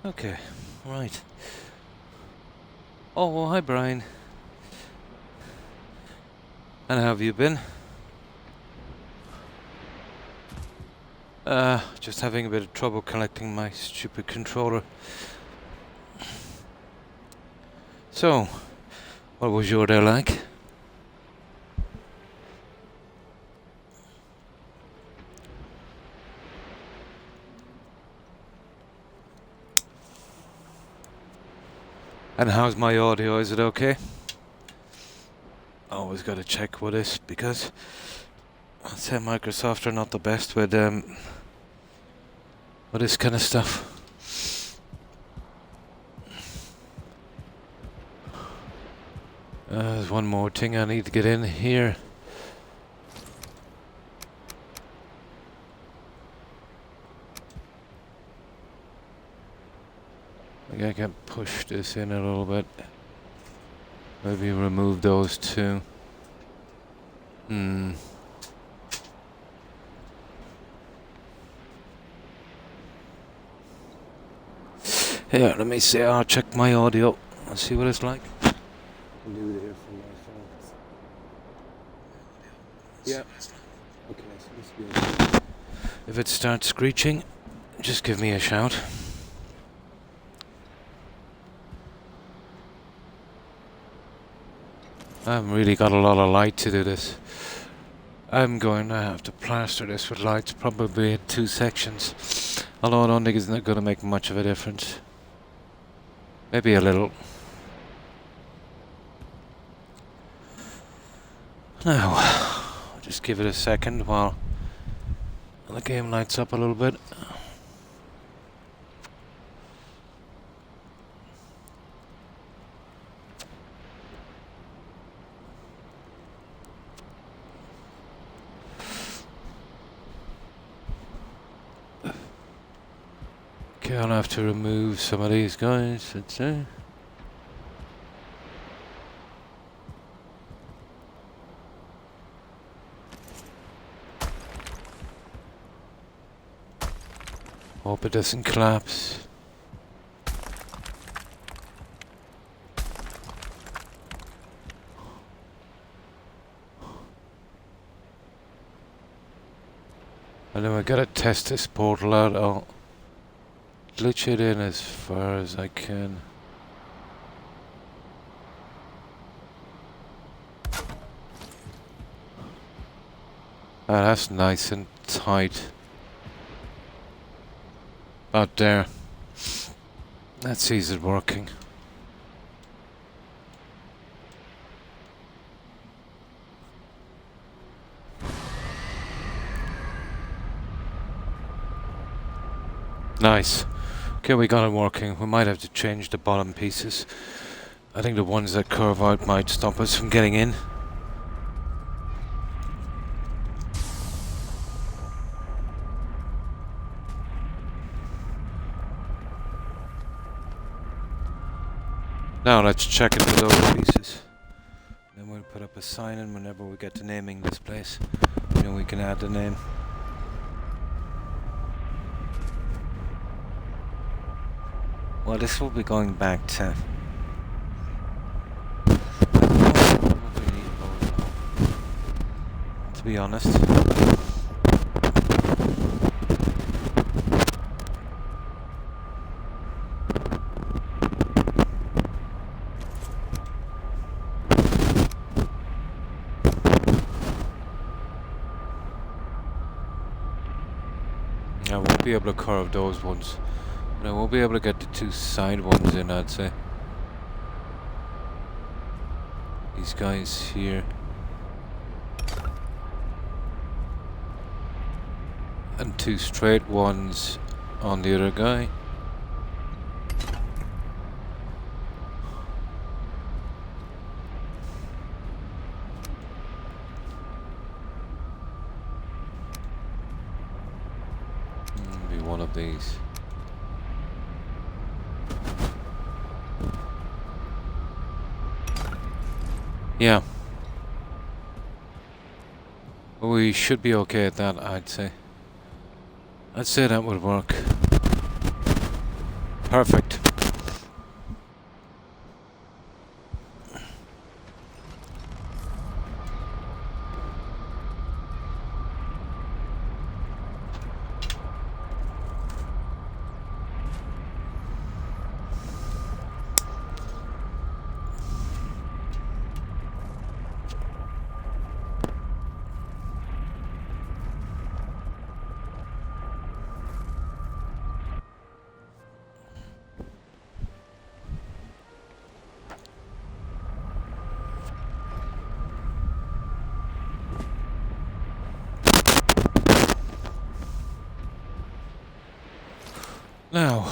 Okay, right. Oh, well, hi Brian. And how have you been? Just having a bit of trouble connecting my stupid controller. So, what was your day like? And how's my audio? Is it okay? Always gotta check with this because I'd say Microsoft are not the best with this kind of stuff. There's one more thing I need to get in here. I think I can push this in a little bit. Maybe remove those two. Here, let me see. I'll check my audio. I'll see what it's like. Do there for my phone. Yeah. Okay, so this is good. If it starts screeching, just give me a shout. I haven't really got a lot of light to do this. I'm going to have to plaster this with lights, probably in 2 sections. Although I don't think it's not going to make much of a difference. Maybe a little. Now, I'll just give it a second while the game lights up a little bit. Okay, I'll have to remove some of these guys, I'd say. Hope it doesn't collapse. And then we gotta test this portal out. I'll glitch it in as far as I can. Ah, that's nice and tight. Out there. That sees it working. Nice. Okay, we got it working. We might have to change the bottom pieces. I think the ones that curve out might stop us from getting in. Now let's check it for those pieces. Then we'll put up a sign, and whenever we get to naming this place, you know, we can add the name. Well, this will be going back to... to be honest. I won't be able to curve those ones. But I won't be able to get the 2 side ones in, I'd say. These guys here. And 2 straight ones on the other guy. Maybe one of these. Yeah. We should be okay at that, I'd say. I'd say that would work. Perfect. Now,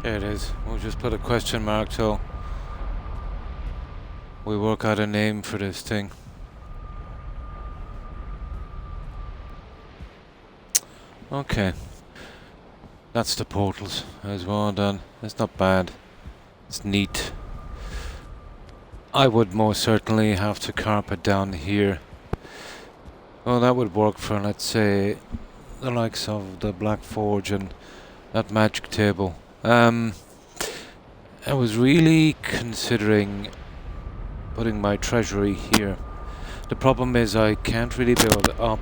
there it is. We'll just put a question mark till we work out a name for this thing. Okay. That's the portals as well done. It's not bad. It's neat. I would most certainly have to carpet down here. Well, that would work for, let's say, the likes of the Black Forge and that magic table. I was really considering putting my treasury here. The problem is I can't really build up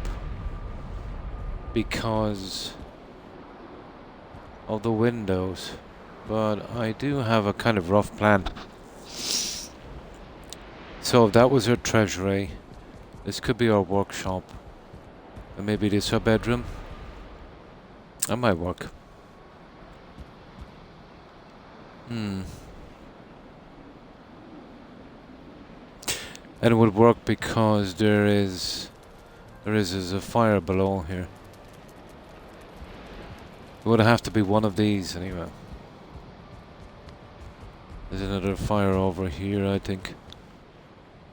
because of the windows, but I do have a kind of rough plan. So if that was our treasury, this could be our workshop, and maybe this our bedroom. That might work. And it would work because there is a fire below here. It would have to be one of these anyway. There's another fire over here, I think.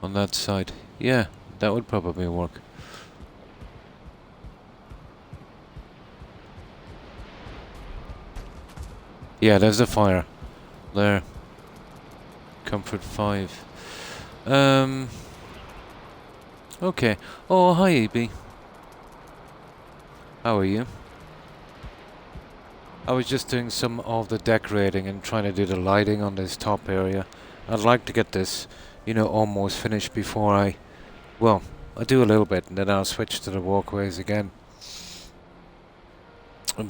On that side. Yeah, that would probably work. Yeah, there's the fire. There. Comfort 5. Okay. Oh, hi, EB. How are you? I was just doing some of the decorating and trying to do the lighting on this top area. I'd like to get this, you know, almost finished before I'll do a little bit and then I'll switch to the walkways again.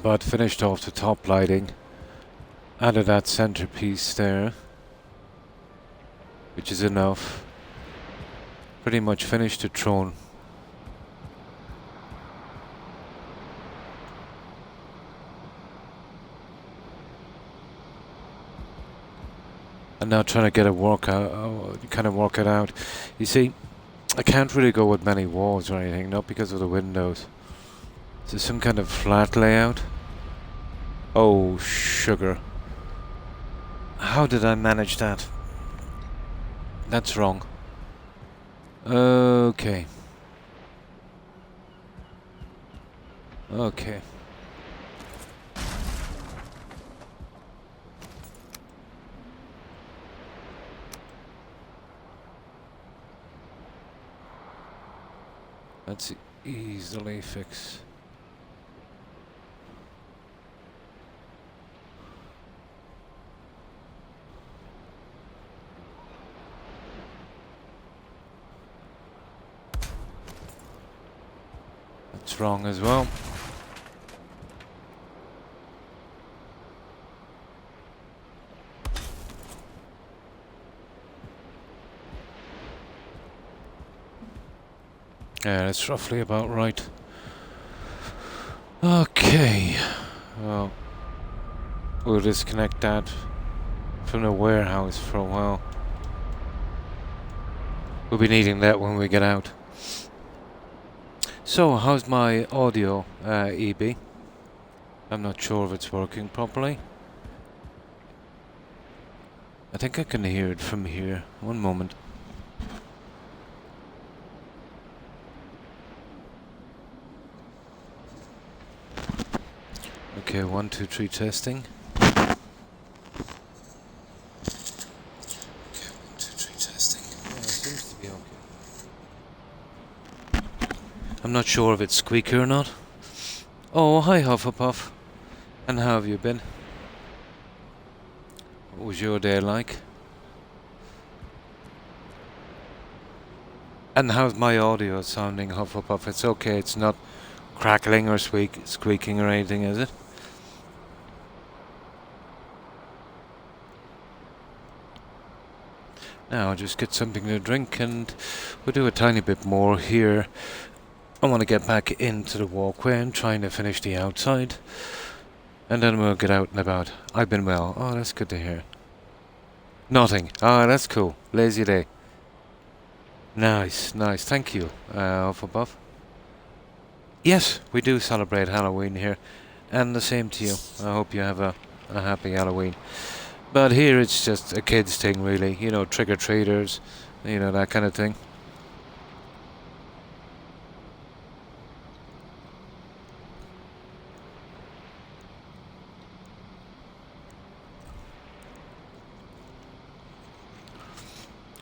But finished off the top lighting. Added that centerpiece there, which is enough. Pretty much finished the throne. And now trying to get kind of work it out. You see, I can't really go with many walls or anything, not because of the windows. Is there some kind of flat layout? Oh, sugar. How did I manage that? That's wrong. Okay. Okay. Let's easily fix. That's wrong as well. Yeah, that's roughly about right. Okay. Well, we'll disconnect that from the warehouse for a while. We'll be needing that when we get out. So, how's my audio, EB? I'm not sure if it's working properly. I think I can hear it from here. One moment. Okay, 1, 2, 3 testing. Okay, 1, 2, 3 testing. Yeah, it seems to be okay. I'm not sure if it's squeaky or not. Oh, hi Hufflepuff. And how have you been? What was your day like? And how's my audio sounding, Hufflepuff? It's okay, it's not crackling or squeaking or anything, is it? Now I'll just get something to drink and we'll do a tiny bit more here. I want to get back into the walkway and trying to finish the outside. And then we'll get out and about. I've been well. Oh, that's good to hear. Nothing. Oh, that's cool. Lazy day. Nice, nice. Thank you, Hufflepuff. Yes, we do celebrate Halloween here. And the same to you. I hope you have a happy Halloween. But here it's just a kid's thing, really. You know, trick-or-treaters. You know, that kind of thing.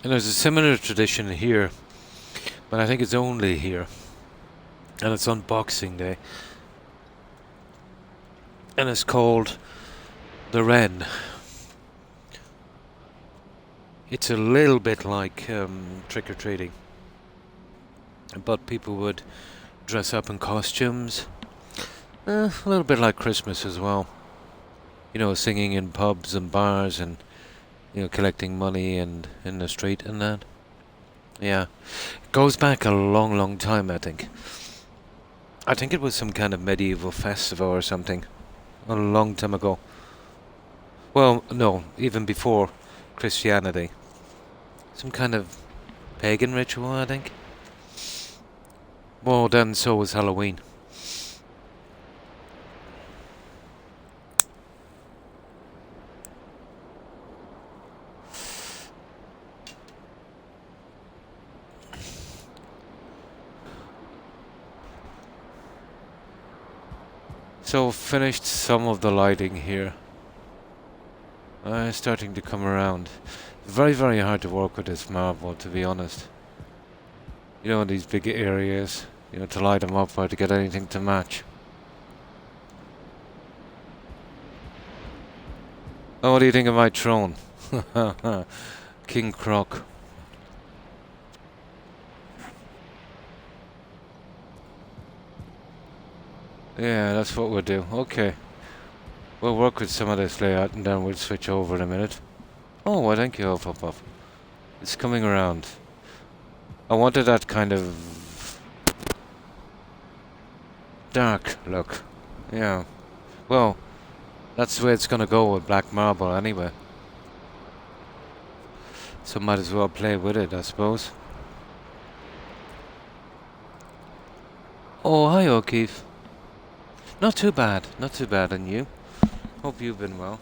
And there's a similar tradition here, but I think it's only here. And it's on Boxing Day. And it's called the Wren. It's a little bit like trick-or-treating. But people would dress up in costumes. A little bit like Christmas as well. You know, singing in pubs and bars and, you know, collecting money and in the street and that. Yeah. It goes back a long, long time, I think. I think it was some kind of medieval festival or something. A long time ago. Well, no, even before Christianity. Some kind of pagan ritual, I think. Well, then so was Halloween. So finished some of the lighting here. Starting to come around. Very, very hard to work with this marble, to be honest. You know, in these big areas, you know, to light them up or to get anything to match. Oh, what do you think of my throne? King Croc. Yeah, that's what we'll do. Okay. We'll work with some of this layout and then we'll switch over in a minute. Oh, well, thank you, Hufflepuff. It's coming around. I wanted that kind of dark look. Yeah. Well, that's the way it's gonna go with black marble anyway. So might as well play with it, I suppose. Oh, hi, O'Keefe. Not too bad. Not too bad, and you? Hope you've been well.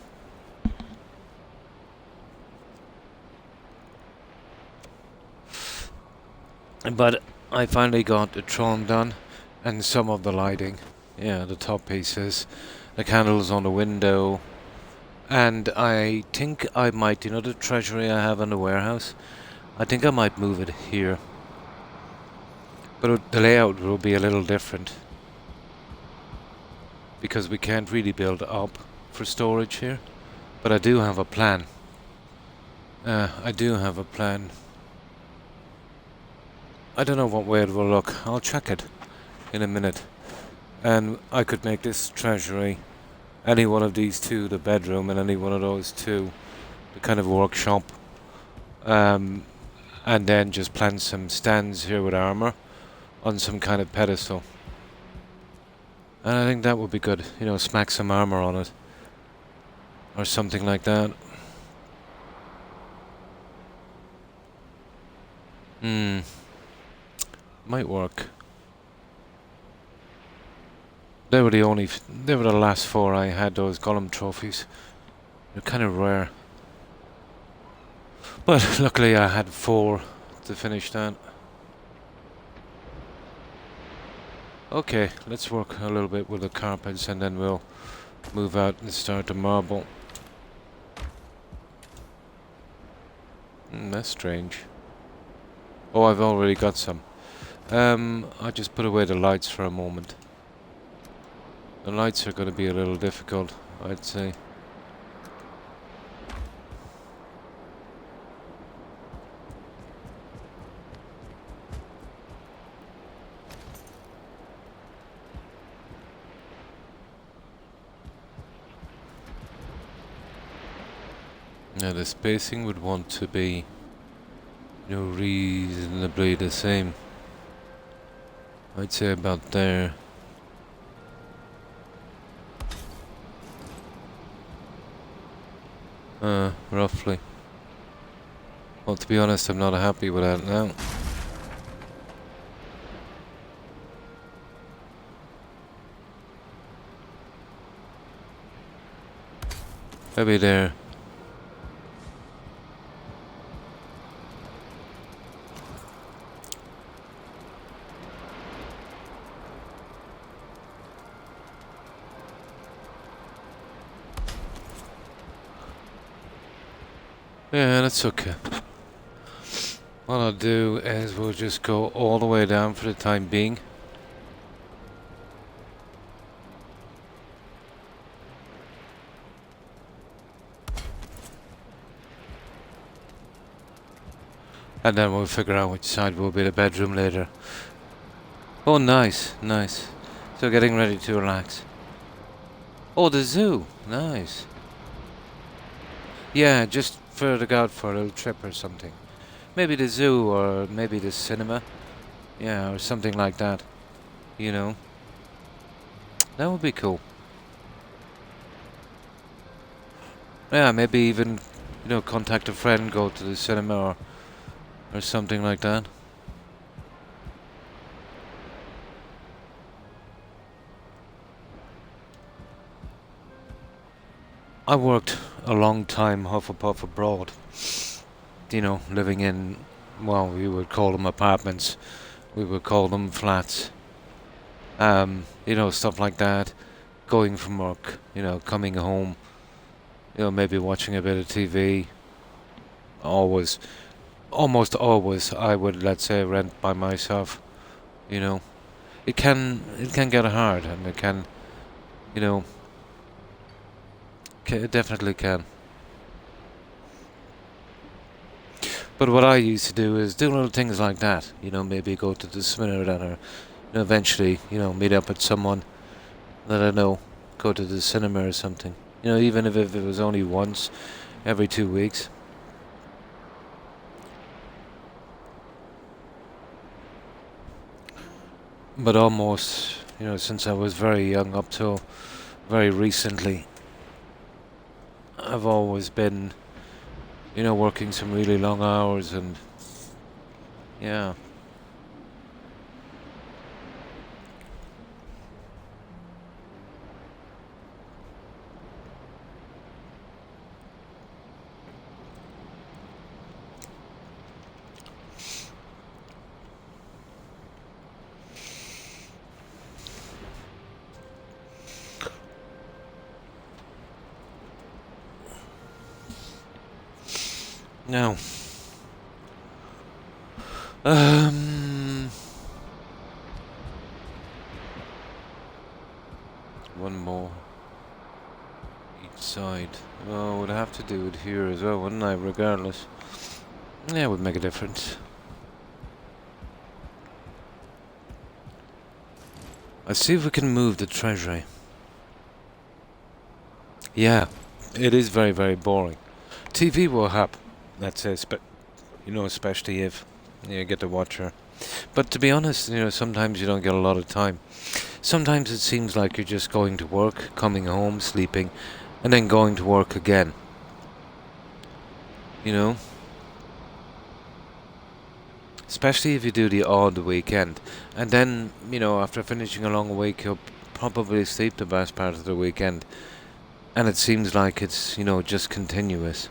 But I finally got the throne done and some of the lighting. Yeah, the top pieces, the candles on the window. And I think I might, you know, the treasury I have in the warehouse, I think I might move it here. But the layout will be a little different. Because we can't really build up for storage here. But I do have a plan. I do have a plan. I don't know what way it will look. I'll check it in a minute. And I could make this treasury, any one of these two, the bedroom, and any one of those two, the kind of workshop. And then just plant some stands here with armor on some kind of pedestal. And I think that would be good, you know, smack some armor on it. Or something like that. Hmm. Might work. They were the last 4 I had those Golem trophies. They're kind of rare. But luckily I had 4 to finish that. Okay, let's work a little bit with the carpets and then we'll move out and start the marble. That's strange. Oh, I've already got some. I'll just put away the lights for a moment. The lights are going to be a little difficult, I'd say. Now the spacing would want to be, reasonably the same. I'd say about there. Roughly. Well, to be honest, I'm not happy with that now. Maybe there. Yeah, that's okay. What I'll do is we'll just go all the way down for the time being. And then we'll figure out which side will be the bedroom later. Oh, nice, nice. So getting ready to relax. Oh, the zoo. Nice. Yeah, just further out for a little trip or something. Maybe the zoo or maybe the cinema. Yeah, or something like that. You know. That would be cool. Yeah, maybe even, contact a friend, go to the cinema or something like that. I worked a long time Hufflepuff abroad. Living in, well, we would call them apartments. We would call them flats. Stuff like that. Going from work, coming home, maybe watching a bit of TV. Almost always, I would, let's say, rent by myself. It can get hard, and it can, it definitely can. But what I used to do is do little things like that. Maybe go to the cinema then, or eventually, meet up with someone that I know, go to the cinema or something. Even if it was only once every 2 weeks. But almost, since I was very young up till very recently, I've always been, working some really long hours and, yeah. Now, one more each side. Oh, would have to do it here as well, wouldn't I? Regardless, yeah, it would make a difference. Let's see if we can move the treasury. Yeah, it is very, very boring. TV will help. Let's say, especially if you get to watch her. But to be honest, sometimes you don't get a lot of time. Sometimes it seems like you're just going to work, coming home, sleeping, and then going to work again. Especially if you do the odd weekend. And then, you know, after finishing a long week, you'll probably sleep the best part of the weekend. And it seems like it's, you know, just continuous.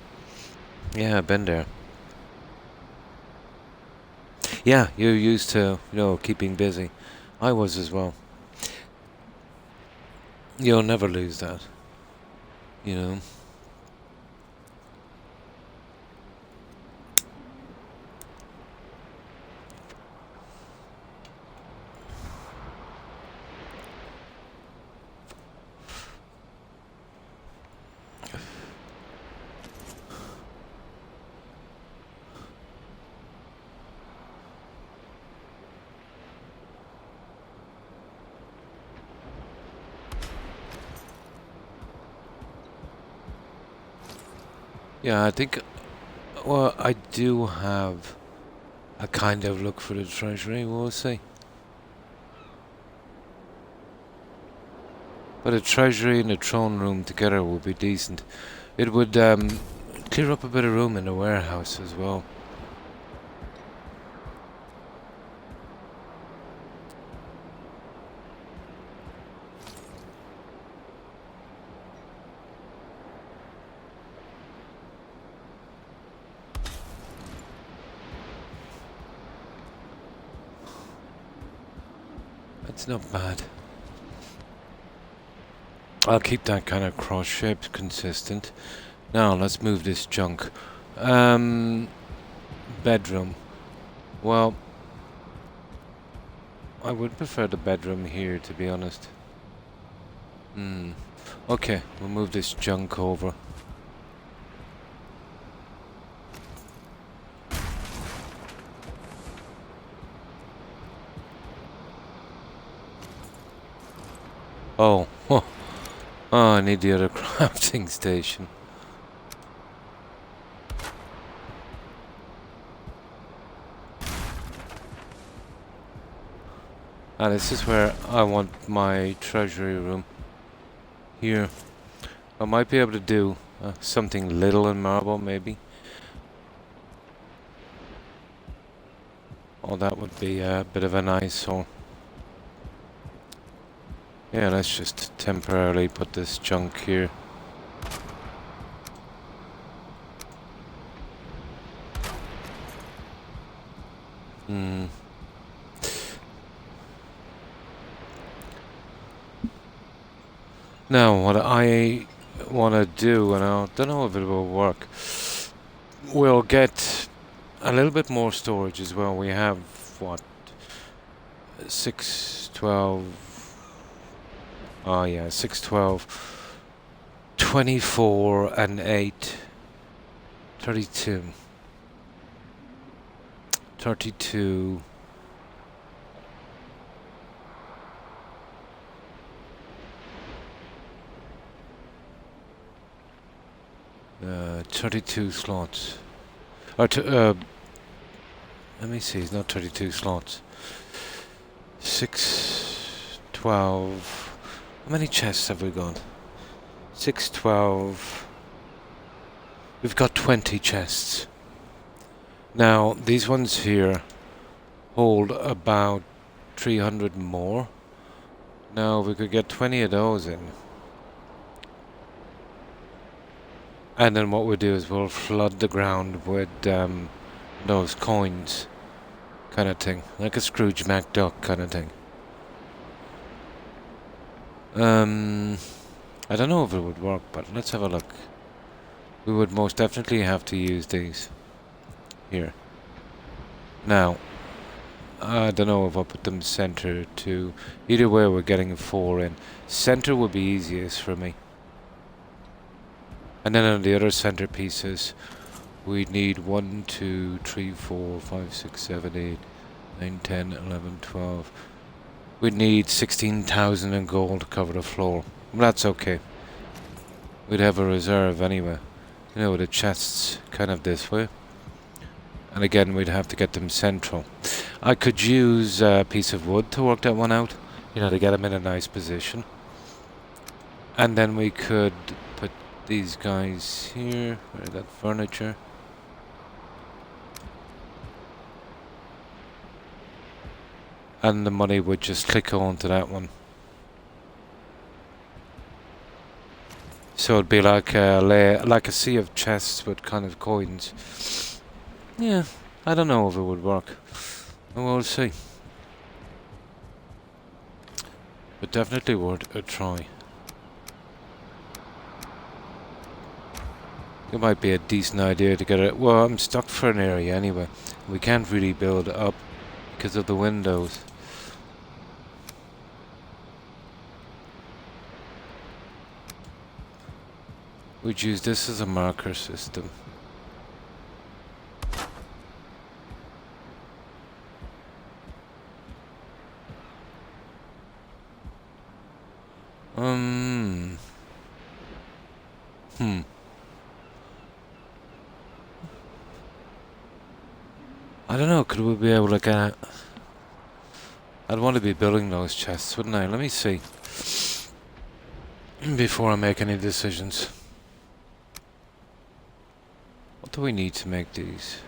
Yeah, I've been there. Yeah, you're used to, you know, keeping busy. I was as well. You'll never lose that, you know. Yeah, I think, well, I do have a kind of look for the treasury, we'll see. But a treasury and a throne room together would be decent. It would clear up a bit of room in the warehouse as well. It's not bad. I'll keep that kind of cross shape consistent. Now let's move this junk. Bedroom. Well, I would prefer the bedroom here, to be honest. Okay, we'll move this junk over. Oh, oh, I need the other crafting station. And this is where I want my treasury room. Here. I might be able to do something little in marble, maybe. Oh, that would be a bit of an eyesore. Yeah, let's just temporarily put this junk here. Now, what I want to do, and I don't know if it will work, we'll get a little bit more storage as well. We have, what, 6, 12, oh yeah, 6, 12, 24 and 8, 32, 32, 32 slots. Or let me see, it's not 32 slots. 6, 12. How many chests have we got? 6, 12. We've got 20 chests. Now, these ones here hold about 300 more. Now, we could get 20 of those in. And then what we'll do is we'll flood the ground with those coins kind of thing. Like a Scrooge McDuck kind of thing. I don't know if it would work, but let's have a look. We would most definitely have to use these. Here. Now, I don't know if I'll put them center to... Either way, we're getting 4 in. Center would be easiest for me. And then on the other centerpieces, we need 1, 2, 3, 4, 5, 6, 7, 8, 9, 10, 11, 12. We'd need 16,000 in gold to cover the floor. Well, that's okay. We'd have a reserve anyway. You know, the chests kind of this way. And again, we'd have to get them central. I could use a piece of wood to work that one out. You know, to get them in a nice position. And then we could put these guys here. Where that furniture? and the money would just click onto that one. So it'd be like a sea of chests with kind of coins. Yeah, I don't know if it would work. We'll see. But definitely worth a try. It might be a decent idea to get it. Well, I'm stuck for an area anyway. We can't really build up because of the windows. We'd use this as a marker system. I don't know, could we be able to get... I'd want to be building those chests, wouldn't I? Let me see. Before I make any decisions. What do we need to make these?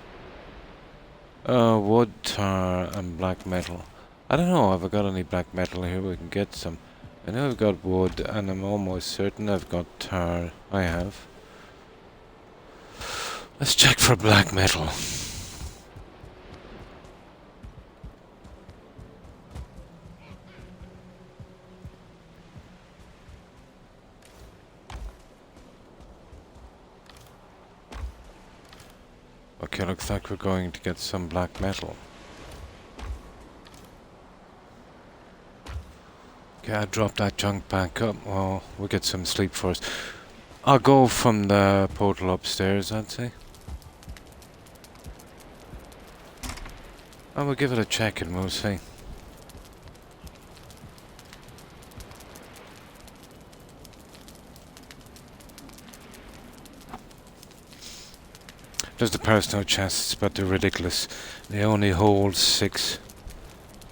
Wood, tar, and black metal. I don't know, have I got any black metal here? We can get some. I know I've got wood, and I'm almost certain I've got tar. I have. Let's check for black metal. Okay, looks like we're going to get some black metal. Okay, I'll drop that junk back up. Well, we'll get some sleep first. I'll go from the portal upstairs, I'd say. I will give it a check and we'll see. There's the personal chests, but they're ridiculous. They only hold 6.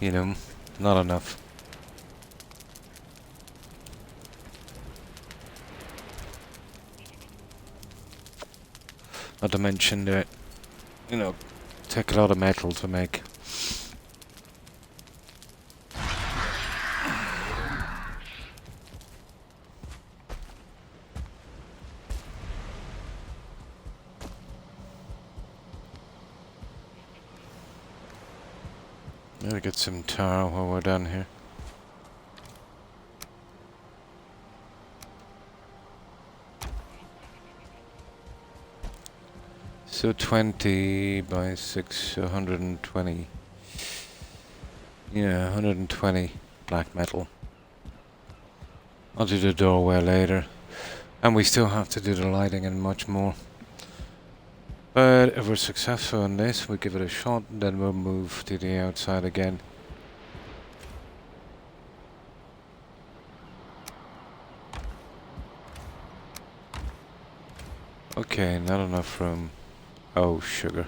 You know, not enough. Not to mention that, you know, take a lot of metal to make. Gotta get some tar while we're done here. So 20 by 6, 120. Yeah, 120 black metal. I'll do the doorway later. And we still have to do the lighting and much more. But if we're successful in this, we give it a shot, then we'll move to the outside again. Okay, not enough room. Oh, sugar.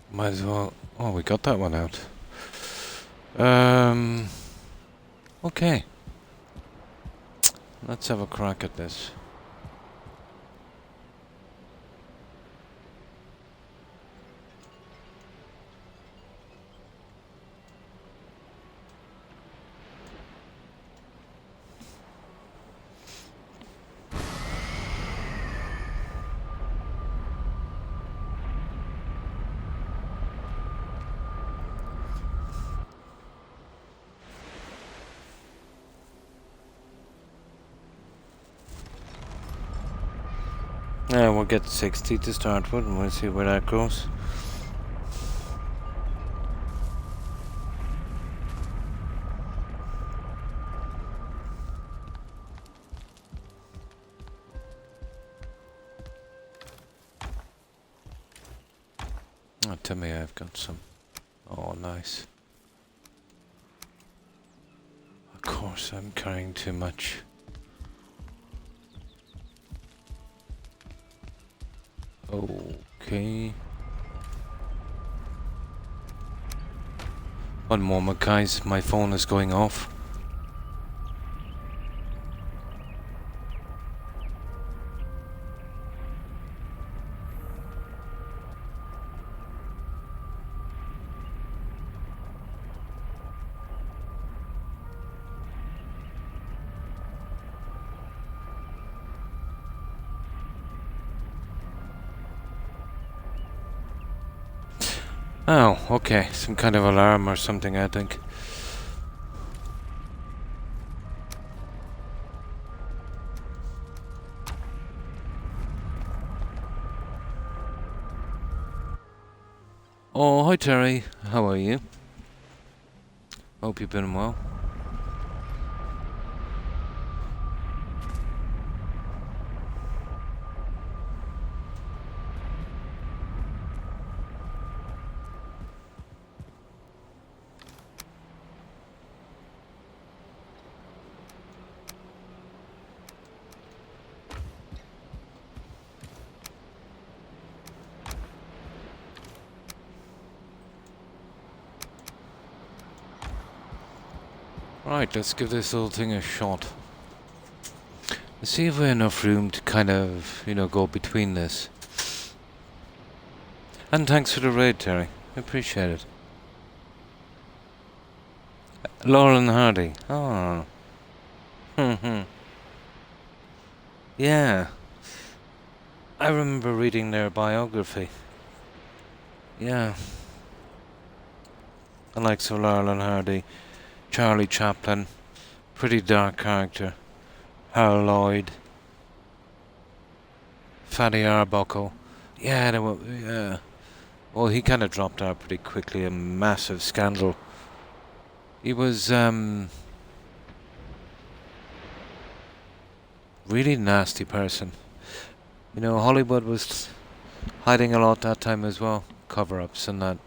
Might as well... Oh, we got that one out. Okay. Let's have a crack at this. Yeah, we'll get 60 to start with and we'll see where that goes. Oh, tell me I've got some. Oh, nice. course, I'm carrying too much. Okay. One moment, guys. My phone is going off. Oh, okay. Some kind of alarm or something, I think. Oh, hi Terry. How are you? Hope you've been well. Right, let's give this little thing a shot. Let's see if we have enough room to kind of, go between this. And thanks for the raid, Terry. I appreciate it. Laurel and Hardy. Oh. Yeah. I remember reading their biography. Yeah. The likes of Laurel and Hardy. Charlie Chaplin. Pretty dark character. Harold Lloyd. Fatty Arbuckle. Yeah, they were, yeah. Well, he kind of dropped out pretty quickly. A massive scandal. He was, really nasty person. Hollywood was hiding a lot that time as well. Cover-ups and that.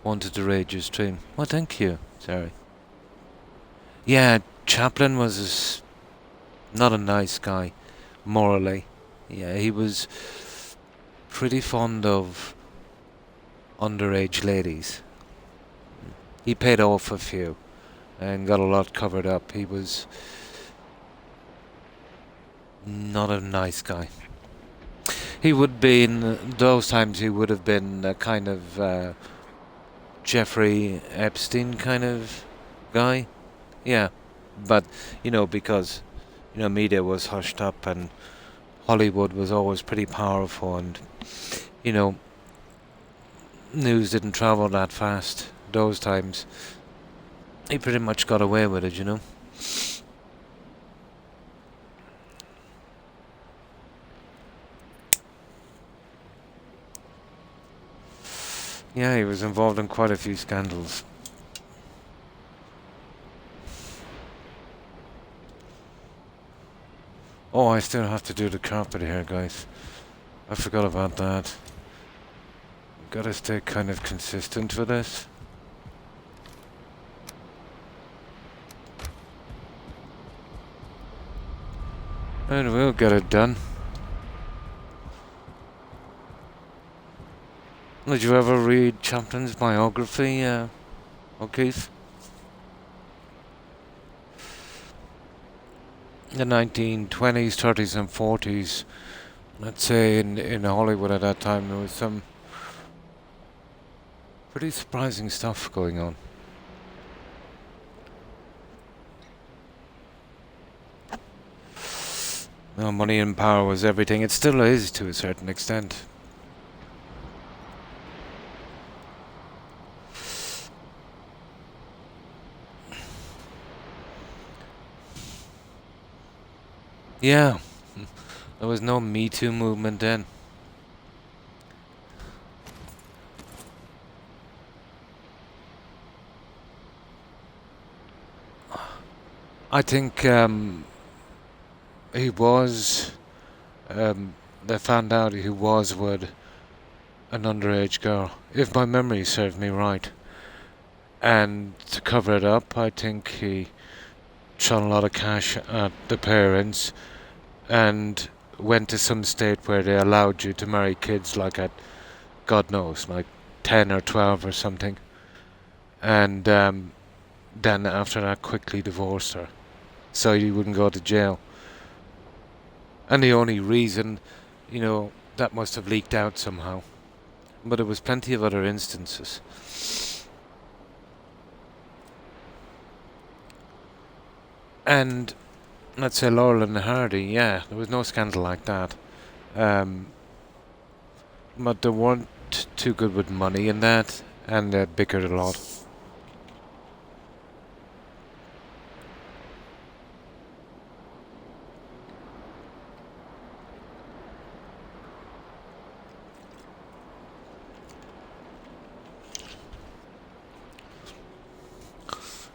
Wanted to raid your stream. Well, thank you. Sorry. Yeah, Chaplin was not a nice guy, morally. Yeah, he was pretty fond of underage ladies. He paid off a few and got a lot covered up. He was not a nice guy. He would be, in those times, he would have been a kind of Jeffrey Epstein kind of guy. Yeah, but, because, media was hushed up and Hollywood was always pretty powerful and, news didn't travel that fast those times. He pretty much got away with it, Yeah, he was involved in quite a few scandals. Oh, I still have to do the carpet here, guys. I forgot about that. Gotta stay kind of consistent with this. And we'll get it done. Did you ever read Chaplin's biography, O'Keefe? The 1920s, 30s and 40s. Let's say in Hollywood at that time there was some pretty surprising stuff going on. Money and power was everything. It still is to a certain extent. Yeah, there was no Me Too movement then. I think he was, they found out he was with an underage girl, if my memory serves me right. And to cover it up, I think he shot a lot of cash at the parents and went to some state where they allowed you to marry kids like at, God knows, like 10 or 12 or something. And then after that quickly divorced her so you wouldn't go to jail. And the only reason, that must have leaked out somehow. But there was plenty of other instances. And let's say Laurel and Hardy, yeah, there was no scandal like that. But they weren't too good with money in that, and they bickered a lot.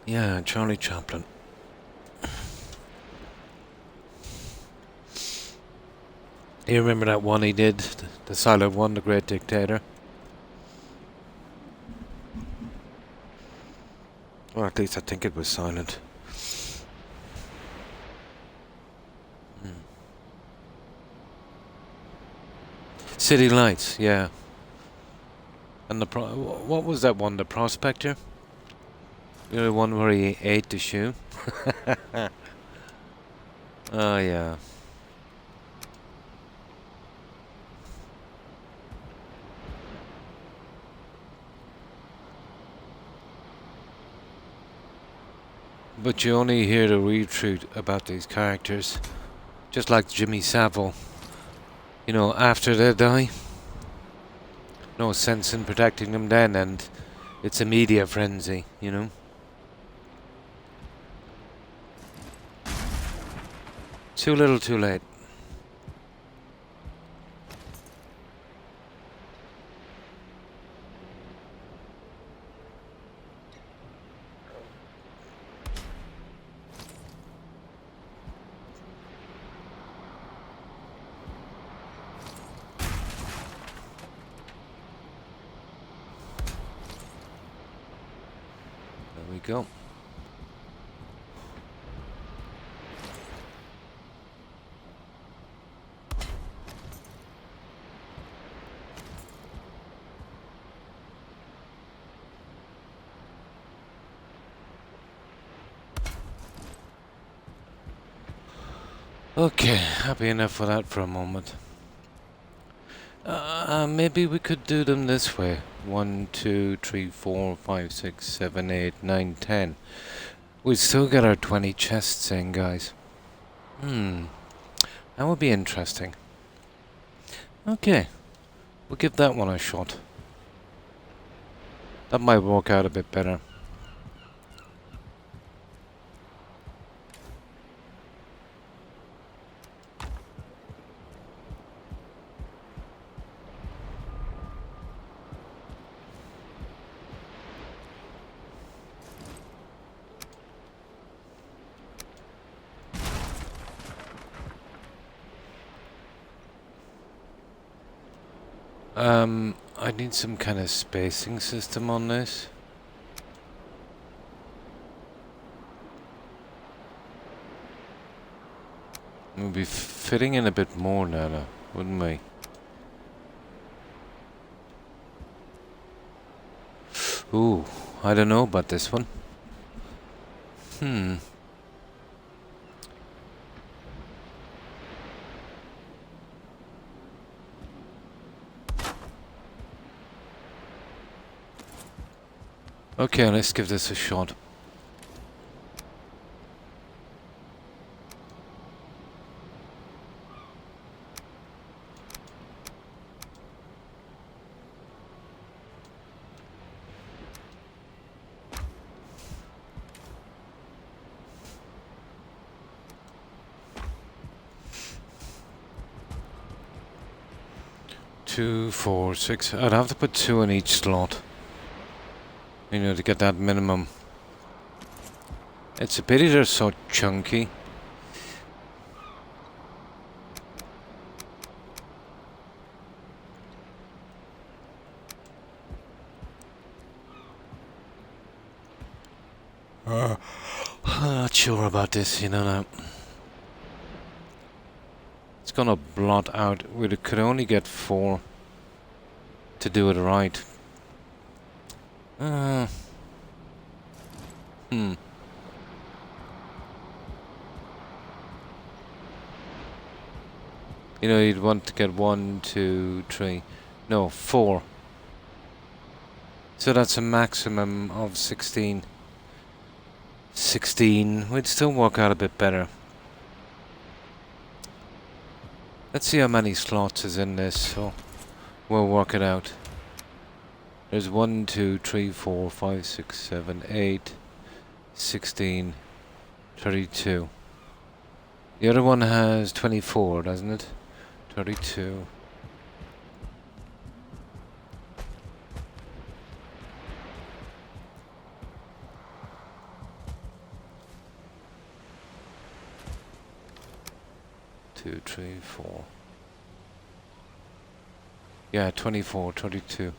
Yeah, Charlie Chaplin. You remember that one he did, the silent one, The Great Dictator? Or at least I think it was silent. City Lights, yeah. And what was that one, The Prospector? The one where he ate the shoe? Oh, yeah. But you only hear the real truth about these characters. Just like Jimmy Savile. After they die. No sense in protecting them then, and it's a media frenzy, Too little, too late. There we go. Okay, happy enough with that for a moment. Maybe we could do them this way. 1, 2, 3, 4, 5, 6, 7, 8, 9, 10. We still got our 20 chests in, guys. That would be interesting. Okay, we'll give that one a shot. That might work out a bit better. I need some kind of spacing system on this. We'll be fitting in a bit more now, wouldn't we? Ooh, I don't know about this one. Okay, let's give this a shot. Two, 4, 6. I'd have to put 2 in each slot. To get that minimum. It's a pity they're so chunky. I'm not sure about this, you know now. It's gonna blot out. We could only get 4 to do it right. You know, you'd want to get 1, 2, 3. No, 4. So that's a maximum of 16. 16. We'd still work out a bit better. Let's see how many slots is in this, so we'll work it out. There's 1, 2, 3, 4, 5, 6, 7, 8, 16, 32. The other one has 24, doesn't it? 32. Two, 3, 4. Yeah, 24, 32.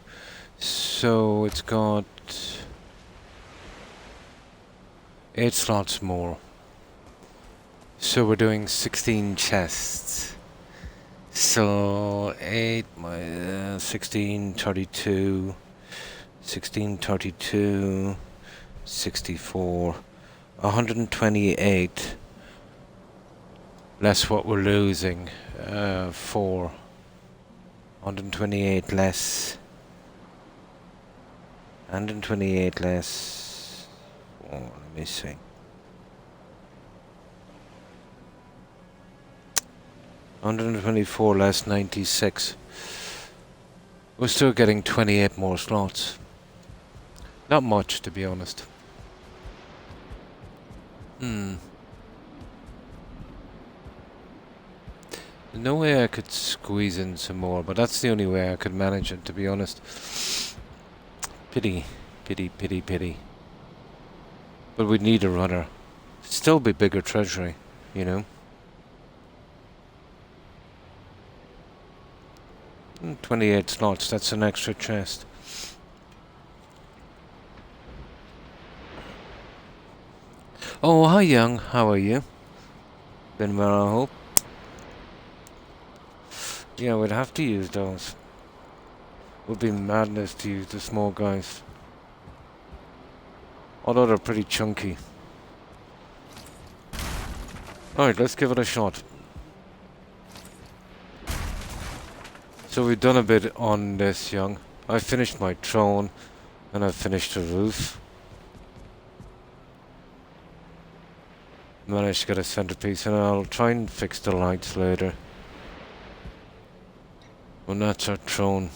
So it's got 8 slots more. So we're doing 16 chests. So 8 minus 16, 32, 16, 32, 64, 128. Less what we're losing. 4. 128 less. 128 less. Oh, let me see. $124 less 96. We're still getting 28 more slots. Not much, to be honest. No way I could squeeze in some more, but that's the only way I could manage it, to be honest. Pity, pity, pity, pity. But we'd need a runner. Still be bigger treasury, you know. 28 slots, that's an extra chest. Oh, hi young, how are you? Been well, I hope. Yeah, we'd have to use those. Would be madness to use the small guys. Although they're pretty chunky. Alright, let's give it a shot. So we've done a bit on this, young. I finished my throne, and I finished the roof. Managed to get a centerpiece, and I'll try and fix the lights later. Well, that's our throne.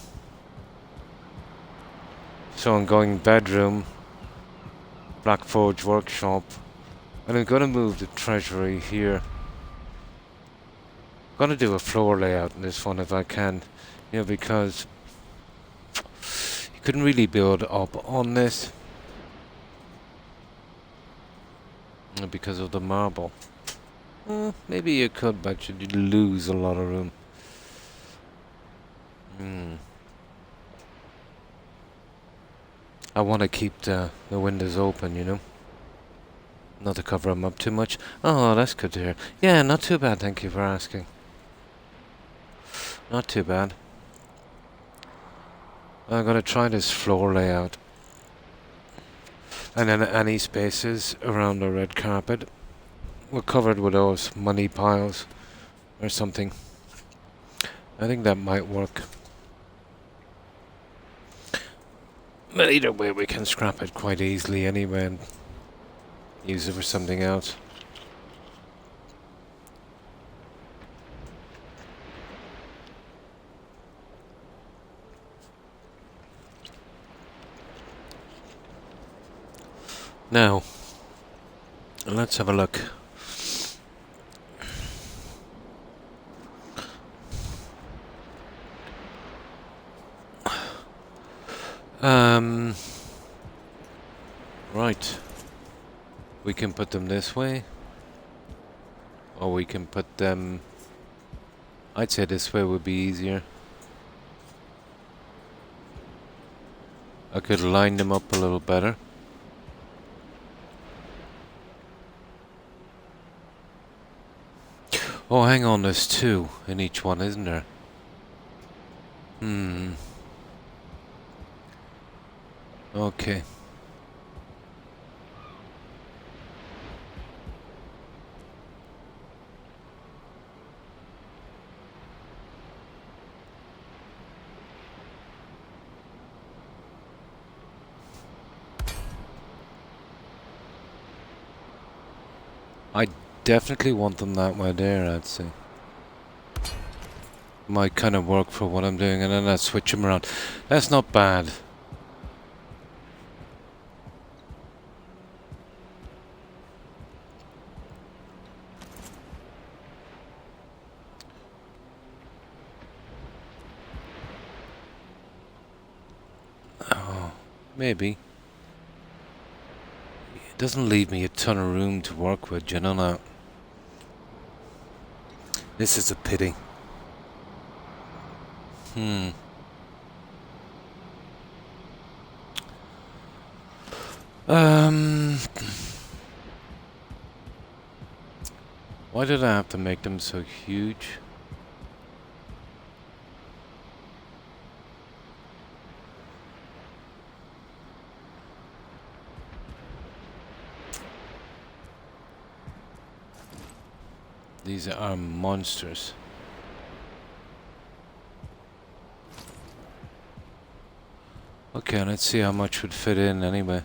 So I'm going bedroom, Black Forge workshop, and I'm gonna move the treasury here. I'm gonna do a floor layout in this one if I can, you know, because you couldn't really build up on this because of the marble. Maybe you could, but you'd lose a lot of room. I want to keep the windows open, you know. Not to cover them up too much. Oh, that's good to hear. Yeah, not too bad, thank you for asking. Not too bad. I'm gonna try this floor layout. And then any spaces around the red carpet, we're covered with those money piles or something. I think that might work. But either way, we can scrap it quite easily anyway and use it for something else. Now, let's have a look. Right. We can put them this way. Or we can put them... I'd say this way would be easier. I could line them up a little better. Oh, hang on, there's two in each one, isn't there? Okay. I definitely want them that way there, I'd say. Might kind of work for what I'm doing, and then I switch them around. That's not bad. Oh, maybe. It doesn't leave me a ton of room to work with, you know now. This is a pity. Why did I have to make them so huge? These are monsters. Okay, let's see how much would fit in anyway.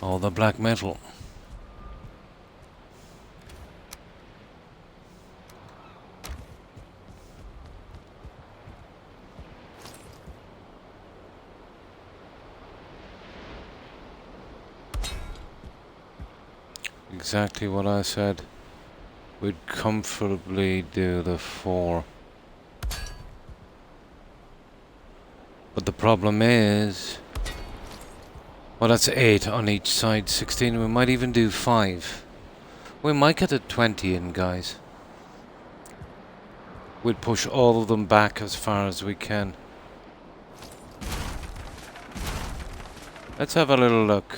All the black metal. Exactly what I said. We'd comfortably do the 4. But the problem is... Well, that's 8 on each side, 16. We might even do 5. We might get a 20 in, guys. We'd push all of them back as far as we can. Let's have a little look.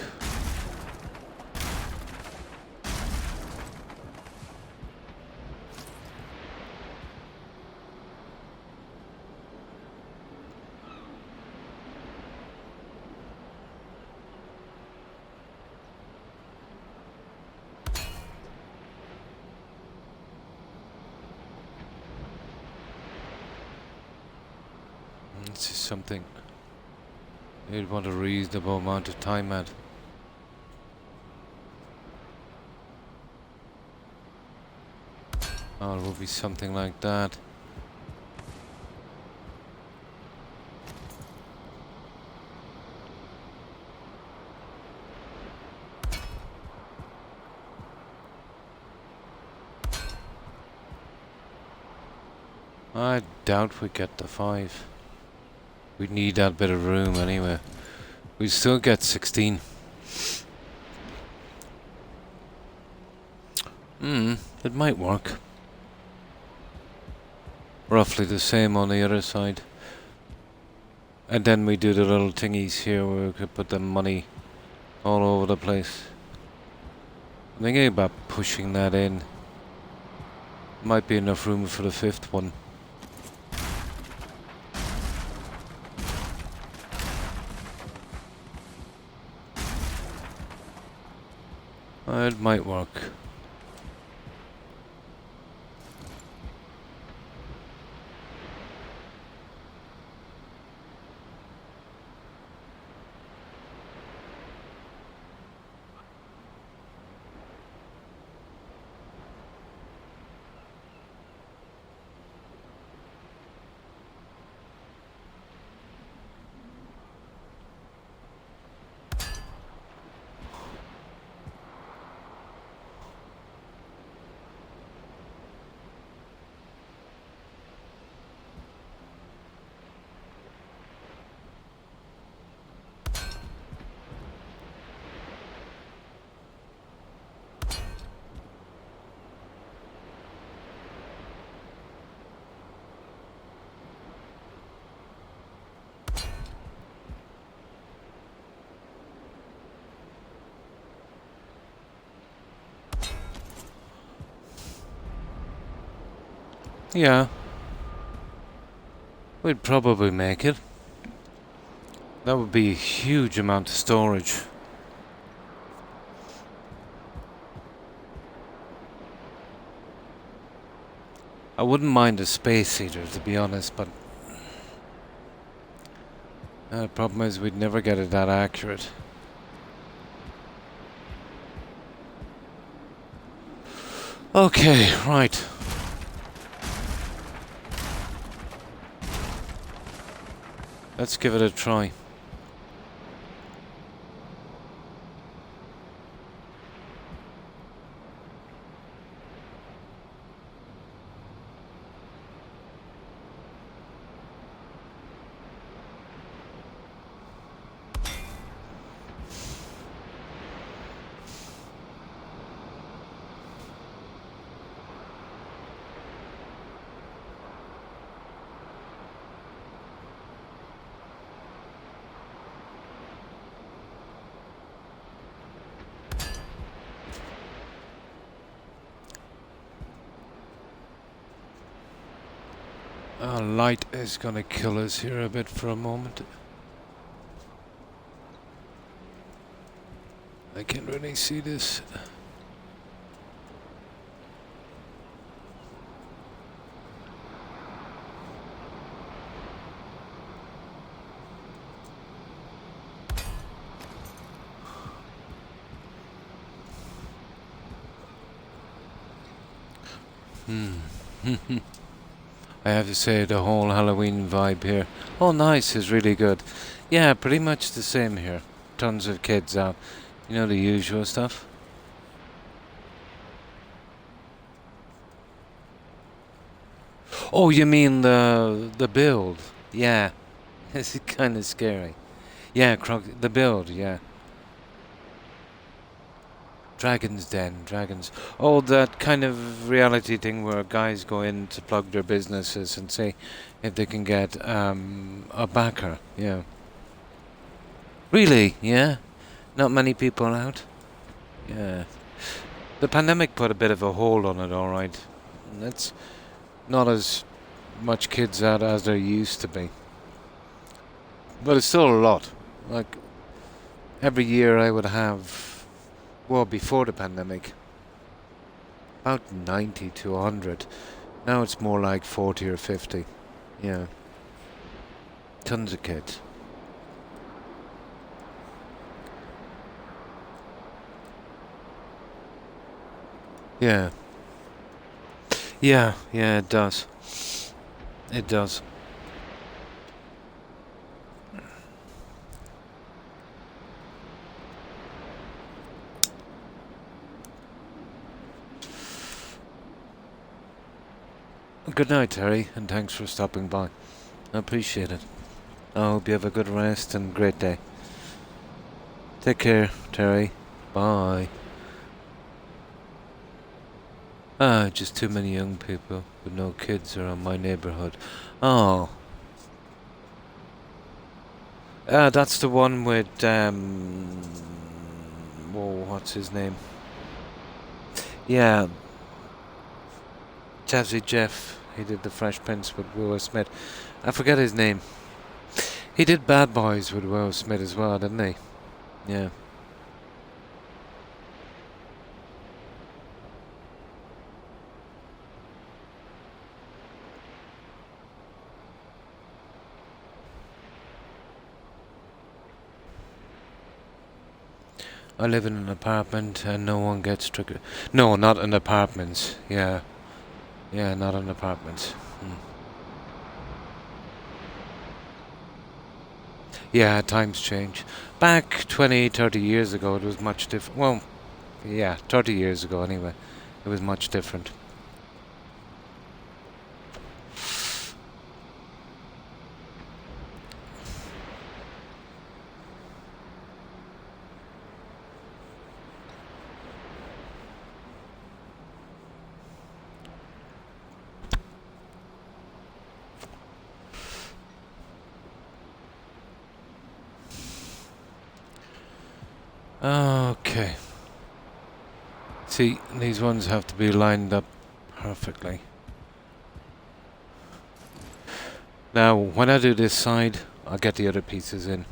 This is something you'd want a reasonable amount of time at. Oh, it will be something like that. I doubt we get the 5. We need that bit of room anyway. We still get 16. It might work. Roughly the same on the other side. And then we do the little thingies here where we could put the money all over the place. I'm thinking about pushing that in. Might be enough room for the 5th one. It might work. Yeah, we'd probably make it. That would be a huge amount of storage. I wouldn't mind a space heater, to be honest, but the problem is we'd never get it that accurate. Okay, right. Let's give it a try. Light is gonna kill us here a bit for a moment. I can't really see this. I have to say the whole Halloween vibe here. Oh, nice is really good. Yeah, pretty much the same here. Tons of kids out. You know, the usual stuff. Oh, you mean the build? Yeah. It's kind of scary. Yeah, Croc, the build, yeah. Dragon's Den, dragons. Oh, that kind of reality thing where guys go in to plug their businesses and say if they can get a backer. Yeah. Really? Yeah. Not many people out. Yeah. The pandemic put a bit of a hold on it, all right. It's not as much kids out as there used to be, but it's still a lot. Like every year, I would have. Well, before the pandemic, about 90 to 100. Now it's more like 40 or 50. Yeah. Tons of kids. Yeah. Yeah, it does. It does. Good night, Terry, and thanks for stopping by. I appreciate it. I hope you have a good rest and great day. Take care, Terry. Bye. Just too many young people with no kids around my neighborhood. Oh. That's the one with, whoa, what's his name? Yeah. Jazzy Jeff. He did the Fresh Prince with Will Smith. I forget his name. He did Bad Boys with Will Smith as well, didn't he? Yeah. I live in an apartment and no one gets triggered. No, not in apartments. Yeah. Yeah, not in apartments. Yeah, times change. Back 20, 30 years ago, it was much different. Well, yeah, 30 years ago anyway. It was much different. Okay. See, these ones have to be lined up perfectly. Now, when I do this side, I'll get the other pieces in.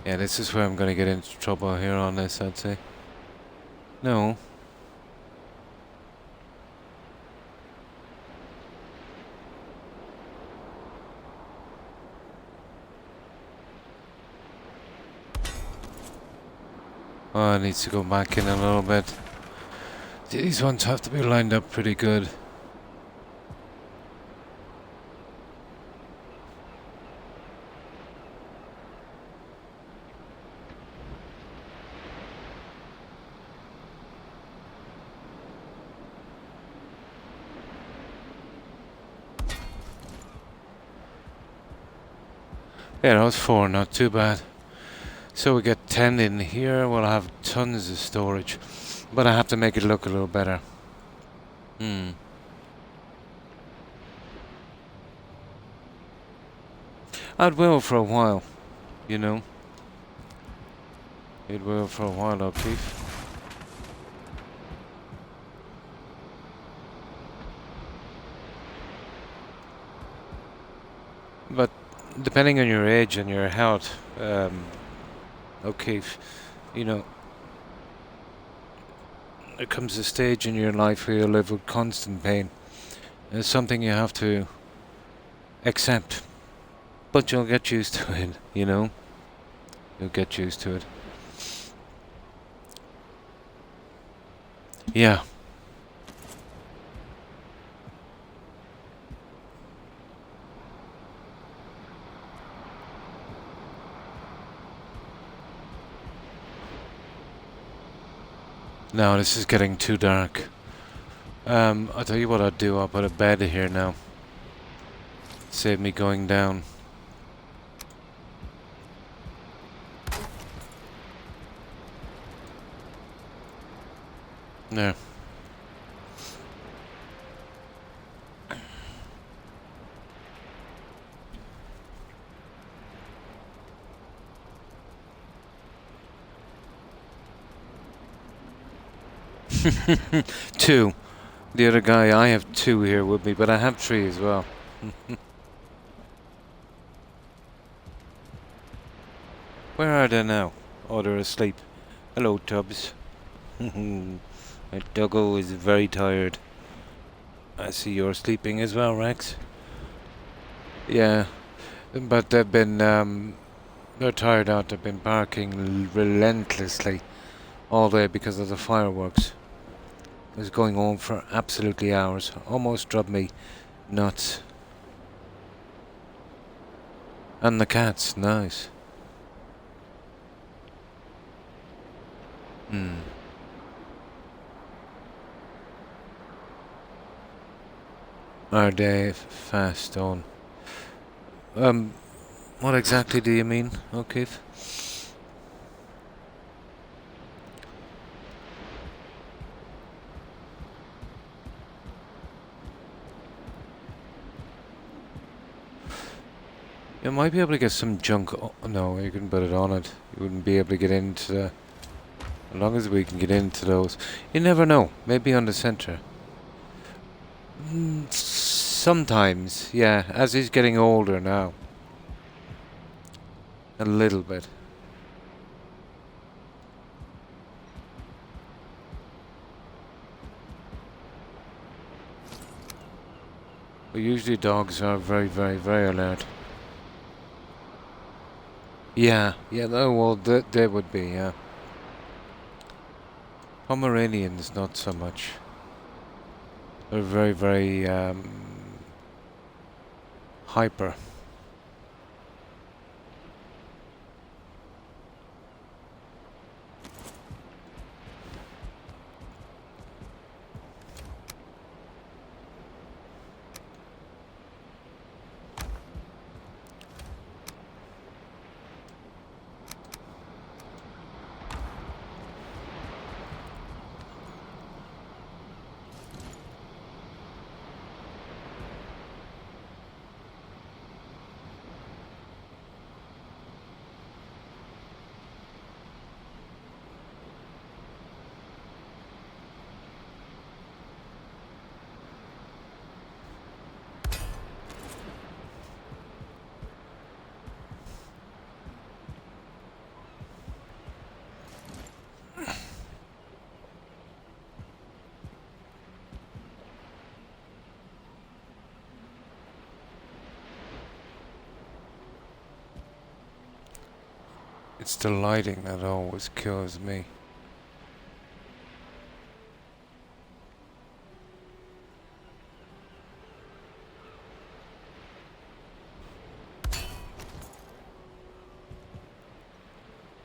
Yeah, this is where I'm gonna get into trouble here on this, I'd say. No. Oh, it needs to go back in a little bit. These ones have to be lined up pretty good. Yeah, that was 4, not too bad. So we get 10 in here, we'll have tons of storage. But I have to make it look a little better. It will for a while, you know. It will for a while, O'Keefe. But depending on your age and your health, O'Keefe, you know, there comes a stage in your life where you live with constant pain. It's something you have to accept. But you'll get used to it, you know? You'll get used to it. Yeah. Now this is getting too dark. I'll tell you what I'll do, I'll put a bed here now. Save me going down. There. Two. The other guy, I have 2 here with me, but I have 3 as well. Where are they now? Oh, they're asleep. Hello, Tubbs. My doggo is very tired. I see you're sleeping as well, Rex. Yeah, but they've been, they're tired out. They've been barking relentlessly all day because of the fireworks. It was going on for absolutely hours. Almost drove me nuts. And the cats, nice. Are they fast on? What exactly do you mean, O'Keefe? You might be able to get some junk. Oh, no, you couldn't put it on it. You wouldn't be able to get into the... As long as we can get into those. You never know. Maybe on the center. Sometimes, yeah. As he's getting older now. A little bit. But usually dogs are very, very, very alert. Yeah, no, well, they would be, yeah. Pomeranians, not so much. They're very, very, hyper. It's the lighting that always kills me.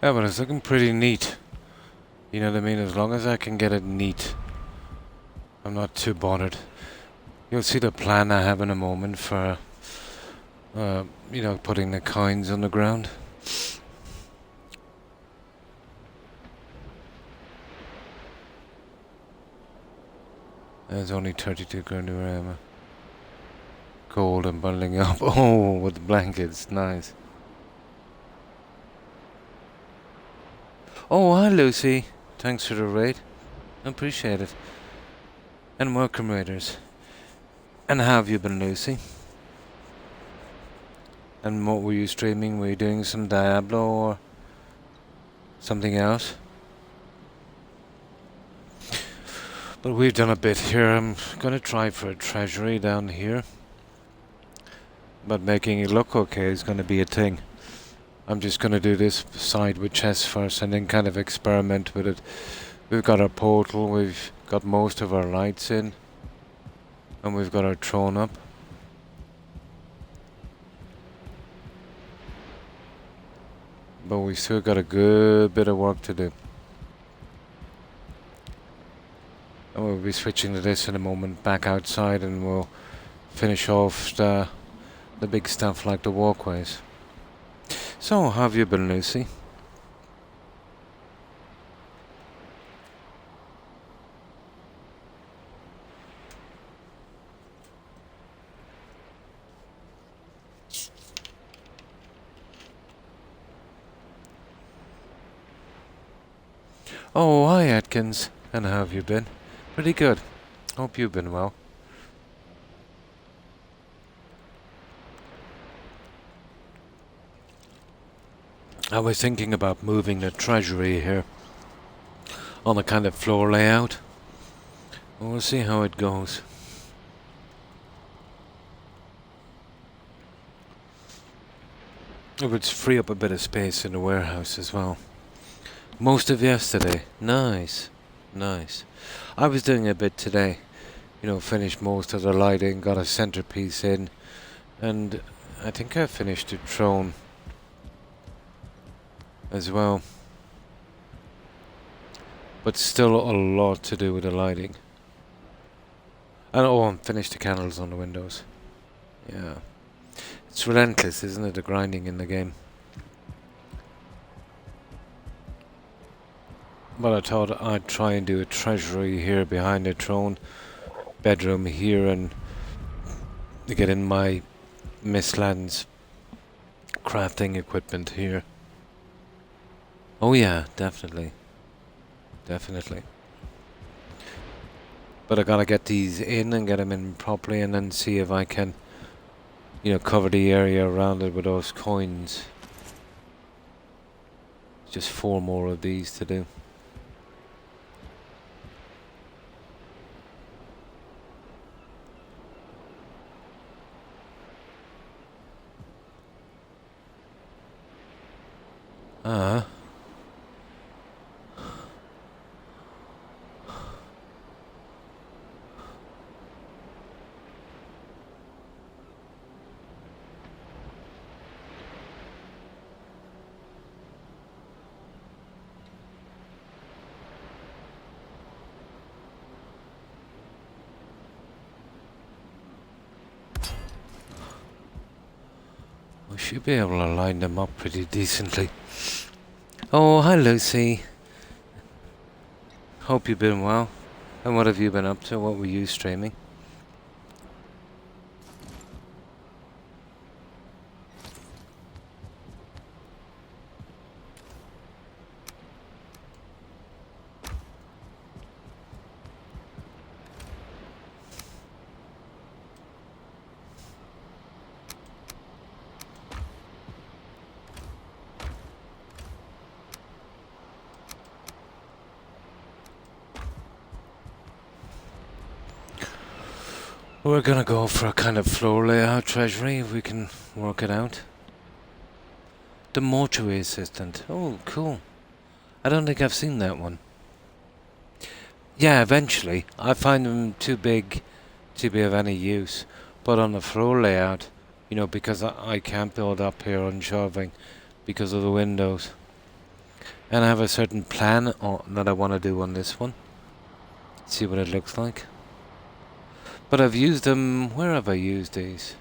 Yeah, but it's looking pretty neat. You know what I mean? As long as I can get it neat, I'm not too bothered. You'll see the plan I have in a moment for, you know, putting the coins on the ground. There's only 32 grand armor. Gold and bundling up. Oh, with the blankets. Nice. Oh, hi, Lucy. Thanks for the raid. Appreciate it. And welcome, raiders. And how have you been, Lucy? And what were you streaming? Were you doing some Diablo or something else? But we've done a bit here. I'm gonna try for a treasury down here. But making it look okay is gonna be a thing. I'm just gonna do this side with chests first and then kind of experiment with it. We've got our portal, we've got most of our lights in. And we've got our throne up. But we've still got a good bit of work to do. And we'll be switching to this in a moment back outside and we'll finish off the big stuff like the walkways. So, how have you been, Lucy? Oh, hi Atkins. And how have you been? Pretty good. Hope you've been well. I was thinking about moving the treasury here on a kind of floor layout. We'll see how it goes. It would free up a bit of space in the warehouse as well. Most of yesterday. Nice. Nice. I was doing a bit today. You know, finished most of the lighting, got a centerpiece in, and I think I finished the throne as well. But still a lot to do with the lighting. And oh, and finished the candles on the windows. Yeah. It's relentless, isn't it, the grinding in the game? But I thought I'd try and do a treasury here behind the throne, bedroom here, and to get in my Mistlands crafting equipment here. Oh yeah, definitely. Definitely. But I gotta get these in and get them in properly and then see if I can, you know, cover the area around it with those coins. Just 4 more of these to do. Ah. We should be able to line them up pretty decently. Oh, hi Lucy. Hope you've been well. And what have you been up to? What were you streaming? We're gonna go for a kind of floor layout treasury if we can work it out. The mortuary assistant. Oh, cool. I don't think I've seen that one. Yeah, eventually. I find them too big to be of any use. But on the floor layout, you know, because I can't build up here on shelving because of the windows. And I have a certain plan that I want to do on this one. See what it looks like. But I've used them... Where have I used these?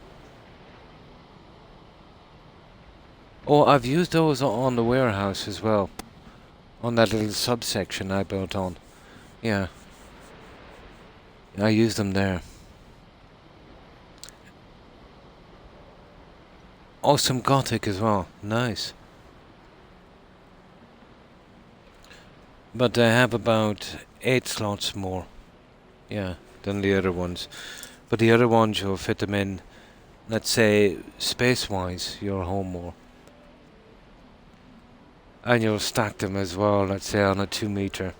Oh, I've used those on the warehouse as well. On that little subsection I built on. Yeah. I used them there. Oh, some Gothic as well. Nice. But I have about 8 slots more. Yeah, than the other ones. But the other ones you'll fit them in, let's say, space-wise, your home more. And you'll stack them as well, let's say, on a 2 meter.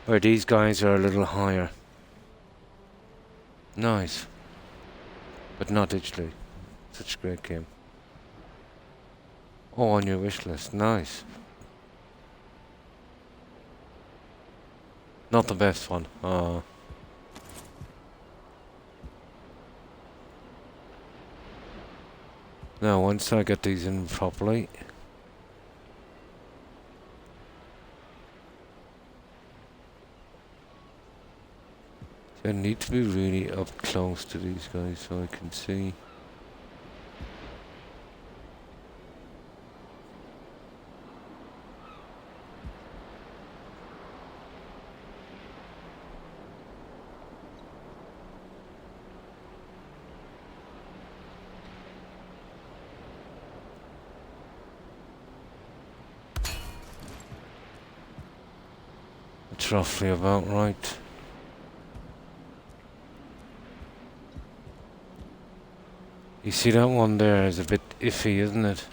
Where these guys are a little higher. Nice. But not digitally. Such a great game. Oh, on your wish list. Nice. Not the best one. Now, once I get these in properly... I need to be really up close to these guys so I can see. It's roughly about right. You see that one there is a bit iffy, isn't it?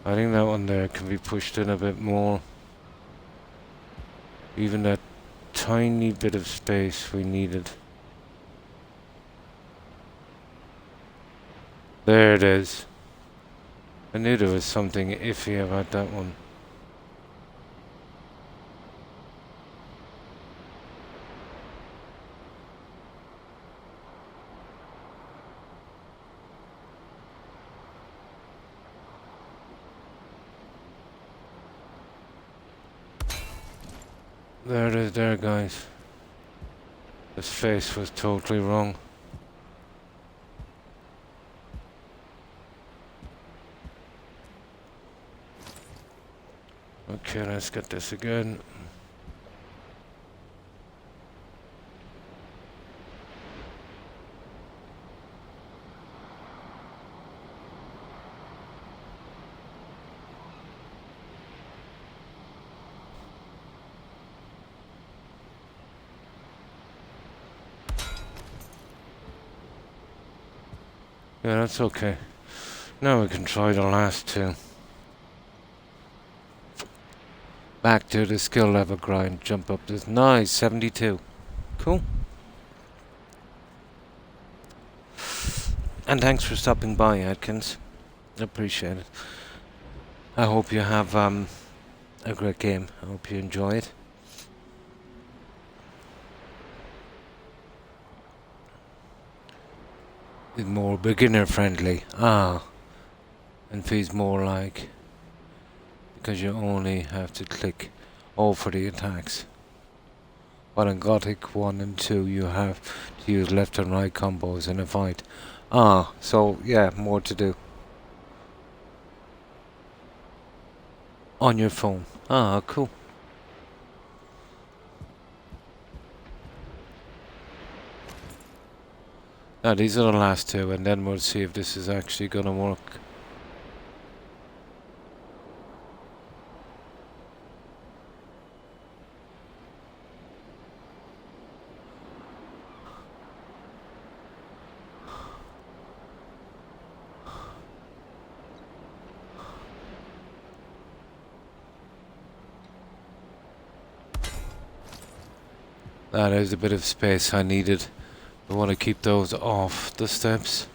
I think that one there can be pushed in a bit more. Even that tiny bit of space we needed. There it is. I knew there was something iffy about that one. There it is there, guys. This face was totally wrong. Okay, let's get this again. Yeah, that's okay. Now we can try the last two. Back to the skill level grind. Jump up this. Nice, 72. Cool. And thanks for stopping by, Atkins. Appreciate it. I hope you have a great game. I hope you enjoy it. It's more beginner friendly. And feels more like... because you only have to click O for the attacks. While in Gothic 1 and 2 you have to use left and right combos in a fight. So yeah, more to do. On your phone. Cool. Now these are the last two, and then we'll see if this is actually gonna work. That is a bit of space I needed. I want to keep those off the steps.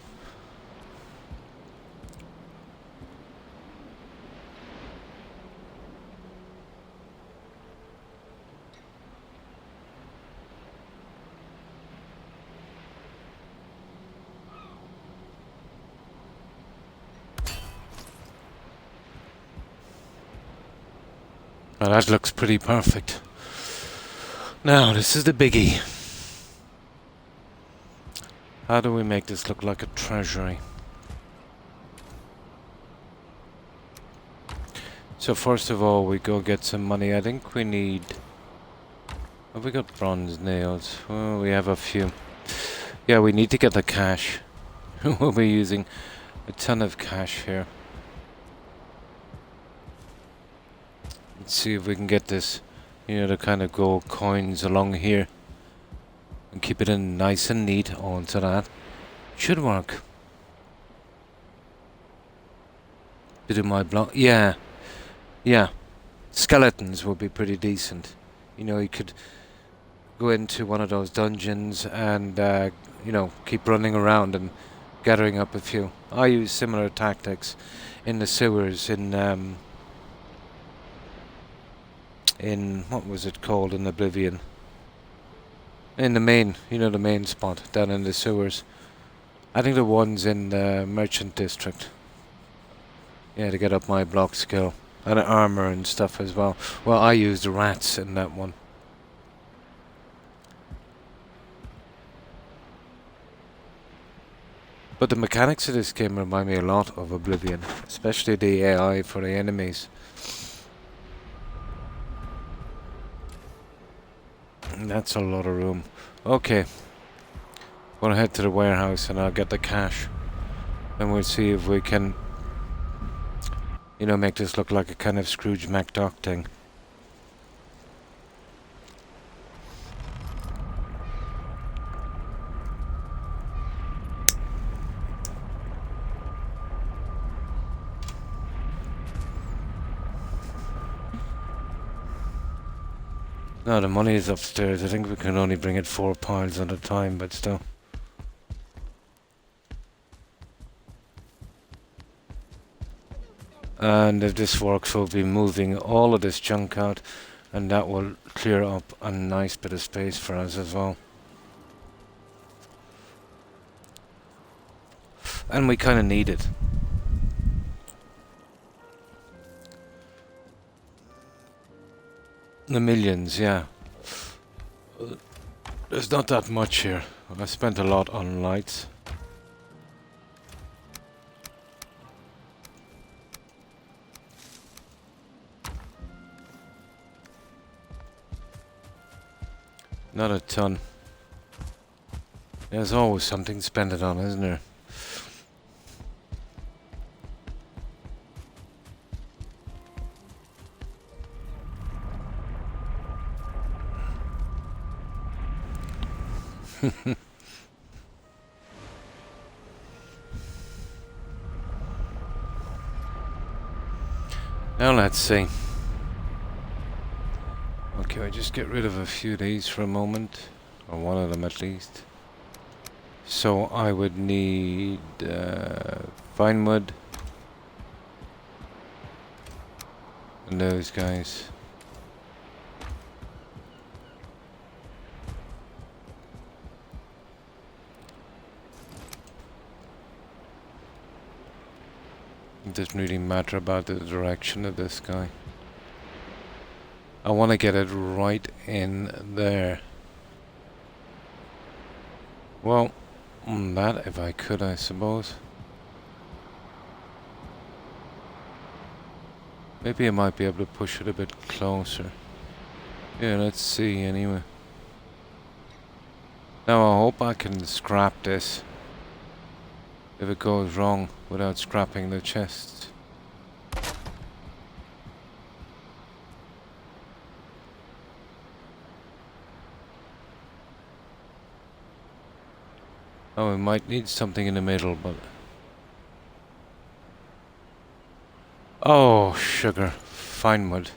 Now that looks pretty perfect. Now this is the biggie. How do we make this look like a treasury? So first of all, we go get some money. I think we need... Have we got bronze nails? Well, we have a few. Yeah, we need to get the cash. We'll be using a ton of cash here. Let's see if we can get this, you know, the kind of gold coins along here. And keep it in nice and neat onto that. Should work. Bit of my block. Yeah. Yeah. Skeletons would be pretty decent. You know, you could go into one of those dungeons and, you know, keep running around and gathering up a few. I use similar tactics in the sewers in what was it called in Oblivion? In the main, you know, the main spot down in the sewers. I think the one's in the merchant district. Yeah, to get up my block skill. And armor and stuff as well. Well, I used rats in that one. But the mechanics of this game remind me a lot of Oblivion. Especially the AI for the enemies. And that's a lot of room. Okay. We'll head to the warehouse and I'll get the cash. And we'll see if we can, you know, make this look like a kind of Scrooge McDuck thing. No, the money is upstairs. I think we can only bring it 4 piles at a time, but still. And if this works, we'll be moving all of this junk out, and that will clear up a nice bit of space for us as well. And we kind of need it. The millions, yeah. There's not that much here. I spent a lot on lights. Not a ton. There's always something to spend it on, isn't there? Now let's see. Okay, I just get rid of a few of these for a moment, or one of them at least. So I would need fine wood and those guys. It doesn't really matter about the direction of this guy. I want to get it right in there. Well, that if I could, I suppose. Maybe I might be able to push it a bit closer. Yeah, let's see anyway. Now I hope I can scrap this if it goes wrong without scrapping the chests. Oh, we might need something in the middle, but... Oh, sugar. Fine wood.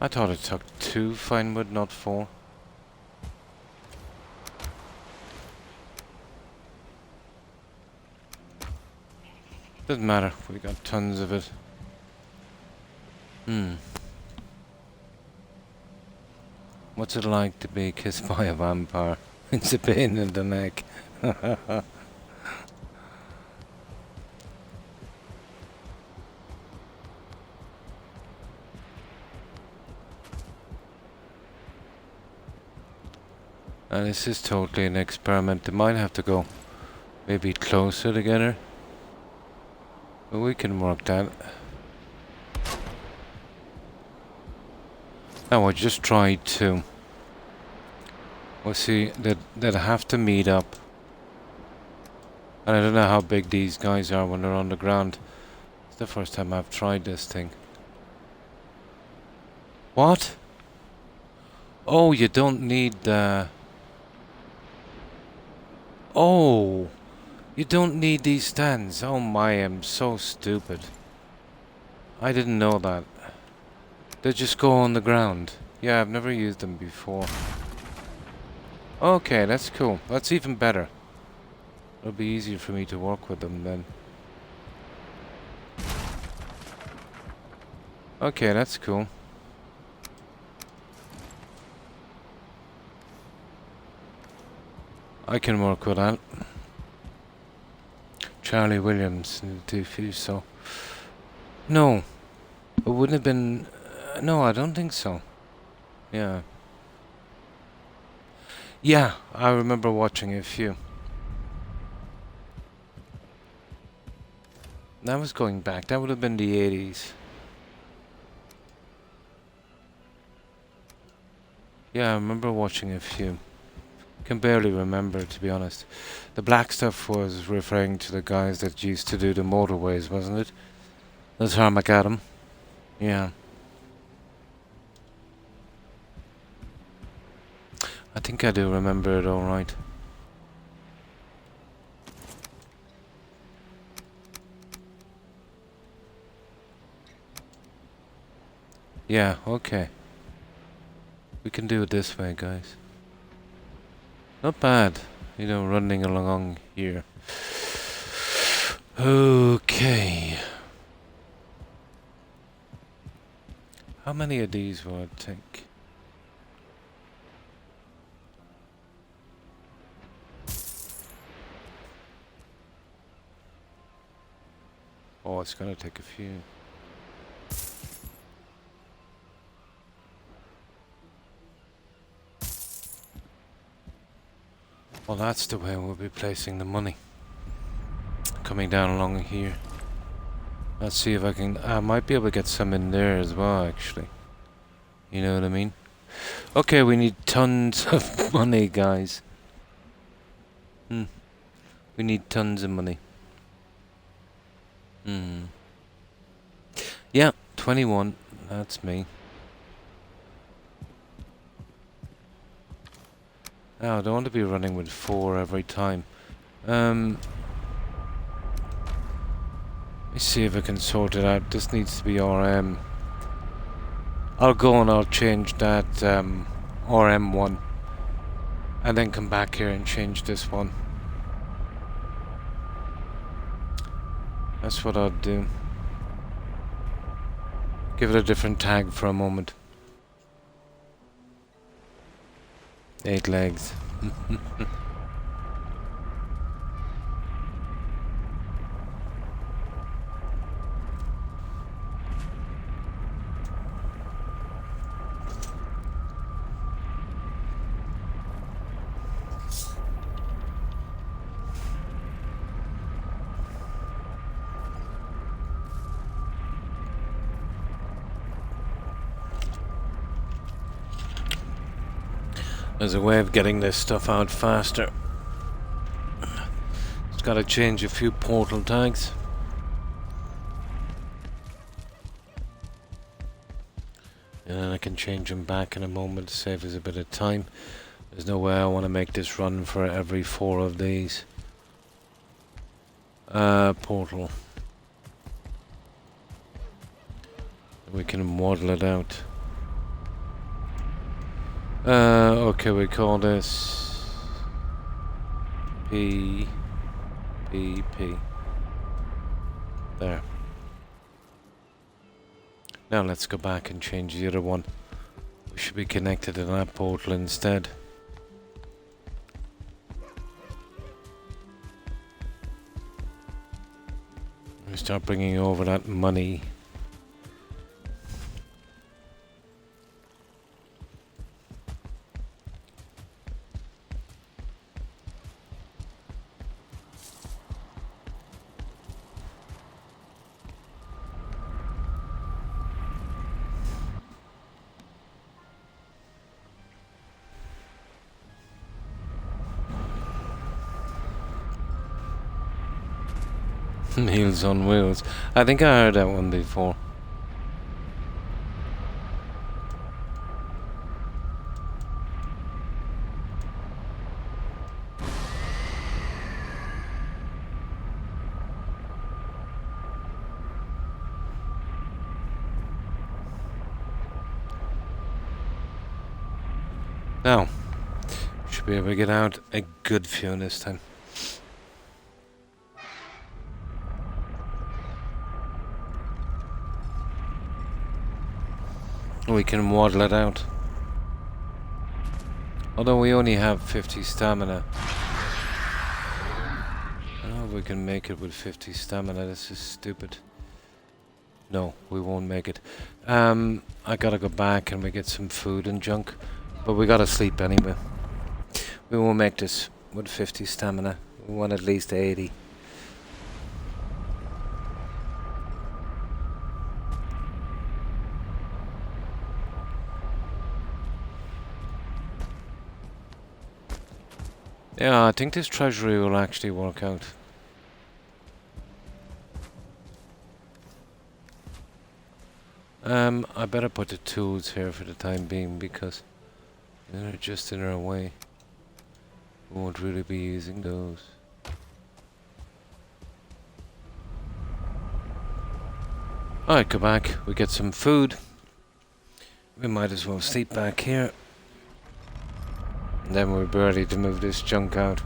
I thought it took 2 fine wood, not 4. Doesn't matter, we got tons of it. What's it like to be kissed by a vampire? It's a pain in the neck. And this is totally an experiment. They might have to go maybe closer together. But we can work that. Now I just tried to. We'll see, they'd have to meet up. And I don't know how big these guys are when they're on the ground. It's the first time I've tried this thing. What? Oh, you don't need the... Oh! You don't need these stands. Oh my, I'm so stupid. I didn't know that. They just go on the ground. Yeah, I've never used them before. Okay, that's cool. That's even better. It'll be easier for me to work with them then. Okay, that's cool. I can work with that. Charlie Williams, do you so? No. It wouldn't have been... no, I don't think so. Yeah. Yeah, I remember watching a few. That was going back. That would have been the 80s. Yeah, I remember watching a few. Can barely remember, to be honest. The black stuff was referring to the guys that used to do the motorways, wasn't it? That's Armageddon. Yeah. I think I do remember it alright. Yeah, okay. We can do it this way, guys. Not bad, you know, running along here. Okay. How many of these will it take? Oh, it's gonna take a few. Well, that's the way we'll be placing the money. Coming down along here. Let's see if I can... I might be able to get some in there as well, actually. You know what I mean? Okay, we need tons of money, guys. We need tons of money. Yeah, 21. That's me. Now, I don't want to be running with 4 every time. Let me see if I can sort it out. This needs to be RM. I'll go and I'll change that RM1. And then come back here and change this one. That's what I'll do. Give it a different tag for a moment. 8 legs. There's a way of getting this stuff out faster. Just gotta change a few portal tags. And then I can change them back in a moment to save us a bit of time. There's no way I want to make this run for every 4 of these. Portal. We can model it out. Okay, we call this P. There. Now let's go back and change the other one. We should be connected to that portal instead. We start bringing over that money. Meals on Wheels. I think I heard that one before. Now, should be able to get out a good few this time. We can waddle it out. Although we only have 50 stamina. Oh, we can make it with 50 stamina. This is stupid. No, we won't make it. I gotta go back and we get some food and junk. But we gotta sleep anyway. We won't make this with 50 stamina. We want at least 80. Yeah, I think this treasury will actually work out. I better put the tools here for the time being because they're just in our way. We won't really be using those. Alright, go back. We get some food. We might as well sleep back here. And then we'll be ready to move this junk out.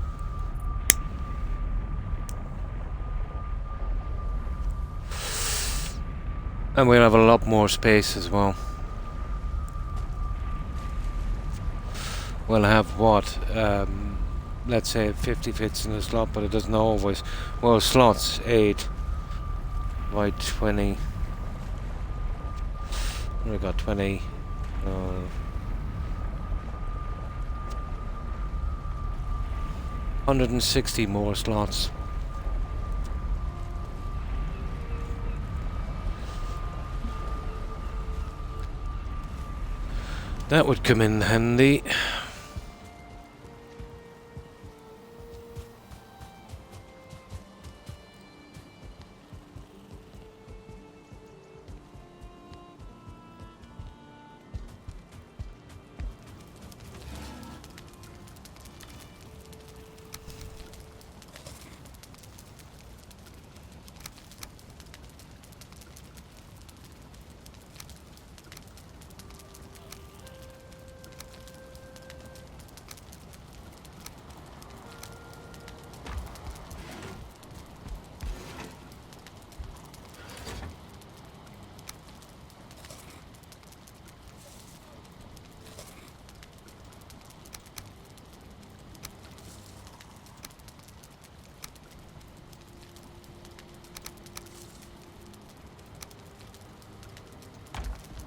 And we'll have a lot more space as well. We'll have what? Let's say 50 fits in a slot, but it doesn't always. Well, slots 8 by 20. We got 20. 160 more slots. That would come in handy.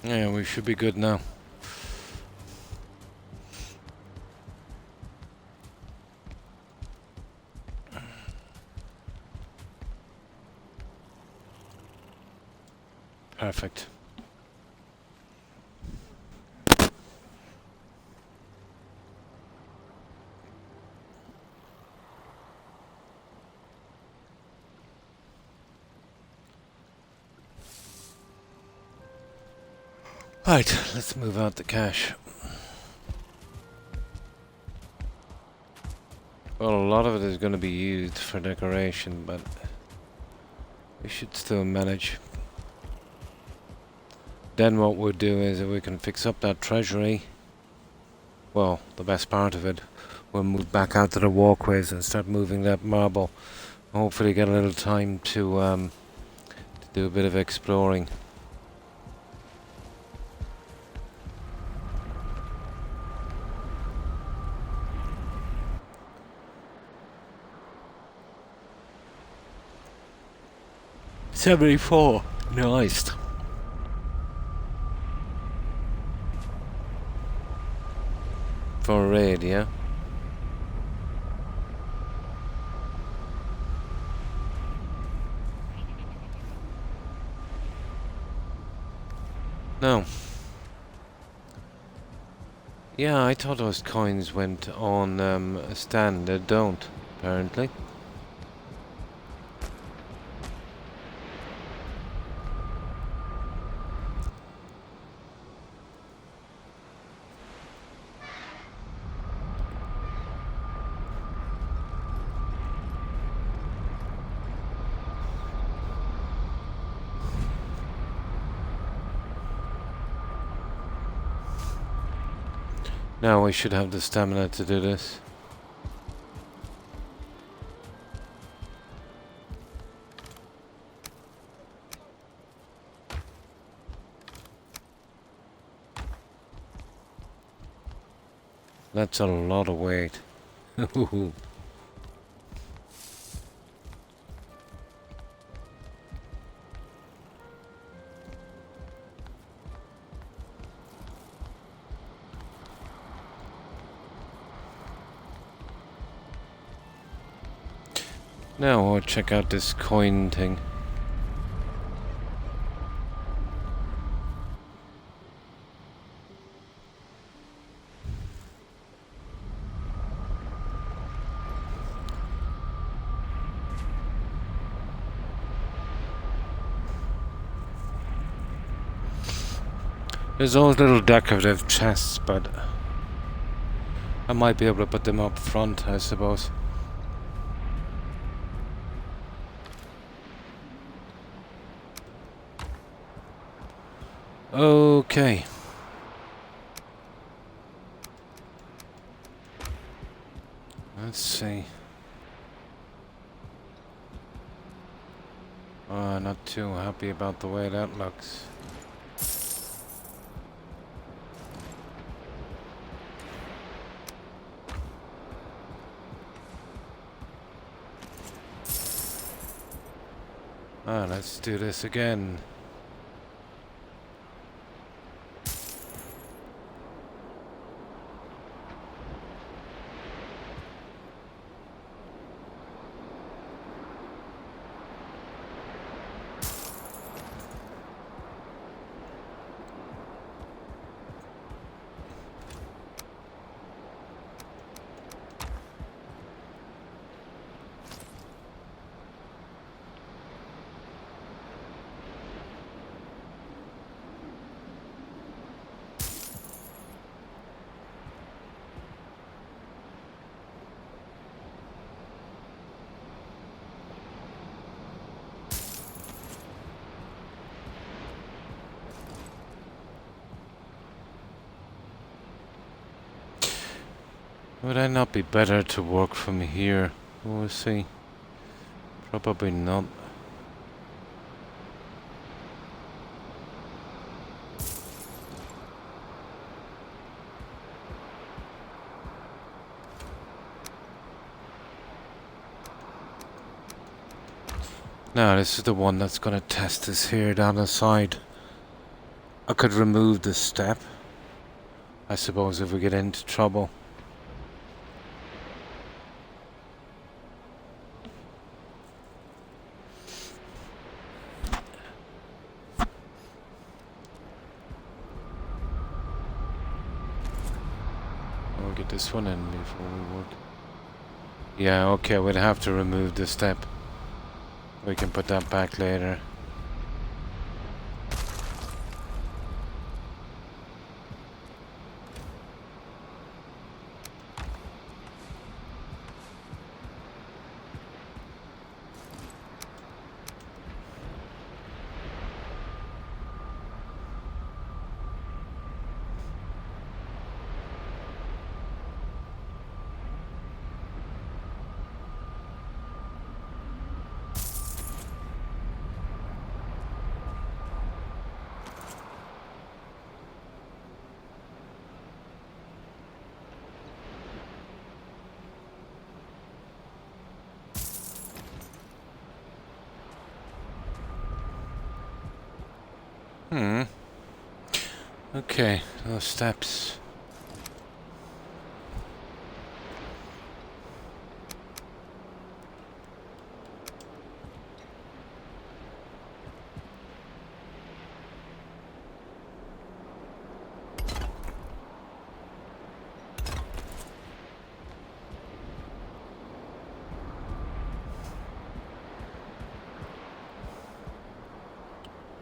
Yeah, we should be good now. Perfect. Right, let's move out the cash. Well, a lot of it is going to be used for decoration, but we should still manage. Then what we'll do is we can fix up that treasury. well, the best part of it, we'll move back out to the walkways and start moving that marble. Hopefully get a little time to do a bit of exploring. $74. Nice. For a raid, yeah? No. Yeah, I thought those coins went on a stand. They don't, apparently. Now we should have the stamina to do this. That's a lot of weight. Now I'll check out this coin thing. There's those little decorative chests, but I might be able to put them up front, I suppose. Okay. Let's see. Oh, not too happy about the way that looks. Ah, let's do this again. Would I not be better to work from here? We'll see. Probably not. Now this is the one that's gonna test us here down the side. I could remove the step, I suppose, if we get into trouble. We'll get this one in before we work. Yeah, okay, we'd have to remove the step. We can put that back later. Okay, those steps.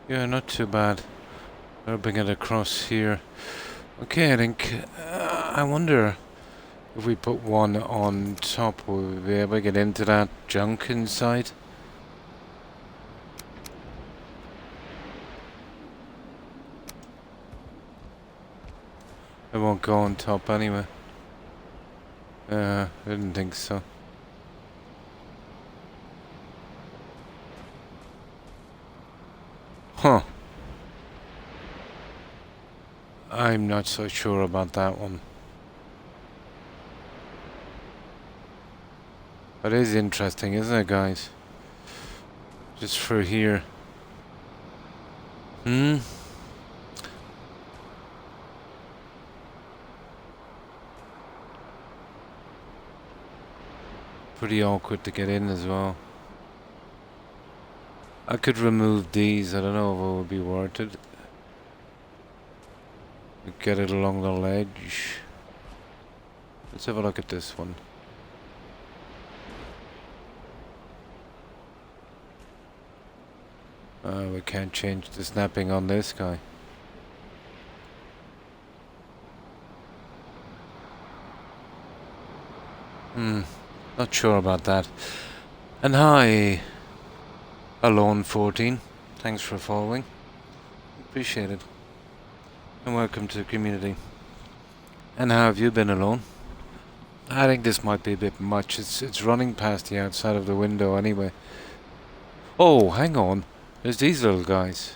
Yeah, not too bad. I'll bring it across here. Okay, I think... I wonder if we put one on top, will we be able to get into that junk inside? It won't go on top anyway. I didn't think so. Huh. I'm not so sure about that one. But it is interesting, isn't it, guys? Just for here. Pretty awkward to get in as well. I could remove these, I don't know if it would be worth it. Get it along the ledge. Let's have a look at this one. We can't change the snapping on this guy. Not sure about that. And hi, Alone 14. Thanks for following. Appreciate it. And welcome to the community. And how have you been, Alone? I think this might be a bit much. It's running past the outside of the window anyway. Oh, hang on. There's these little guys.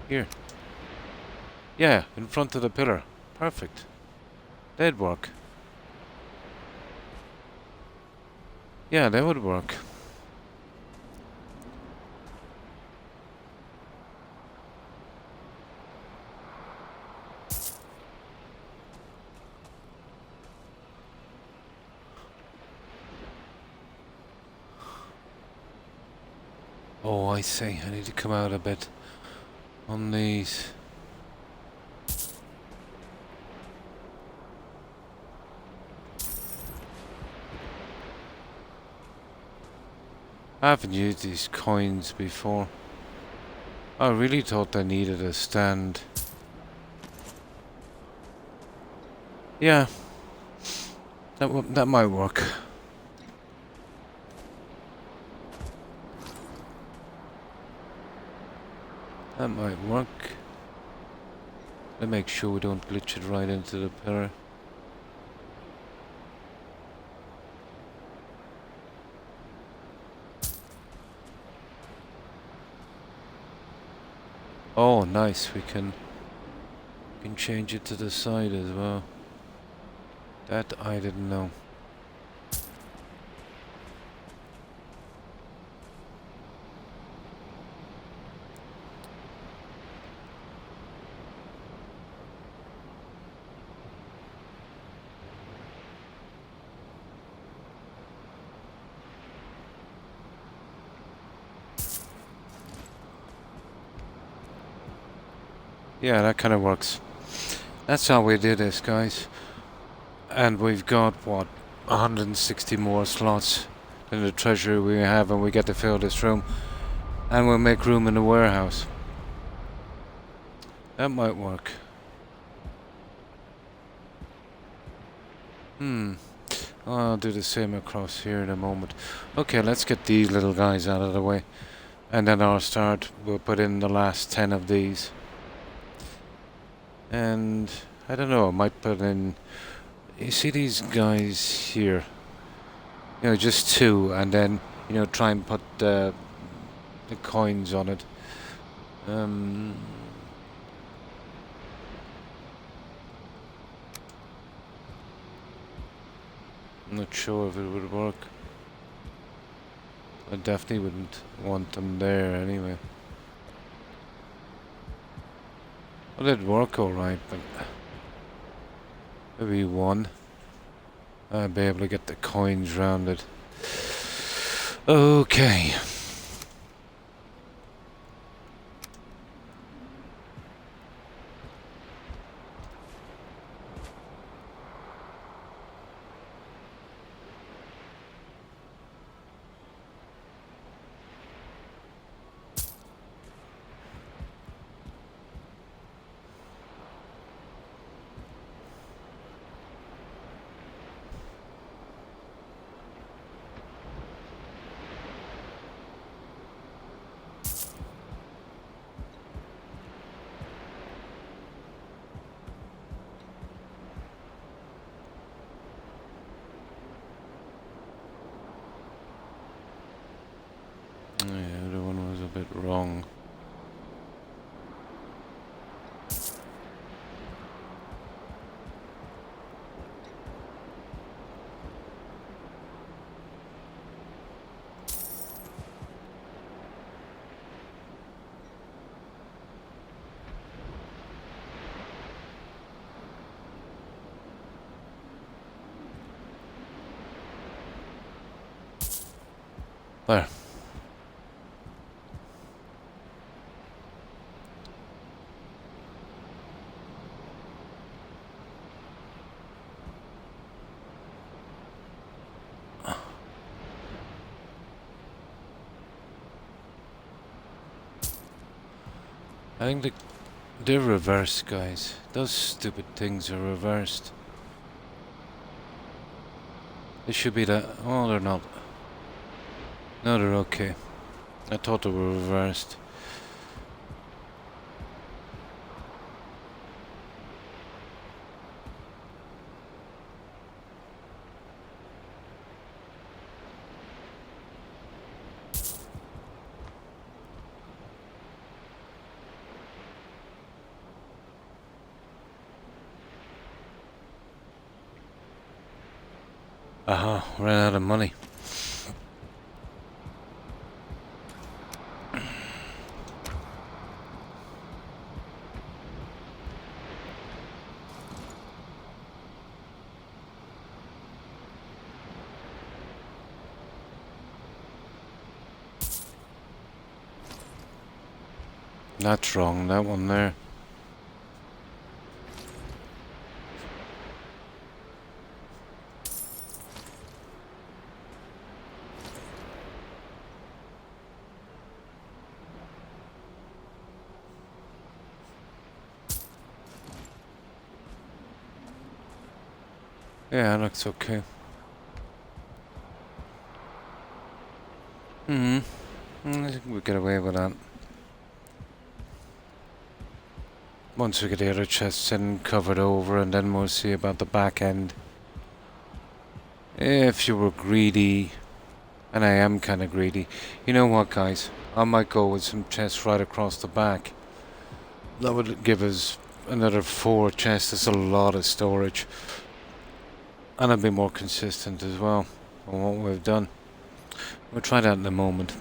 Here. Yeah, in front of the pillar. Perfect. They'd work. Yeah, they would work. Oh, I see. I need to come out a bit on these. I haven't used these coins before. I really thought I needed a stand. Yeah, that might work. That might work. Let's make sure we don't glitch it right into the pillar. Oh, nice. We can change it to the side as well. That I didn't know. Yeah, that kind of works. That's how we do this, guys. And we've got, what, 160 more slots in the treasury we have, and we get to fill this room. And we'll make room in the warehouse. That might work. I'll do the same across here in a moment. Okay, let's get these little guys out of the way. And then we'll put in the last 10 of these. And I don't know, I might put in, you see these guys here, you know, just 2, and then, you know, try and put the coins on it. I'm not sure if it would work. I definitely wouldn't want them there anyway. Well, it did work alright, but maybe one. I'll be able to get the coins round it. Okay. Yeah, the other one was a bit wrong. There. I think they're reversed, guys. Those stupid things are reversed. They should be that. Oh, they're not. No, they're okay. I thought they were reversed. Aha, ran out of money. That's wrong, that one there. Yeah, looks okay. I think we'll get away with that. Once we get the other chests in, covered over, and then we'll see about the back end. If you were greedy, and I am kind of greedy, you know what, guys? I might go with some chests right across the back. That would give us another 4 chests. That's a lot of storage. And I'll be more consistent as well on what we've done. We'll try that in a moment.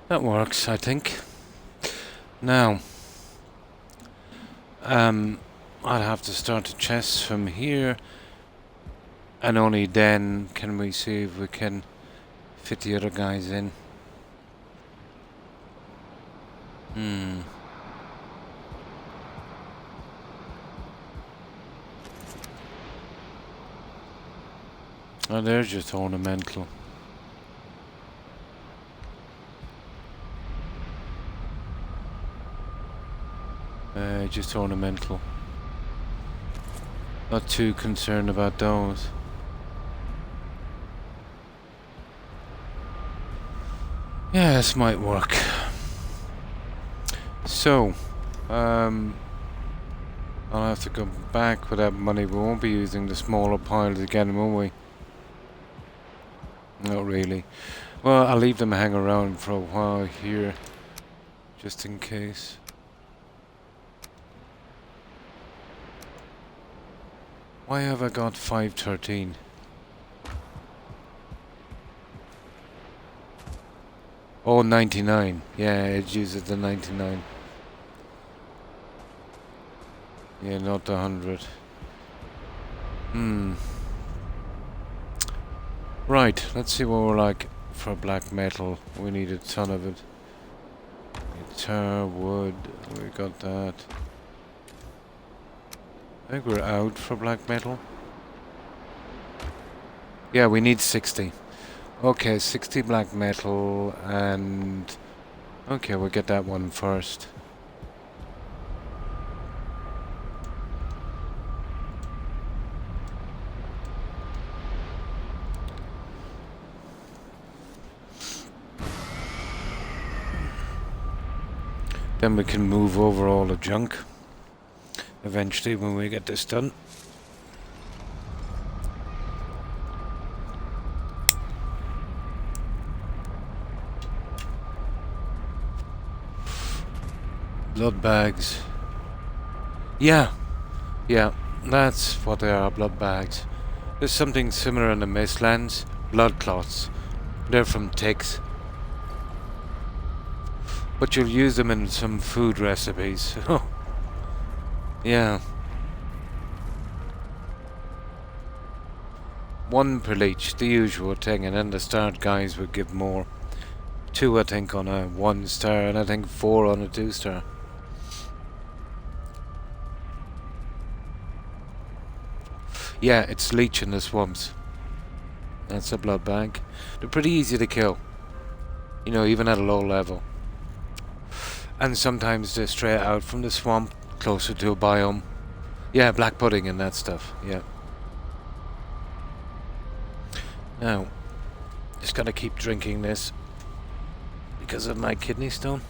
That works, I think. Now, I'll have to start the chests from here, and only then can we see if we can fit the other guys in. Oh, they're just ornamental. Just ornamental. Not too concerned about those. Yeah, this might work. So, I'll have to go back with that money. We won't be using the smaller piles again, will we? Not really. Well, I'll leave them hang around for a while here, just in case. Why have I got 513? Oh, 99. Yeah, it uses the 99. Yeah, not the 100. Right, let's see what we're like for black metal. We need a ton of it. Tar, wood, we got that. I think we're out for black metal. Yeah, we need 60. Okay, 60 black metal and... Okay, we'll get that one first. Then we can move over all the junk eventually when we get this done. Blood bags. Yeah, that's what they are, blood bags. There's something similar in the Mistlands. Blood clots. They're from ticks. But you'll use them in some food recipes. Yeah. 1 per leech, the usual thing, and then the start guys would give more. 2 I think on a 1 star, and I think 4 on a 2 star. Yeah, it's leech in the swamps. That's a blood bag. They're pretty easy to kill. You know, even at a low level. And sometimes they're straight out from the swamp, closer to a biome. Yeah, black pudding and that stuff, yeah. Now, just gotta keep drinking this because of my kidney stone.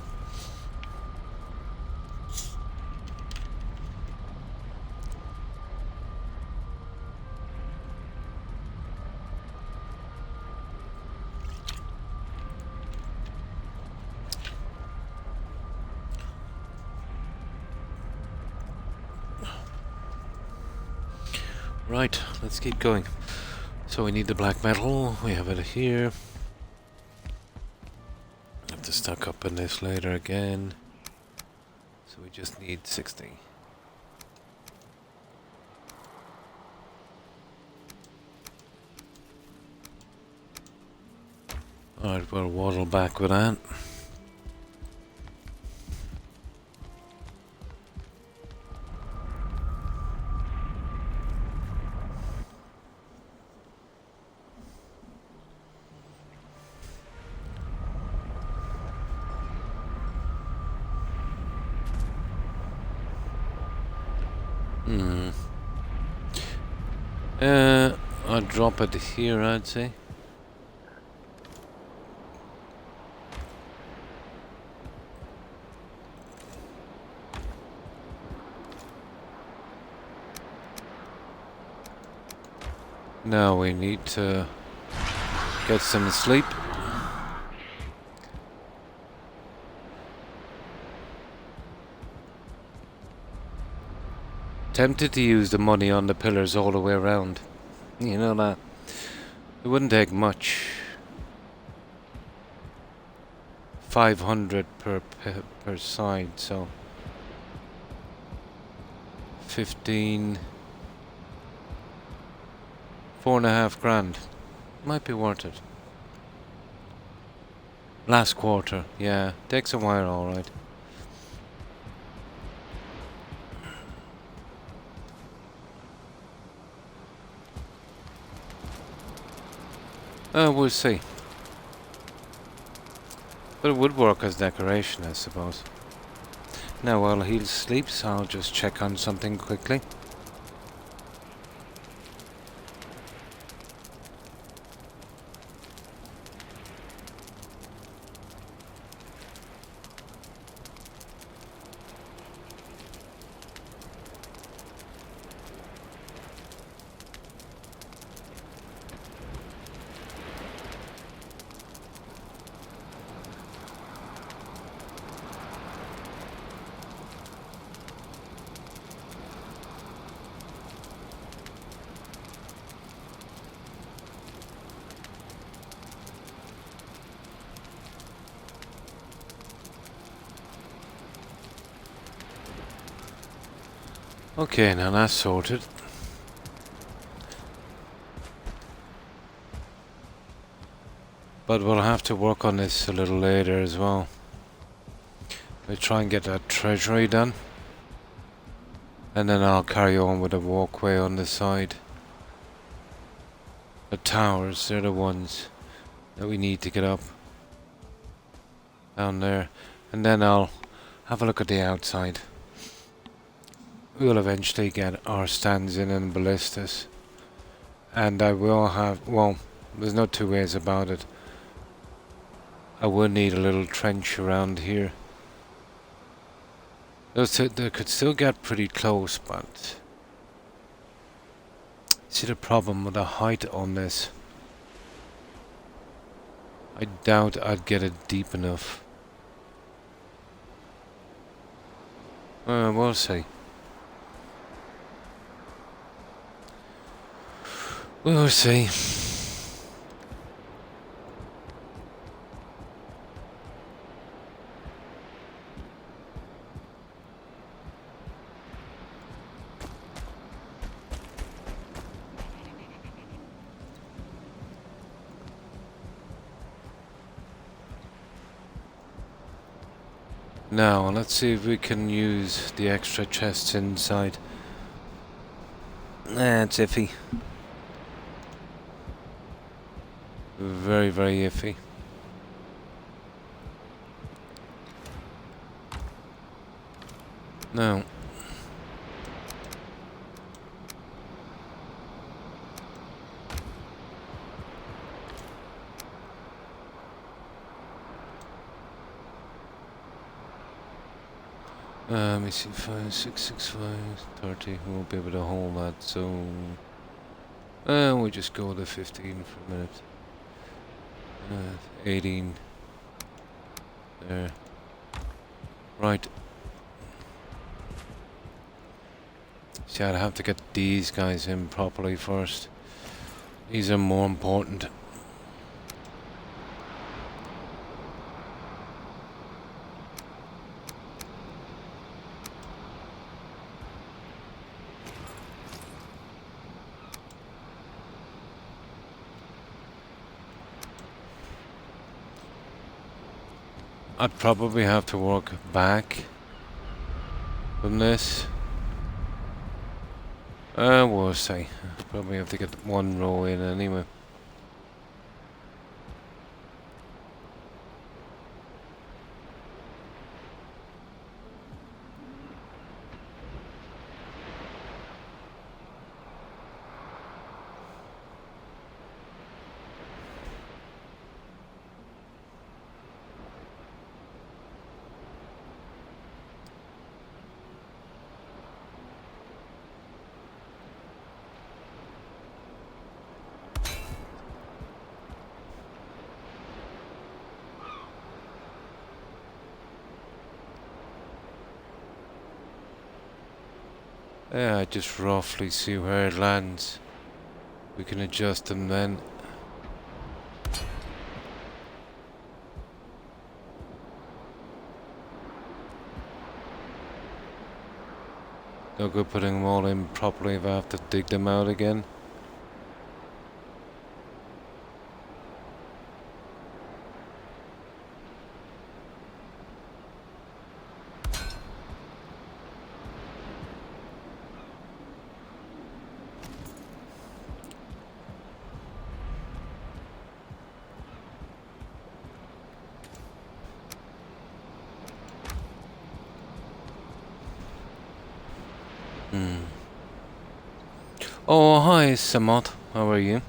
Right, let's keep going. So we need the black metal, we have it here. Have to stock up on this later again. So we just need 60. Alright, we'll waddle back with that. I'll drop it here, I'd say. Now we need to get some sleep. Tempted to use the money on the pillars all the way around. You know that. It wouldn't take much. 500 per side, so... 15, 4.5 grand. Might be worth it. Last quarter, yeah. Takes a while, alright. We'll see. But it would work as decoration, I suppose. Now, while he sleeps, I'll just check on something quickly. Okay, now that's sorted. But we'll have to work on this a little later as well. We'll try and get that treasury done. And then I'll carry on with a walkway on the side. The towers, they're the ones that we need to get up. Down there. And then I'll have a look at the outside. We'll eventually get our stands in and ballistas. And I will have, well, there's no two ways about it. I will need a little trench around here. They could still get pretty close, but see the problem with the height on this. I doubt I'd get it deep enough. We'll see. We'll see. Now, let's see if we can use the extra chests inside. It's iffy. Very, very iffy. Now. Let me see, 5, 6, 6, 5, 30. We won't be able to hold that, so we'll just go to 15 for a minute. 18. There. Right. See, I'd have to get these guys in properly first. These are more important. I'd probably have to work back from this. We'll see. Probably have to get one row in anyway. Yeah, I just roughly see where it lands. We can adjust them then. No good putting them all in properly if I have to dig them out again. Oh, hi, Samot. How are you?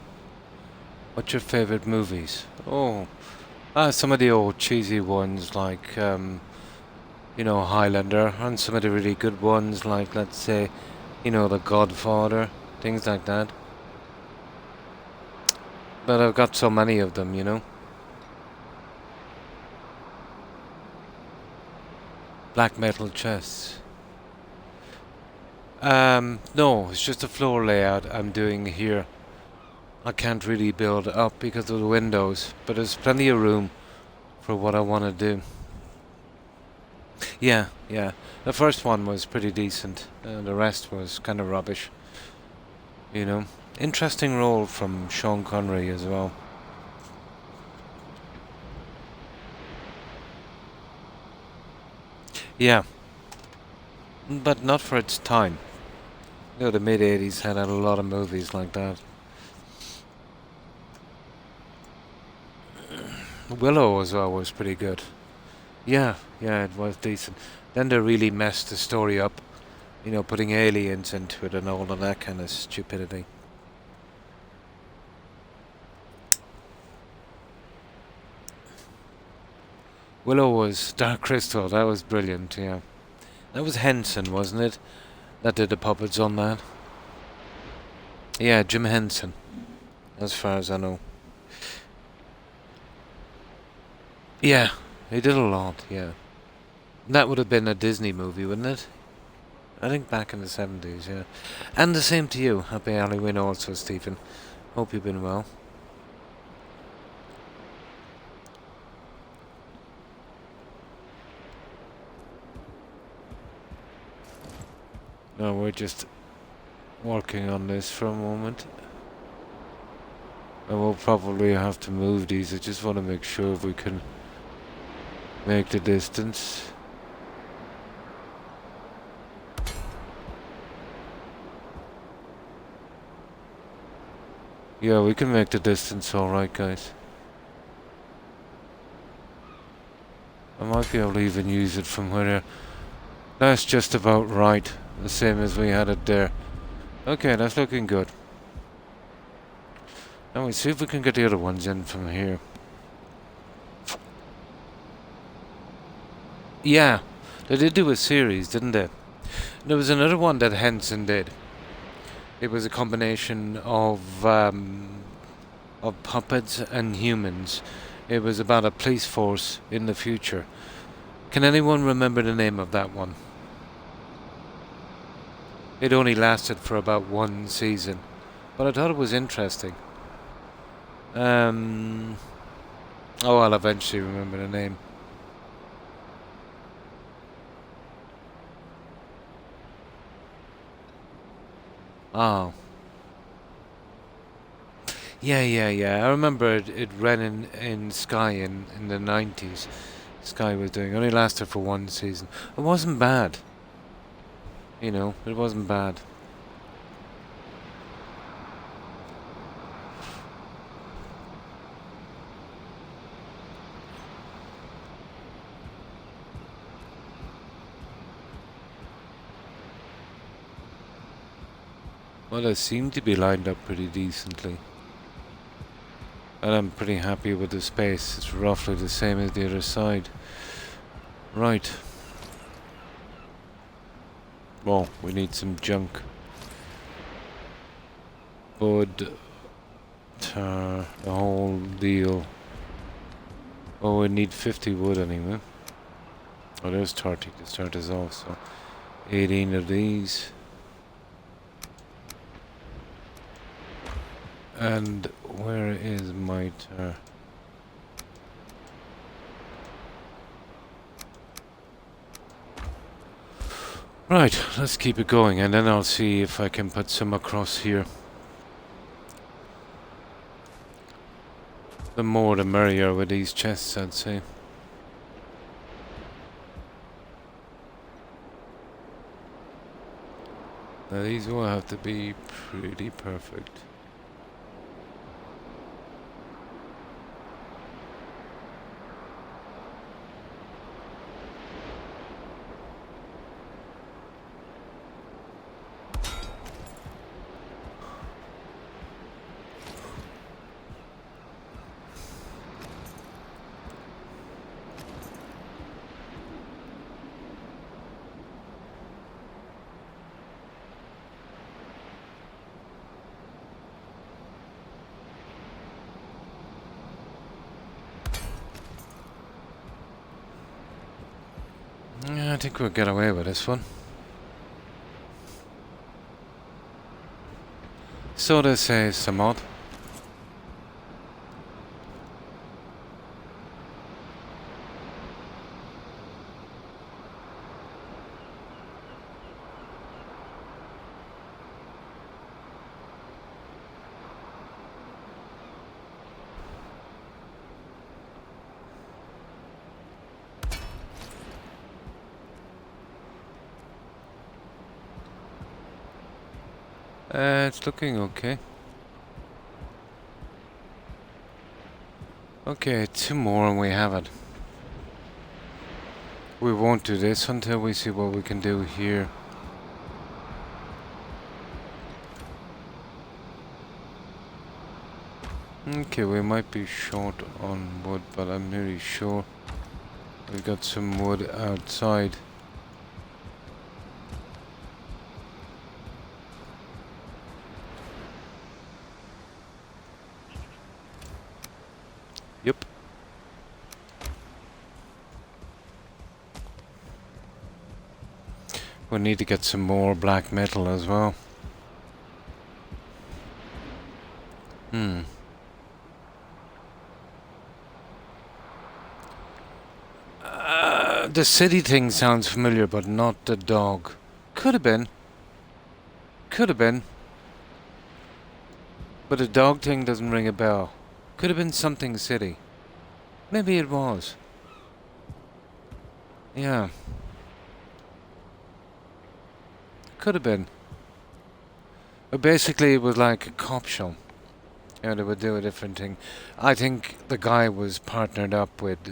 What's your favorite movies? Oh, some of the old cheesy ones like, Highlander, and some of the really good ones like, let's say, The Godfather, things like that. But I've got so many of them. Black metal chests. No, it's just a floor layout I'm doing here. I can't really build up because of the windows, but there's plenty of room for what I want to do. Yeah, yeah. The first one was pretty decent, and the rest was kind of rubbish. Interesting role from Sean Connery as well. Yeah, but not for its time. The mid-80s had a lot of movies like that. Willow as well was pretty good. Yeah, yeah, it was decent. Then they really messed the story up, putting aliens into it and all of that kind of stupidity. Willow was Dark Crystal, that was brilliant, yeah. That was Henson, wasn't it? That did the puppets on that. Yeah, Jim Henson, as far as I know. Yeah, he did a lot, yeah. That would have been a Disney movie, wouldn't it? I think back in the 70s, yeah. And the same to you. Happy Halloween also, Stephen. Hope you've been well. No, we're just working on this for a moment. And we'll probably have to move these. I just want to make sure if we can make the distance. Yeah, we can make the distance alright, guys. I might be able to even use it from where. That's just about right. The same as we had it there. Okay, that's looking good. Now we see if we can get the other ones in from here. Yeah, they did do a series, didn't they? There was another one that Henson did. It was a combination of puppets and humans. It was about a police force in the future. Can anyone remember the name of that one? It only lasted for about one season, but I thought it was interesting. Oh, I'll eventually remember the name. Oh. Yeah. I remember it ran in Sky in the 90s. Sky was doing. It only lasted for one season. It wasn't bad. It wasn't bad. Well, they seem to be lined up pretty decently. And I'm pretty happy with the space. It's roughly the same as the other side. Right. Well, we need some junk. Wood, tar, the whole deal. Oh, we need 50 wood anyway. Oh, there's 30 to start us off, so 18 of these. And where is my tar? Right, let's keep it going, and then I'll see if I can put some across here. The more the merrier with these chests, I'd say. Now these will have to be pretty perfect. Yeah, I think we'll get away with this one. So they say, Samad. It's looking okay. Okay, 2 more and we have it. We won't do this until we see what we can do here. Okay, we might be short on wood, but I'm nearly sure we've got some wood outside. Yep. We need to get some more black metal as well. The city thing sounds familiar, but not the dog. Could have been. Could have been. But the dog thing doesn't ring a bell. Could have been something city. Maybe it was. Yeah. Could have been. But basically it was like a cop show. Yeah, they would do a different thing. I think the guy was partnered up with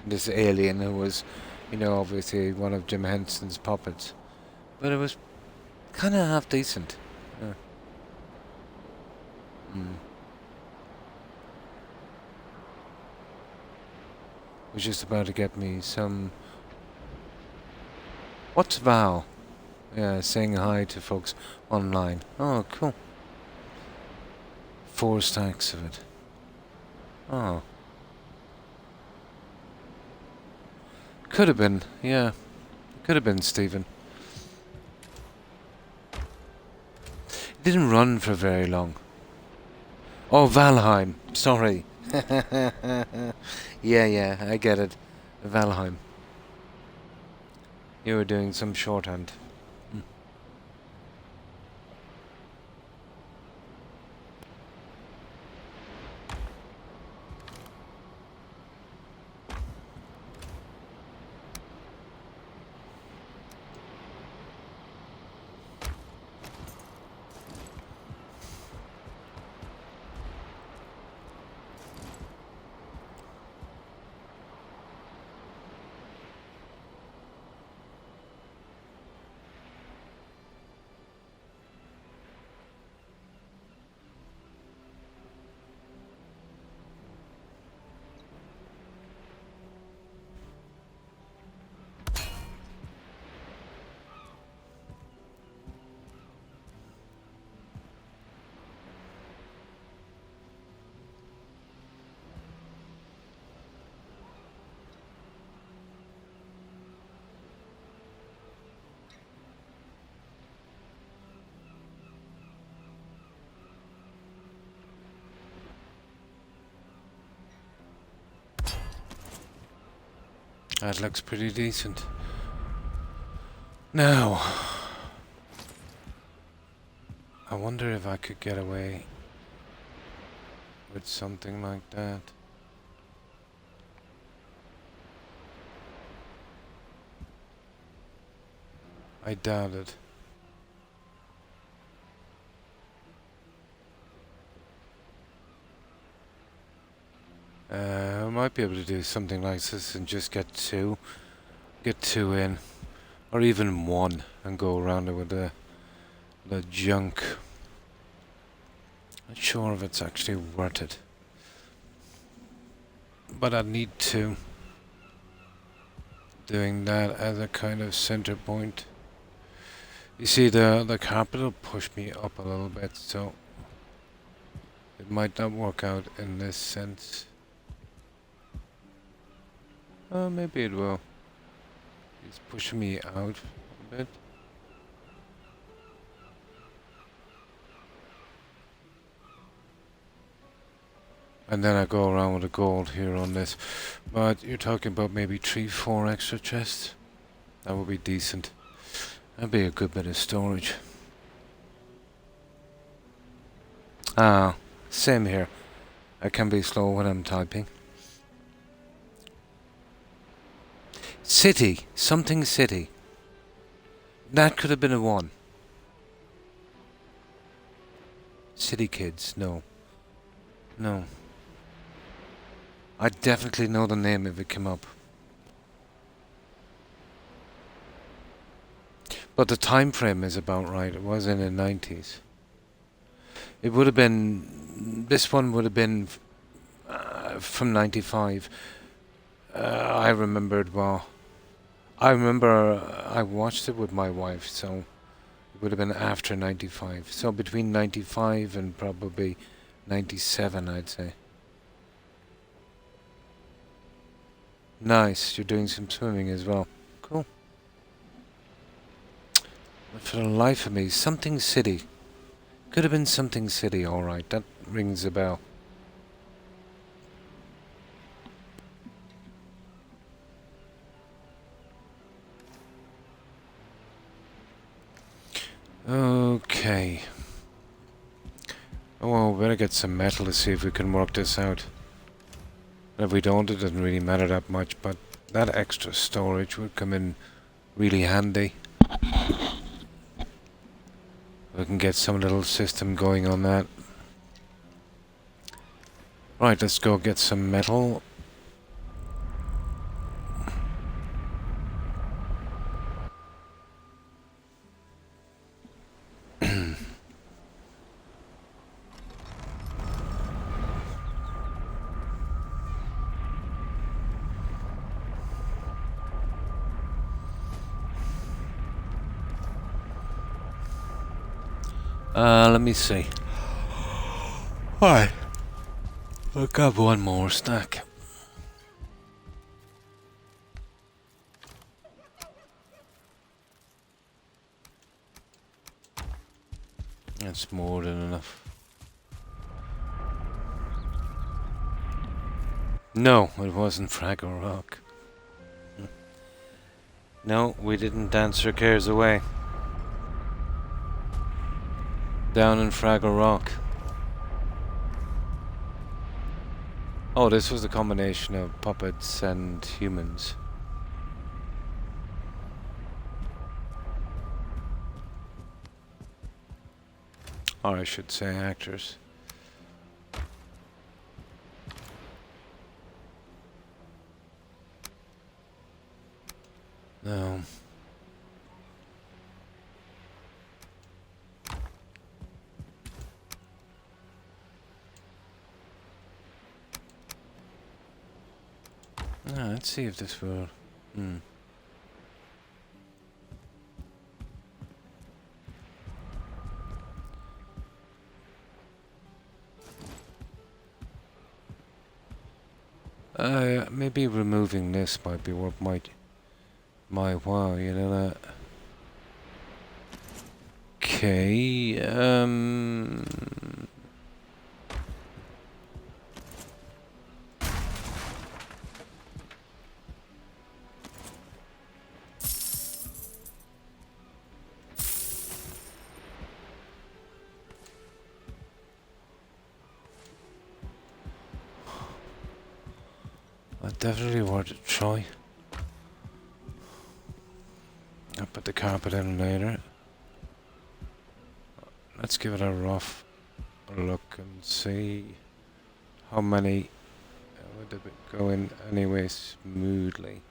this alien who was, you know, obviously one of Jim Henson's puppets. But it was kind of half decent. Yeah. Was just about to get me some... What's Val? Yeah, saying hi to folks online. Oh, cool. 4 stacks of it. Oh. Could have been, yeah. Could have been Stephen. It didn't run for very long. Oh, Valheim. Sorry. Yeah, I get it. Valheim. You were doing some shorthand. That looks pretty decent. Now, I wonder if I could get away with something like that. I doubt it. I might be able to do something like this and just get two in, or even one, and go around it with the junk. Not sure if it's actually worth it, but I need to. Doing that as a kind of center point. You see, the carpet will push me up a little bit, so it might not work out in this sense. Maybe it will. It's pushing me out a bit. And then I go around with the gold here on this. But you're talking about maybe 3-4 extra chests. That would be decent. That'd be a good bit of storage. Ah, same here. I can be slow when I'm typing. City. Something city. That could have been a one. City kids. No. No. I definitely know the name if it came up. But the time frame is about right. It was in the 90s. It would have been... This one would have been from 95. I remembered well. I remember I watched it with my wife, so it would have been after 95. So between 95 and probably 97, I'd say. Nice, you're doing some swimming as well. Cool. But for the life of me, something city. Could have been something city, alright. That rings a bell. Okay. Oh, well, we better get some metal to see if we can work this out. If we don't, it doesn't really matter that much, but that extra storage would come in really handy. We can get some little system going on that. Right, let's go get some metal. Let me see. Alright. I'll grab one more stack. That's more than enough. No, it wasn't Fraggle Rock. No, we didn't dance our cares away. Down in Fraggle Rock. Oh, this was a combination of puppets and humans. Or I should say actors. No. Let's see if this will... maybe removing this might be worth my while, you know that. Okay, definitely worth a try. I'll put the carpet in later. Let's give it a rough look and see how many would it go in anyway smoothly.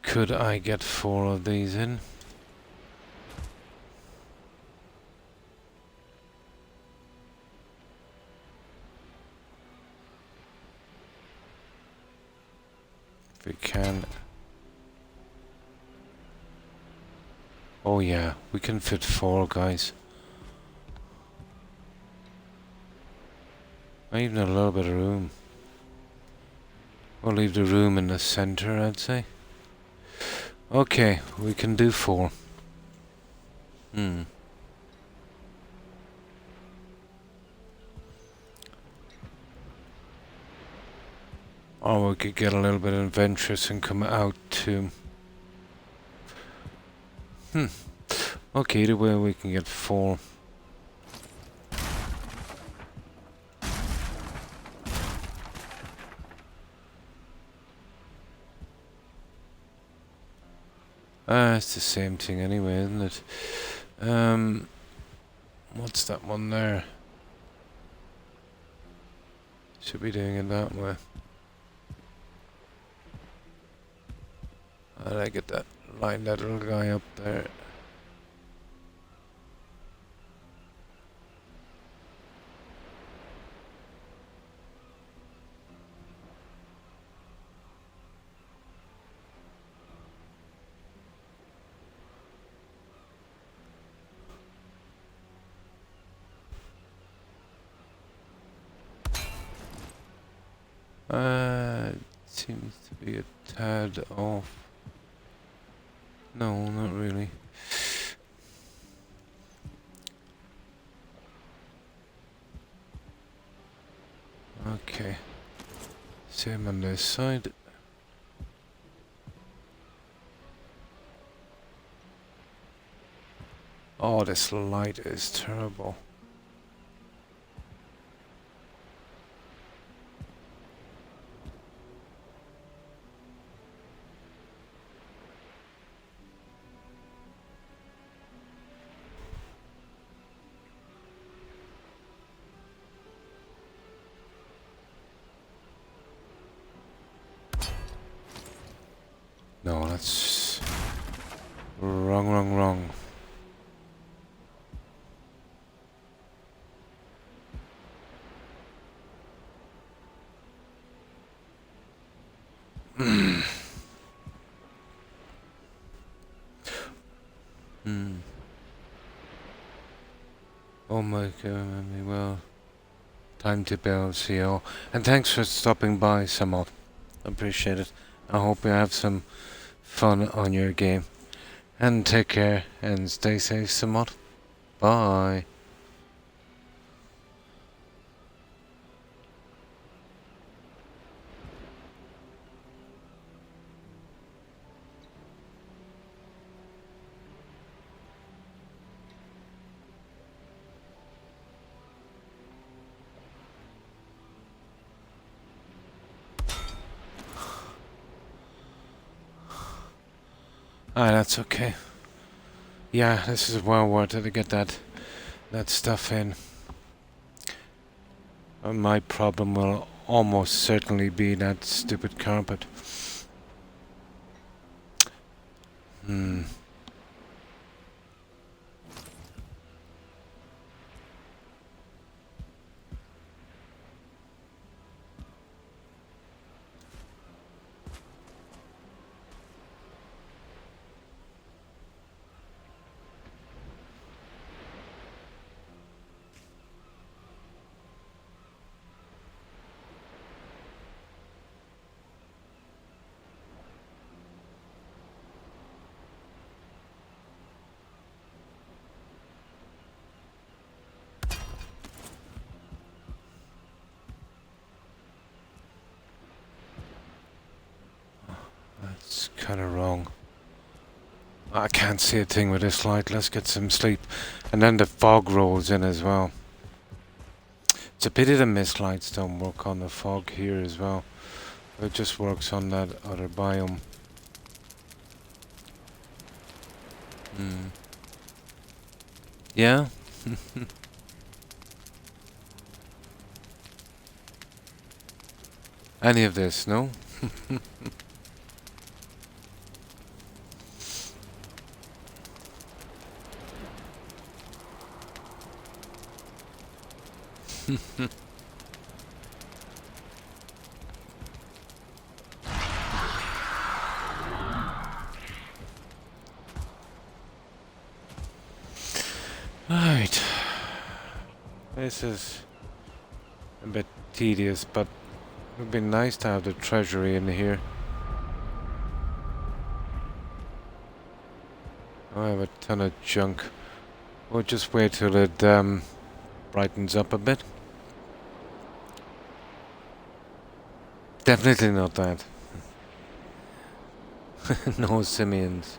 Could I get 4 of these in? If we can. Oh yeah, we can fit 4 guys. Even a little bit of room. We'll leave the room in the center, I'd say. Okay, we can do 4. Or we could get a little bit adventurous and come out to... Okay, either way we can get 4. It's the same thing anyway, isn't it? What's that one there? Should be doing it that way. How did I get that? Line that little guy up there. It seems to be a tad off. No, not really. Okay. Same on this side. Oh, this light is terrible. No, that's wrong. Oh my god, well, time to build CO. And thanks for stopping by, Samot. Appreciate it. I hope you have some fun on your game. And take care and stay safe, Samot. Bye. That's okay. Yeah, this is well worth it to get that stuff in. My problem will almost certainly be that stupid carpet. That's kind of wrong. I can't see a thing with this light. Let's get some sleep. And then the fog rolls in as well. It's a pity the mist lights don't work on the fog here as well. It just works on that other biome. Yeah? Any of this, no? Right. This is a bit tedious, but it would be nice to have the treasury in here. I have a ton of junk. We'll just wait till it brightens up a bit. Definitely not that. No simians.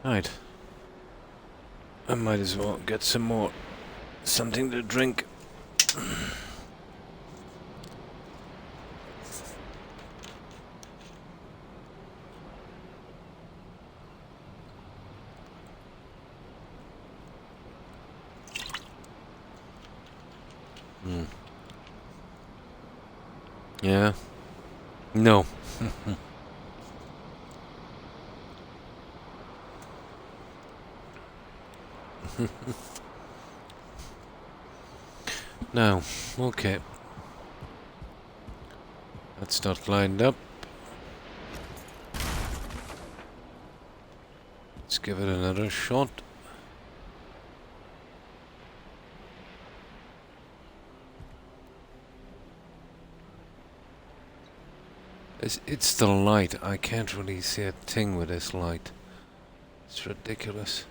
Right. I might as well get some more something to drink. Yeah. No. Now, okay. That's not lined up. Let's give it another shot. It's the light. I can't really see a thing with this light. It's ridiculous.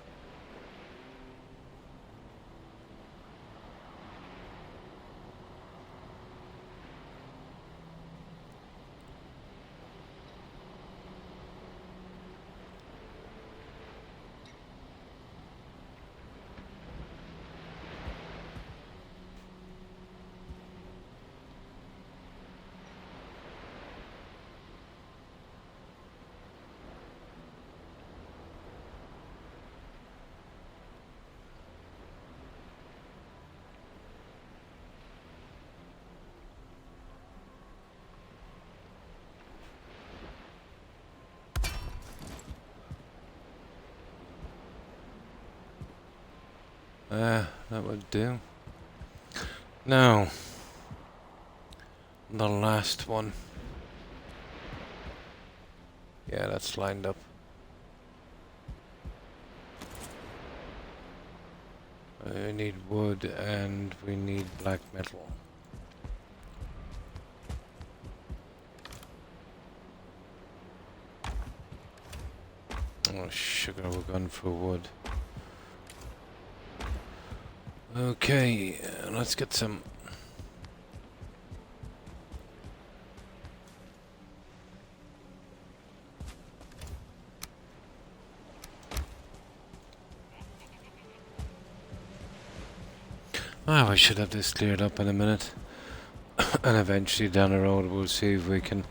That would do. Now, the last one. Yeah, that's lined up. We need wood and we need black metal. Oh sugar, we're going for wood. Okay, let's get some. Ah, we should have this cleared up in a minute. And eventually down the road we'll see if we can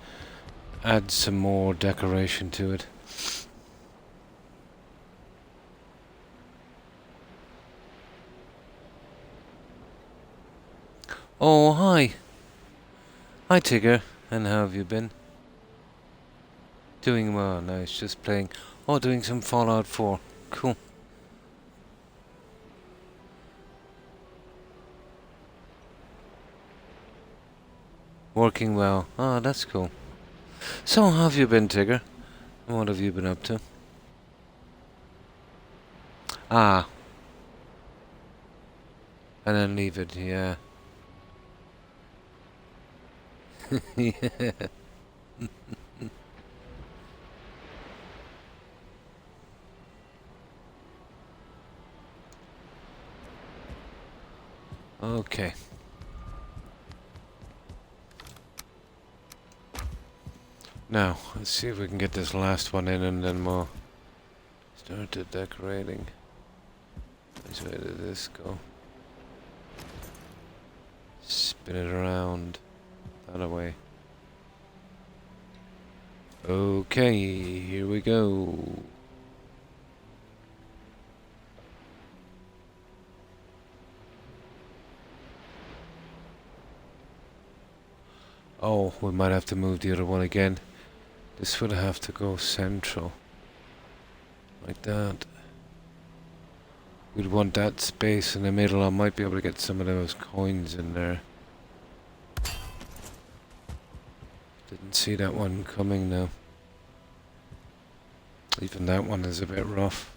add some more decoration to it. Oh, hi. Hi, Tigger. And how have you been? Doing well, nice. Just playing. Oh, doing some Fallout 4. Cool. Working well. Oh, that's cool. So, how have you been, Tigger? What have you been up to? Ah. And then leave it, yeah. Yeah. Okay. Now, let's see if we can get this last one in and then we'll start the decorating. Which way did this go? Spin it around. That way. Okay, here we go. Oh, we might have to move the other one again. This would have to go central. Like that. We'd want that space in the middle. I might be able to get some of those coins in there. Didn't see that one coming now. Even that one is a bit rough.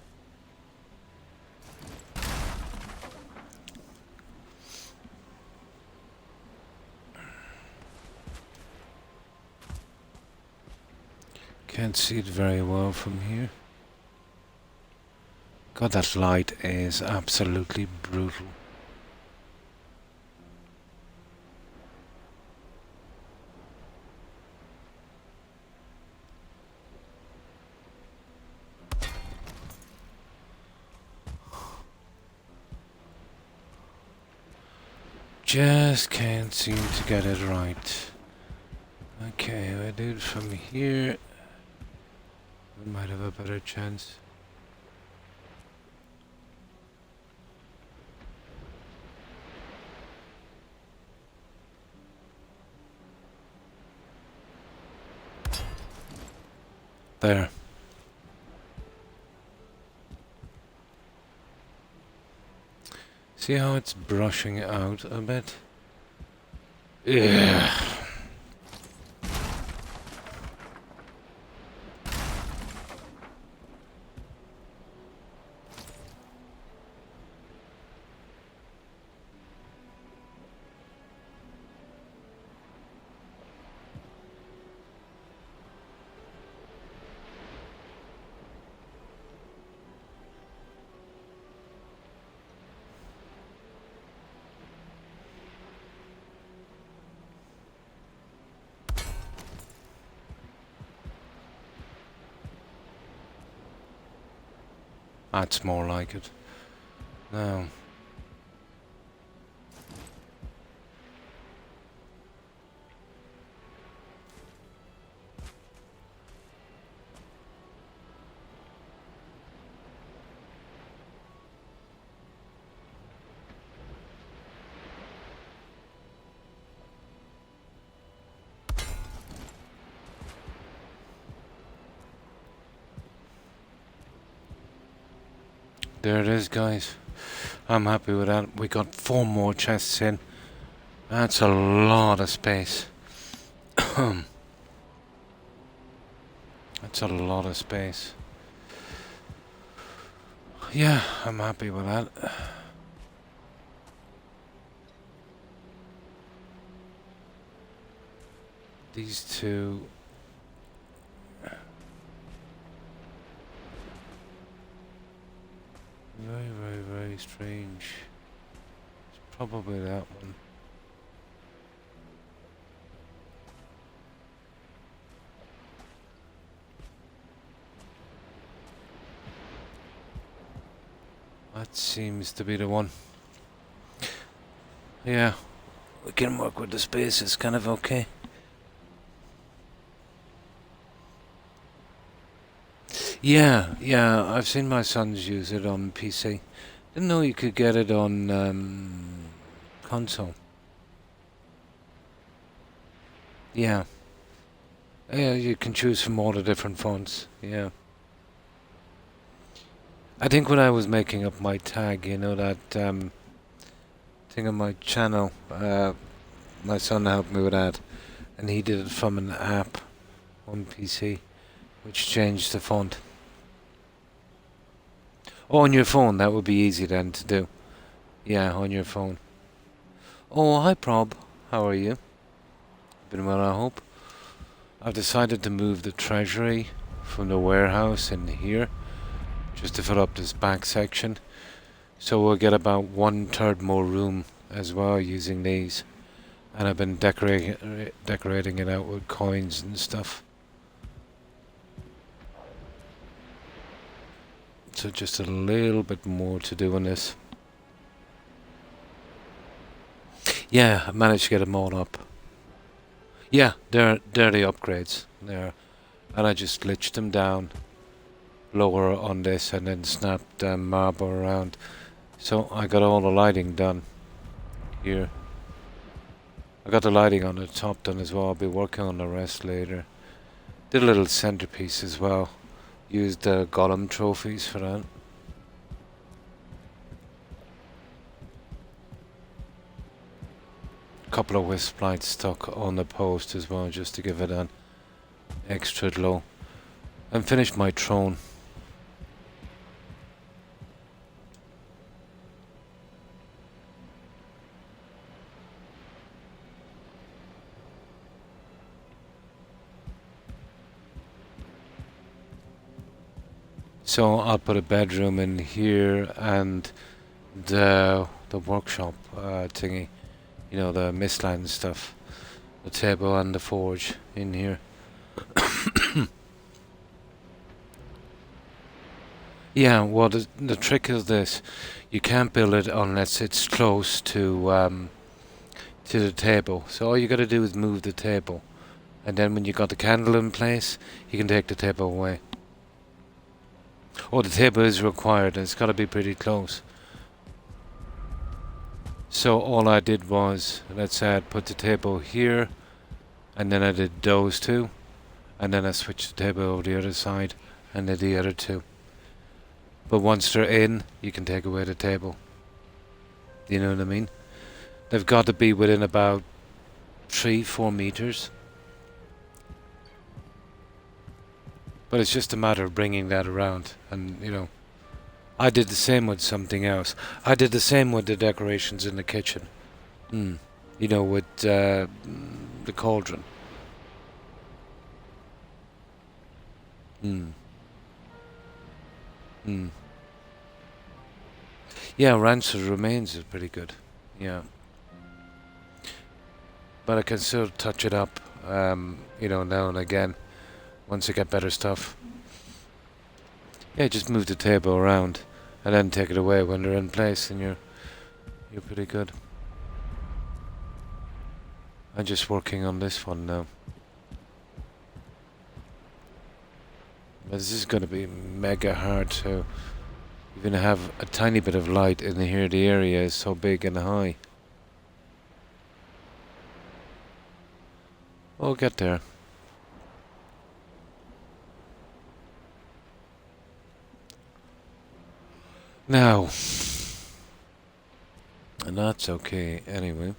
Can't see it very well from here. God, that light is absolutely brutal. Just can't seem to get it right. Okay, I do it from here. We might have a better chance. There. See how it's brushing out a bit? Yeah. That's more like it. Now. There it is, guys. I'm happy with that. We got 4 more chests in. That's a lot of space. That's a lot of space. Yeah, I'm happy with that. These two... Very, very, very strange. It's probably that one. That seems to be the one. Yeah, we can work with the space, it's kind of okay. Yeah, I've seen my sons use it on PC. Didn't know you could get it on console. Yeah. Yeah, you can choose from all the different fonts, yeah. I think when I was making up my tag, you know, that thing on my channel, my son helped me with that, and he did it from an app on PC, which changed the font. Oh, on your phone, that would be easy then to do. Yeah, on your phone. Oh, hi Prob, how are you? Been well, I hope. I've decided to move the treasury from the warehouse in here, just to fill up this back section. So we'll get about 1/3 more room as well using these. And I've been decorating it out with coins and stuff. So just a little bit more to do on this. Yeah, I managed to get them all up. Yeah, they're the upgrades there. And I just glitched them down lower on this and then snapped marble around. So I got all the lighting done here. I got the lighting on the top done as well. I'll be working on the rest later. Did a little centerpiece as well. Used the golem trophies for that. Couple of wisp lights stuck on the post as well, just to give it an extra glow. And finished my throne. So I'll put a bedroom in here and the workshop thingy, you know, the mistland stuff, the table and the forge in here. Yeah, well, the trick is this: you can't build it unless it's close to the table. So all you got to do is move the table, and then when you got the candle in place, you can take the table away. Oh, the table is required. It's got to be pretty close. So all I did was, let's say I put the table here, and then I did those two, and then I switched the table over the other side, and did the other two. But once they're in, you can take away the table. You know what I mean? They've got to be within about 3-4 meters. But it's just a matter of bringing that around, and you know, I did the same with something else. I did the same with the decorations in the kitchen. You know, with the cauldron. Yeah, rancid remains is pretty good. Yeah. But I can still touch it up, you know, now and again, once I get better stuff. Yeah, just move the table around, and then take it away when they're in place, and you're pretty good. I'm just working on this one now. But this is going to be mega hard to even have a tiny bit of light in here. The area is so big and high. We'll get there. Now, and that's okay anyway.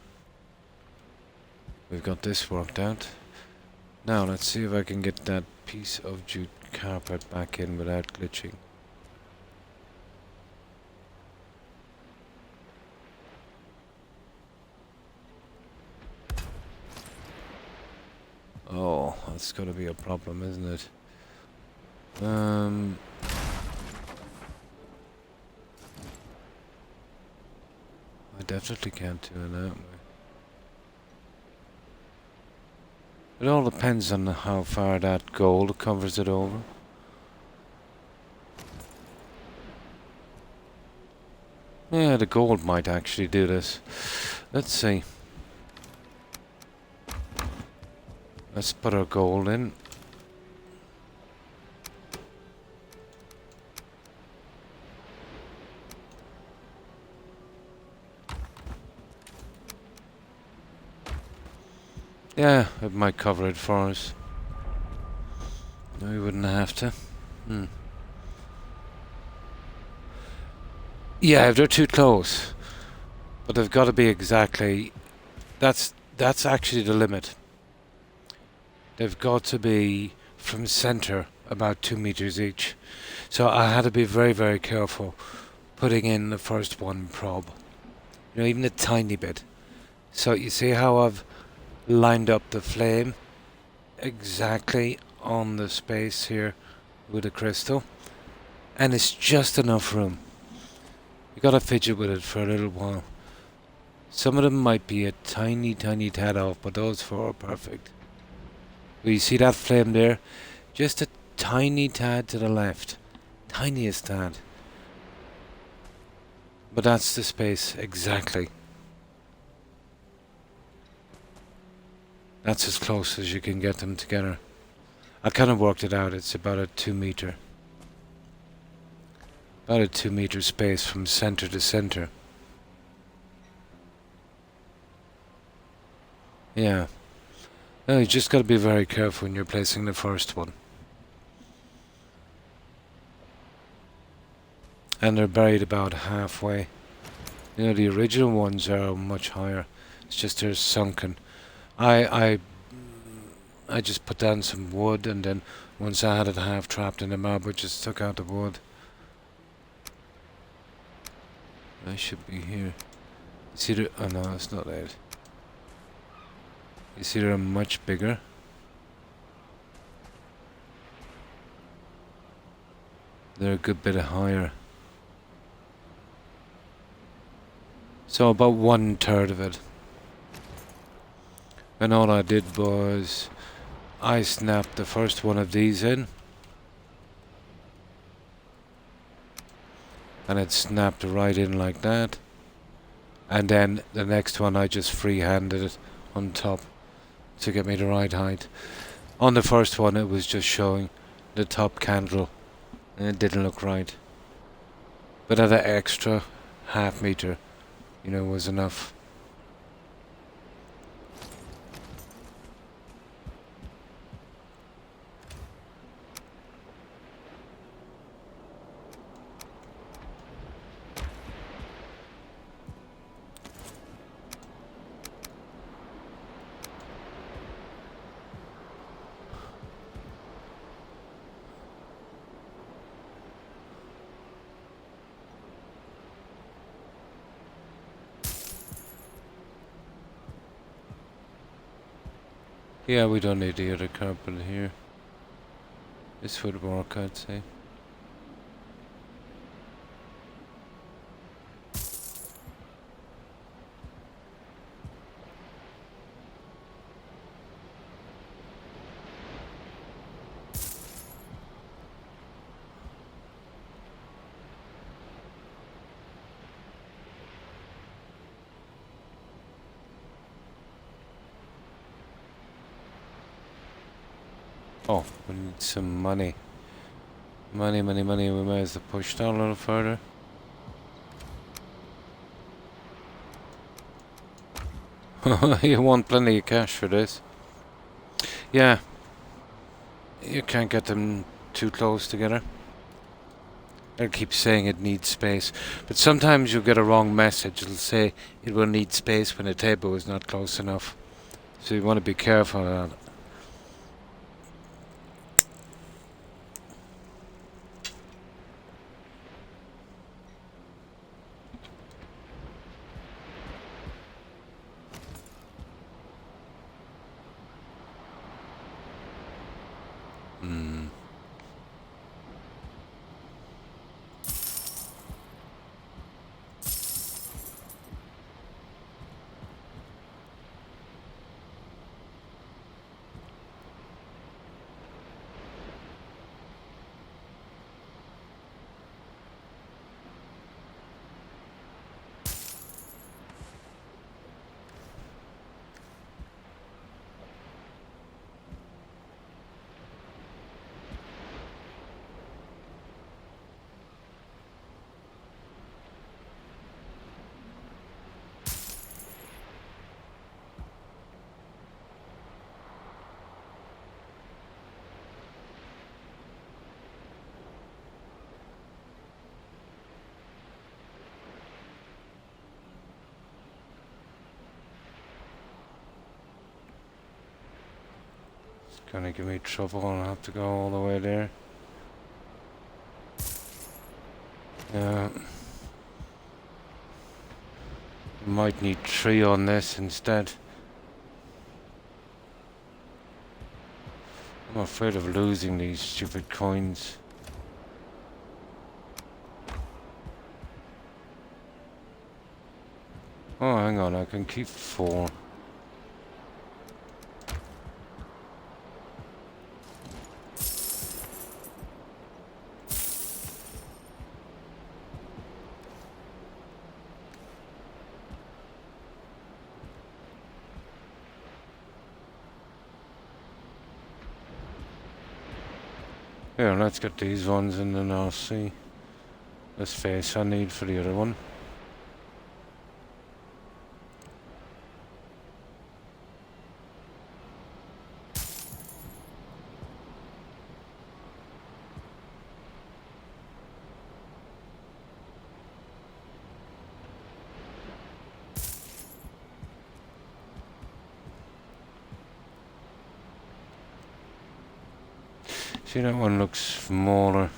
We've got this worked out. Now let's see if I can get that piece of jute carpet back in without glitching. Oh, that's gonna be a problem, isn't it? I definitely can't do it that way. It all depends on how far that gold covers it over. Yeah, the gold might actually do this. Let's see. Let's put our gold in. Yeah, it might cover it for us. No, we wouldn't have to. Yeah, if they're too close. But they've got to be exactly... That's actually the limit. They've got to be from center about 2 meters each. So I had to be very, very careful putting in the first one prob. You know, even a tiny bit. So you see how I've lined up the flame exactly on the space here with the crystal, and it's just enough room. You gotta fidget with it for a little while. Some of them might be a tiny tad off, but those four are perfect. Well, you see that flame there? Just a tiny tad to the left. Tiniest tad. But that's the space exactly. That's as close as you can get them together. I kind of worked it out. It's about a 2 meter. About a 2 meter space from center to center. Yeah. No, you just got to be very careful when you're placing the first one. And they're buried about halfway. You know, the original ones are much higher. It's just they're sunken. I just put down some wood, and then once I had it half trapped in the marble, just took out the wood. I should be here. See the... oh no, it's not it. You see they're much bigger. They're a good bit higher. So about 1/3 of it. And all I did was I snapped the first one of these in, and it snapped right in like that. And then the next one I just free-handed it on top to get me the right height. On the first one it was just showing the top candle, and it didn't look right. But at an extra half meter, you know, was enough. Yeah, we don't need the other carpet here. This would work, I'd say. Oh, we need some money. Money. We might as well push down a little further. You want plenty of cash for this. Yeah. You can't get them too close together. It keeps saying it needs space. But sometimes you'll get a wrong message. It'll say it will need space when the table is not close enough. So you want to be careful of that. Gonna give me trouble and I have to go all the way there. Yeah. Might need 3 on this instead. I'm afraid of losing these stupid coins. Oh, hang on, I can keep 4. Here, let's get these ones and then I'll see the space I need for the other one. See, that one looks smaller.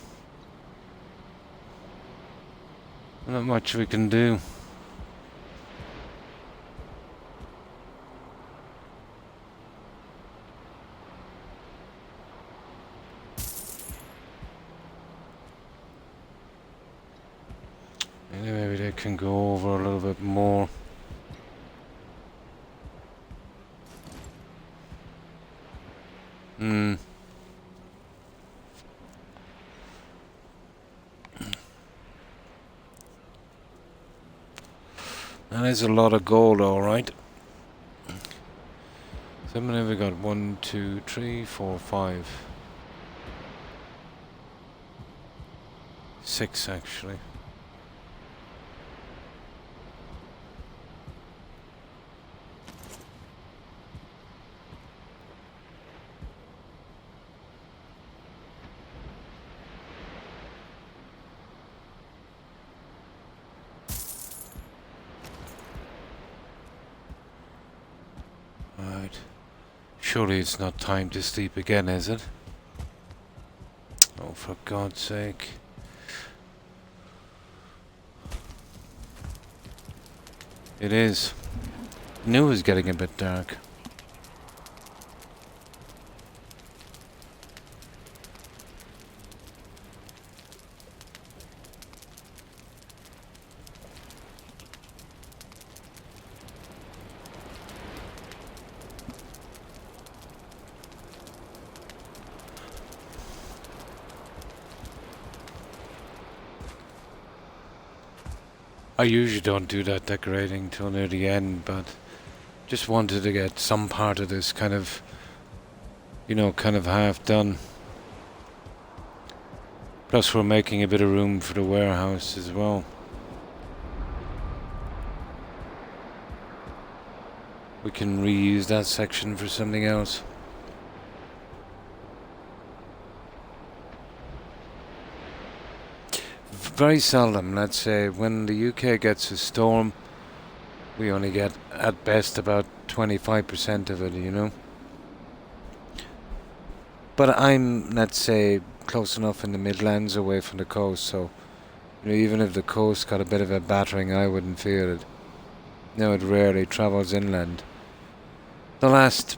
Not much we can do. Maybe they can go over a little bit more. That is a lot of gold, alright. So how many have we got? 1, 2, 3, 4, 5. 6 actually. Right. Surely it's not time to sleep again, is it? Oh, for God's sake. It is. I knew it was getting a bit dark. I usually don't do that decorating till near the end, but just wanted to get some part of this kind of, you know, kind of half done. Plus we're making a bit of room for the warehouse as well. We can reuse that section for something else. Very seldom, let's say, when the UK gets a storm, we only get at best about 25% of it, you know. But I'm, let's say, close enough in the Midlands away from the coast, so you know, even if the coast got a bit of a battering, I wouldn't feel it. No, it rarely travels inland. The last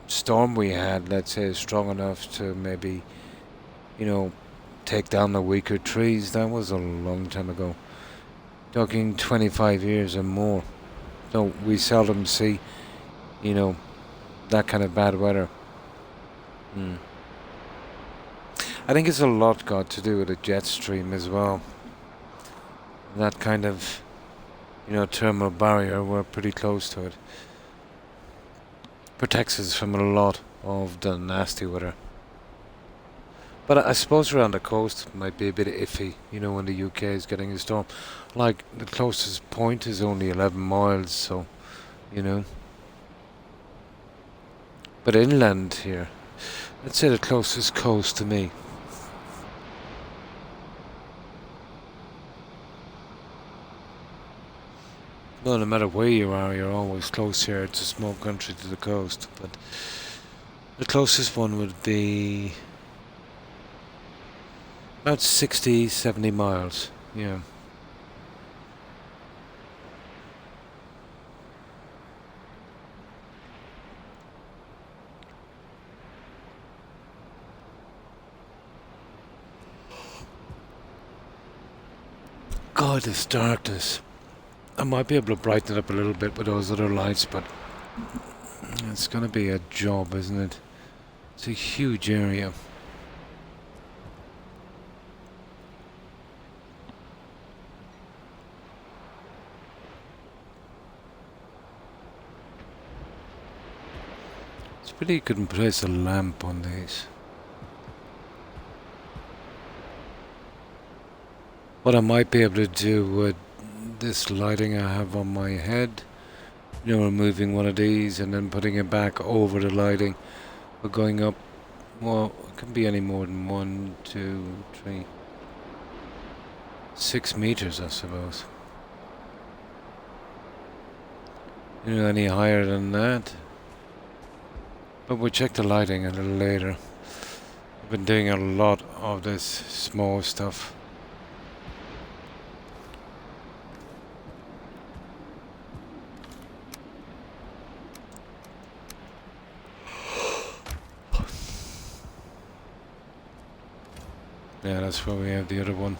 storm we had, let's say, is strong enough to maybe, you know, take down the weaker trees. That was a long time ago. Talking 25 years and more. So we seldom see, you know, that kind of bad weather. I think it's a lot got to do with the jet stream as well. That kind of, you know, thermal barrier, we're pretty close to it. Protects us from a lot of the nasty weather. But I suppose around the coast might be a bit iffy, you know, when the UK is getting a storm. Like, the closest point is only 11 miles, so, you know. But inland here, I'd say the closest coast to me. Well, no matter where you are, you're always close here. It's a small country to the coast, but the closest one would be about 60, 70 miles, yeah. Oh, this darkness. I might be able to brighten it up a little bit with those other lights, but it's gonna be a job, isn't it? It's a huge area. It's pretty you couldn't place a lamp on these. What I might be able to do with this lighting I have on my head, you know, removing one of these and then putting it back over the lighting, but going up, well, it can be any more than 1, 2, 3, 6 meters, I suppose. You know, any higher than that. But we'll check the lighting a little later. I've been doing a lot of this small stuff. Yeah, that's where we have the other one.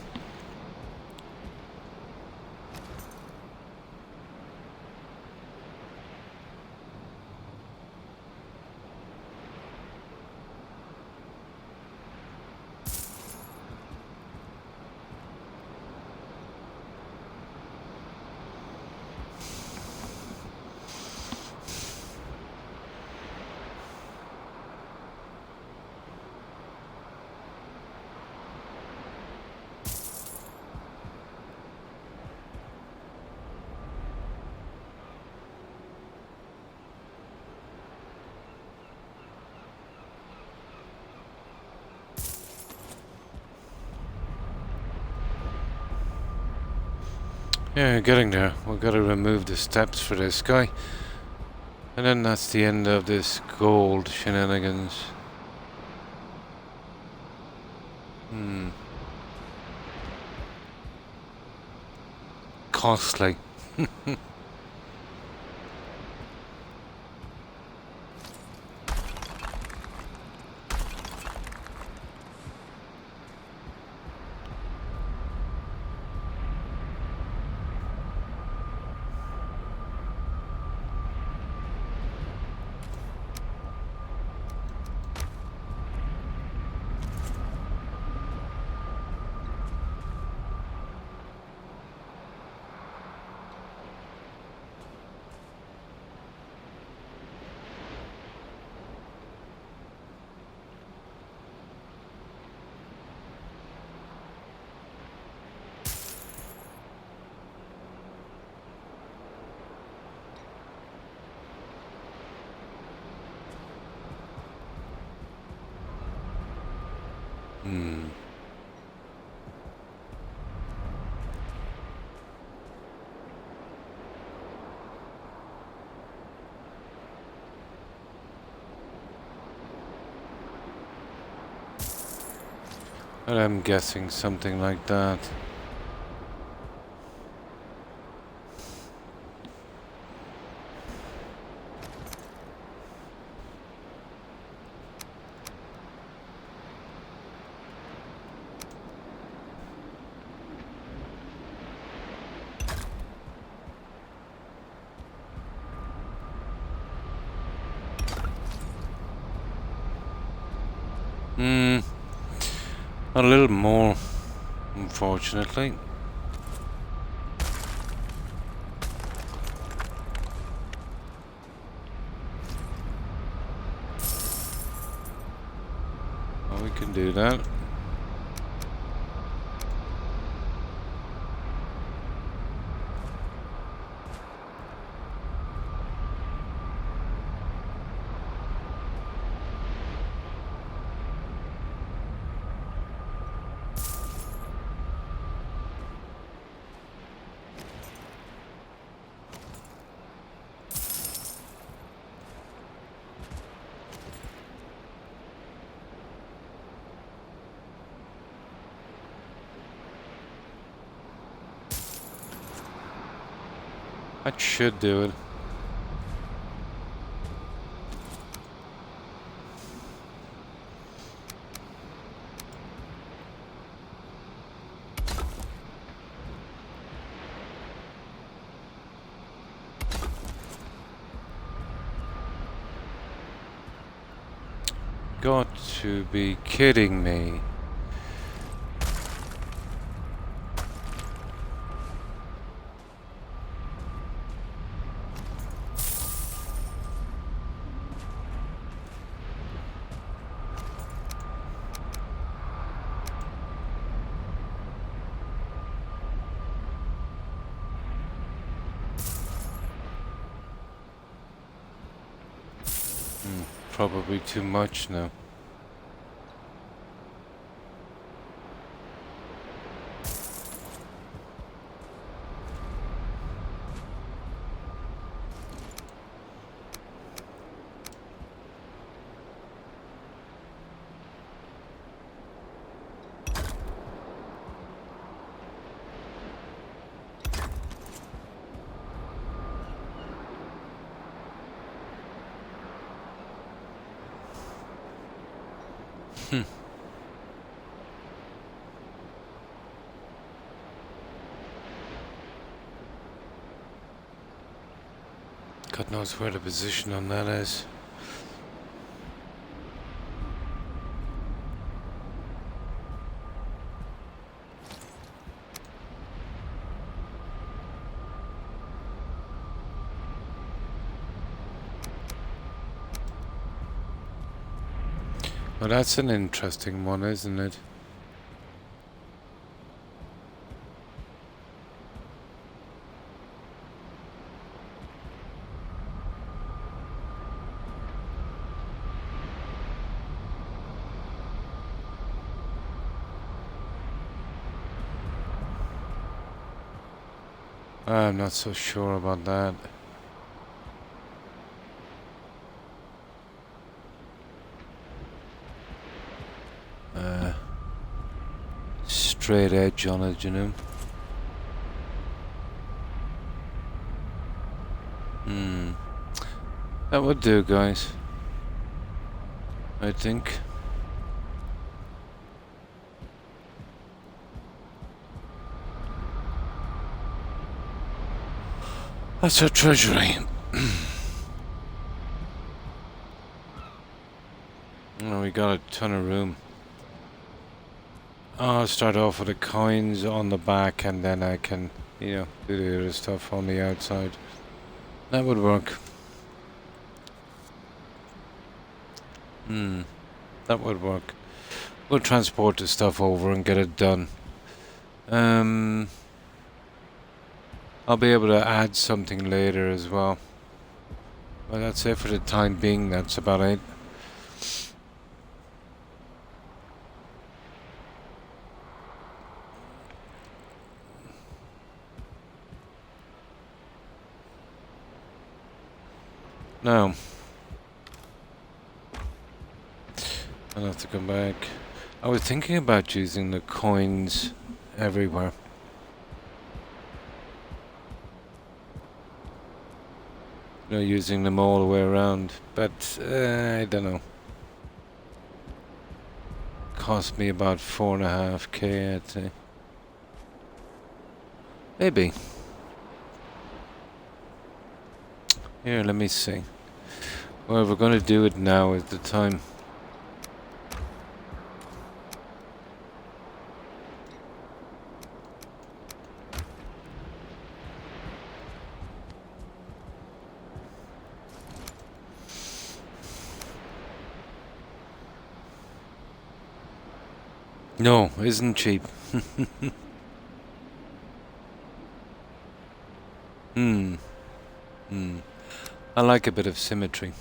Yeah, getting there. We've got to remove the steps for this guy. And then that's the end of this gold shenanigans. Costly. And I'm guessing something like that. A little more, unfortunately. Well, we can do that. That should do it. got to be kidding me. Probably too much now. God knows where the position on that is. Well, that's an interesting one, isn't it? I'm not so sure about that. Straight edge on it, you know. That would do, guys. I think. That's our treasury. Oh, we got a ton of room. I'll start off with the coins on the back and then I can, you know, do the other stuff on the outside. That would work. That would work. We'll transport the stuff over and get it done. I'll be able to add something later as well. Well, that's it for the time being. That's about it. Now, I'll have to come back. I was thinking about using the coins everywhere. You know, using them all the way around, but I don't know. Cost me about 4.5k, I'd say. Maybe. Here, let me see. Well, if we're going to do it now is the time. No, isn't cheap. I like a bit of symmetry.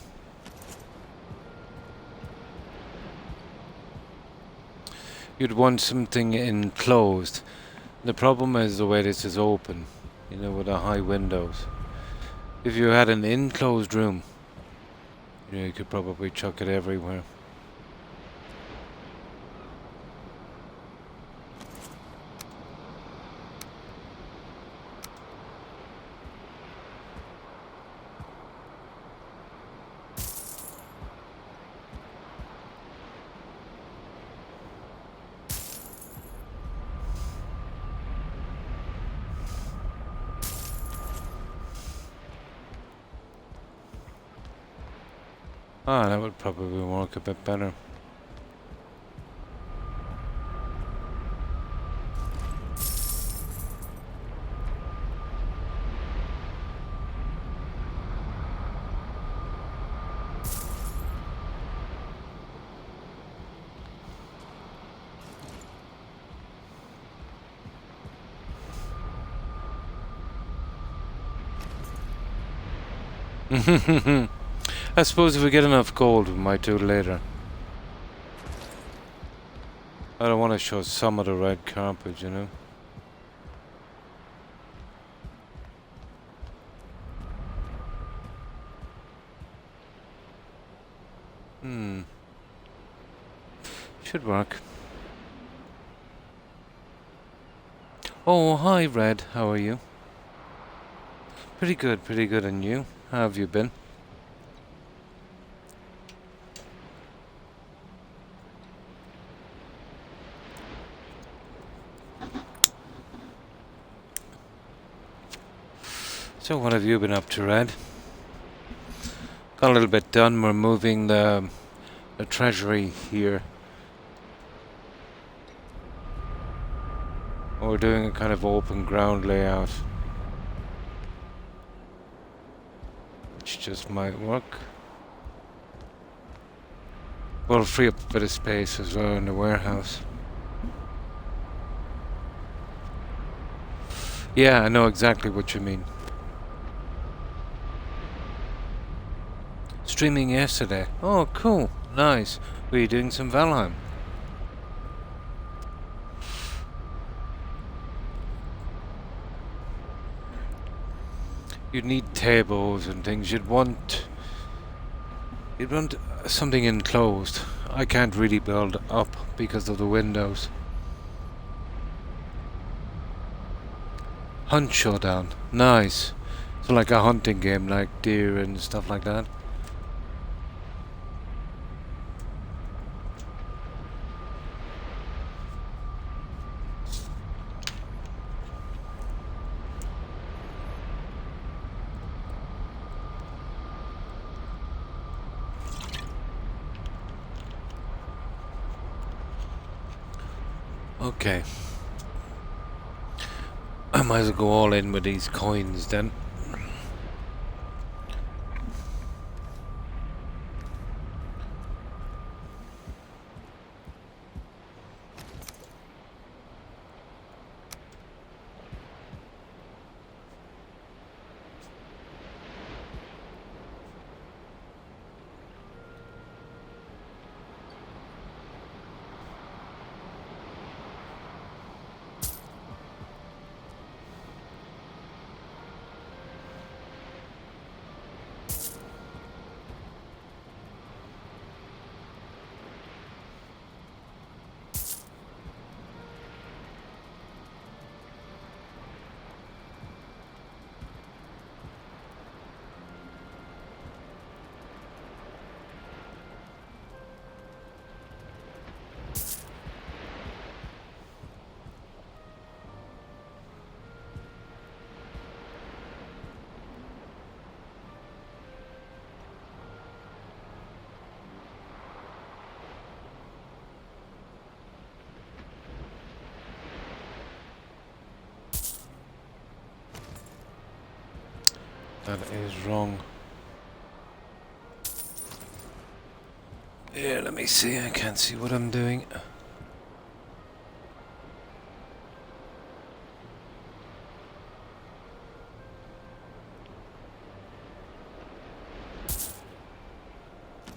You'd want something enclosed. The problem is the way this is open, you know, with the high windows. If you had an enclosed room, you know, you could probably chuck it everywhere. Ah, that would probably work a bit better. I suppose if we get enough gold, we might do it later. I don't want to show some of the red carpet, you know? Should work. Oh, hi, Red. How are you? Pretty good. And you? How have you been? So, what have you been up to, Red? Got a little bit done. We're moving the treasury here. We're doing a kind of open ground layout, which just might work. We'll free up a bit of space as well in the warehouse. Yeah, I know exactly what you mean. Streaming yesterday. Oh, cool. Nice. Were you doing some Valheim? You'd need tables and things. You'd want something enclosed. I can't really build up because of the windows. Hunt Showdown. Nice. So like a hunting game, like deer and stuff like that. Okay. I might as well go all in with these coins then. That is wrong. Yeah, let me see. I can't see what I'm doing.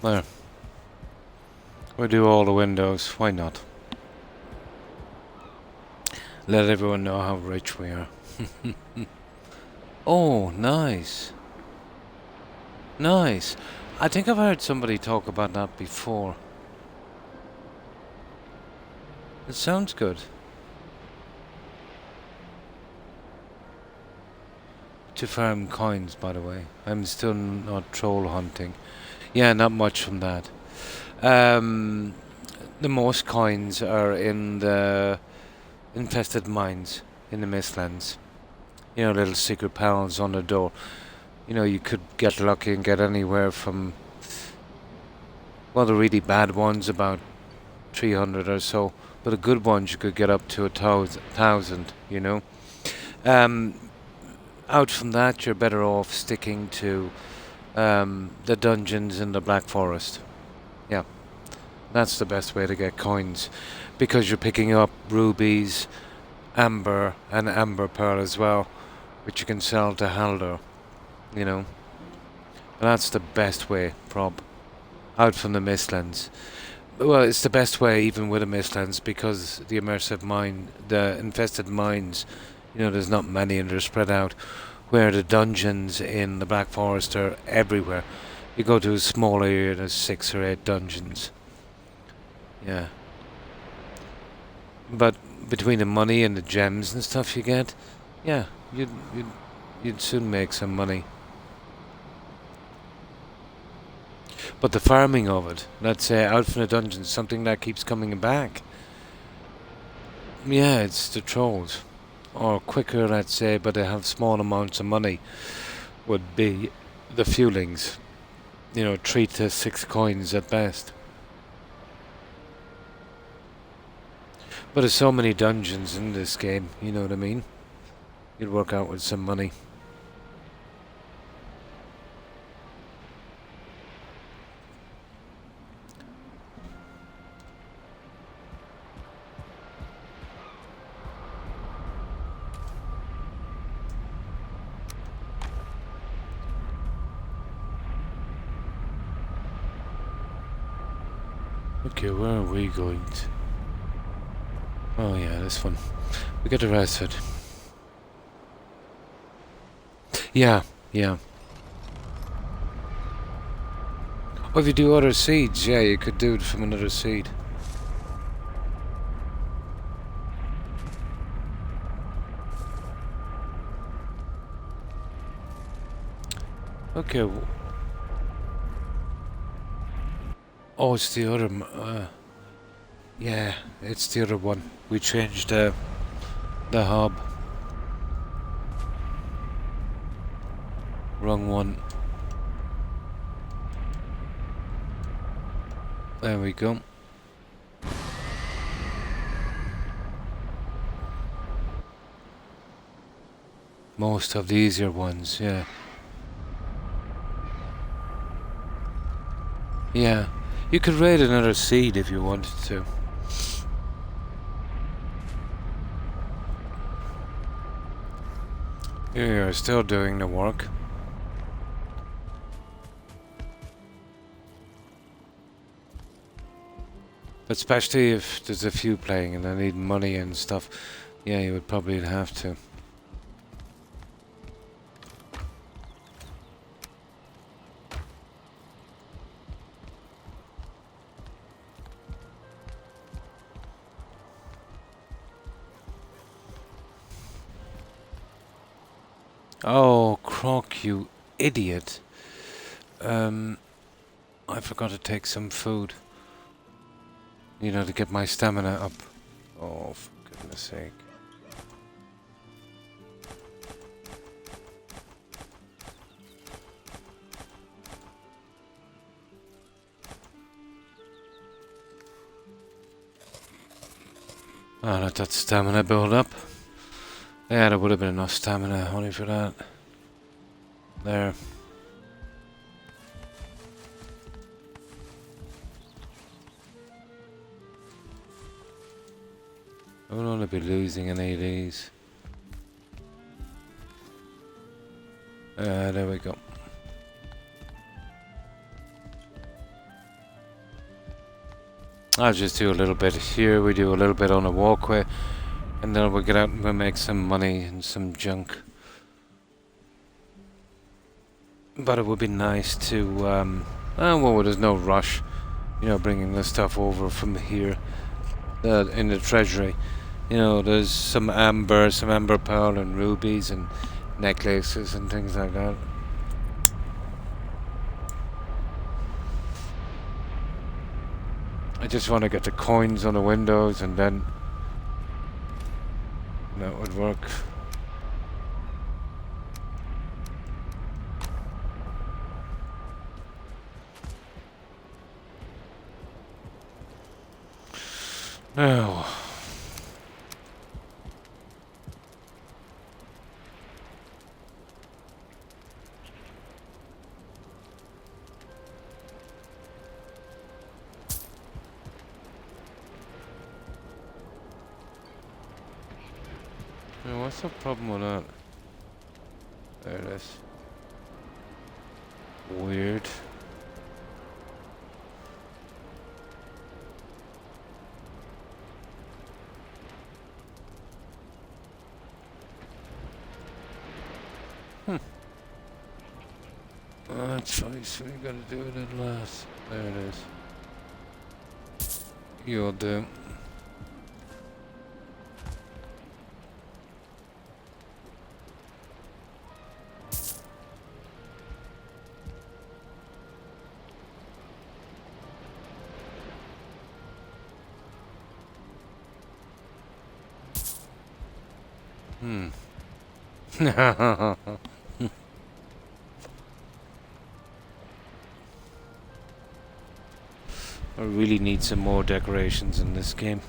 There. We'll do all the windows. Why not? Let everyone know how rich we are. Oh, nice. Nice. I think I've heard somebody talk about that before. It sounds good. To farm coins, by the way. I'm still not troll hunting. Yeah, not much from that. The most coins are in the infested mines in the Mistlands. You know, little secret panels on the door. You know, you could get lucky and get anywhere from, well, the really bad ones about 300 or so, but the good ones you could get up to 1,000, you know. Out from that, you're better off sticking to the dungeons in the Black Forest. Yeah, that's the best way to get coins, because you're picking up rubies, amber, and amber pearl as well, which you can sell to Haldor, you know. And that's the best way, prob. Out from the Mistlands. Well, it's the best way even with the Mistlands because the immersive mine, the infested mines, you know, there's not many and they're spread out. Where the dungeons in the Black Forest are everywhere. You go to a small area, there's 6 or 8 dungeons. Yeah. But between the money and the gems and stuff you get, yeah, you'd soon make some money. But the farming of it, let's say out from the dungeons, something that keeps coming back. Yeah, it's the trolls. Or quicker, let's say, but they have small amounts of money, would be the fuelings. You know, 3 to 6 coins at best. But there's so many dungeons in this game, you know what I mean? You'd work out with some money. Okay, where are we going to? Oh yeah, this one. We get arrested. Yeah, yeah. Oh, if you do other seeds, yeah, you could do it from another seed. Okay. Oh, it's the other. Yeah, it's the other one. We changed the hub. Wrong one. There we go. Most of the easier ones, yeah. Yeah. You could raid another seed if you wanted to. Here you're still doing the work. Especially if there's a few playing and they need money and stuff. Yeah, you would probably have to. Oh, Croc, you idiot. I forgot to take some food. You know, to get my stamina up. Oh, for goodness sake. Oh, let that stamina build up. Yeah, there would have been enough stamina only for that. There. I would only be losing any of these. There we go. I'll just do a little bit here, we do a little bit on a walkway, and then we'll get out and we'll make some money and some junk. But it would be nice to, well, there's no rush, you know, bringing this stuff over from here, in the treasury. You know, there's some amber pearl and rubies and necklaces and things like that. I just want to get the coins on the windows and then that would work. Now, what's the problem with that? There it is. Weird. That's nice. We gotta do it at last. There it is. You'll do. I really need some more decorations in this game.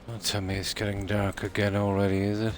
Don't tell me it's getting dark again already, is it?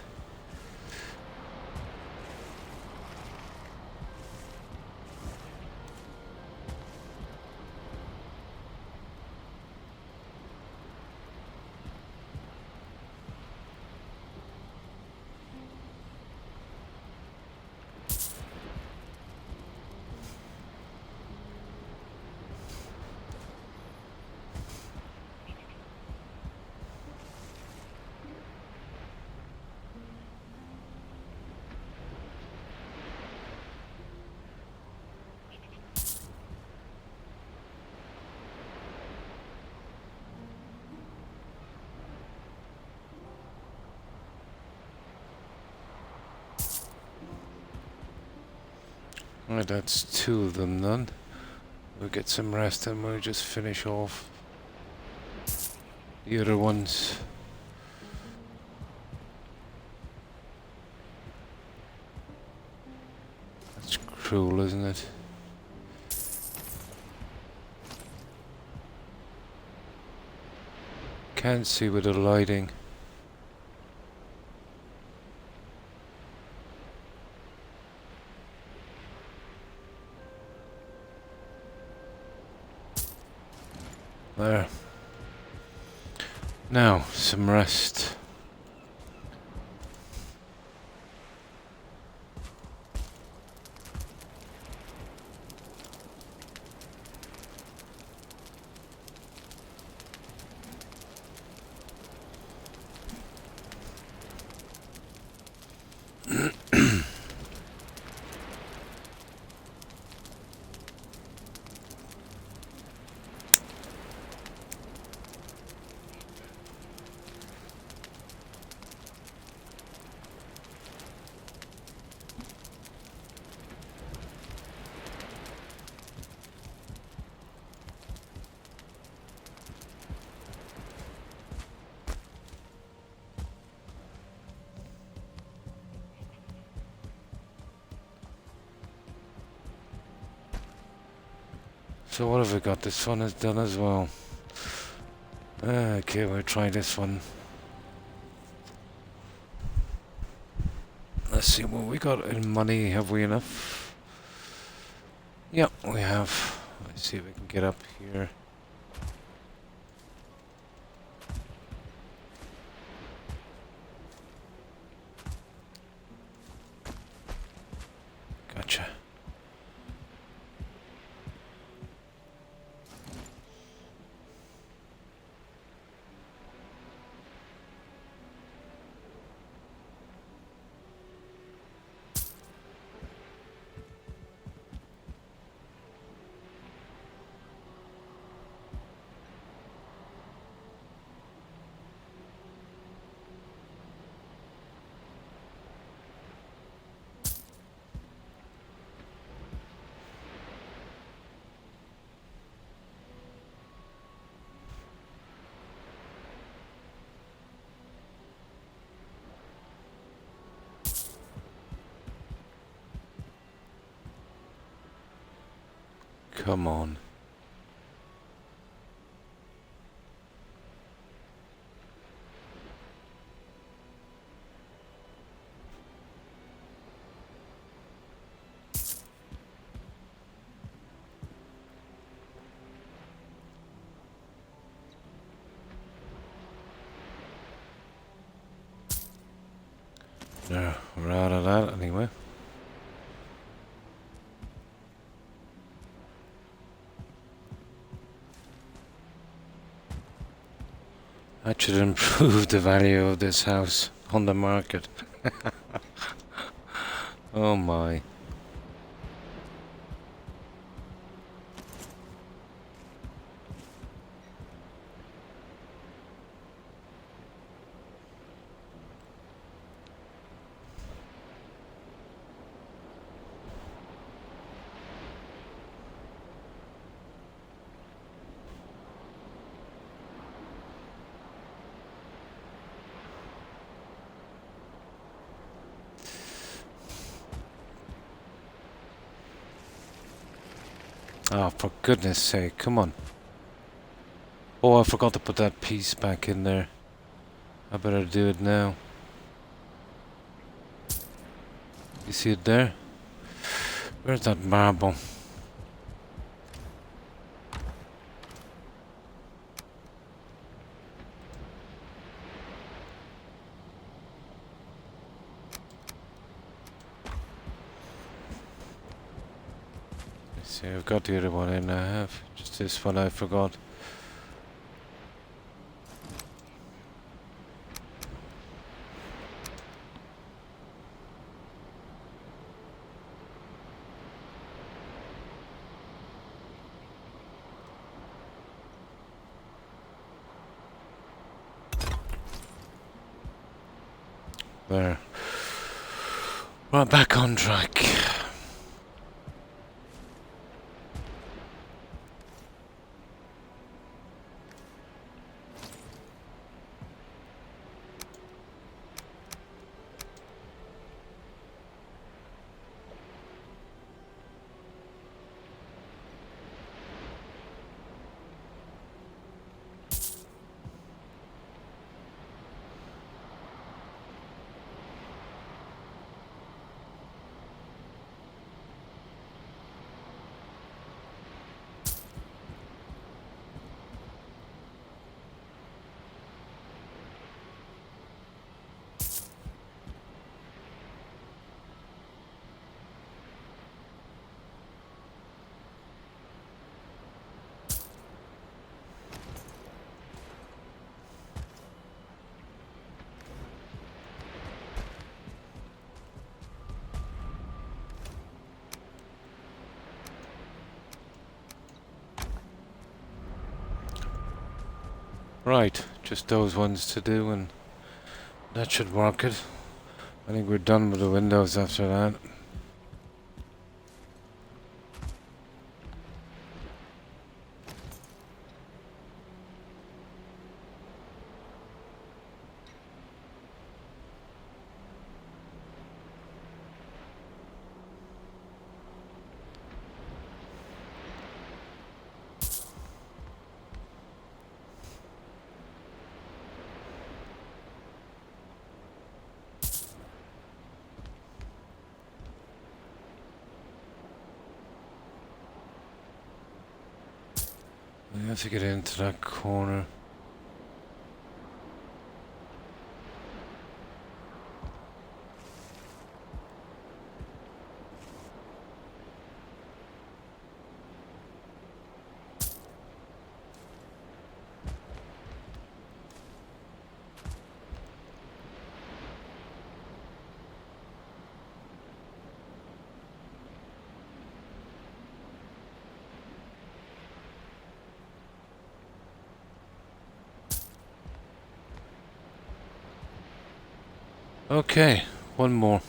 Right, that's 2 of them done. We'll get some rest and we'll just finish off the other ones. That's cruel, isn't it? Can't see with the lighting. There. Now, some rest. So what have we got? This one is done as well. Okay, we'll try this one. Let's see what we got in money. Have we enough? Yep, we have. Let's see if we can get up here. Gotcha. Come on. There, we're out of that anyway. That should improve the value of this house on the market. Oh my. Oh, for goodness sake, come on. Oh, I forgot to put that piece back in there. I better do it now. You see it there? Where's that marble? See, I've got the other one in, I have. Just this one I forgot. There. We're back on track. Right, just those ones to do and that should work it. I think we're done with the windows after that. We have to get into that corner. Okay, one more.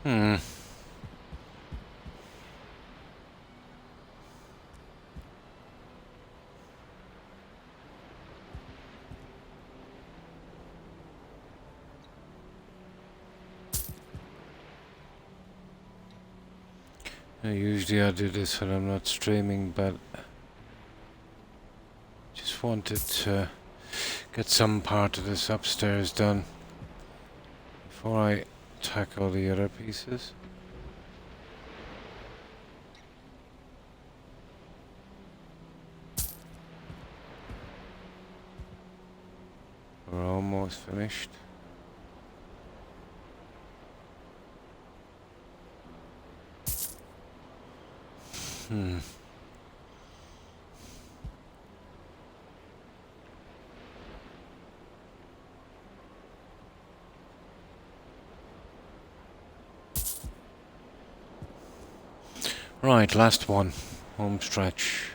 Hmm. Usually I do this when I'm not streaming, but just wanted to get some part of this upstairs done before I tackle the other pieces. We're almost finished. Hmm. Right, last one. Home stretch.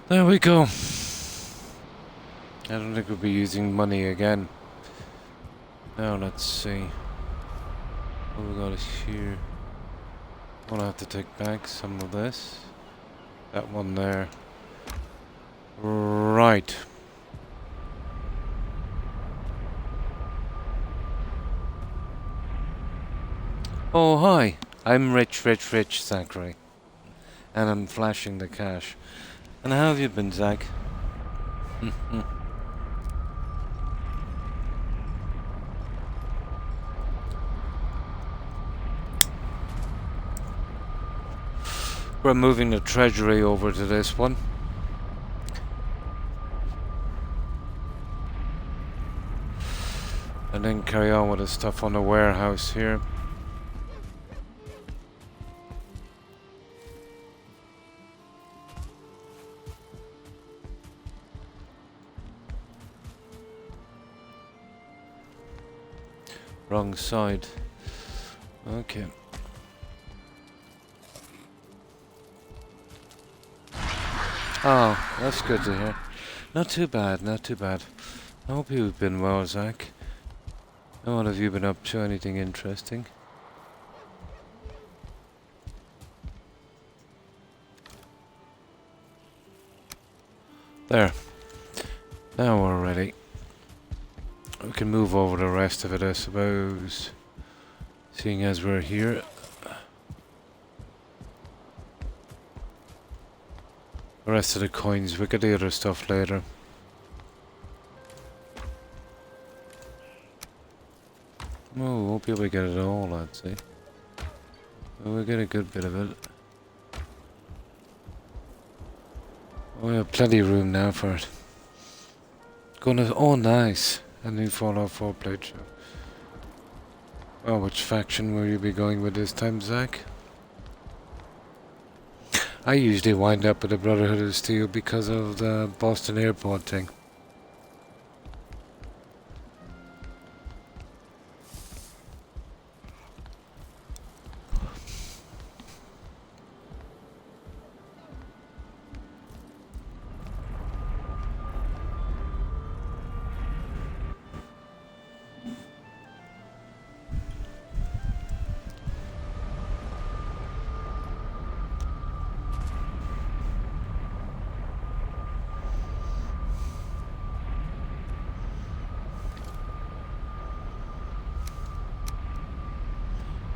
There we go. I don't think we'll be using money again. Now let's see. What we got here? I'm gonna have to take back some of this. That one there. Right. Oh, hi. I'm rich, Zachary. And I'm flashing the cash. And how have you been, Zach? We're moving the treasury over to this one. And then carry on with the stuff on the warehouse here. Wrong side. Okay. Oh, that's good to hear. Not too bad, not too bad. I hope you've been well, Zach. What have you been up to? Anything interesting? There. Now we're ready. We can move over the rest of it, I suppose. Seeing as we're here. The rest of the coins, we get the other stuff later. Oh, we won't be able to get it all, I'd say. But we'll get a good bit of it. Oh, we have plenty of room now for it. Gonna, oh nice, a new Fallout 4 playthrough. Well, which faction will you be going with this time, Zach? I usually wind up with the Brotherhood of Steel because of the Boston Airport thing.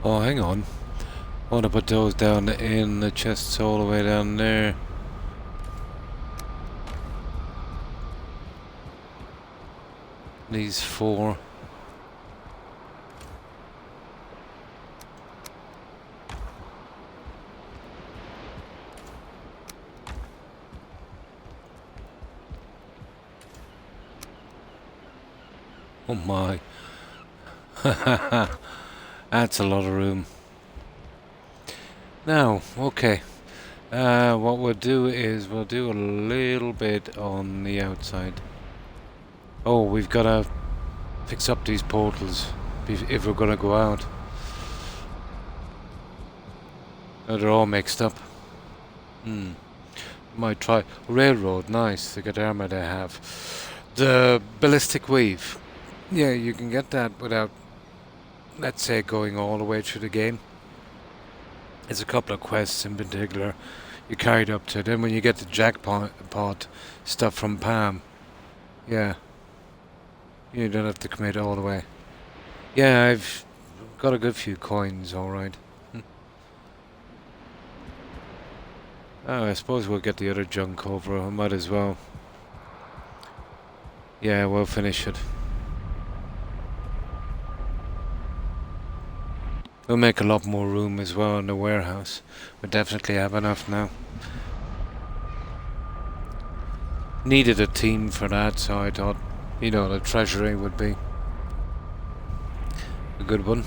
Oh, hang on. I want to put those down in the chests all the way down there. These 4. Oh my. That's a lot of room. Now, okay. What we'll do is we'll do a little bit on the outside. Oh, we've got to fix up these portals if we're going to go out. Oh, they're all mixed up. Might try railroad. Nice, the good armor they have. The ballistic weave. Yeah, you can get that without, let's say, going all the way through the game. There's a couple of quests in particular you carried up to. Then when you get the jackpot stuff from Pam, yeah, you don't have to commit all the way. Yeah, I've got a good few coins, alright. Oh, I suppose we'll get the other junk over. I might as well. Yeah, we'll finish it. We'll make a lot more room as well in the warehouse. We definitely have enough now. Needed a team for that, so I thought, you know, the treasury would be a good one.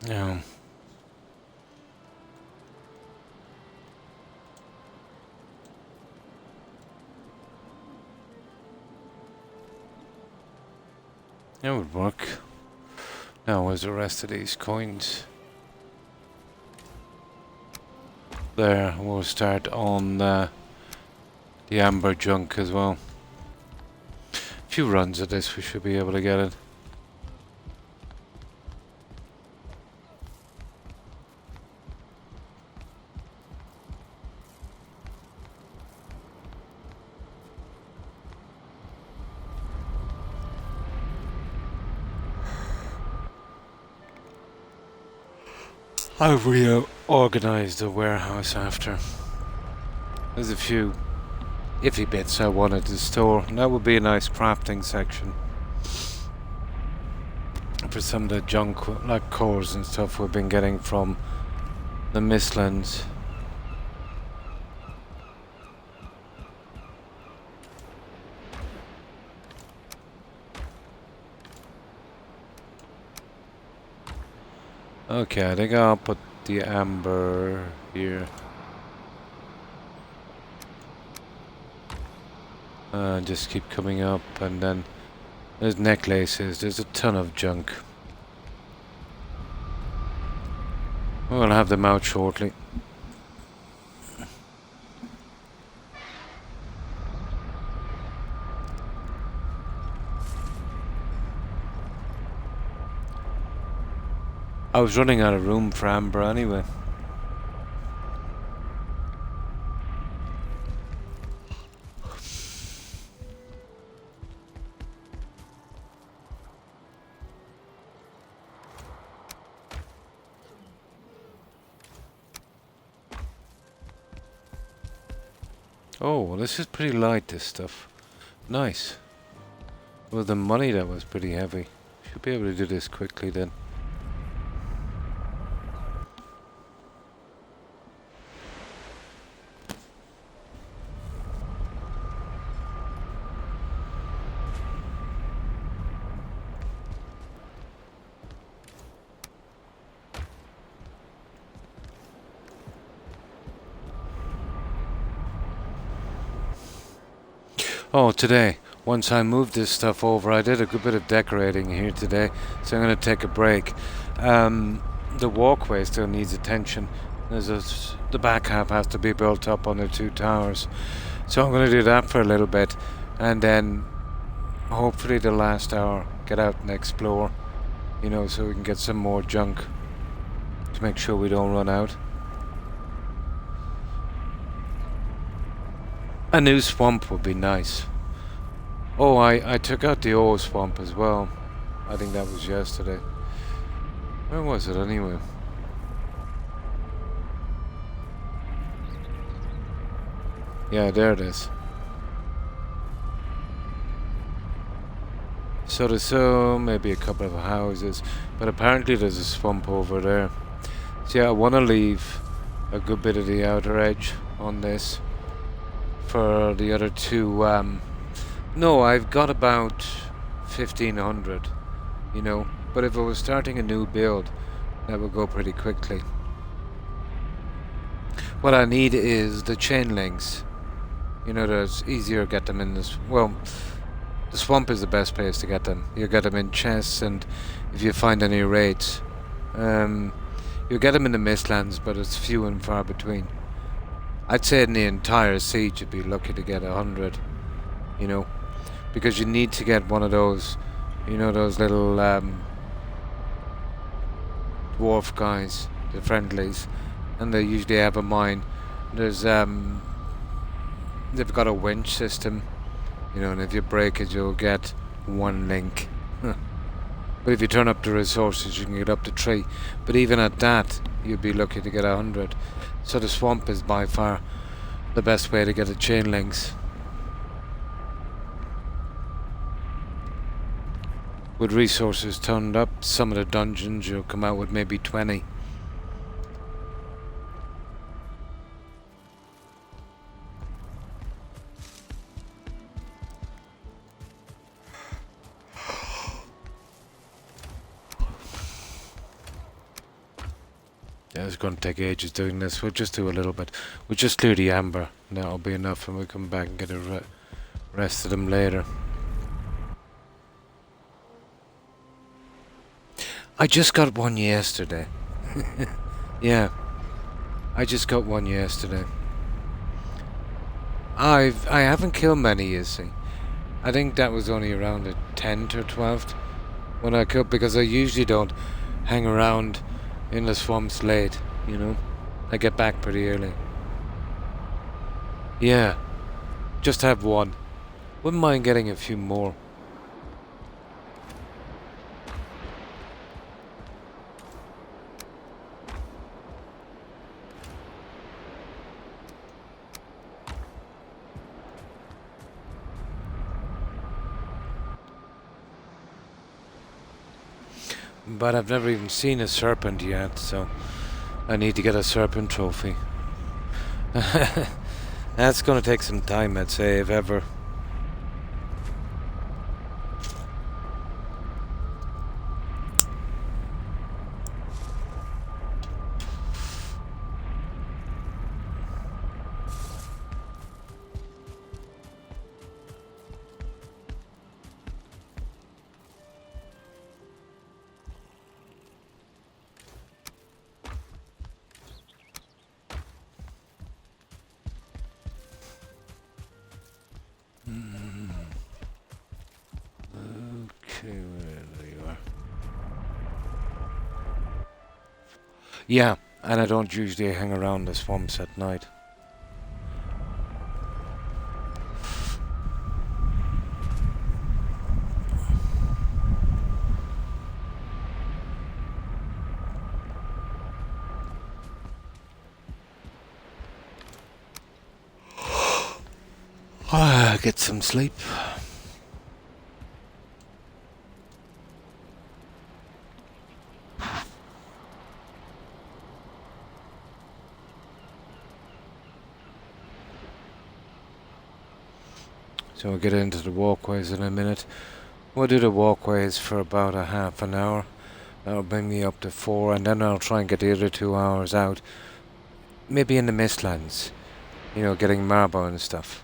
Yeah. That would work. Now, where's the rest of these coins? There, we'll start on the amber junk as well. A few runs of this, we should be able to get it. I've reorganized the warehouse after. There's a few iffy bits I wanted to store, and that would be a nice crafting section for some of the junk, like cores and stuff we've been getting from the Mistlands. Okay, I think I'll put the amber here. Just keep coming up, and then there's necklaces. There's a ton of junk. We'll have them out shortly. I was running out of room for amber anyway. Oh, well, this is pretty light, this stuff. Nice. Well, the money, that was pretty heavy. Should be able to do this quickly then. Oh, today, once I moved this stuff over, I did a good bit of decorating here today, so I'm going to take a break. The walkway still needs attention. The back half has to be built up on the 2 towers. So I'm going to do that for a little bit, and then hopefully the last hour get out and explore, you know, so we can get some more junk to make sure we don't run out. A new swamp would be nice. Oh, I took out the old swamp as well. I think that was yesterday. Where was it anyway? Yeah, there it is. So there's maybe a couple of houses, but apparently there's a swamp over there. So yeah, I want to leave a good bit of the outer edge on this for the other two. No, I've got about 1500, you know, but if I was starting a new build, that would go pretty quickly. What I need is the chain links. You know, there's easier to get them in this. Well, the swamp is the best place to get them. You get them in chests, and if you find any raids, you get them in the Mistlands, but it's few and far between. I'd say in the entire siege you'd be lucky to get 100, you know, because you need to get one of those, you know, those little dwarf guys, the friendlies, and they usually have a mine. There's they've got a winch system, you know, and if you break it you'll get one link. But if you turn up the resources you can get up to 3, but even at that you'd be lucky to get 100. So the swamp is by far the best way to get the chain links. With resources turned up, some of the dungeons you'll come out with maybe 20. Yeah, it's going to take ages doing this. We'll just do a little bit. We'll just clear the amber, and that'll be enough, and we'll come back and get the rest of them later. I just got one yesterday. Yeah, I just got one yesterday. I haven't killed many, you see. I think that was only around the 10th or 12th when I killed, because I usually don't hang around in the swamps late, you know. I get back pretty early. Yeah, just have one. Wouldn't mind getting a few more. But I've never even seen a serpent yet, so I need to get a serpent trophy. That's gonna take some time, I'd say, if ever. Yeah, and I don't usually hang around the swamps at night. Get some sleep. So we'll get into the walkways in a minute. We'll do the walkways for about a half an hour. That'll bring me up to 4, and then I'll try and get the other 2 hours out. Maybe in the Mistlands. You know, getting marble and stuff.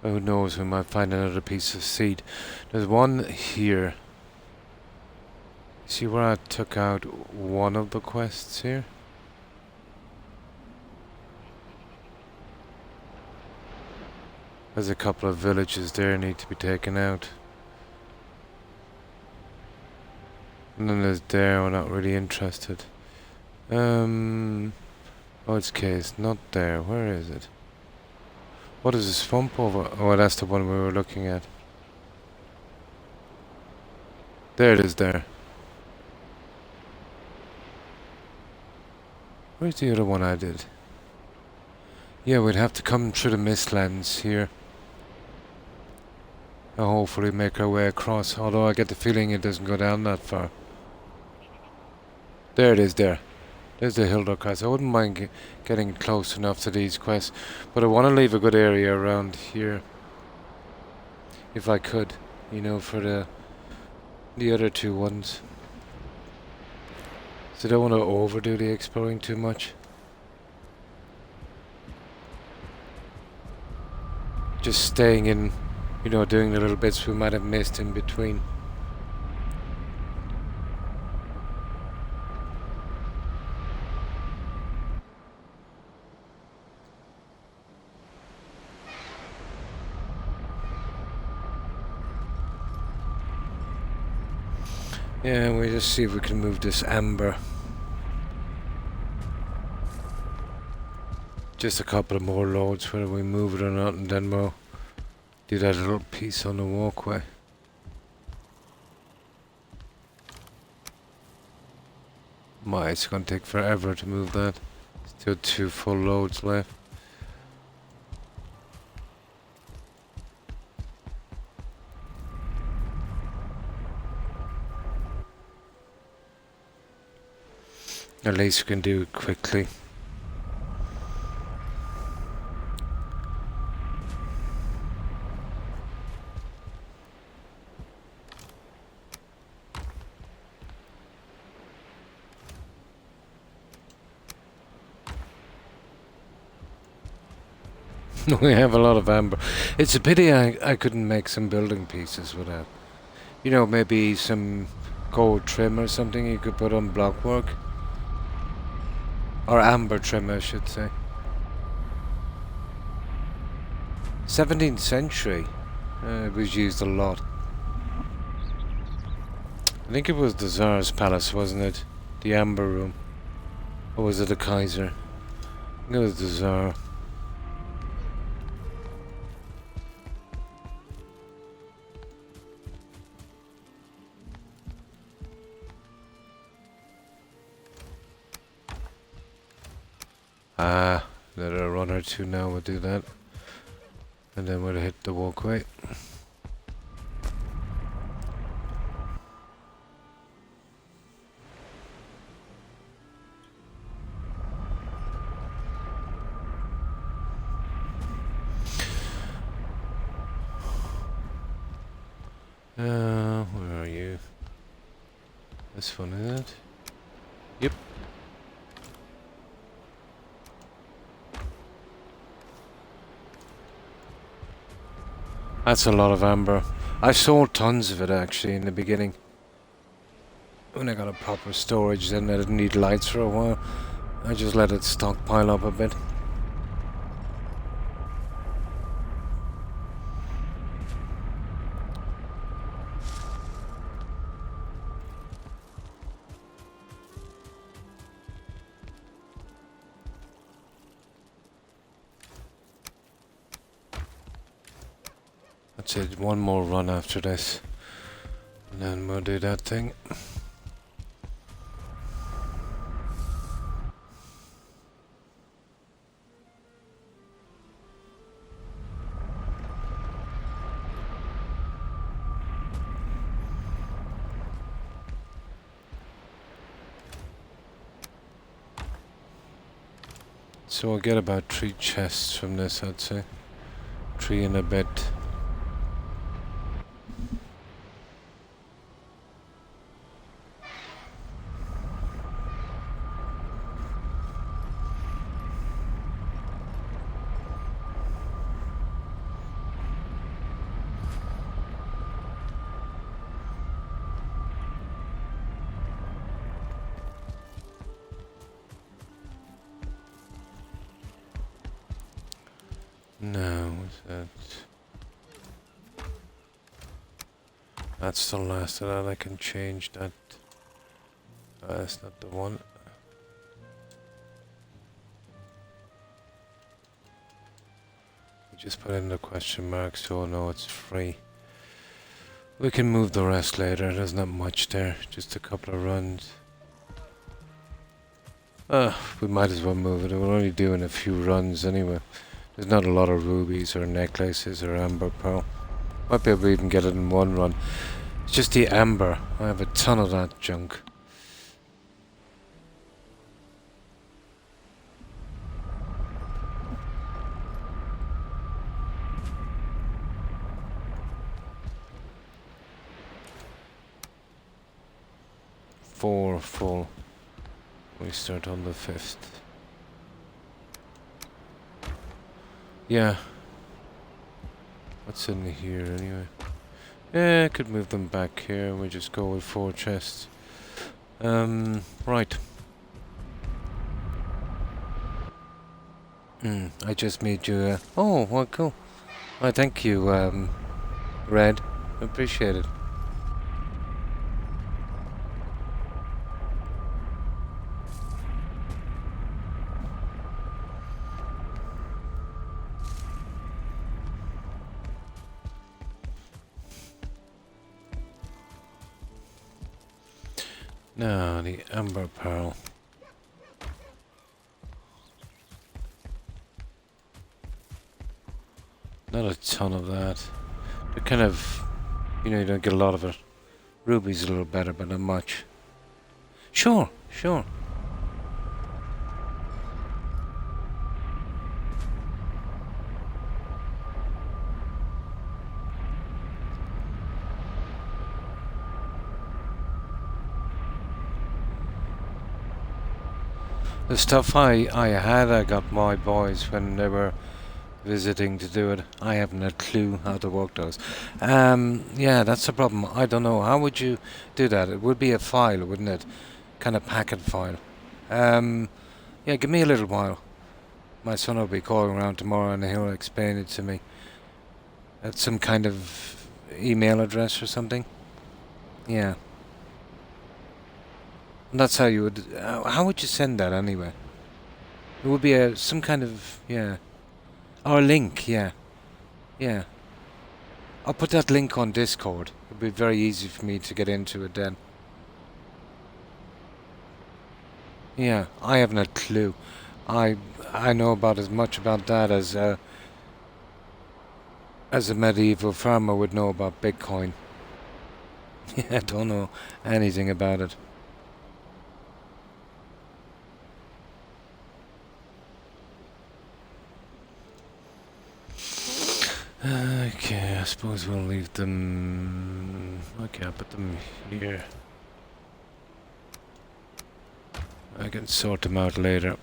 Who knows, we might find another piece of seed. There's one here. See where I took out one of the quests here? There's a couple of villages there need to be taken out. And then there's there, we're not really interested. Oh, it's case, not there. Where is it? What is this swamp over? Oh, that's the one we were looking at. There it is there. Where's the other one I did? Yeah, we'd have to come through the Mistlands here. And hopefully make our way across, although I get the feeling it doesn't go down that far. There it is there. There's the Hilda quest. I wouldn't mind getting close enough to these quests, but I want to leave a good area around here. If I could, you know, for the other two ones. So I don't want to overdo the exploring too much. Just staying in, you know, doing the little bits we might have missed in between. Yeah, we just see if we can move this amber. Just a couple of more loads, whether we move it or not, and then we'll do that little piece on the walkway. It's gonna take forever to move that. Still 2 full loads left. At least we can do it quickly. We have a lot of amber. It's a pity I couldn't make some building pieces with that. You know, maybe some gold trim or something you could put on block work. Or amber trim, I should say. 17th century. It was used a lot. I think it was the Tsar's palace, wasn't it? The amber room. Or was it the Kaiser? I think it was the Tsar. Let a run or two now, we'll do that. And then we'll hit the walkway. Where are you? This one, is it? Yep. That's a lot of amber. I sold tons of it actually in the beginning. When I got a proper storage, then I didn't need lights for a while. I just let it stockpile up a bit. That's it, one more run after this. And then we'll do that thing. So I'll get about 3 chests from this, I'd say. 3 and a bit. No, that... That's the last of that. I can change that. That's not the one. Just put in the question mark so I know it's free. We can move the rest later. There's not much there. Just a couple of runs. We might as well move it. We're only doing a few runs anyway. There's not a lot of rubies or necklaces or amber pearl. Might be able to even get it in one run. It's just the amber. I have a ton of that junk. Four full. We start on the 5th. Yeah. What's in here anyway? Yeah, I could move them back here. We just go with 4 chests. Right. I just made you. Oh, well, cool. Well, thank you, Red. Appreciate it. Now, the amber pearl. Not a ton of that. They're kind of, you know, you don't get a lot of it. Ruby's a little better, but not much. Sure, sure. The stuff I got my boys when they were visiting to do it. I haven't a clue how to work those. Yeah, that's the problem. I don't know. How would you do that? It would be a file, wouldn't it? Kind of packet file. Yeah, give me a little while. My son will be calling around tomorrow and he'll explain it to me. At some kind of email address or something. Yeah. And that's how you would... how would you send that anyway? It would be some kind of... yeah. Or a link, yeah. Yeah. I'll put that link on Discord. It'll be very easy for me to get into it then. Yeah, I haven't a clue. I know about as much about that as a medieval farmer would know about Bitcoin. Yeah, I don't know anything about it. Okay, I suppose we'll leave them... Okay, I'll put them here. I can sort them out later.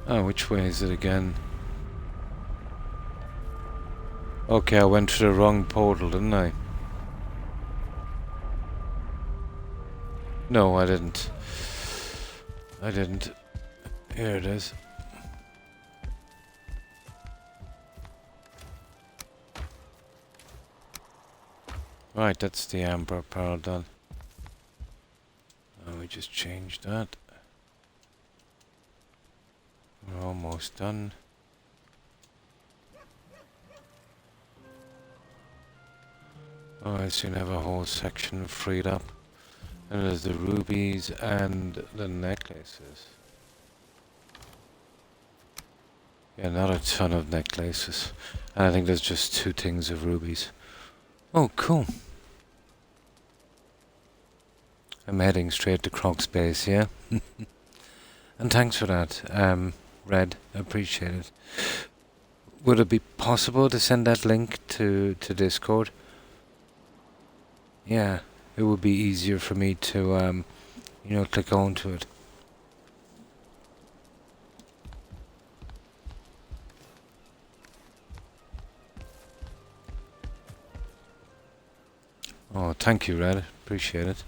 Oh, which way is it again? Okay, I went to the wrong portal, didn't I? No, I didn't. I didn't. Here it is. Right, that's the amber pearl done. We just changed that. We're almost done. Oh, I soon have a whole section freed up. And there's the rubies and the necklaces. Yeah, not a ton of necklaces. And I think there's just 2 things of rubies. Oh, cool. I'm heading straight to Croc's base, yeah? And thanks for that. Red. Appreciate it. Would it be possible to send that link to Discord? Yeah, it would be easier for me to, click onto it. Oh, thank you, Red. Appreciate it.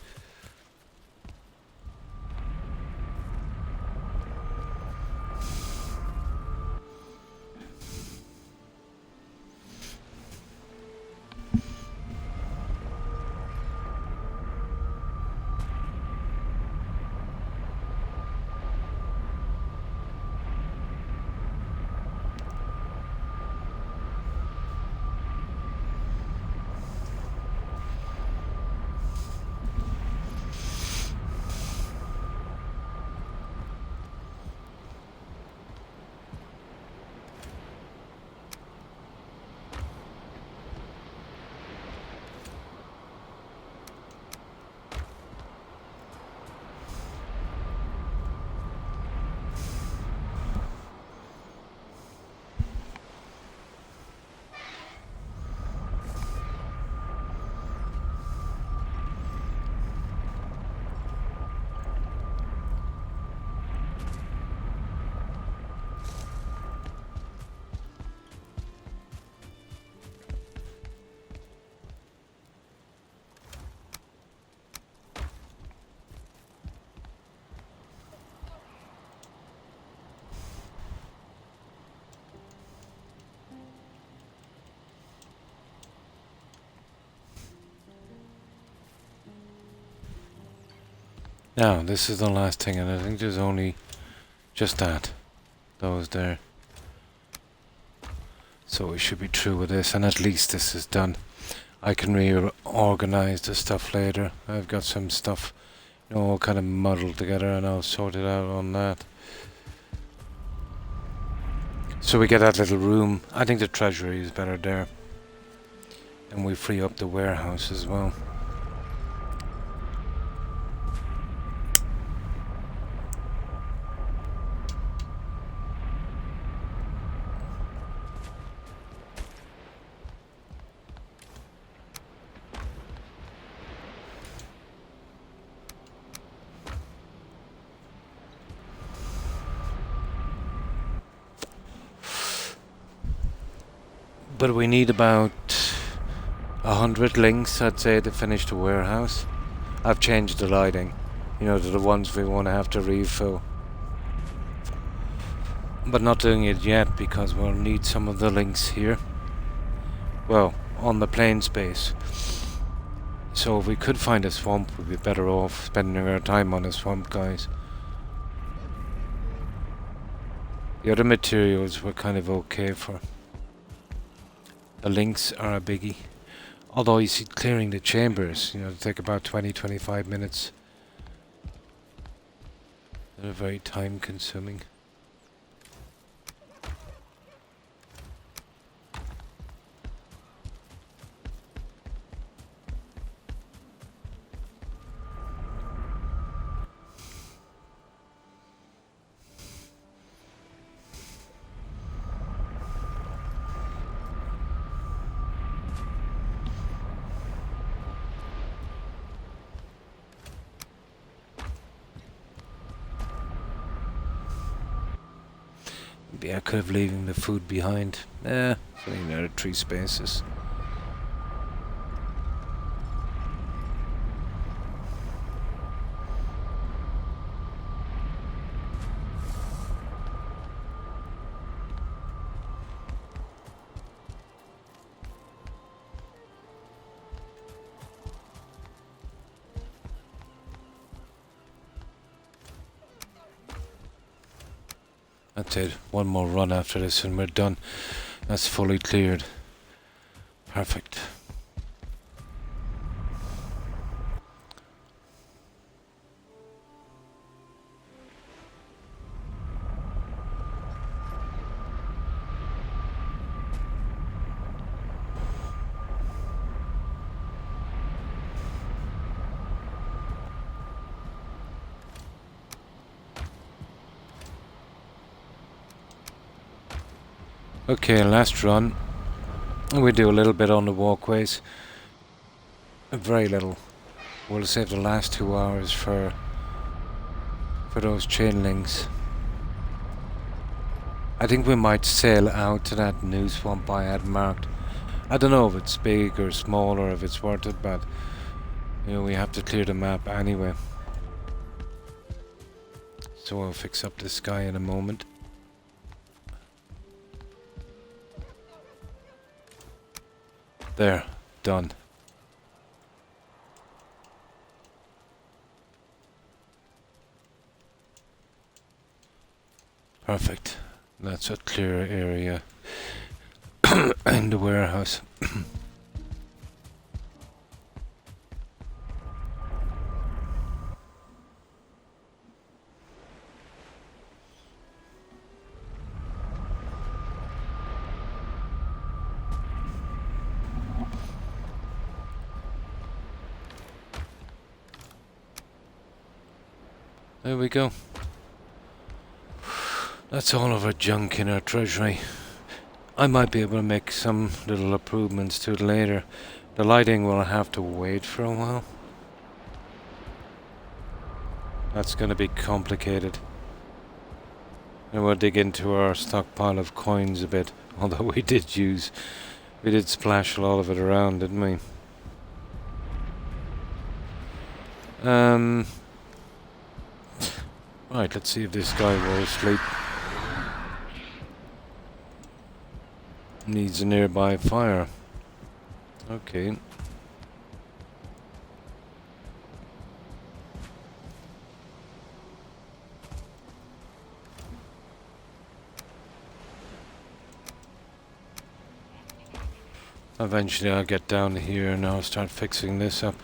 Now, this is the last thing, and I think there's only just those there. So we should be through with this, and at least this is done. I can reorganize the stuff later. I've got some stuff, all kind of muddled together, and I'll sort it out on that. So we get that little room. I think the treasury is better there. And we free up the warehouse as well. But we need about 100 links, I'd say, to finish the warehouse. I've changed the lighting, to the ones we want to have to refill. But not doing it yet because we'll need some of the links here. Well, on the plain space. So if we could find a swamp, we'd be better off spending our time on a swamp, guys. The other materials we're kind of okay for. The links are a biggie. Although you see, clearing the chambers, take about 20-25 minutes. They're very time consuming. Yeah, I could have leaving the food behind. So another 3 spaces. That's it. One more run after this and we're done. That's fully cleared. Perfect. Okay, last run. We do a little bit on the walkways. Very little. We'll save the last 2 hours for those chain links. I think we might sail out to that new swamp I had marked. I don't know if it's big or small or if it's worth it, but you know, we have to clear the map anyway. So I'll fix up this guy in a moment. There, done. Perfect. That's a clear area in the warehouse. There we go. That's all of our junk in our treasury. I might be able to make some little improvements to it later. The lighting will have to wait for a while. That's going to be complicated. And we'll dig into our stockpile of coins a bit. Although we did splash a lot of it around, didn't we? Right, let's see if this guy will asleep. Needs a nearby fire. Okay. Eventually I'll get down here and I'll start fixing this up.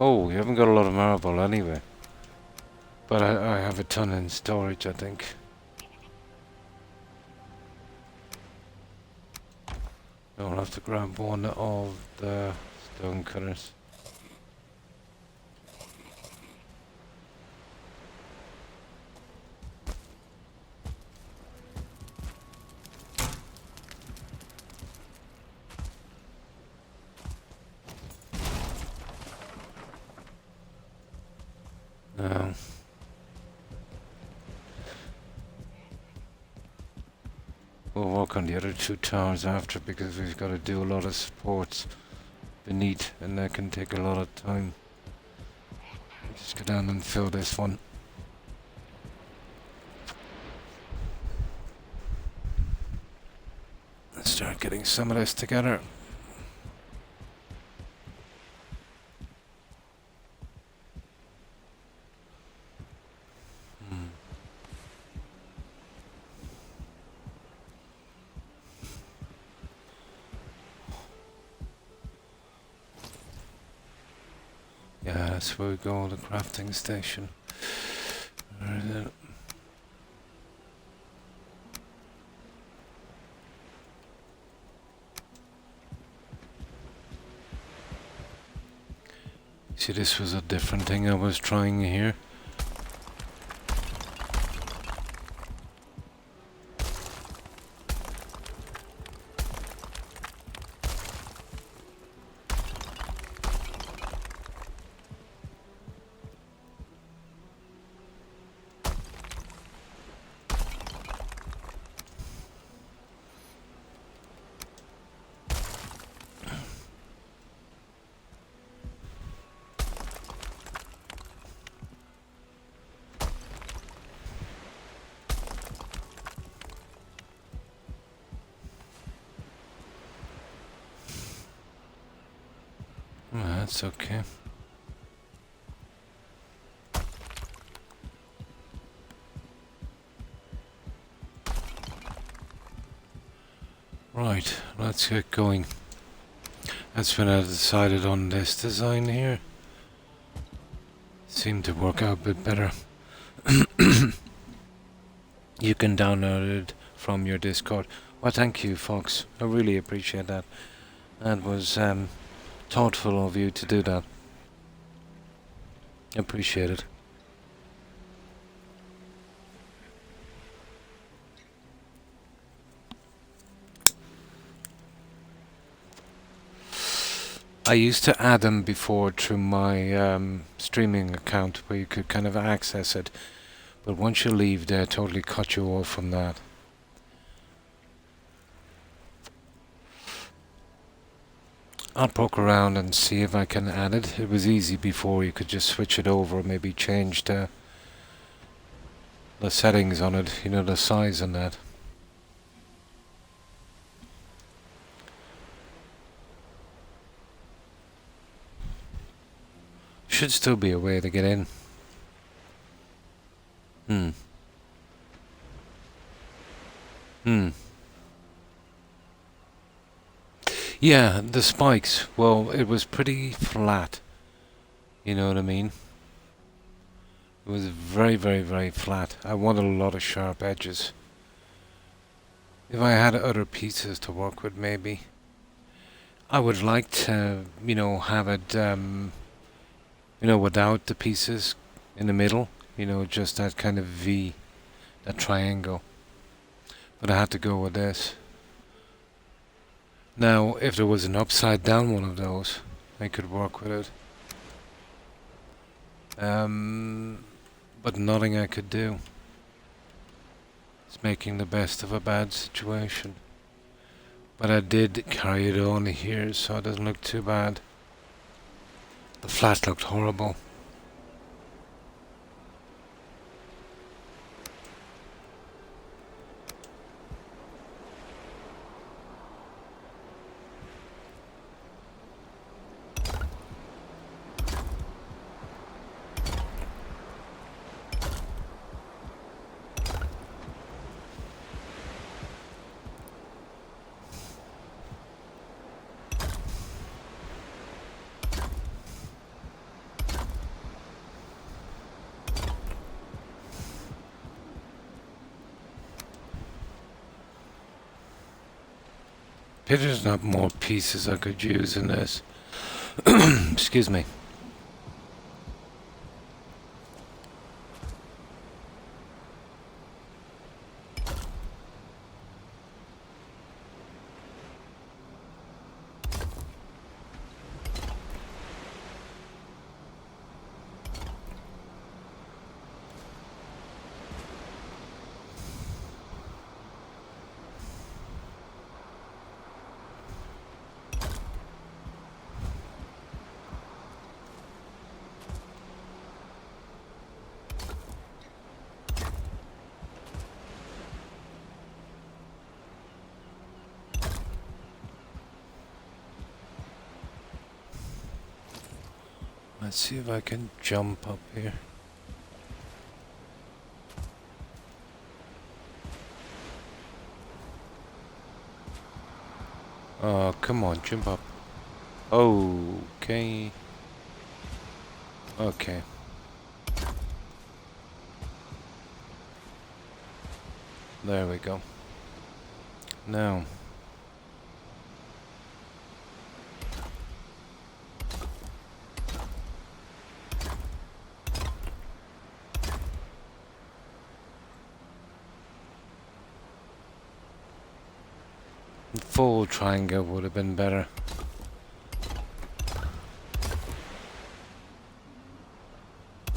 Oh, we haven't got a lot of marble anyway. But I have a ton in storage, I think. I'll have to grab one of the stone cutters. Now, we'll work on the other 2 towers after because we've got to do a lot of supports beneath and that can take a lot of time. Just go down and fill this one. Let's start getting some of this together. Yeah, that's where we go, the crafting station. Where is it? See, this was a different thing I was trying here. Oh, that's okay. Right, let's get going. That's when I decided on this design here. Seemed to work out a bit better. You can download it from your Discord. Well, thank you, Fox. I really appreciate that. That was thoughtful of you to do that. Appreciate it. I used to add them before through my streaming account where you could kind of access it. But once you leave, they totally cut you off from that. I'll poke around and see if I can add it. It was easy before, you could just switch it over, maybe change the settings on it, you know, the size and that. Should still be a way to get in. Yeah, the spikes, well, it was pretty flat. You know what I mean? It was very, very, very flat. I wanted a lot of sharp edges. If I had other pieces to work with, maybe. I would like to, you know, have it, you know, without the pieces in the middle. You know, just that kind of V, that triangle. But I had to go with this. Now, if there was an upside down one of those, I could work with it. But nothing I could do. It's making the best of a bad situation. But I did carry it on here, so it doesn't look too bad. The flat looked horrible. There's not more pieces I could use in this. Excuse me. Let's see if I can jump up here. Oh, come on, jump up. Okay. Okay. There we go. Now. Full triangle would have been better.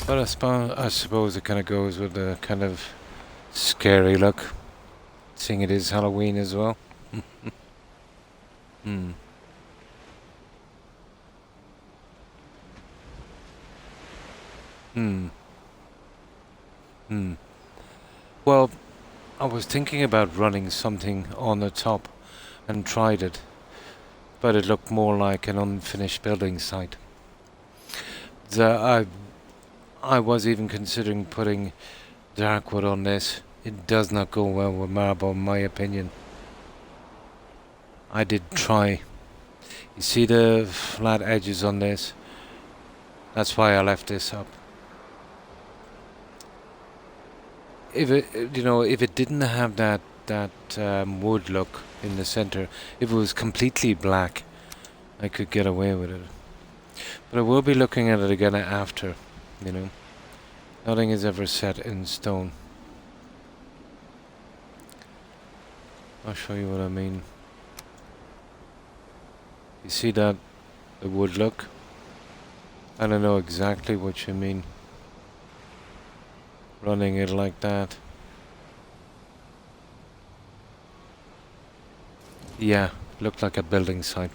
But I suppose it kind of goes with the kind of scary look, seeing it is Halloween as well. Hmm. Hmm. Hmm. Well, I was thinking about running something on the top and tried it. but it looked more like an unfinished building site. I was even considering putting dark wood on this. It does not go well with marble, in my opinion. I did try. You see the flat edges on this? That's why I left this up. If it didn't have that wood look in the center, if it was completely black, I could get away with it. But I will be looking at it again after, Nothing is ever set in stone. I'll show you what I mean. You see that? The wood look? I don't know exactly what you mean. Running it like that. Yeah, looked like a building site.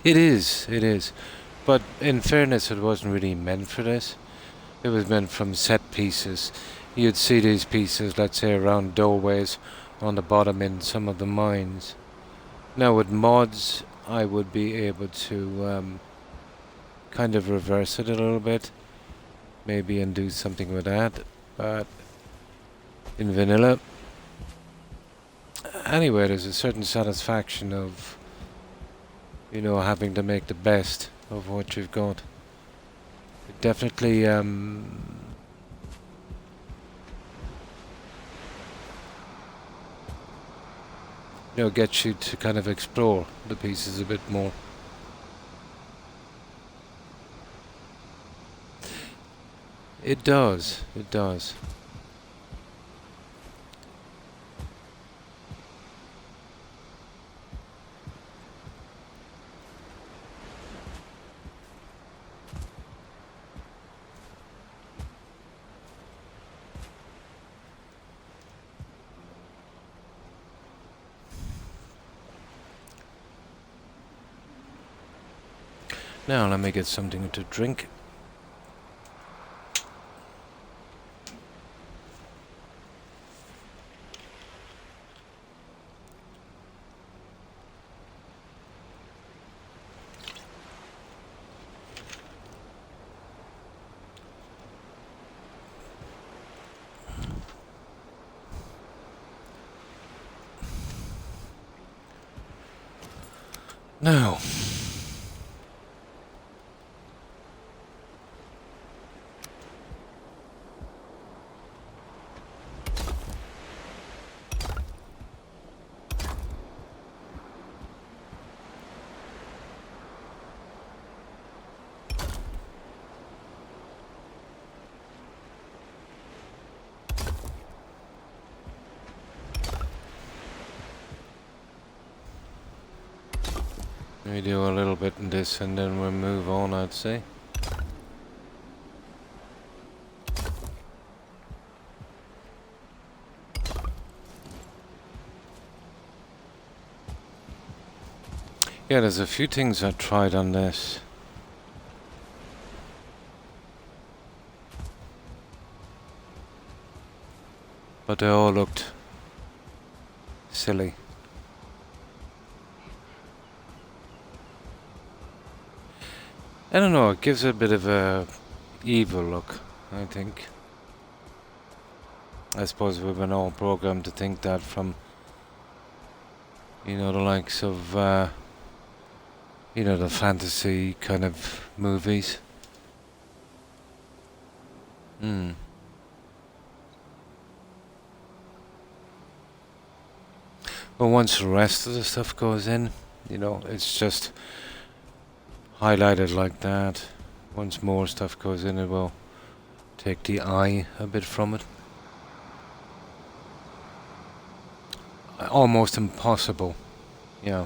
It is. But in fairness, it wasn't really meant for this. It was meant from set pieces. You'd see these pieces, let's say, around doorways on the bottom in some of the mines. Now with mods, I would be able to kind of reverse it a little bit. Maybe and do something with that. But in vanilla, anyway, there's a certain satisfaction of, having to make the best of what you've got. It definitely, gets you to kind of explore the pieces a bit more. It does. Now let me get something to drink. Now, we do a little bit in this and then we'll move on, I'd say. Yeah, there's a few things I tried on this. But they all looked silly. I don't know, it gives it a bit of a evil look, I think. I suppose we've been all programmed to think that from, the likes of, the fantasy kind of movies. But once the rest of the stuff goes in, it's just highlighted like that. Once more stuff goes in, it will take the eye a bit from it. Almost impossible. Yeah.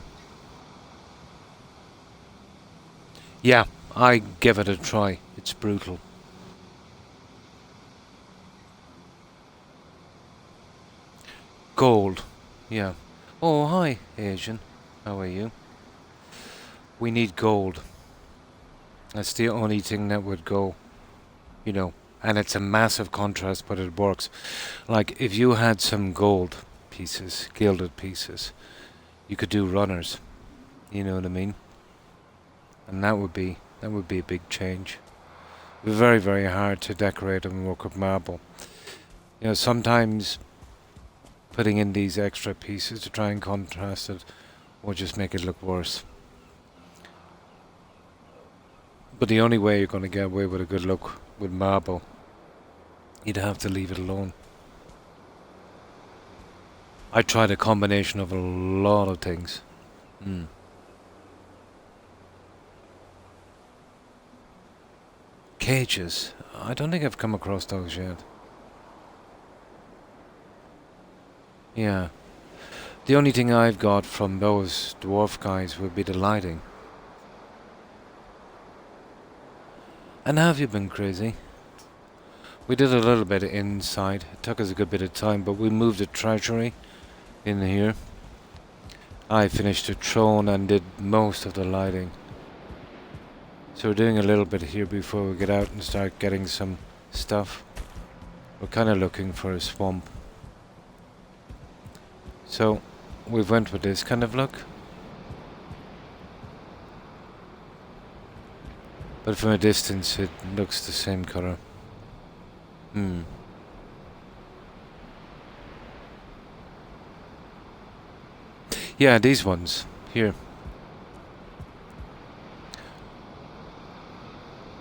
Yeah, I give it a try. It's brutal. Gold. Yeah. Oh, hi, Asian. How are you? We need gold. That's the only thing that would go, and it's a massive contrast, but it works. Like, if you had some gold pieces, gilded pieces, you could do runners. You know what I mean? And that would be a big change. It'd be very, very hard to decorate and work with marble. You know, sometimes putting in these extra pieces to try and contrast it will just make it look worse. But the only way you're going to get away with a good look with marble, you'd have to leave it alone. I tried a combination of a lot of things. Cages. I don't think I've come across those yet. Yeah. The only thing I've got from those dwarf guys would be the lighting. And have you been crazy? We did a little bit inside. It took us a good bit of time, but we moved the treasury in here. I finished the throne and did most of the lighting. So we're doing a little bit here before we get out and start getting some stuff. We're kind of looking for a swamp. So we went with this kind of look. But from a distance it looks the same color. Yeah, these ones here.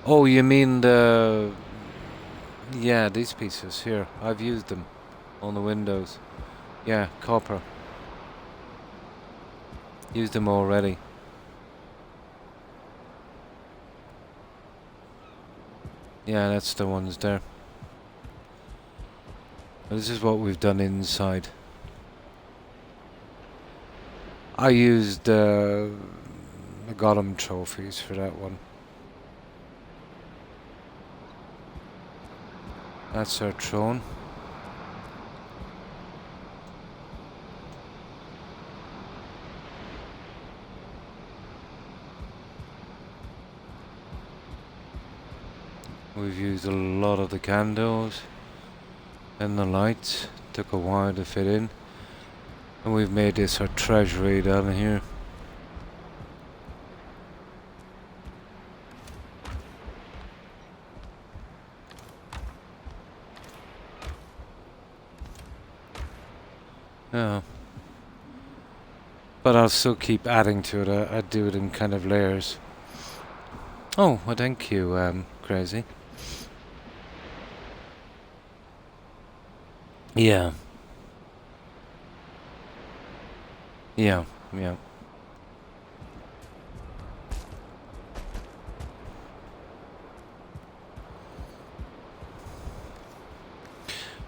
Oh, you mean the... Yeah, these pieces here. I've used them on the windows. Yeah, copper. Used them already. Yeah, that's the ones there. This is what we've done inside. I used the Gollum trophies for that one. That's our throne. We've used a lot of the candles and the lights. Took a while to fit in. And we've made this our treasury down here. Yeah. But I'll still keep adding to it. I do it in kind of layers. Oh, well thank you, Crazy. Yeah. Yeah.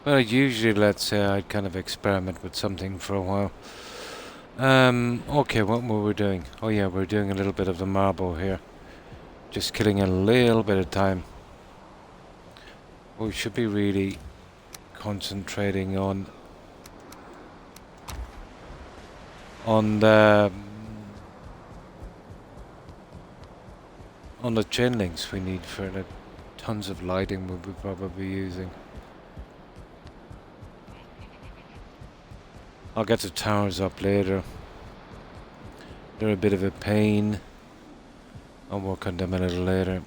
Well, usually, let's say, I'd kind of experiment with something for a while. Okay, what were we doing? Oh yeah, we're doing a little bit of the marble here. Just killing a little bit of time. We should be really concentrating on the chain links we need for the tons of lighting we'll be probably using. I'll get the towers up later. They're a bit of a pain. I'll work on them a little later.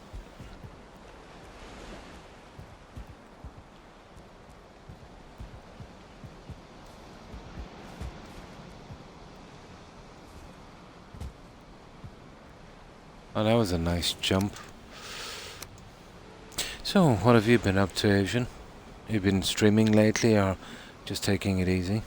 Oh, that was a nice jump. So, what have you been up to, Asian? You been streaming lately or just taking it easy?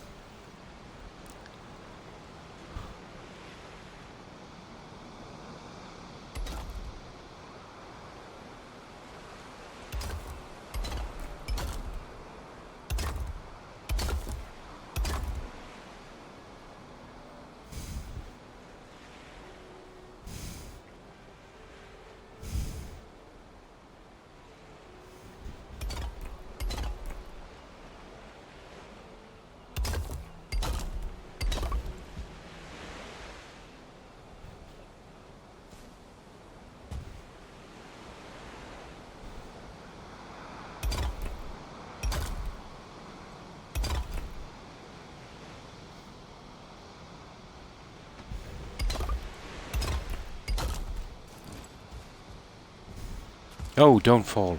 Oh, don't fall.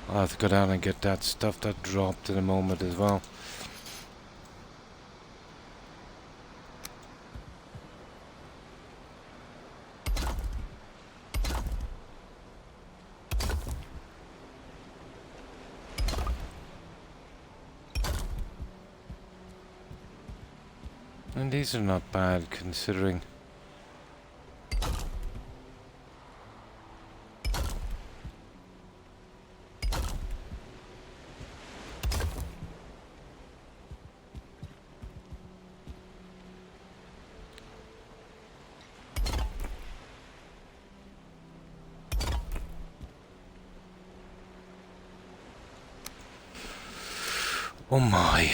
I'll have to go down and get that stuff that dropped in a moment as well. And these are not bad considering. Oh my.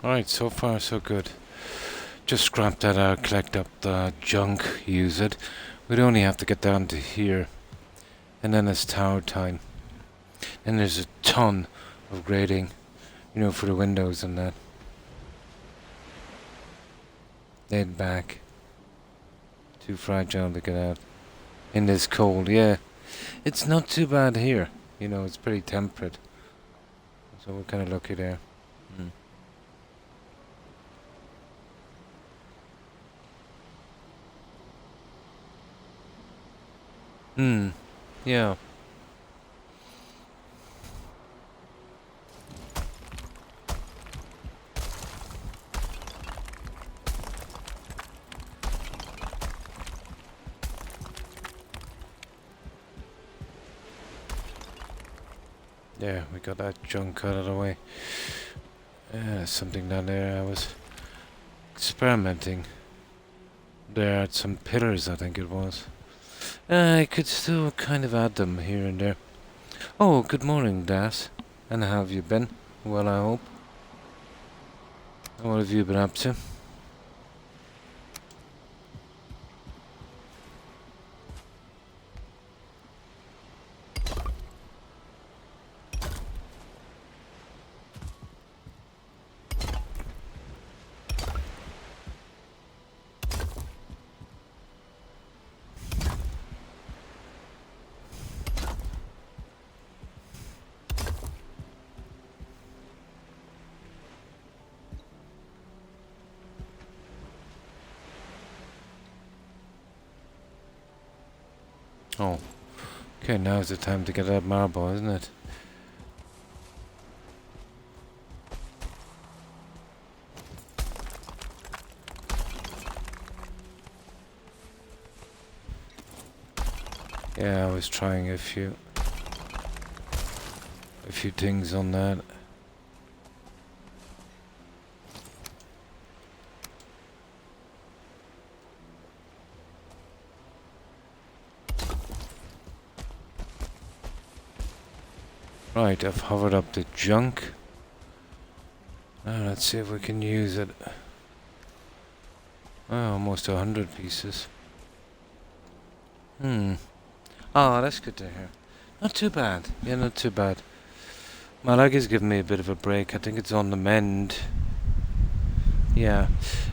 Alright, so far so good. Just scrap that out, collect up the junk, use it. We'd only have to get down to here. And then it's tower time. And there's a ton of grading, you know, for the windows and that. Head back. Too fragile to get out. In this cold, yeah. It's not too bad here. You know, it's pretty temperate. So we're kind of lucky there. Yeah. Yeah, we got that junk out of the way. Something down there. I was experimenting. There are some pillars, I think it was. I could still kind of add them here and there. Oh, good morning, Das. And how have you been? Well, I hope. What have you been up to? Oh. Okay, now's the time to get that marble, isn't it? Yeah, I was trying a few things on that. Right, I've hovered up the junk. Now let's see if we can use it. Oh, almost 100 pieces. Oh, that's good to hear. Not too bad. Yeah, not too bad. My leg is giving me a bit of a break. I think it's on the mend. Yeah,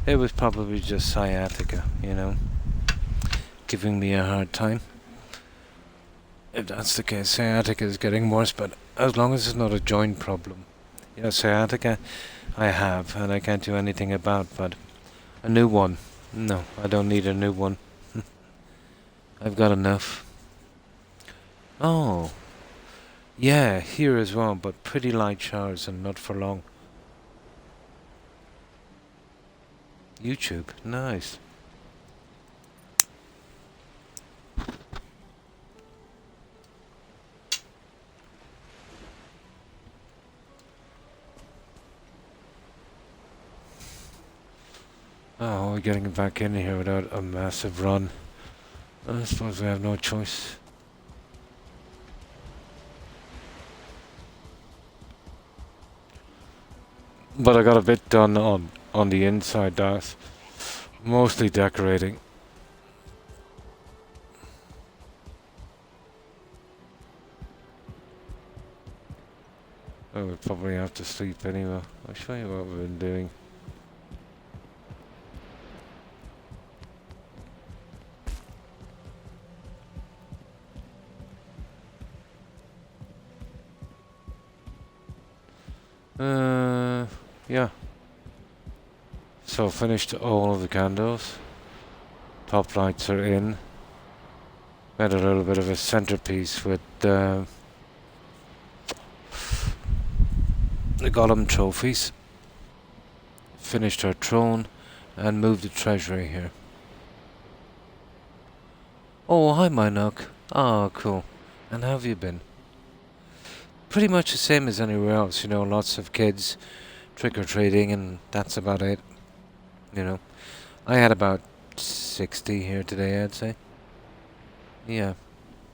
it was probably just sciatica, you know, giving me a hard time. If that's the case, sciatica is getting worse, but as long as it's not a joint problem. Yeah, sciatica I have, and I can't do anything about, but a new one. No, I don't need a new one. I've got enough. Oh, yeah, here as well, but pretty light showers and not for long. YouTube, nice. Oh, we're getting back in here without a massive run. I suppose we have no choice. But I got a bit done on the inside, that's mostly decorating. Oh, we probably have to sleep anyway. I'll show you what we've been doing. Yeah. So finished all of the candles. Top lights are in. Made a little bit of a centerpiece with the golem trophies. Finished our throne and moved the treasury here. Oh, hi Minoc. Ah, cool. And how have you been? Pretty much the same as anywhere else, you know, lots of kids trick-or-treating and that's about it. You know, I had about 60 here today, I'd say. Yeah,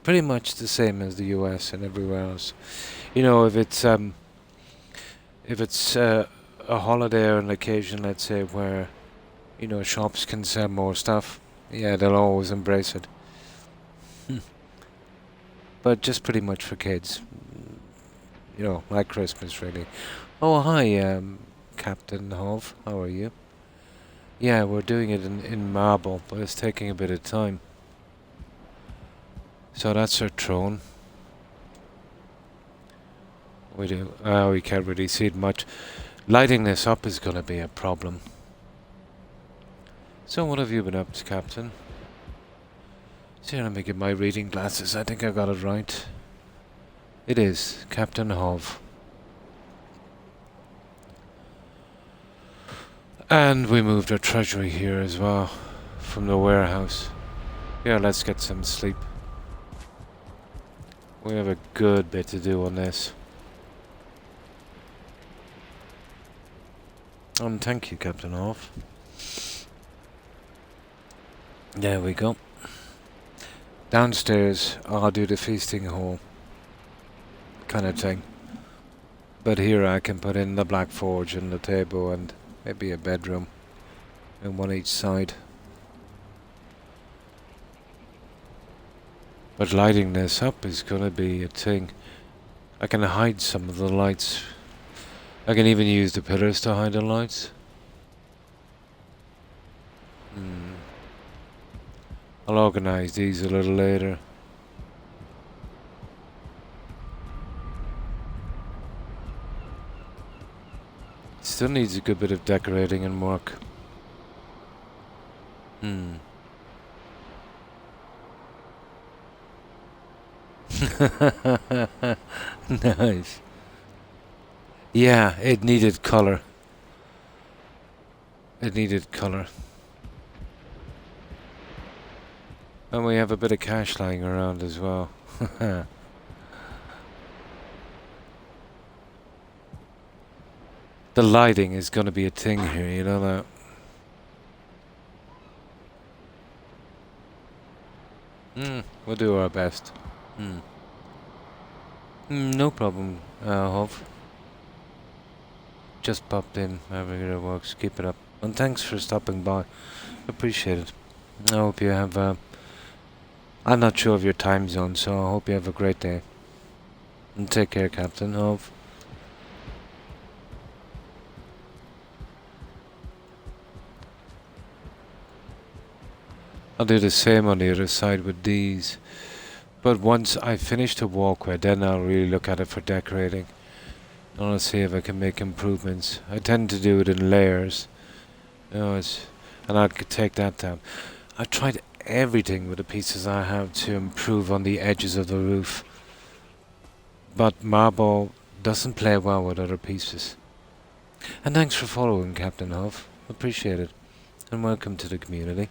pretty much the same as the US and everywhere else. You know, if it's a holiday or an occasion, let's say, where, you know, shops can sell more stuff, yeah, they'll always embrace it. But just pretty much for kids. You know, like Christmas, really. Oh, hi, Captain Hove. How are you? Yeah, we're doing it in marble, but it's taking a bit of time. So that's our throne. We can't really see it much. Lighting this up is going to be a problem. So what have you been up to, Captain? See, let me get my reading glasses. I think I got it right. It is Captain Hove. And we moved our treasury here as well, from the warehouse. Yeah, let's get some sleep. We have a good bit to do on this. Thank you, Captain Hove. There we go. Downstairs, I'll do the feasting hall kind of thing. But here I can put in the black forge and the table and maybe a bedroom, and one each side. But lighting this up is gonna be a thing. I can hide some of the lights. I can even use the pillars to hide the lights. I'll organize these a little later. Still needs a good bit of decorating and work. Nice. Yeah, it needed color. It needed color. And we have a bit of cash lying around as well. The lighting is going to be a thing here, you know that? We'll do our best. No problem, Hov. Just popped in, having it works. Keep it up. And thanks for stopping by. Appreciate it. I hope you have I'm not sure of your time zone, so I hope you have a great day. And take care, Captain Hove. I'll do the same on the other side with these. But once I finish the walkway, then I'll really look at it for decorating. I want to see if I can make improvements. I tend to do it in layers. You know, and I could take that down. I tried everything with the pieces I have to improve on the edges of the roof. But marble doesn't play well with other pieces. And thanks for following, Captain Hove. Appreciate it. And welcome to the community.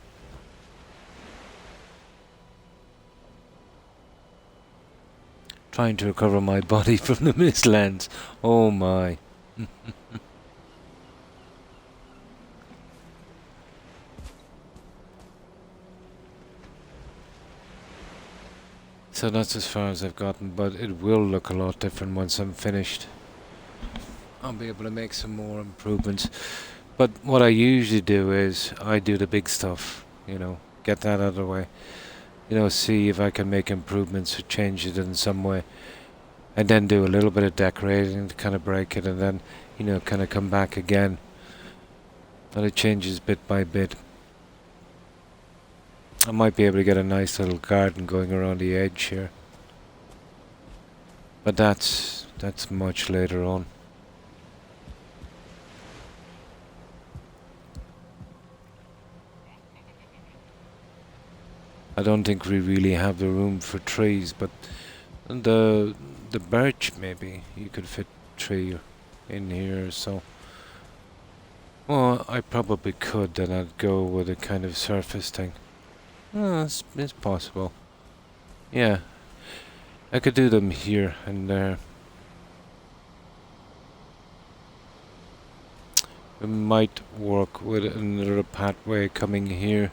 Trying to recover my body from the mistlands. Oh my. So that's as far as I've gotten, but it will look a lot different once I'm finished. I'll be able to make some more improvements. But what I usually do is I do the big stuff, you know, get that out of the way. You know, see if I can make improvements or change it in some way. And then do a little bit of decorating to kind of break it, and then, you know, kind of come back again. And it changes bit by bit. I might be able to get a nice little garden going around the edge here. But that's much later on. I don't think we really have the room for trees, but the birch, maybe you could fit tree in here, so. Well, I probably could, then I'd go with a kind of surface thing. Oh, it's possible. Yeah, I could do them here and there. It might work with another pathway coming here.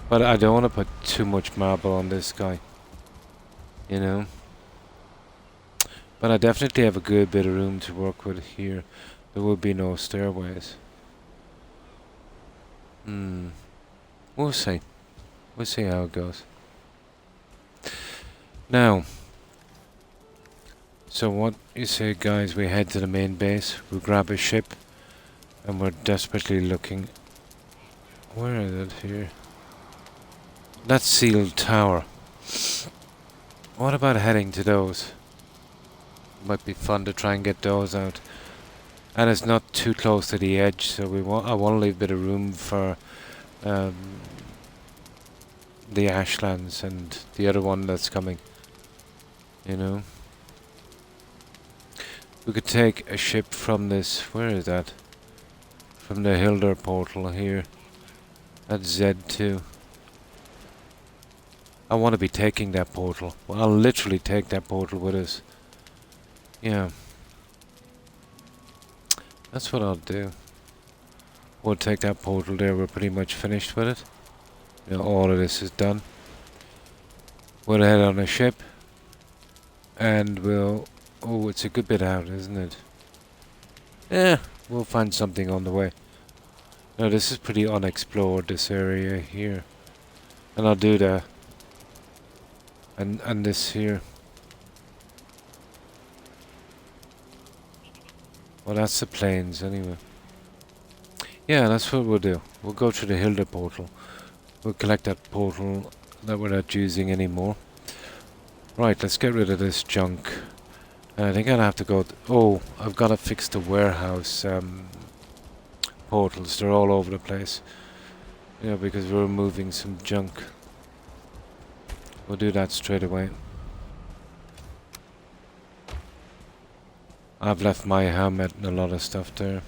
But I don't want to put too much marble on this guy. You know? But I definitely have a good bit of room to work with here. There will be no stairways. We'll see. We'll see how it goes. Now, so what you say, guys, we head to the main base, we grab a ship, and we're desperately looking. Where is it here? That sealed tower. What about heading to those? Might be fun to try and get those out. And it's not too close to the edge, so I want to leave a bit of room for the Ashlands and the other one that's coming. You know? We could take a ship from this. Where is that? From the Hilder portal here. That's Z2. I want to be taking that portal. Well, I'll literally take that portal with us. Yeah. That's what I'll do. We'll take that portal there. We're pretty much finished with it. You know, all of this is done. We'll head on a ship. And we'll... Oh, it's a good bit out, isn't it? Yeah, we'll find something on the way. Now, this is pretty unexplored, this area here. And I'll do that. And this here. Well, that's the plains, anyway. Yeah, that's what we'll do. We'll go to the Hilda portal. We'll collect that portal that we're not using anymore. Right, let's get rid of this junk. I think I'll have to go... Oh, I've got to fix the warehouse portals. They're all over the place. Yeah, because we're removing some junk. We'll do that straight away. I've left my helmet and a lot of stuff there.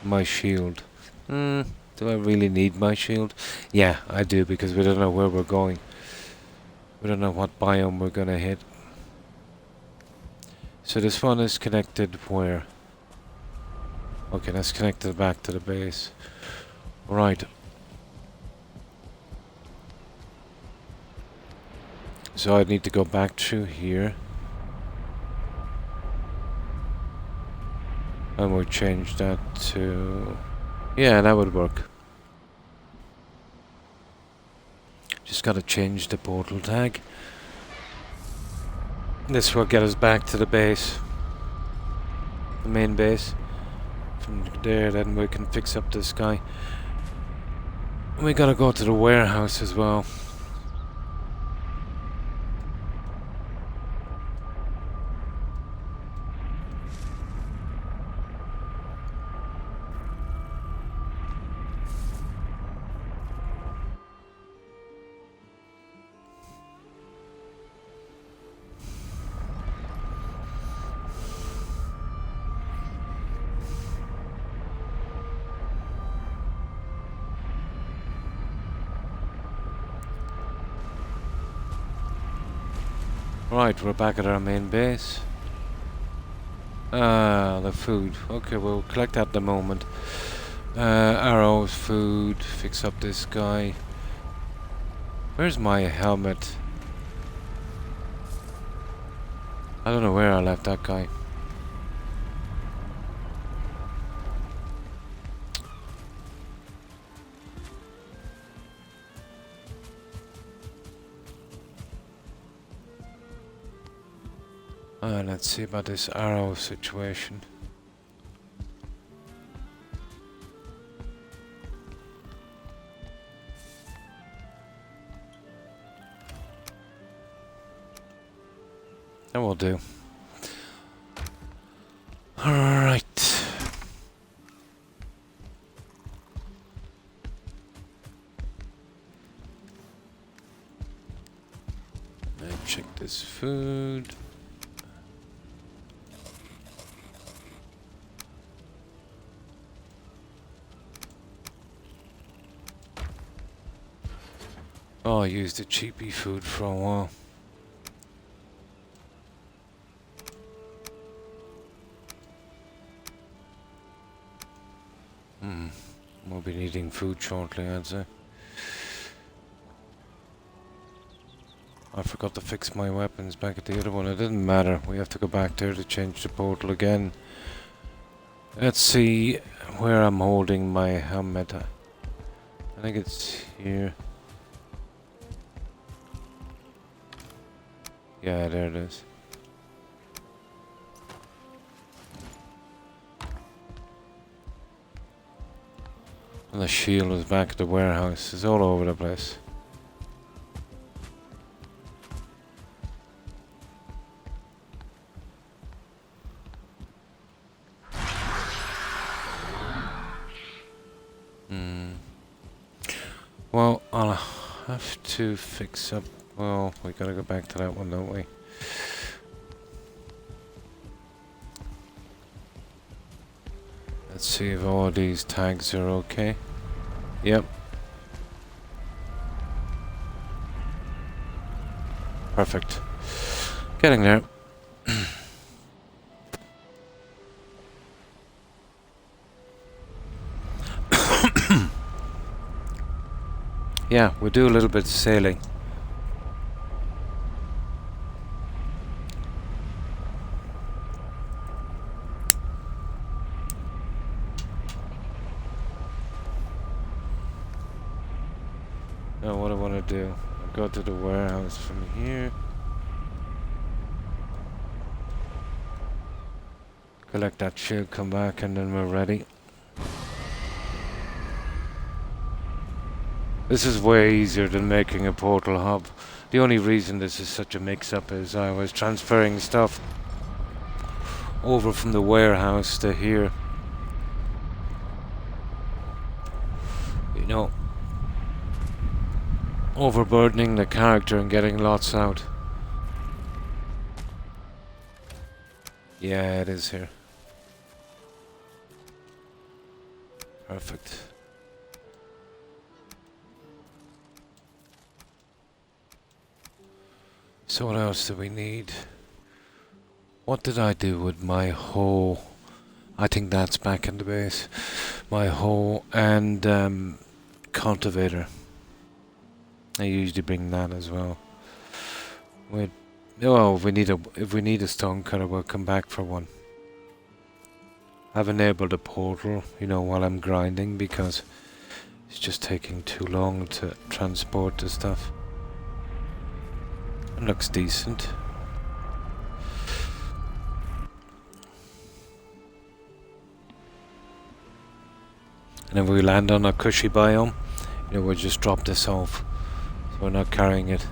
My shield. Do I really need my shield? Yeah, I do, because we don't know where we're going. We don't know what biome we're gonna hit. So this one is connected where? Okay, that's connected back to the base. Right. So I need to go back through here. And we'll change that to... Yeah, that would work. Just gotta change the portal tag. This will get us back to the base. The main base. From there, then we can fix up this guy. We gotta go to the warehouse as well. Right, we're back at our main base. The food. Okay, we'll collect that at the moment. Arrows, food, fix up this guy. Where's my helmet? I don't know where I left that guy. Let's see about this arrow situation. That will do. Alright. Check this food. Oh, I used the cheapy food for a while. We'll be needing food shortly, I'd say. I forgot to fix my weapons back at the other one. It didn't matter. We have to go back there to change the portal again. Let's see where I'm holding my helmet. I think it's here. Yeah, there it is. And the shield is back at the warehouse. It's all over the place. Well, I'll have to fix up. Well, we gotta go back to that one, don't we? Let's see if all these tags are okay. Yep. Perfect. Getting there. Yeah, we'll do a little bit of sailing. Now what I want to do, I'll go to the warehouse from here. Collect that shield, come back, and then we're ready. This is way easier than making a portal hub. The only reason this is such a mix-up is I was transferring stuff over from the warehouse to here. You know, overburdening the character and getting lots out. Yeah, it is here. Perfect. So what else do we need? What did I do with my hoe? I think that's back in the base. My hoe and cultivator. I usually bring that as well. Well, if we need a stone cutter, we'll come back for one. I've enabled a portal, you know, while I'm grinding because it's just taking too long to transport the stuff. It looks decent. And if we land on a cushy biome, you know, we'll just drop this off. So we're not carrying it.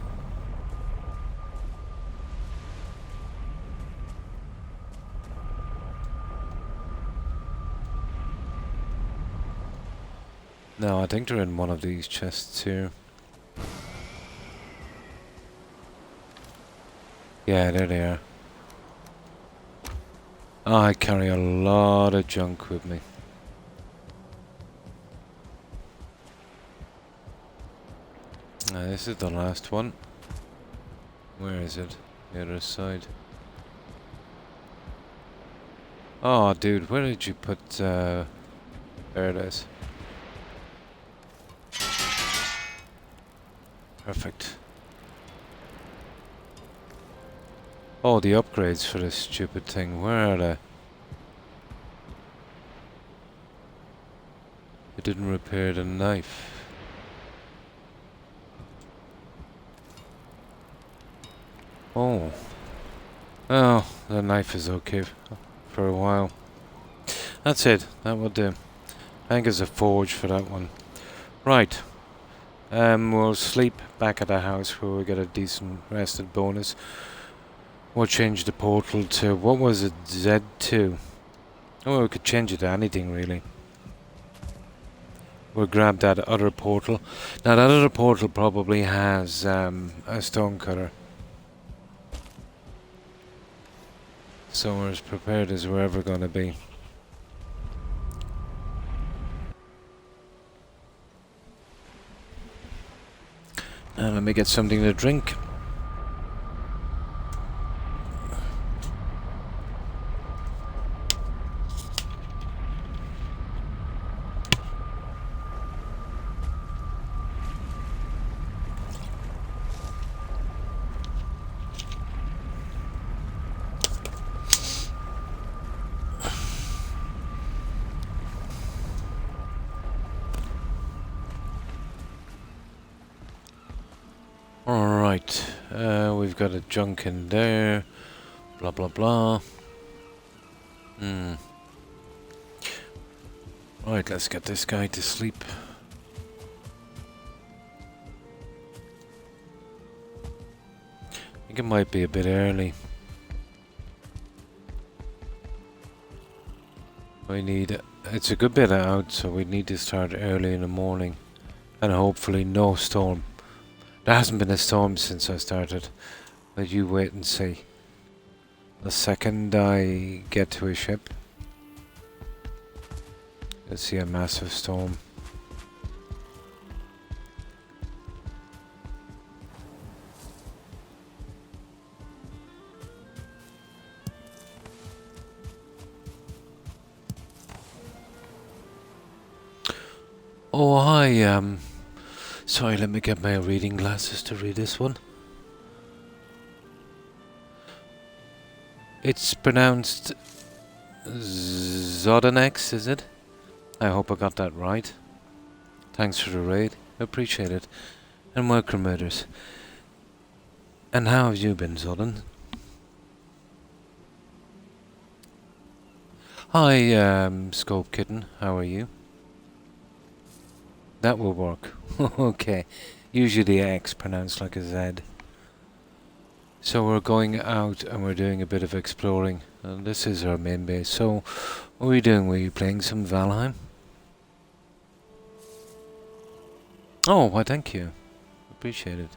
No, I think they're in one of these chests here. Yeah, there they are. Oh, I carry a lot of junk with me. This is the last one. Where is it? The other side. Oh, dude, where did you put, there it is. Perfect. Oh, the upgrades for this stupid thing. Where are they? It didn't repair the knife. Oh. Oh, the knife is okay for a while. That's it. That will do. I think there's a forge for that one. Right. We'll sleep back at the house where we get a decent rested bonus. We'll change the portal to, what was it, Z2? Oh, we could change it to anything really. We'll grab that other portal. Now that other portal probably has a stone cutter. So we're as prepared as we're ever going to be. Now let me get something to drink. Alright, we've got a junk in there, blah blah blah. Right, let's get this guy to sleep. I think it might be a bit early. It's a good bit out, so we need to start early in the morning. And hopefully no storm. There hasn't been a storm since I started, but you wait and see. The second I get to a ship, you'll see a massive storm. Oh hi, sorry, let me get my reading glasses to read this one. It's pronounced Zodanex, is it? I hope I got that right. Thanks for the raid, appreciate it. And welcome, murders. And how have you been, Zodan? Hi, Scope Kitten, how are you? That will work. Okay. Usually the X pronounced like a Z. So we're going out and we're doing a bit of exploring. And this is our main base. So, what are we doing? Were you playing some Valheim? Oh, why thank you. Appreciate it.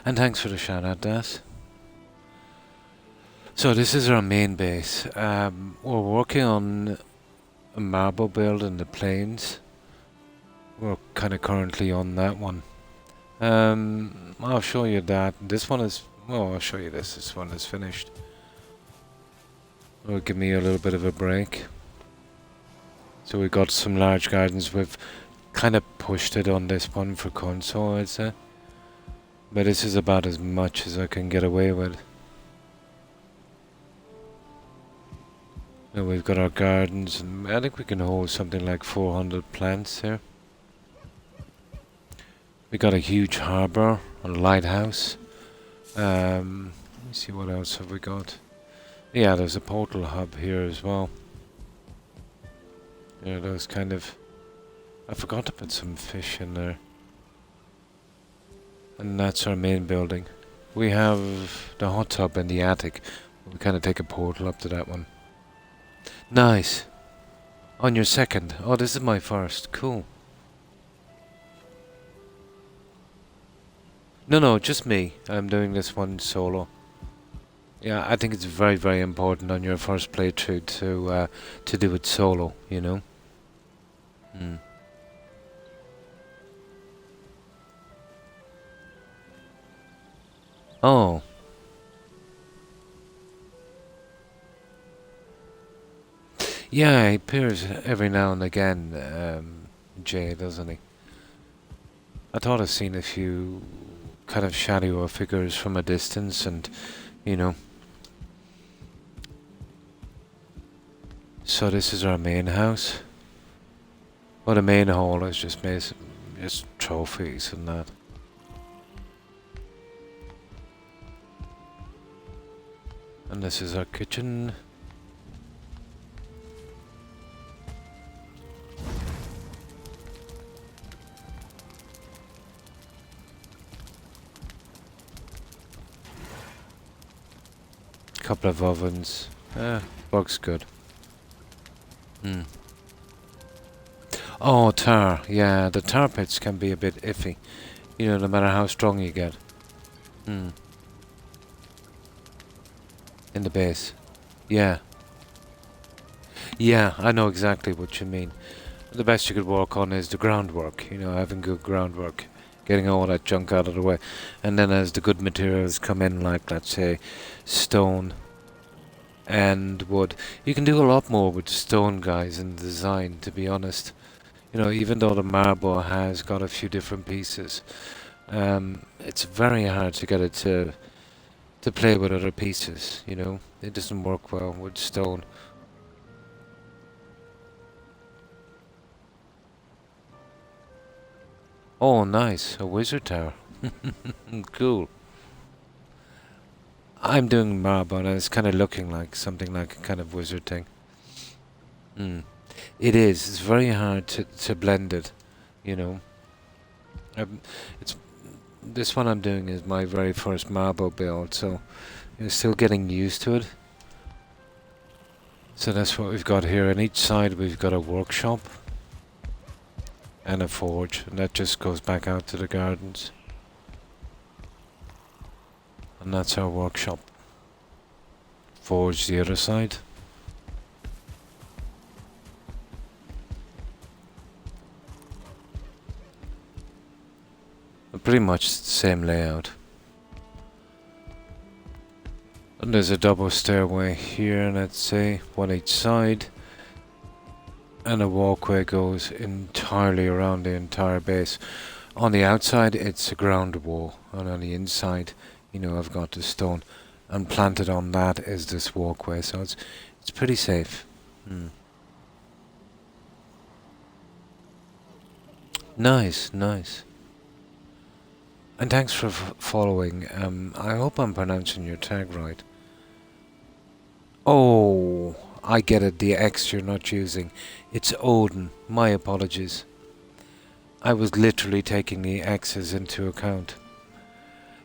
And thanks for the shout out, Das. So this is our main base. We're working on a marble build in the plains. We're kind of currently on that one. I'll show you that. This one is... Well, I'll show you this. This one is finished. It'll give me a little bit of a break. So we got some large gardens. We've kind of pushed it on this one for console, I'd say. But this is about as much as I can get away with. Now we've got our gardens, and I think we can hold something like 400 plants here. We got a huge harbour, a lighthouse. Let me see, what else have we got? Yeah, there's a portal hub here as well. Yeah, those kind of... I forgot to put some fish in there. And that's our main building. We have the hot tub in the attic. We kind of take a portal up to that one. Nice. On your second. Oh, this is my first. Cool. No, just me. I'm doing this one solo. Yeah, I think it's very, very important on your first playthrough to do it solo, you know? Oh. Yeah, he appears every now and again, Jay, doesn't he? I thought I'd seen a few kind of shadowy figures from a distance, and, you know, So this is our main house. Well, the main hall is just trophies and that. And this is our kitchen. Couple of ovens. Looks good. Oh, tar. Yeah, the tar pits can be a bit iffy. You know, no matter how strong you get. In the base. Yeah. Yeah, I know exactly what you mean. The best you could work on is the groundwork. You know, having good groundwork. Getting all that junk out of the way. And then as the good materials come in, like, let's say, stone and wood. You can do a lot more with stone, guys, in design, to be honest. You know, even though the marble has got a few different pieces, it's very hard to get it to play with other pieces, you know. It doesn't work well with stone. Oh, nice. A wizard tower. Cool. I'm doing marble and it's kind of looking like something like a kind of wizard thing. It is. It's very hard to blend it, you know. It's this one I'm doing is my very first marble build, so you're still getting used to it. So that's what we've got here. On each side we've got a workshop and a forge, and that just goes back out to the gardens. And that's our workshop. Forge the other side. Pretty much the same layout. And there's a double stairway here, let's say, one each side. And a walkway goes entirely around the entire base. On the outside it's a ground wall, and on the inside, you know, I've got the stone. And planted on that is this walkway, so it's pretty safe. Nice, nice. And thanks for following. I hope I'm pronouncing your tag right. Oh, I get it. The X you're not using. It's Odin. My apologies. I was literally taking the X's into account.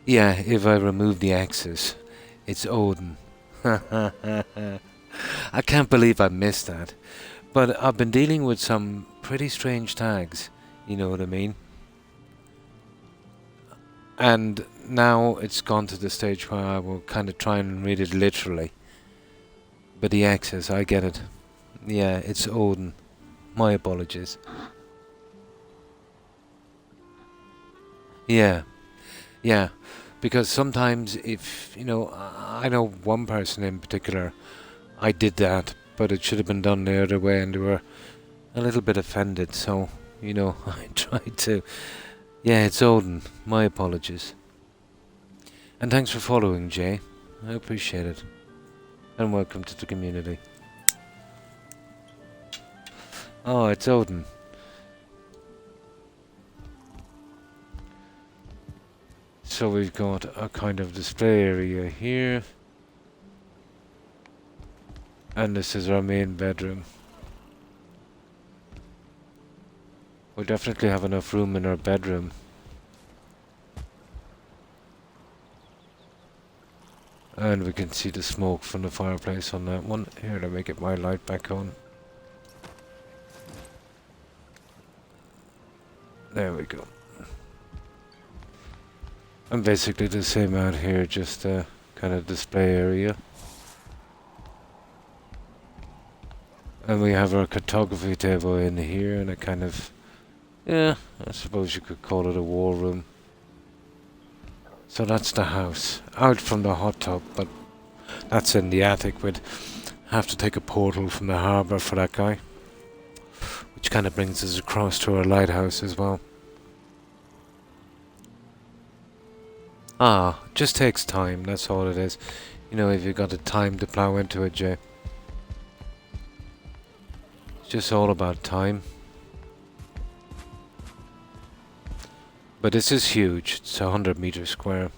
Yeah, if I remove the X's, it's Odin. I can't believe I missed that. But I've been dealing with some pretty strange tags. You know what I mean? And now it's gone to the stage where I will kind of try and read it literally. But the X's, I get it. Yeah, it's Odin. My apologies. Yeah, yeah. Because sometimes if, you know, I know one person in particular, I did that, but it should have been done the other way and they were a little bit offended, so, you know, I tried to... Yeah, it's Odin. My apologies. And thanks for following, Jay. I appreciate it. And welcome to the community. Oh, it's Odin. So we've got a kind of display area here. And this is our main bedroom. We'll definitely have enough room in our bedroom. And we can see the smoke from the fireplace on that one. Here, let me get my light back on. There we go. And basically the same out here, just a kind of display area. And we have our cartography table in here and a kind of... Yeah, I suppose you could call it a war room. So that's the house. Out from the hot tub, but that's in the attic. We'd have to take a portal from the harbour for that guy. Which kind of brings us across to our lighthouse as well. Just takes time, that's all it is. You know, if you've got the time to plough into it, Jay. It's just all about time. But this is huge. It's 100 meters square.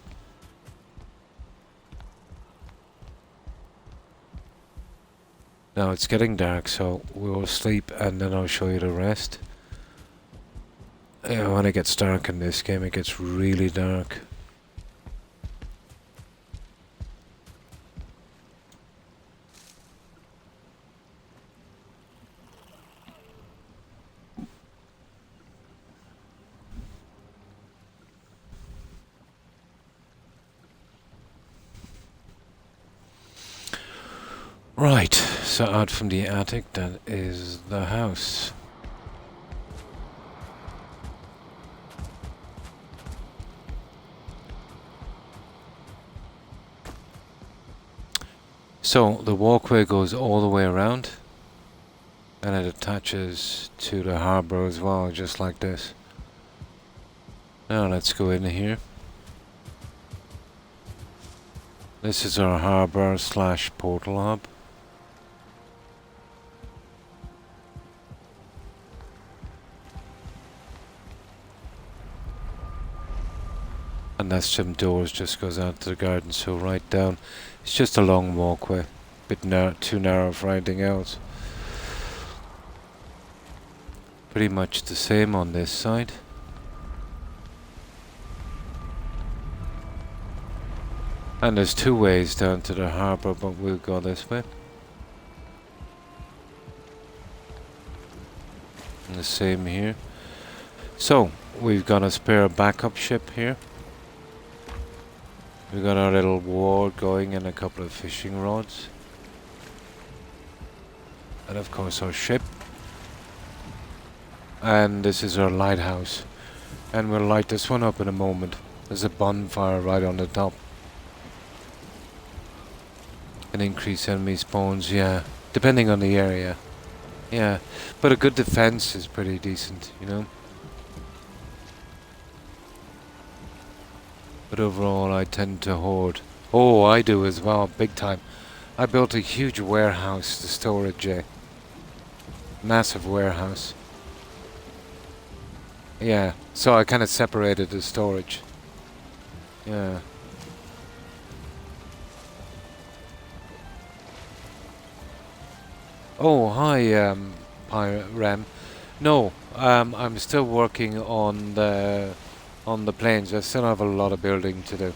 Now it's getting dark, so we'll sleep and then I'll show you the rest. Yeah, when it gets dark in this game, it gets really dark. Right, so out from the attic, that is the house. So the walkway goes all the way around and it attaches to the harbour as well, just like this. Now let's go in here. This is our harbour slash portal hub. And that's some doors, just goes out to the garden, so right down. It's just a long walkway, bit too narrow for anything else. Pretty much the same on this side. And there's two ways down to the harbour, but we'll go this way. And the same here. So, we've got a spare backup ship here. We've got our little ward going and a couple of fishing rods. And of course our ship. And this is our lighthouse. And we'll light this one up in a moment. There's a bonfire right on the top. Can increase enemy spawns, yeah. Depending on the area. Yeah. But a good defense is pretty decent, you know. But overall I tend to hoard. Oh, I do as well, big time. I built a huge warehouse to store it, Jay. Massive warehouse. Yeah, so I kind of separated the storage. Yeah. Oh, hi, Rem. No, I'm still working on the planes. I still have a lot of building to do.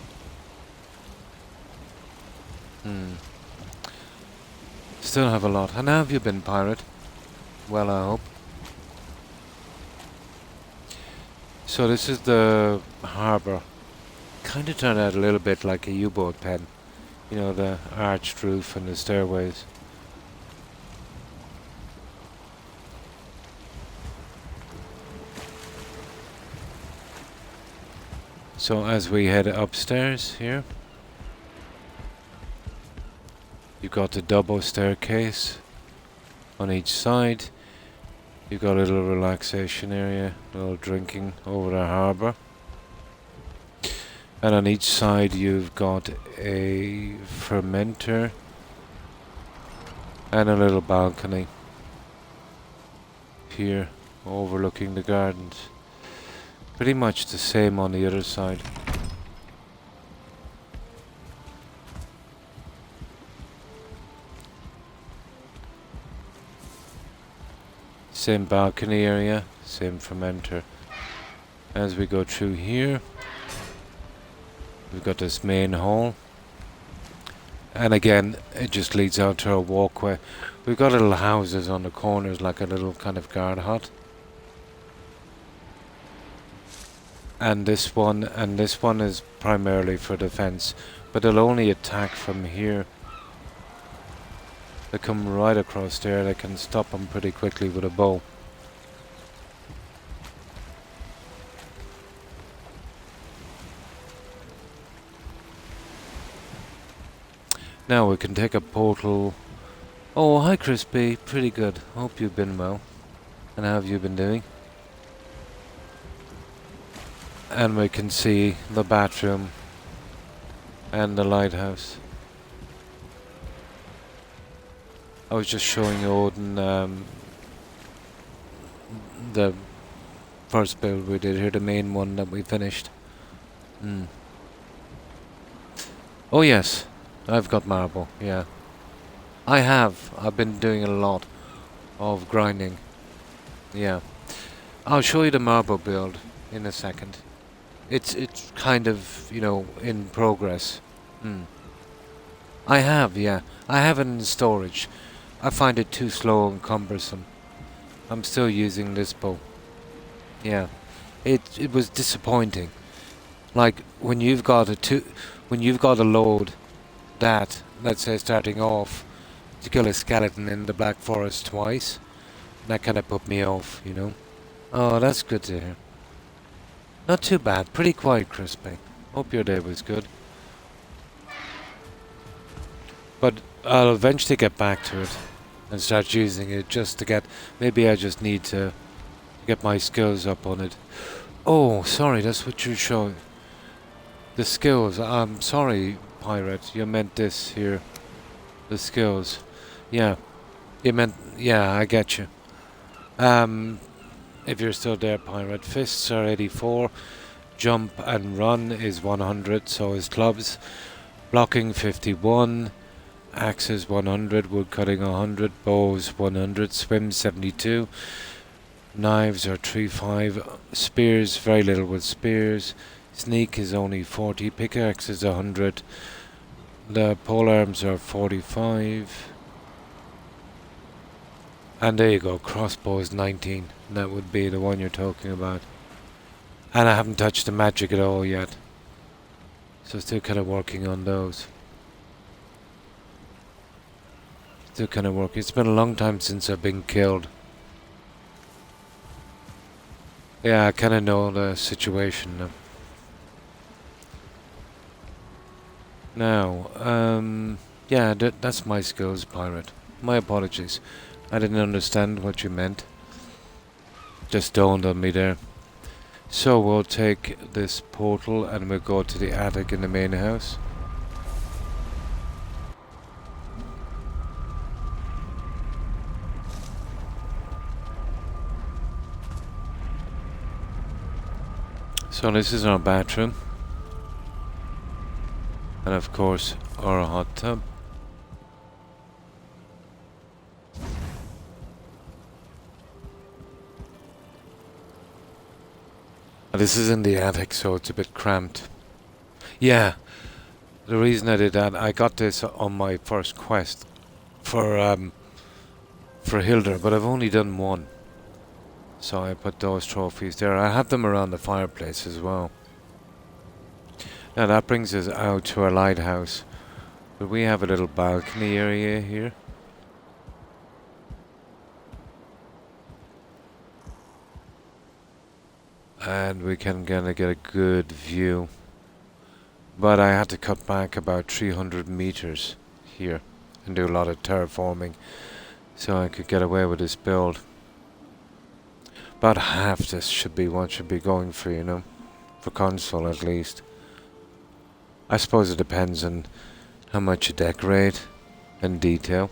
Still have a lot. And how have you been, pirate? Well, I hope. So this is the harbour. Kind of turned out a little bit like a U-boat pen. You know, the arched roof and the stairways. So as we head upstairs here, you've got the double staircase on each side. You've got a little relaxation area, a little drinking over the harbour. And on each side you've got a fermenter and a little balcony here overlooking the gardens. Pretty much the same on the other side. Same balcony area, same fermenter. As we go through here, we've got this main hall. And again, it just leads out to a walkway. We've got little houses on the corners, like a little kind of guard hut. And this one is primarily for defense, but they'll only attack from here. They come right across there, they can stop them pretty quickly with a bow. Now we can take a portal. Oh, hi Crispy, pretty good. Hope you've been well. And how have you been doing? And we can see the bathroom and the lighthouse. I was just showing Odin the first build we did here, the main one that we finished. Oh yes, I've got marble, yeah. I've been doing a lot of grinding. Yeah. I'll show you the marble build in a second. It's kind of, in progress. I have, yeah. I have it in storage. I find it too slow and cumbersome. I'm still using this bow. Yeah. It was disappointing. Like when you've got a load that, let's say starting off to kill a skeleton in the Black Forest twice, that kinda put me off, Oh, that's good to hear. Not too bad, pretty quiet, Crispy. Hope your day was good. But I'll eventually get back to it and start using it just to get... Maybe I just need to get my skills up on it. Oh, sorry, that's what you're showing. The skills. I'm sorry, Pirate. You meant this here. The skills. Yeah. You meant... Yeah, I get you. If you're still there, Pirate. Fists are 84. Jump and run is 100, so is clubs. Blocking 51. Axes 100, wood cutting 100, bows 100, swim 72, knives are 35, spears very little with spears, sneak is only 40, pickaxe is 100, the polearms are 45, and there you go, crossbow is 19, that would be the one you're talking about. And I haven't touched the magic at all yet, so still kind of working on those. Still kind of working. It's been a long time since I've been killed. Yeah, I kind of know the situation now. Now, yeah, that's my skills, Pirate. My apologies. I didn't understand what you meant. Just dawned on me there. So we'll take this portal and we'll go to the attic in the main house. So this is our bathroom, and of course our hot tub. This is in the attic, so it's a bit cramped. Yeah, the reason I did that, I got this on my first quest for Hilda, but I've only done one. So I put those trophies there. I have them around the fireplace as well. Now that brings us out to our lighthouse. But we have a little balcony area here. And we can kinda get a good view. But I had to cut back about 300 meters here and do a lot of terraforming so I could get away with this build. About half this should be what should be going for, for console at least. I suppose it depends on how much you decorate and detail.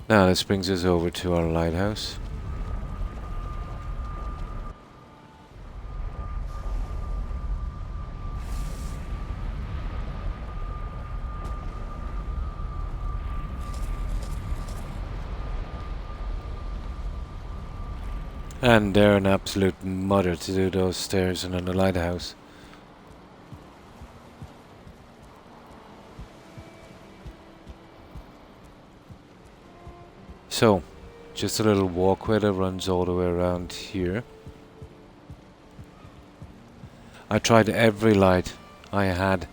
Now this brings us over to our lighthouse. And they're an absolute mutter to do those stairs in a lighthouse. So, just a little walkway that runs all the way around here. I tried every light I had,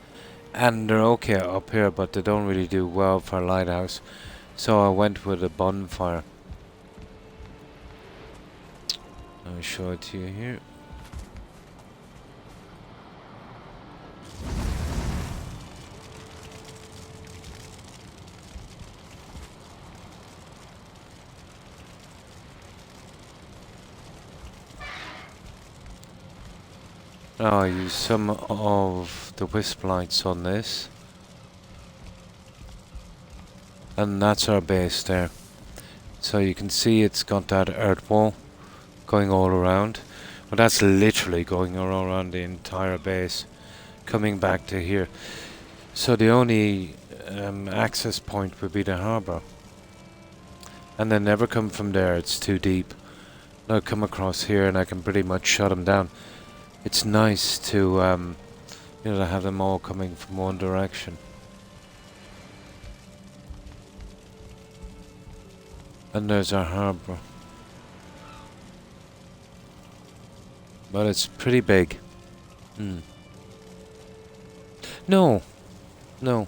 and they're okay up here, but they don't really do well for a lighthouse. So I went with a bonfire. I'll show it to you here. Now I use some of the wisp lights on this. And that's our base there. So you can see it's got that earth wall going all around. But that's literally going all around the entire base, coming back to here. So the only access point would be the harbour. And they never come from there, it's too deep. They'll come across here and I can pretty much shut them down. It's nice to, you know, to have them all coming from one direction. And there's our harbour. But it's pretty big. No. No.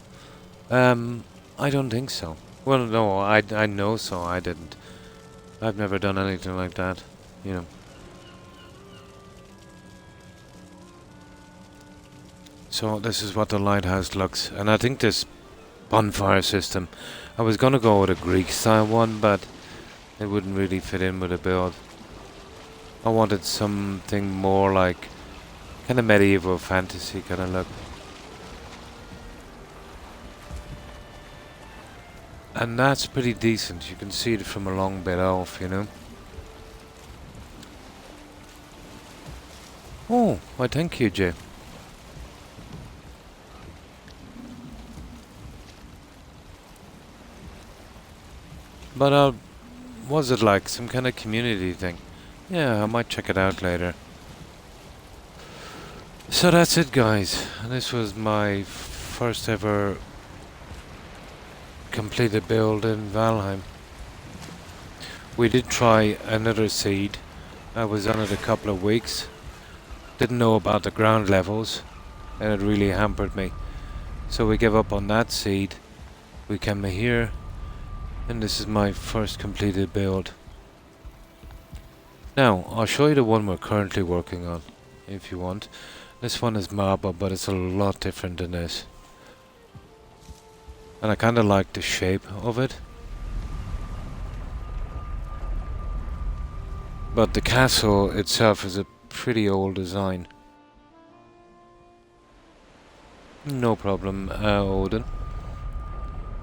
I don't think so. Well, no, I know so. I didn't. I've never done anything like that, you know. So this is what the lighthouse looks. And I think this bonfire system, I was gonna go with a Greek style one, but it wouldn't really fit in with the build. I wanted something more like kind of medieval fantasy kind of look. And that's pretty decent. You can see it from a long bit off, you know. Oh, why thank you, Jay. But was it like some kind of community thing? Yeah, I might check it out later. So that's it, guys. And this was my first ever completed build in Valheim. We did try another seed. I was on it a couple of weeks. Didn't know about the ground levels, and it really hampered me. So we gave up on that seed. We came here, and this is my first completed build. Now, I'll show you the one we're currently working on, if you want. This one is marble, but it's a lot different than this. And I kinda like the shape of it. But the castle itself is a pretty old design. No problem, Odin.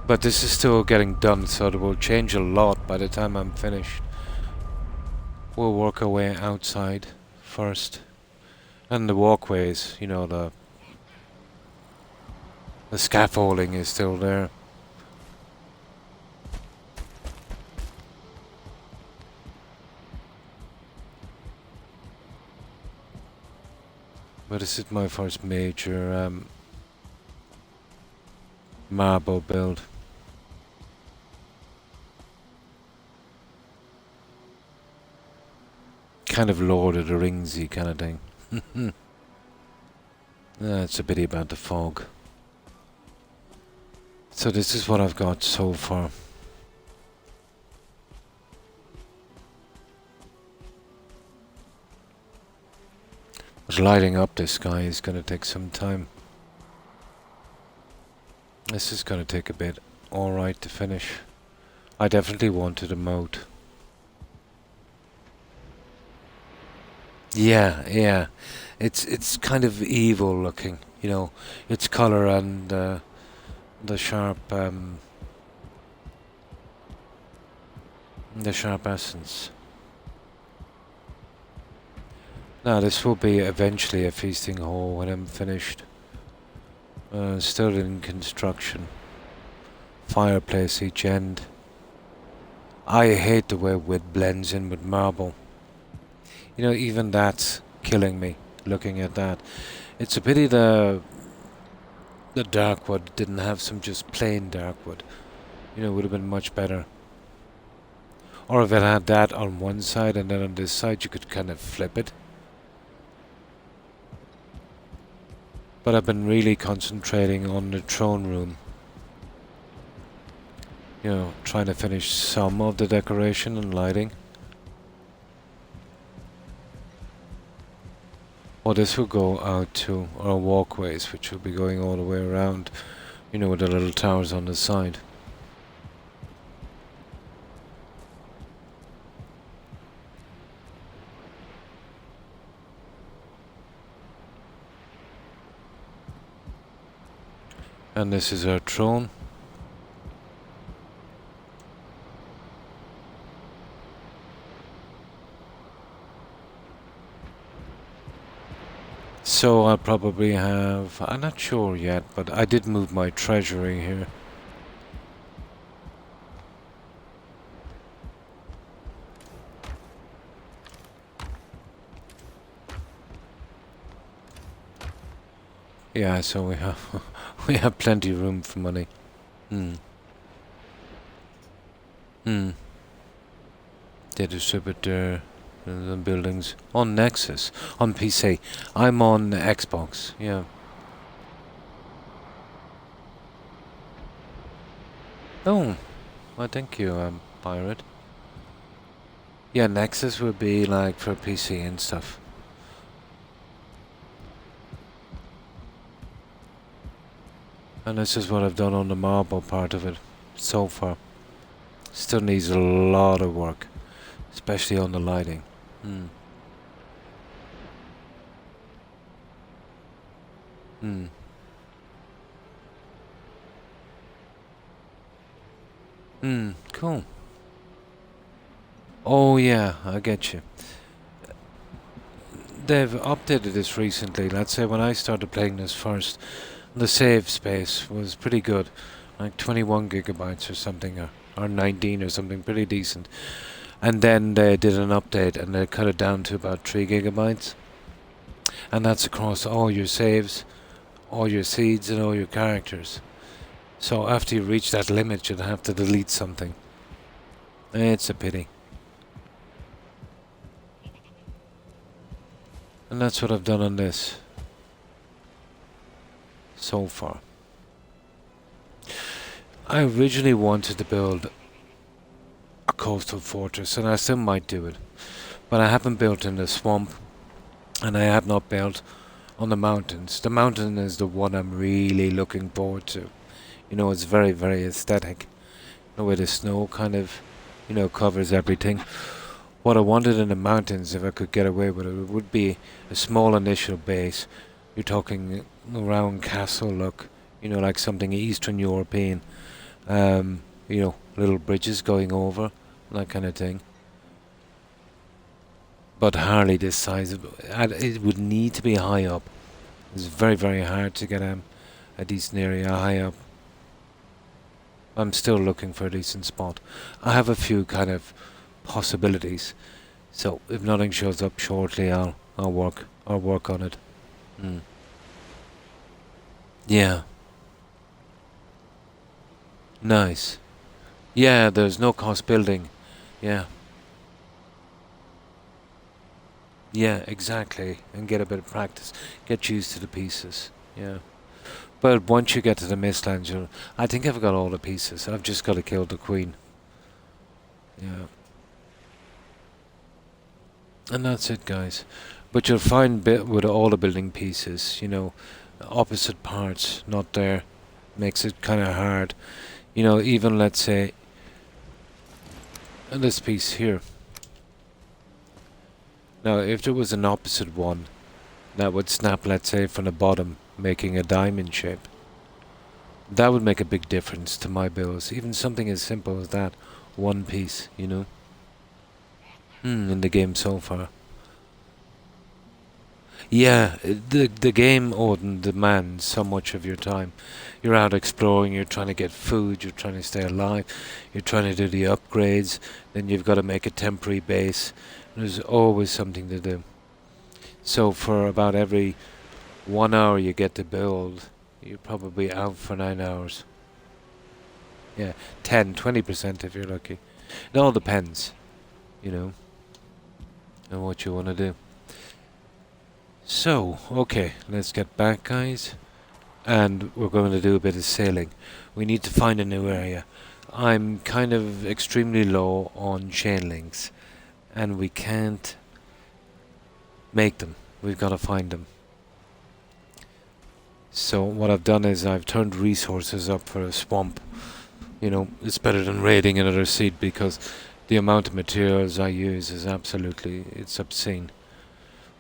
But this is still getting done, so it will change a lot by the time I'm finished. We'll work our way outside first. And the walkways, you know, the scaffolding is still there. But this is my first major marble build. Kind of Lord of the Ringsy kind of thing. It's a pity about the fog. So this is what I've got so far. But lighting up this sky is going to take some time. This is going to take a bit. Alright to finish. I definitely wanted a moat. Yeah. It's kind of evil looking, you know. Its color and the sharp essence. Now this will be eventually a feasting hall when I'm finished. Still in construction. Fireplace each end. I hate the way wood blends in with marble. You know, even that's killing me, looking at that. It's a pity the dark wood didn't have some just plain dark wood. You know, it would have been much better. Or if it had that on one side and then on this side you could kind of flip it. But I've been really concentrating on the throne room. You know, trying to finish some of the decoration and lighting. Well, this will go out to our walkways, which will be going all the way around, you know, with the little towers on the side. And this is our throne. So I'll probably have... I'm not sure yet, but I did move my treasury here. Yeah, so we have we have plenty of room for money. Hmm. Hmm. They distribute the buildings on Nexus, on PC. I'm on Xbox. Yeah. Oh, well, thank you, pirate. Yeah, Nexus would be like for PC and stuff. And this is what I've done on the marble part of it so far. Still needs a lot of work, especially on the lighting. Hmm. Hmm. Hmm. Cool. Oh yeah, I get you. They've updated this recently. Let's say when I started playing this first, the save space was pretty good, like 21 gigabytes or something, or 19 or something, pretty decent. And then they did an update and they cut it down to about 3 gigabytes. And that's across all your saves, all your seeds, and all your characters. So after you reach that limit, you'd have to delete something. It's a pity. And that's what I've done on this so far. I originally wanted to build a coastal fortress, and I still might do it. But I haven't built in the swamp, and I have not built on the mountains. The mountain is the one I'm really looking forward to. You know, it's very, very aesthetic. The way the snow kind of, covers everything. What I wanted in the mountains, if I could get away with it, would be a small initial base. You're talking around castle look, like something Eastern European. Little bridges going over, that kind of thing. But hardly this size. It would need to be high up. It's very, very hard to get a decent area high up. I'm still looking for a decent spot. I have a few kind of possibilities. So if nothing shows up shortly, I'll work on it. Mm. Yeah. Nice. Yeah, there's no cost building. Yeah. Yeah, exactly. And get a bit of practice. Get used to the pieces. Yeah. But once you get to the Mistlands, I think I've got all the pieces. I've just got to kill the queen. Yeah. And that's it, guys. But you'll find with all the building pieces, opposite parts not there. Makes it kind of hard. Even let's say this piece here. Now, if there was an opposite one, that would snap, let's say, from the bottom, making a diamond shape. That would make a big difference to my builds. Even something as simple as that. One piece, in the game so far. Yeah, the game, Odin, demands so much of your time. You're out exploring, you're trying to get food, you're trying to stay alive, you're trying to do the upgrades, then you've got to make a temporary base. There's always something to do. So for about every 1 hour you get to build, you're probably out for 9 hours. Yeah, 20% if you're lucky. It all depends, on what you want to do. So, okay, let's get back, guys. And we're going to do a bit of sailing. We need to find a new area. I'm kind of extremely low on chain links, and we can't make them. We've got to find them. So what I've done is I've turned resources up for a swamp. It's better than raiding another seed because the amount of materials I use is it's obscene.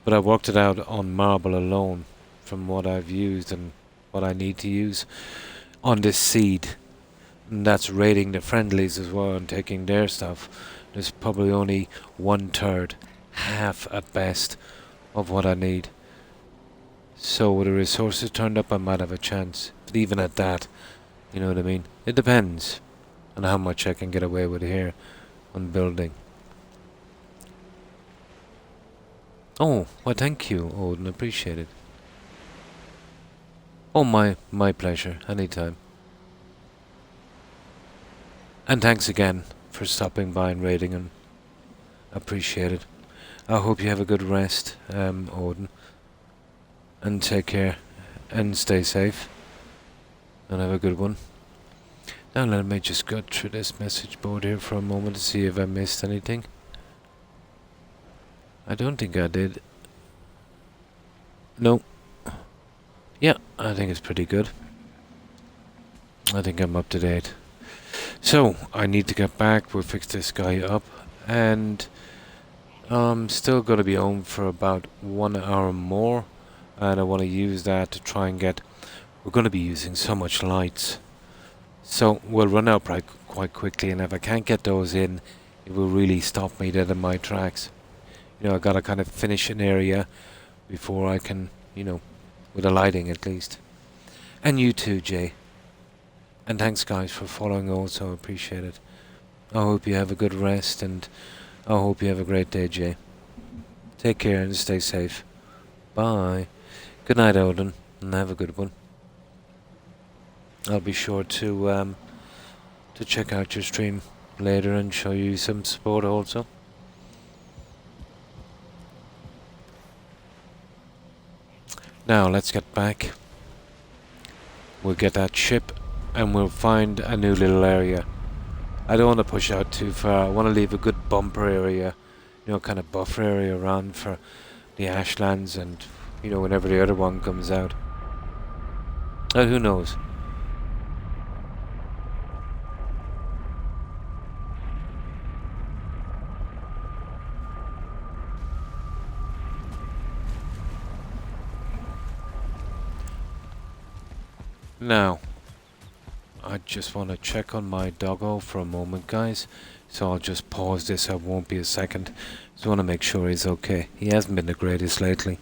But I worked it out on marble alone from what I've used and what I need to use on this seed. And that's raiding the friendlies as well and taking their stuff. There's probably only 1/3, half at best, of what I need. So with the resources turned up, I might have a chance. But even at that, you know what I mean? It depends on how much I can get away with here on building. Oh, well, thank you, Odin. Appreciate it. Oh, my pleasure. Anytime. And thanks again for stopping by and raiding him. Appreciate it. I hope you have a good rest, Odin. And take care. And stay safe. And have a good one. Now let me just go through this message board here for a moment to see if I missed anything. I don't think I did. No. Yeah, I think it's pretty good. I think I'm up to date. So, I need to get back. We'll fix this guy up. And I'm still going to be home for about 1 hour more. And I want to use that to try and get... We're going to be using so much lights. So, we'll run out quite quickly. And if I can't get those in, it will really stop me dead in my tracks. You know, I got to kind of finish an area before I can, you know, with the lighting at least. And you too, Jay. And thanks guys for following also, appreciate it. I hope you have a good rest and I hope you have a great day, Jay. Take care and stay safe. Bye. Good night, Odin, and have a good one. I'll be sure to check out your stream later and show you some support also. Now let's get back. We'll get that ship and we'll find a new little area. I don't want to push out too far. I want to leave a good bumper area, you know, kind of buffer area around for the Ashlands and, you know, whenever the other one comes out. Who knows? Now, I just want to check on my doggo for a moment, guys. So I'll just pause this. I won't be a second. Just want to make sure he's okay. He hasn't been the greatest lately.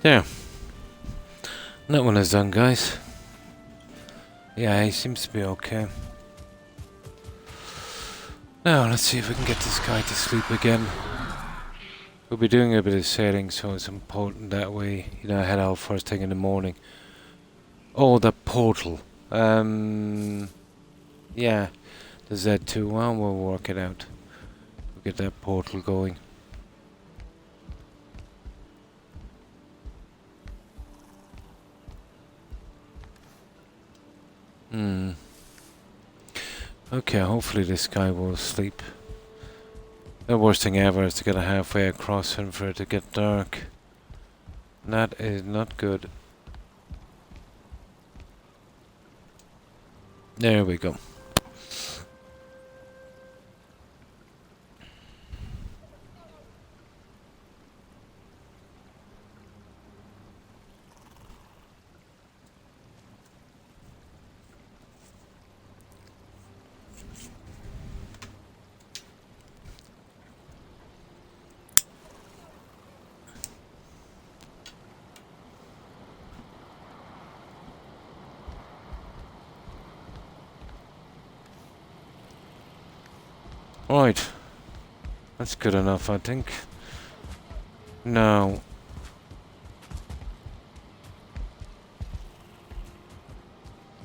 There. That one is done, guys. Yeah, he seems to be okay. Now, let's see if we can get this guy to sleep again. We'll be doing a bit of sailing, so it's important that we, you know, head out first thing in the morning. Oh, the portal. Yeah, there's that too. Well, we'll work it out. We'll get that portal going. Okay, hopefully this guy will sleep. The worst thing ever is to get a halfway across and for it to get dark. That is not good. There we go. Right. That's good enough, I think. Now,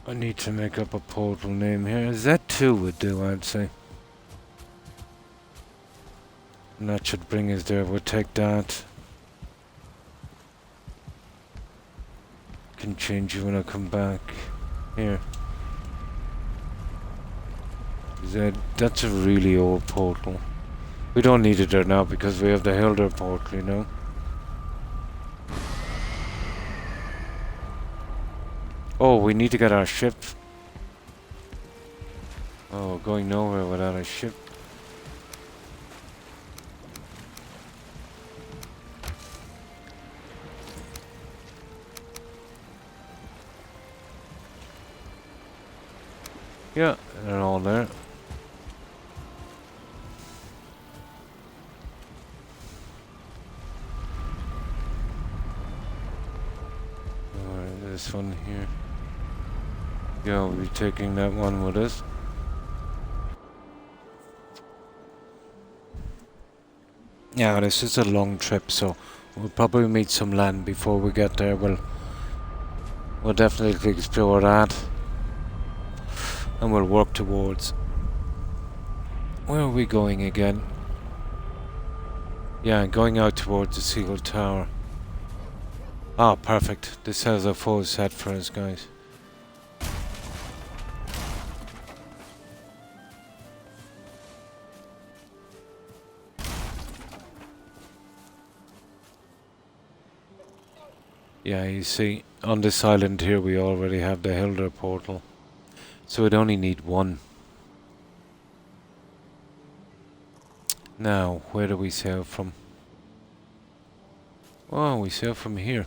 I need to make up a portal name here. Z2 would do, I'd say. And that should bring us there. We'll take that. Can change it when I come back. Here. That's a really old portal. We don't need it there now because we have the Hilder portal, you know. Oh, we need to get our ship. Oh, going nowhere without a ship. Yeah, they're all there. Alright, this one here. Yeah, we'll be taking that one with us. Yeah, this is a long trip, so we'll probably meet some land before we get there. We'll definitely explore that. And we'll work towards... Where are we going again? Yeah, going out towards the Seagull Tower. Ah, perfect. This has a full set for us, guys. Yeah, you see, on this island here we already have the Hilder portal. So we'd only need one. Now, where do we sail from? Oh, we sail from here.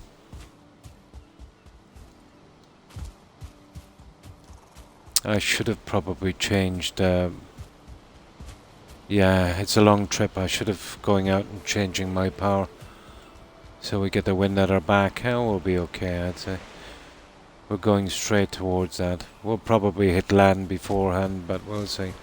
I should have probably changed... yeah, it's a long trip. I should have going out and changing my power. So we get the wind at our back. We'll be okay, I'd say. We're going straight towards that. We'll probably hit land beforehand, but we'll see.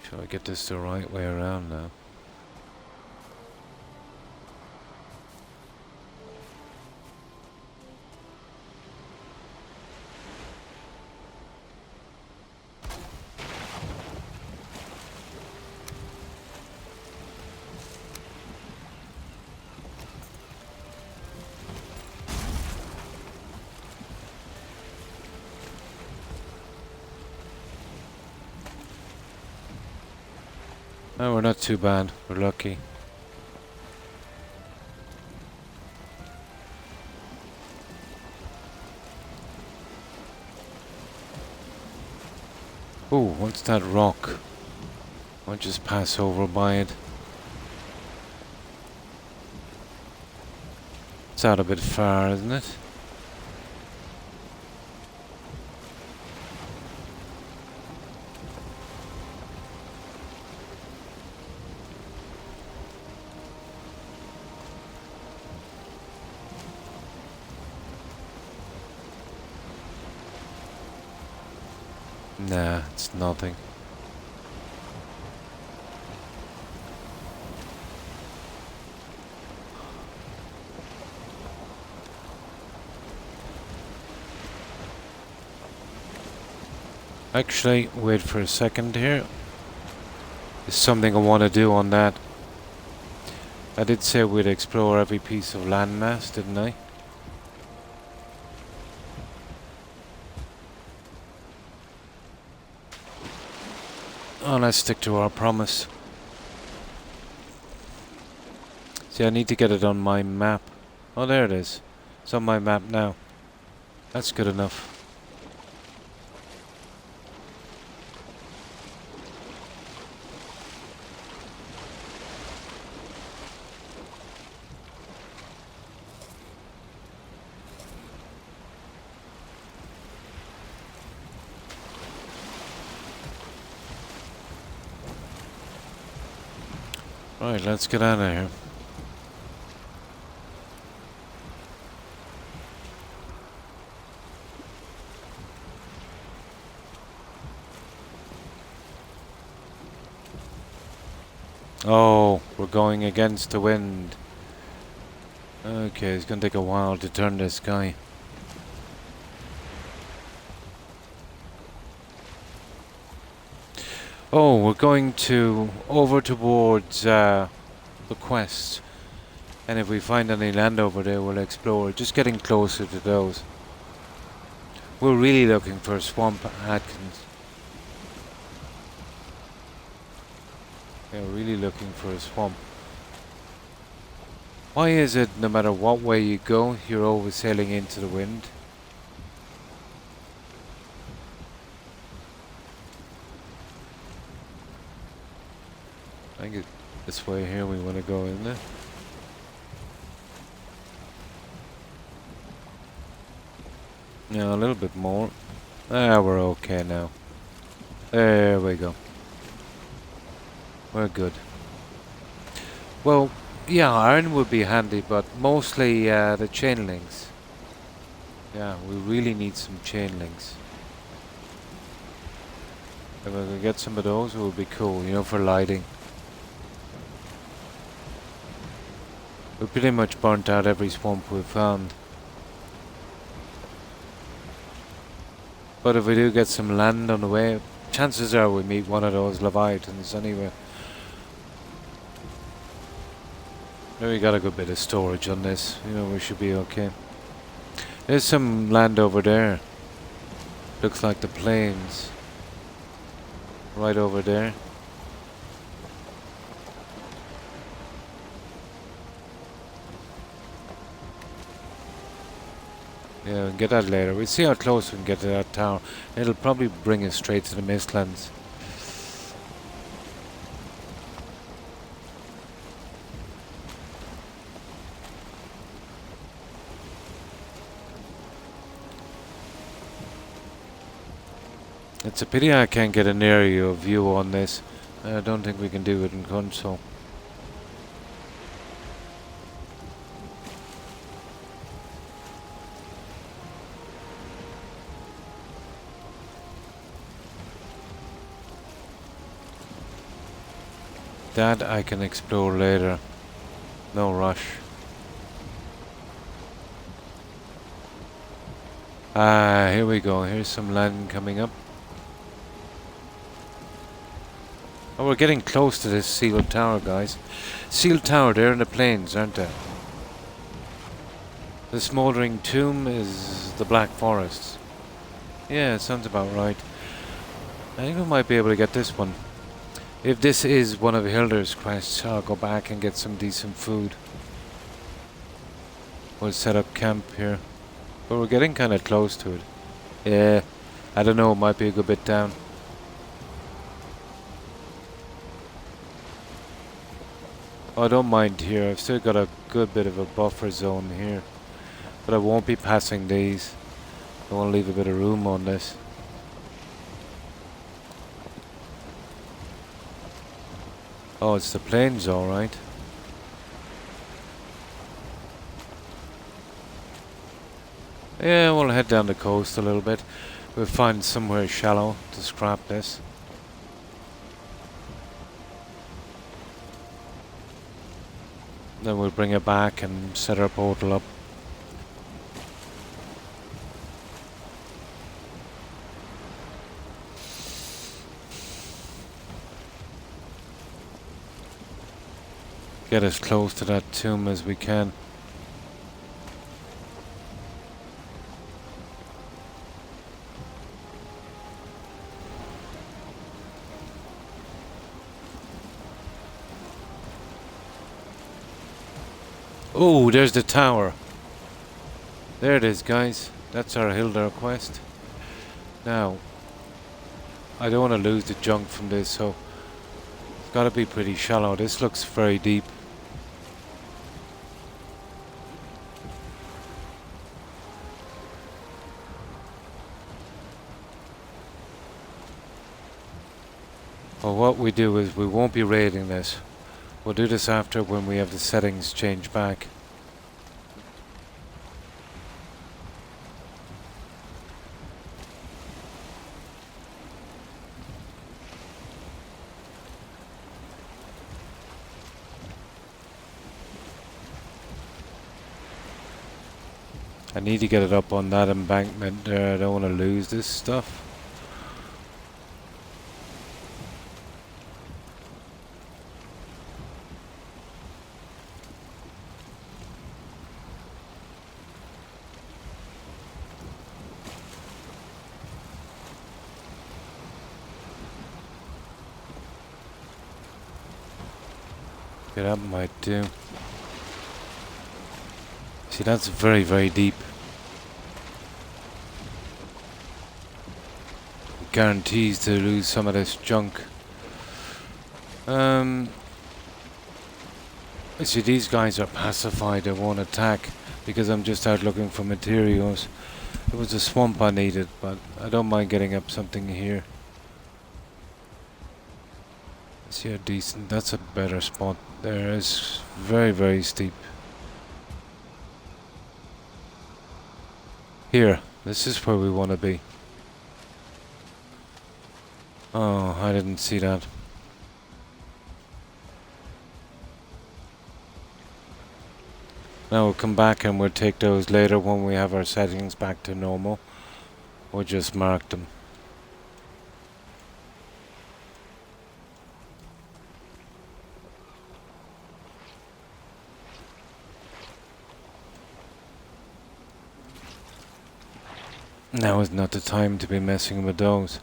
Shall I get this the right way around now? Oh, we're not too bad. We're lucky. Oh, what's that rock? I'll just pass over by it. It's out a bit far, isn't it? Nah, it's nothing. Actually, wait for a second here. There's something I want to do on that. I did say we'd explore every piece of landmass, didn't I? Oh, let's stick to our promise. See, I need to get it on my map. Oh, there it is. It's on my map now. That's good enough. Right, let's get out of here. Oh, we're going against the wind. Okay, it's gonna take a while to turn this guy. Oh, we're going over towards the quest. And if we find any land over there, we'll explore. Just getting closer to those. We're really looking for a swamp, Atkins. Yeah, we're really looking for a swamp. Why is it no matter what way you go, you're always sailing into the wind? I think it's this way here we want to go, isn't it? Yeah, a little bit more. Ah, we're okay now. There we go. We're good. Well, yeah, iron would be handy, but mostly the chain links. Yeah, we really need some chain links. If we could get some of those, it would be cool, you know, for lighting. We pretty much burnt out every swamp we found. But if we do get some land on the way, chances are we meet one of those leviathans anyway. Now we got a good bit of storage on this, you know, we should be okay. There's some land over there. Looks like the plains. Right over there. Yeah, we can get that later. We'll see how close we can get to that tower. It'll probably bring us straight to the Mistlands. It's a pity I can't get an aerial view on this. I don't think we can do it in console. That I can explore later. No rush. Ah, here we go. Here's some land coming up. Oh, we're getting close to this sealed tower, guys. Sealed tower, they're in the plains, aren't they? The smouldering tomb is the Black Forest. Yeah, sounds about right. I think we might be able to get this one. If this is one of Hilder's quests, I'll go back and get some decent food. We'll set up camp here. But we're getting kind of close to it. Yeah, I don't know, it might be a good bit down. Oh, I don't mind here. I've still got a good bit of a buffer zone here. But I won't be passing these. I want to leave a bit of room on this. Oh, it's the plains, alright. Yeah, we'll head down the coast a little bit. We'll find somewhere shallow to scrap this. Then we'll bring it back and set our portal up. Get as close to that tomb as we can. Oh, there's the tower. There it is, guys. That's our Hilda quest. Now, I don't want to lose the junk from this, so it's got to be pretty shallow. This looks very deep. Well, what we do is we won't be raiding this. We'll do this after when we have the settings changed back. I need to get it up on that embankment there. I don't want to lose this stuff. Yeah, that might do. See, that's very, very deep. It guarantees to lose some of this junk. You see, these guys are pacified. They won't attack because I'm just out looking for materials. It was a swamp I needed, but I don't mind getting up something here. See how decent. That's a better spot. There is very, very steep. Here, this is where we want to be. Oh, I didn't see that. Now we'll come back and we'll take those later when we have our settings back to normal. We'll just mark them. Now is not the time to be messing with those.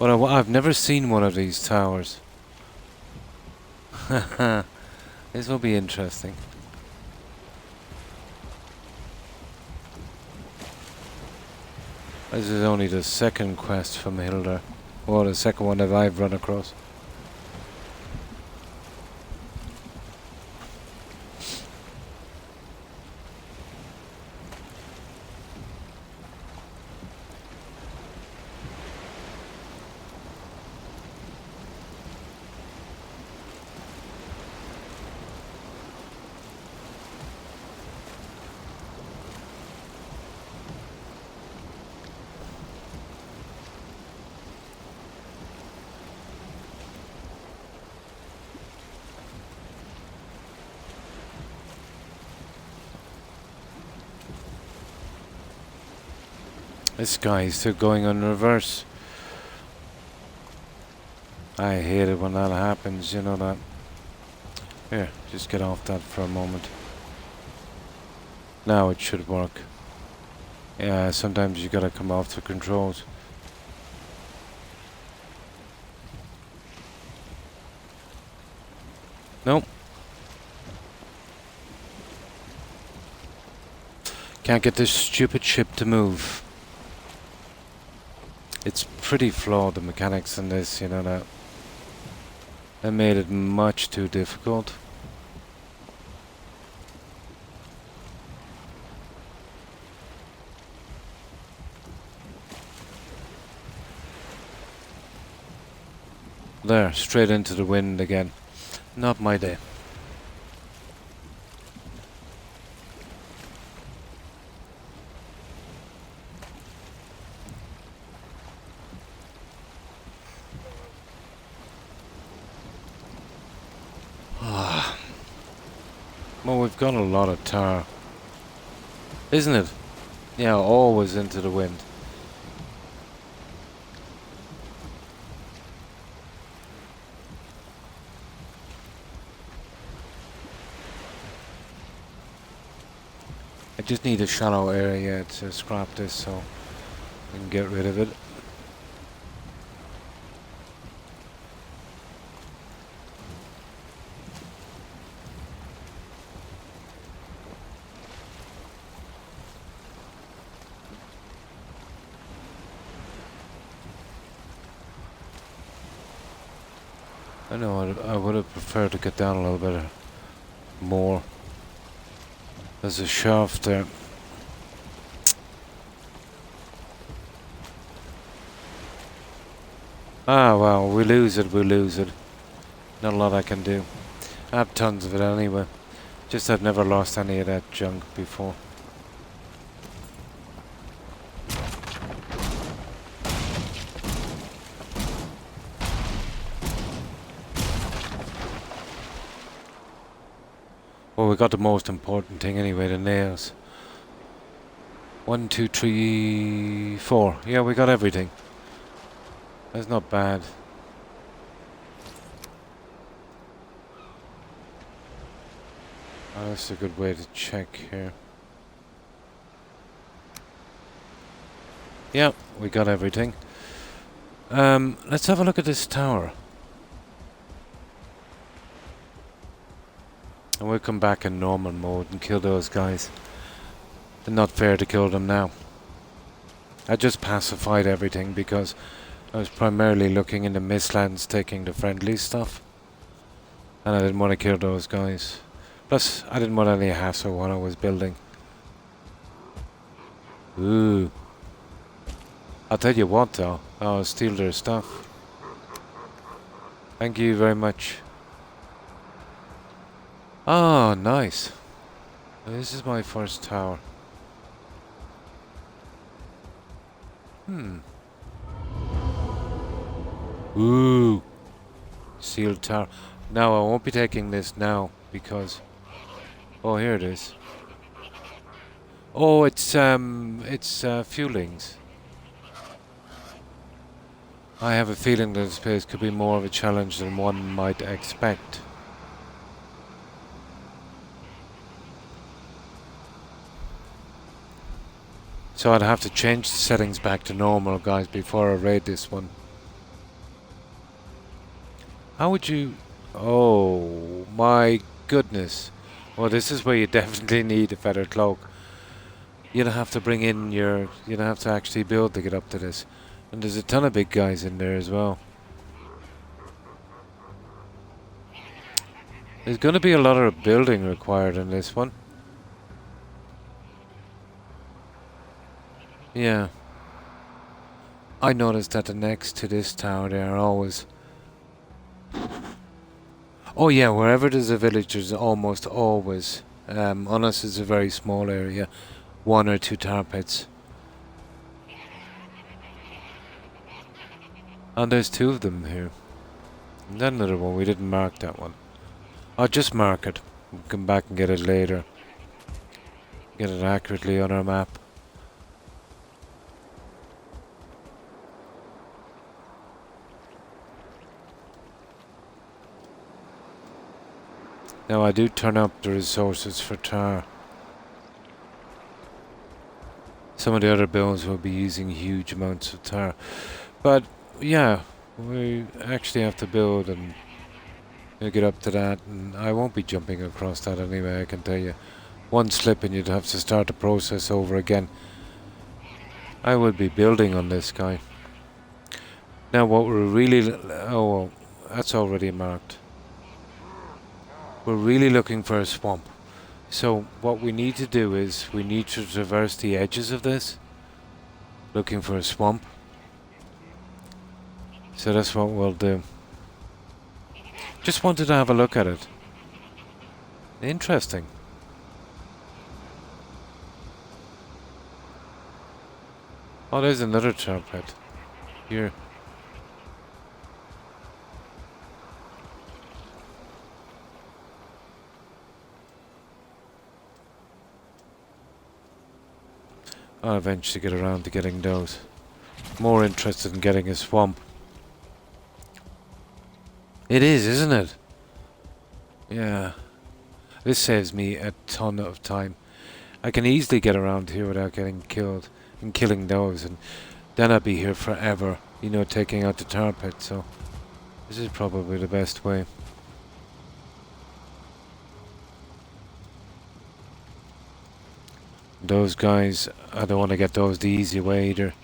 But I've never seen one of these towers. This will be interesting. This is only the second quest from Hilda. Or the second one that I've run across. This guy is still going on reverse. I hate it when that happens, you know that. Here, just get off that for a moment. Now it should work. Yeah, sometimes you gotta come off the controls. Nope. Can't get this stupid ship to move. It's pretty flawed, the mechanics in this, you know that. They made it much too difficult. There, straight into the wind again. Not my day. Well, we've got a lot of tar. Isn't it? Yeah, always into the wind. I just need a shallow area to scrap this so we can get rid of it. I know, I would have preferred to get down a little bit more. There's a shaft there. Ah, well, we lose it, we lose it. Not a lot I can do. I have tons of it anyway. Just I've never lost any of that junk before. Well, we got the most important thing anyway, the nails. 1, 2, 3, 4. Yeah, we got everything. That's not bad. Oh, that's a good way to check here. Yeah, we got everything. Let's have a look at this tower. And we'll come back in normal mode and kill those guys. It's not fair to kill them now. I just pacified everything because I was primarily looking in the Mistlands taking the friendly stuff. And I didn't want to kill those guys. Plus, I didn't want any hassle while I was building. Ooh. I'll tell you what though, I'll steal their stuff. Thank you very much. Oh, nice. This is my first tower. Ooh. Sealed tower. Now, I won't be taking this now because... Oh, here it is. Oh, it's fuelings. I have a feeling that this place could be more of a challenge than one might expect. So I'd have to change the settings back to normal, guys, before I raid this one. How would you... Oh, my goodness. Well, this is where you definitely need a feather cloak. You'd have to bring in your... You'd have to actually build to get up to this. And there's a ton of big guys in there as well. There's going to be a lot of building required in this one. Yeah. I noticed that the next to this tower they are always... Oh yeah, wherever there's a village there's almost always, unless it's a very small area, 1 or 2 tar pits. And there's 2 of them here. And then another one, we didn't mark that one. I'll just mark it. We'll come back and get it later. Get it accurately on our map. Now I do turn up the resources for tar. Some of the other builds will be using huge amounts of tar. But yeah, we actually have to build and we'll get up to that, and I won't be jumping across that anyway, I can tell you. One slip and you'd have to start the process over again. I will be building on this guy. Now what we're really... Oh well, that's already marked. We're really looking for a swamp. So what we need to do is we need to traverse the edges of this, looking for a swamp. So that's what we'll do. Just wanted to have a look at it. Interesting. Oh, there's another tar pit. Here. I'll eventually get around to getting those. More interested in getting a swamp. It is, isn't it? Yeah. This saves me a ton of time. I can easily get around here without getting killed and killing those, and then I'd be here forever, you know, taking out the tar pit, so this is probably the best way. Those guys, I don't want to get those the easy way either.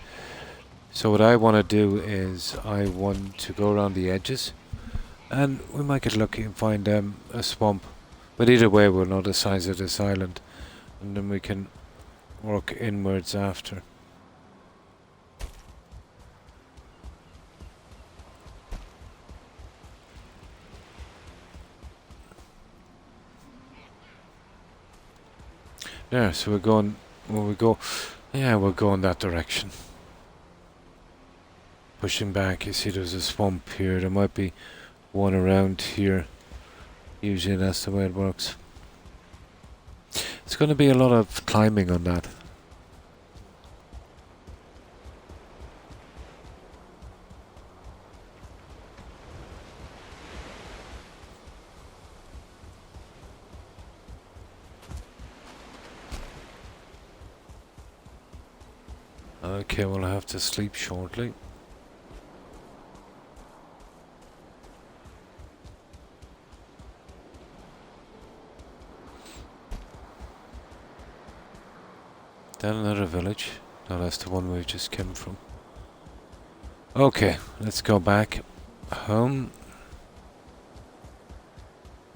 So what I want to do is I want to go around the edges, and we might get lucky and find a swamp. But either way we'll know the size of this island, and then we can work inwards after. There, so we're going, well, we go, yeah, we're going that direction. Pushing back, you see there's a swamp here. There might be one around here. Usually that's the way it works. It's going to be a lot of climbing on that. Okay, well I have to sleep shortly. Then another village. No, that's the one we just came from. Okay, let's go back home.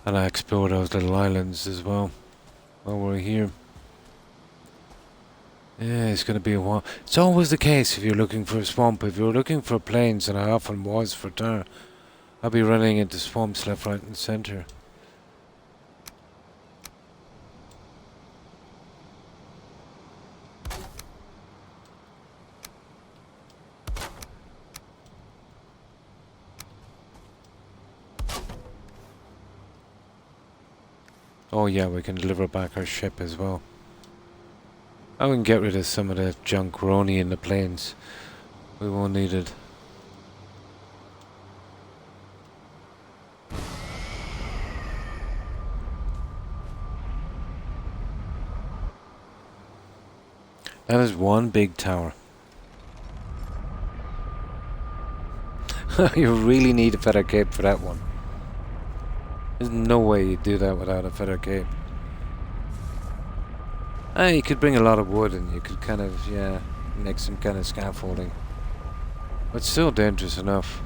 And I explore those little islands as well while we're here. Yeah, it's going to be a while. It's always the case if you're looking for a swamp. If you're looking for plains, and I often was for there, I'll be running into swamps left, right and centre. Oh yeah, we can deliver back our ship as well. I can get rid of some of the junk Roni in the plains. We won't need it. That is one big tower. You really need a feather cape for that one. There's no way you do that without a feather cape. You could bring a lot of wood and you could kind of, yeah, make some kind of scaffolding. But still dangerous enough.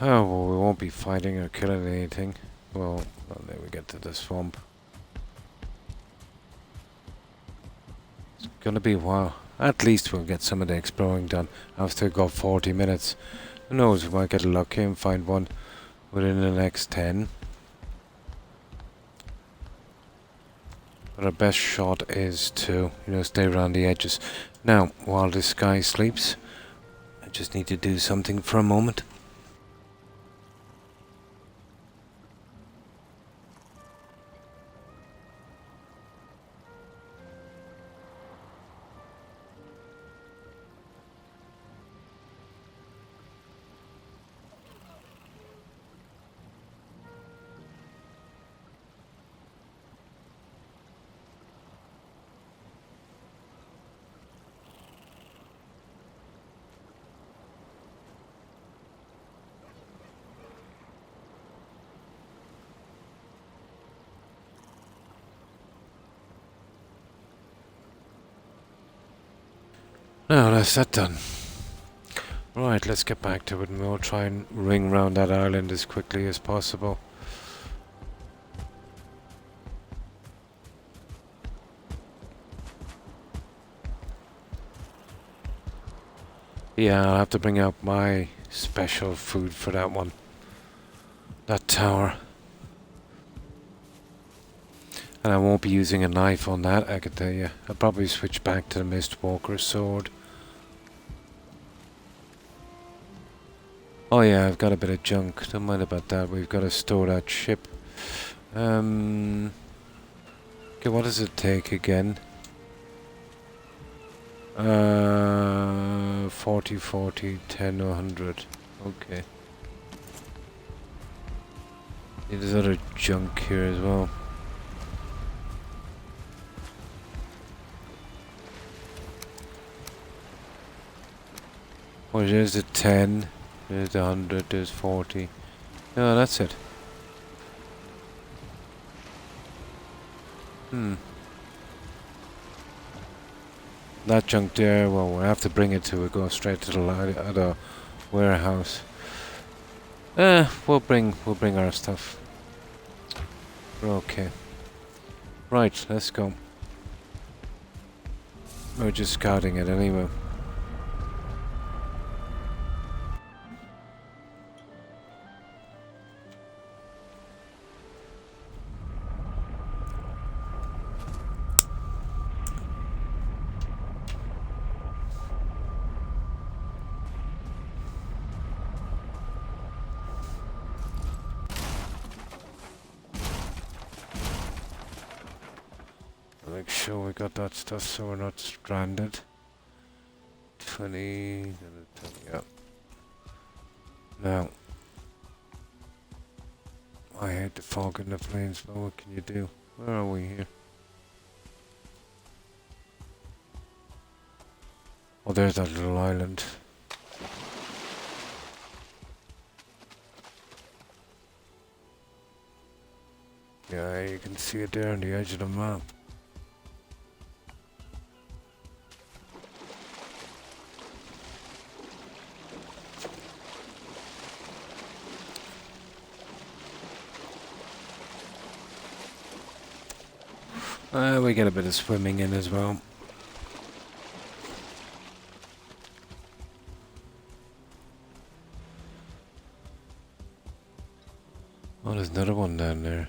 Oh, well, we won't be fighting or killing anything. Well, then we get to the swamp. It's gonna be a while. At least we'll get some of the exploring done. I've still got 40 minutes. Who knows, we might get lucky and find one within the next 10. But our best shot is to, stay around the edges. Now, while this guy sleeps, I just need to do something for a moment. Now that's that done. Right, let's get back to it and we'll try and ring round that island as quickly as possible. Yeah, I'll have to bring out my special food for that one. That tower. And I won't be using a knife on that, I can tell you. I'll probably switch back to the Mistwalker sword. Oh yeah, I've got a bit of junk. Don't mind about that. We've got to store that ship. Okay, what does it take again? 40, 40, 10, 100. Okay. There's other junk here as well. Oh, there's the 10. There's the 100. There's 40. No, that's it. That junk there, well, we'll have to bring it to it. Go straight to the warehouse. We'll bring our stuff. We're okay. Right, let's go. We're just scouting it anyway. Make sure we got that stuff so we're not stranded. 20, yeah. Now, I hate the fog in the plains, but what can you do? Where are we here? Oh, there's that little island. Yeah, you can see it there on the edge of the map. We get a bit of swimming in as well. Oh, there's another one down there.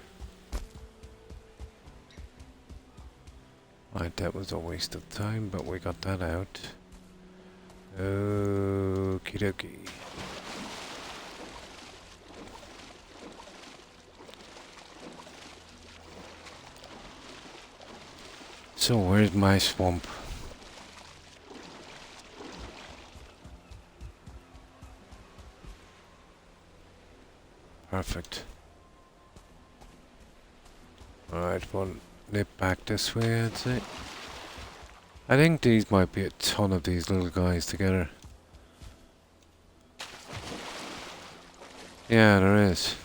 Right, that was a waste of time, but we got that out. Okie dokie. So, where's my swamp? Perfect. Alright, we'll nip back this way, I'd say. I think these might be a ton of these little guys together. Yeah, there is.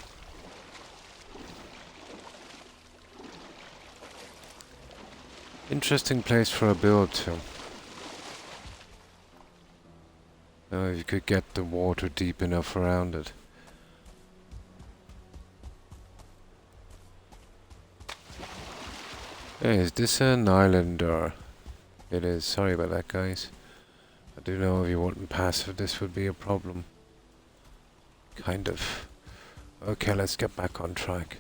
Interesting place for a build too. Now if you could get the water deep enough around it. Hey, is this an island or... It is, sorry about that guys. I do know if you weren't passive this would be a problem. Kind of. Okay, let's get back on track.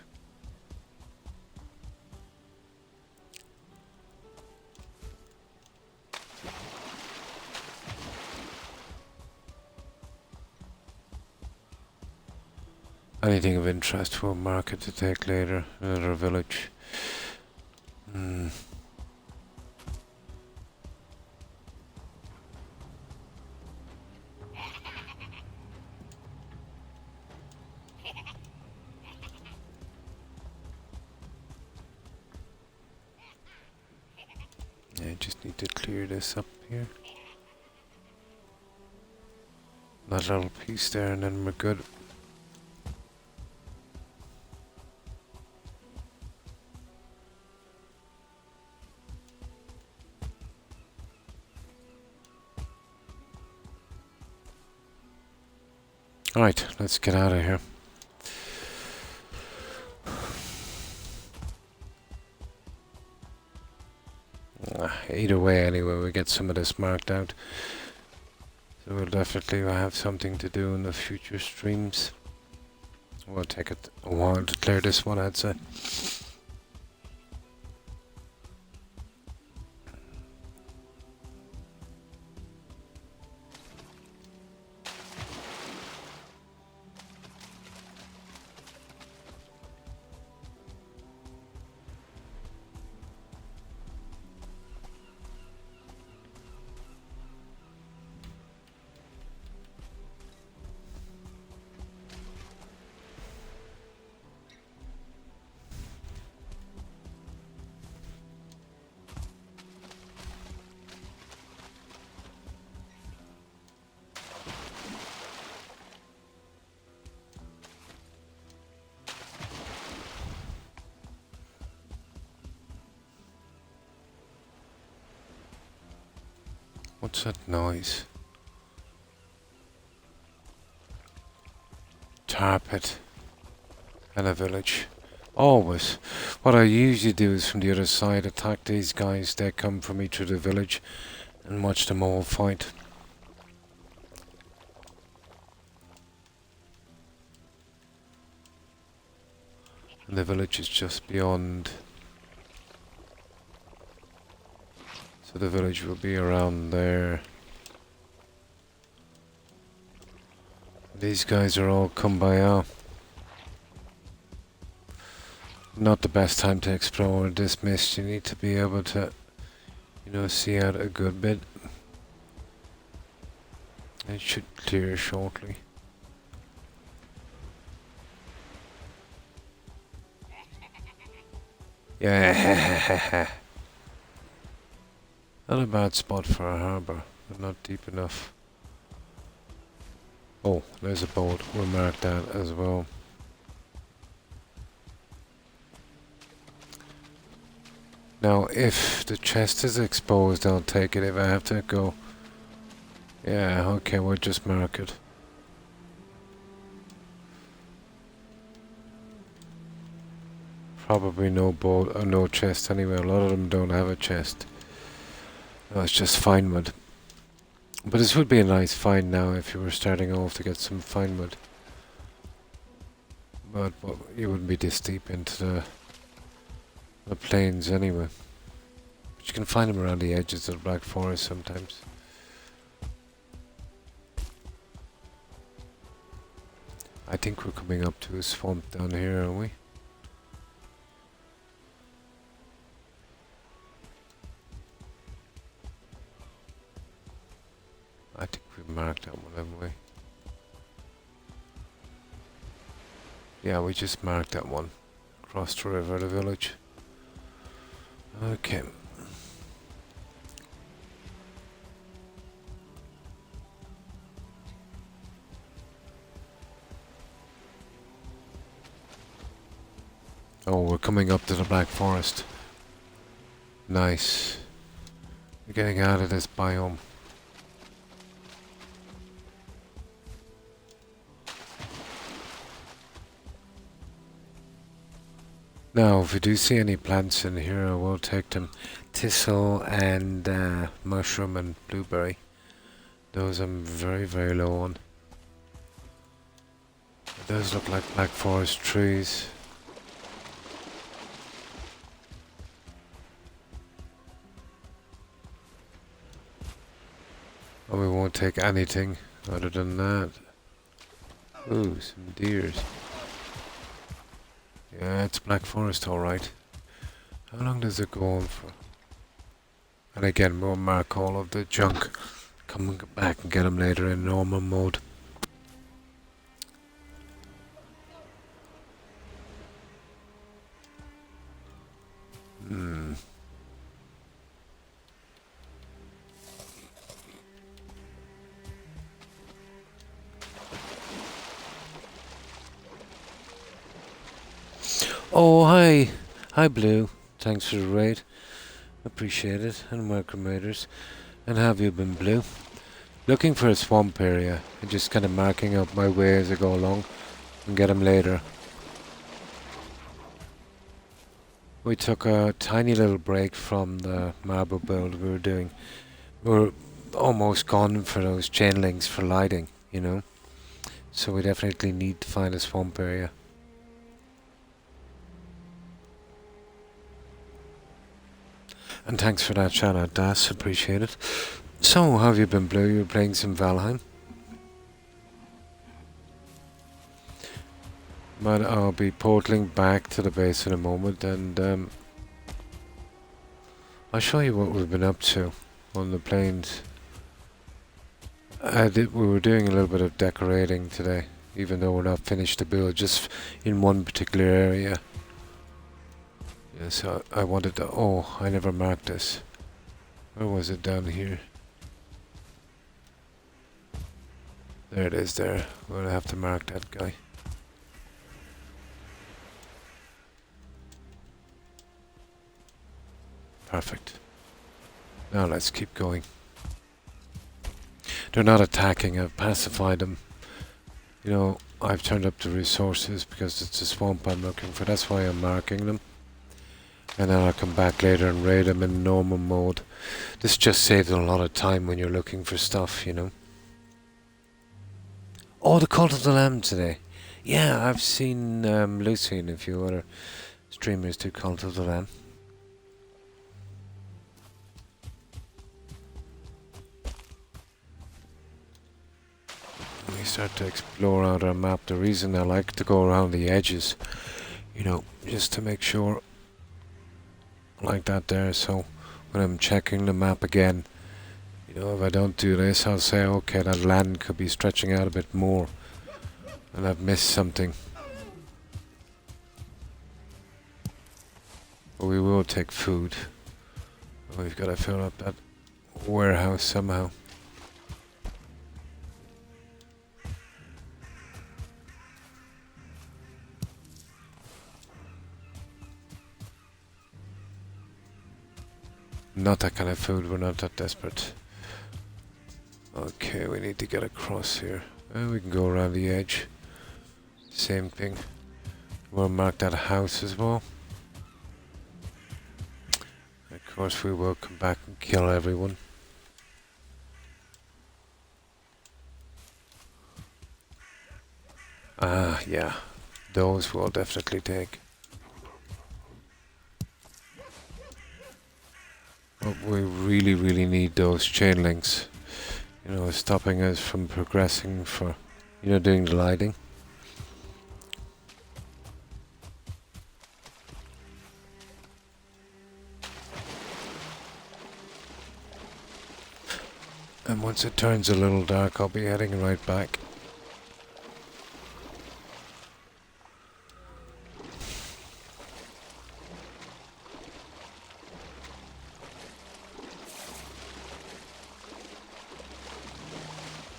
Anything of interest for a market to take later, another village. Yeah, just need to clear this up here. That little piece there and then we're good. Alright, let's get out of here. Either way, anyway, we get some of this marked out. So we'll definitely have something to do in the future streams. We'll take it a while to clear this one, I'd say. What's that noise? Tar pit and a village. Always. What I usually do is from the other side attack these guys. They come for me through the village and watch them all fight. And the village is just beyond. So the village will be around there. These guys are all kumbaya. Not the best time to explore this mist. You need to be able to, you know, see out a good bit. It should clear shortly. Yeah. Not a bad spot for a harbour, but not deep enough. Oh, there's a boat. We'll mark that as well. Now, if the chest is exposed, I'll take it. If I have to go... Yeah, okay, we'll just mark it. Probably no boat or no chest anyway. A lot of them don't have a chest. No, it's just fine wood. But this would be a nice find now if you were starting off to get some fine wood. But you wouldn't be this deep into the plains anyway. But you can find them around the edges of the Black Forest sometimes. I think we're coming up to a swamp down here, aren't we? I think we marked that one, haven't we? Yeah, we just marked that one. Across the river, the village. Okay. Oh, we're coming up to the Black Forest. Nice. We're getting out of this biome. Now, if we do see any plants in here, I will take them. Thistle and mushroom and blueberry. Those I'm very, very low on. It does look like Black Forest trees. And we won't take anything other than that. Ooh, some deers. Yeah, it's Black Forest, alright. How long does it go on for? And again, we'll mark all of the junk. Come back and get them later in normal mode. Oh, hi. Hi, Blue. Thanks for the raid. Appreciate it. And welcome, raiders. And have you been, Blue? Looking for a swamp area. And just kind of marking up my way as I go along. And get them later. We took a tiny little break from the marble build we were doing. We're almost gone for those chain links for lighting, you know. So we definitely need to find a swamp area. And thanks for that shout out, Das. Appreciate it. So, how have you been, Blue? You're playing some Valheim? But I'll be portaling back to the base in a moment, and I'll show you what we've been up to on the plains. We were doing a little bit of decorating today, even though we're not finished the build, just in one particular area. Yeah, so I wanted to... Oh, I never marked this. Where was it? Down here? There it is there. We're gonna have to mark that guy. Perfect. Now let's keep going. They're not attacking, I've pacified them. You know, I've turned up the resources because it's a swamp I'm looking for. That's why I'm marking them. And then I'll come back later and raid them in normal mode. This just saves a lot of time when you're looking for stuff, you know. Oh, the Cult of the Lamb today. Yeah, I've seen Lucy and a few other streamers do Cult of the Lamb. We start to explore out our map. The reason I like to go around the edges, you know, just to make sure, like that there, so when I'm checking the map again, you know, if I don't do this, I'll say, okay, that land could be stretching out a bit more, and I've missed something. But we will take food. We've got to fill up that warehouse somehow. Not that kind of food, we're not that desperate. Okay, we need to get across here. We can go around the edge. Same thing. We'll mark that house as well. Of course we will come back and kill everyone. Ah, yeah. Those we'll definitely take. But we really, really need those chain links. You know, stopping us from progressing for, you know, doing the lighting. And once it turns a little dark, I'll be heading right back.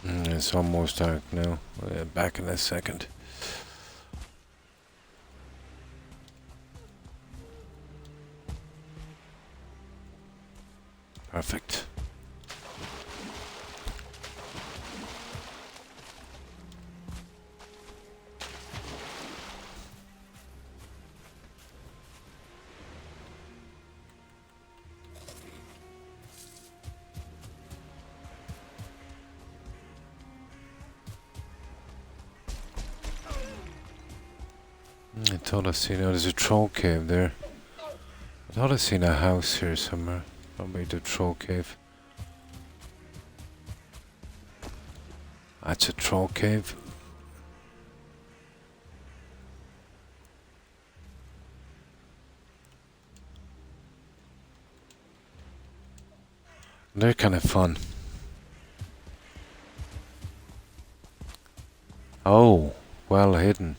It's almost dark now. Back in a second. Perfect. I thought I seen, there's a troll cave there. I thought I seen a house here somewhere. Probably the troll cave. That's a troll cave. They're kind of fun. Oh, well hidden.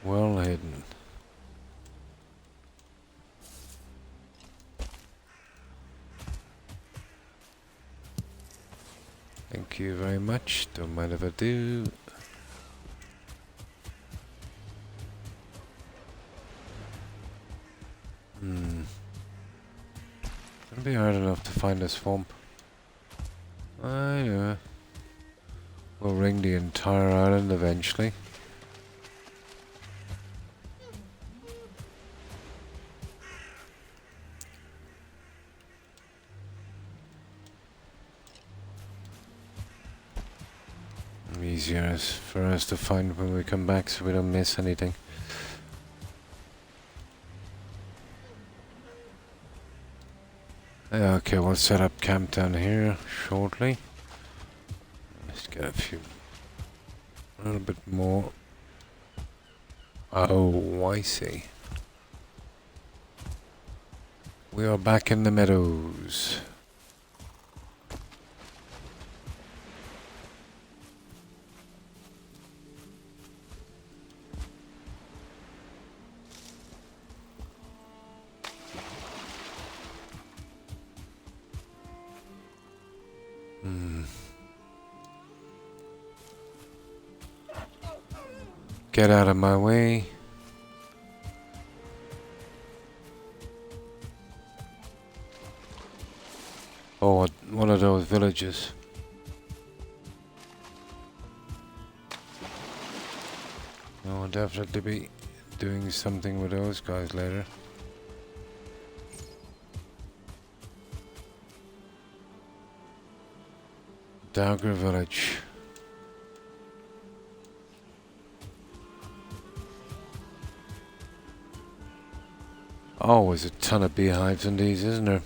Well hidden. Thank you very much. Don't mind if I do. It'll be hard enough to find a swamp. I know. We'll ring the entire island eventually. Easier for us to find when we come back so we don't miss anything. Okay, we'll set up camp down here shortly. Let's get a little bit more. Oh, I see. We are back in the meadows. Get out of my way. Oh, one of those villages. I'll definitely be doing something with those guys later. Dagger Village. Always a ton of beehives in these, isn't there?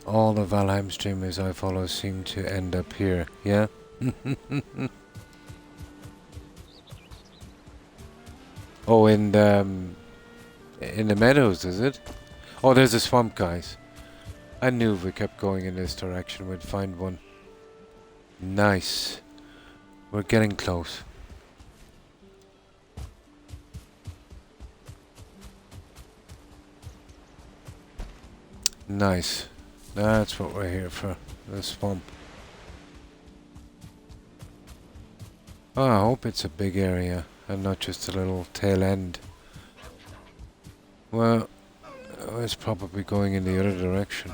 All the Valheim streamers I follow seem to end up here, yeah? Oh, in the meadows, is it? Oh, there's a swamp, guys. I knew if we kept going in this direction, we'd find one. Nice. We're getting close. Nice. That's what we're here for. The swamp. Oh, I hope it's a big area and not just a little tail end. Well, it's probably going in the other direction.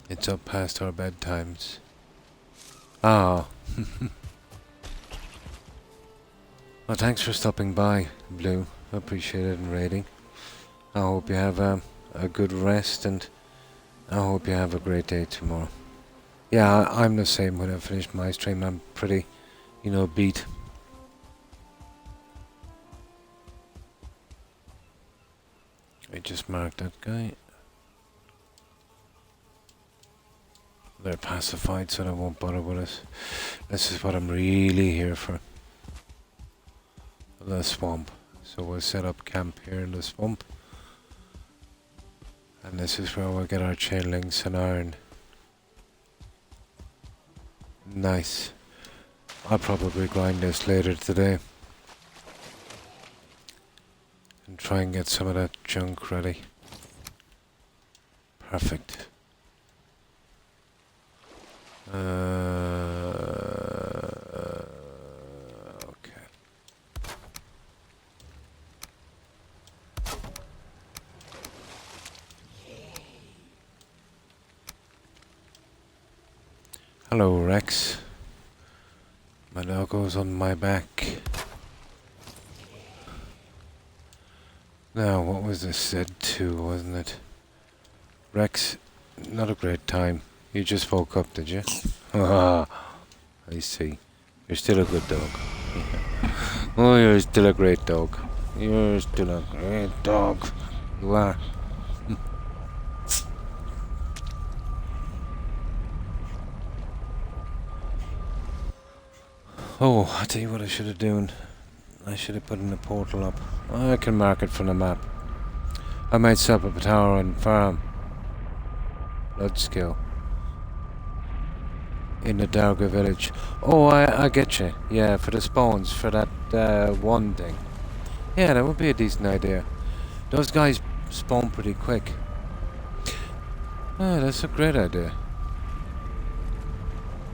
It's up past our bedtimes. Ah. Well, thanks for stopping by, Blue. Appreciate it and rating. I hope you have a good rest, and I hope you have a great day tomorrow. Yeah, I'm the same. When I finish my stream, I'm pretty, beat. I just marked that guy. They're pacified, so they won't bother with us. This is what I'm really here for. The swamp. So we'll set up camp here in the swamp. And this is where we'll get our chain links and iron. Nice. I'll probably grind this later today. And try and get some of that junk ready. Perfect. Okay. Hello, Rex. My doggo's on my back. Now, what was this said to, wasn't it? Rex, not a great time. You just woke up, did you? Ah, I see. You're still a good dog. Oh, you're still a great dog. You're still a great dog. You are. Oh, I tell you what I should have done. I should have put in a portal up. I can mark it from the map. I might set up a tower and farm. Blood skill. In the Darga village. Oh, I get you. Yeah, for the spawns, for that one thing. Yeah, that would be a decent idea. Those guys spawn pretty quick. Oh, that's a great idea.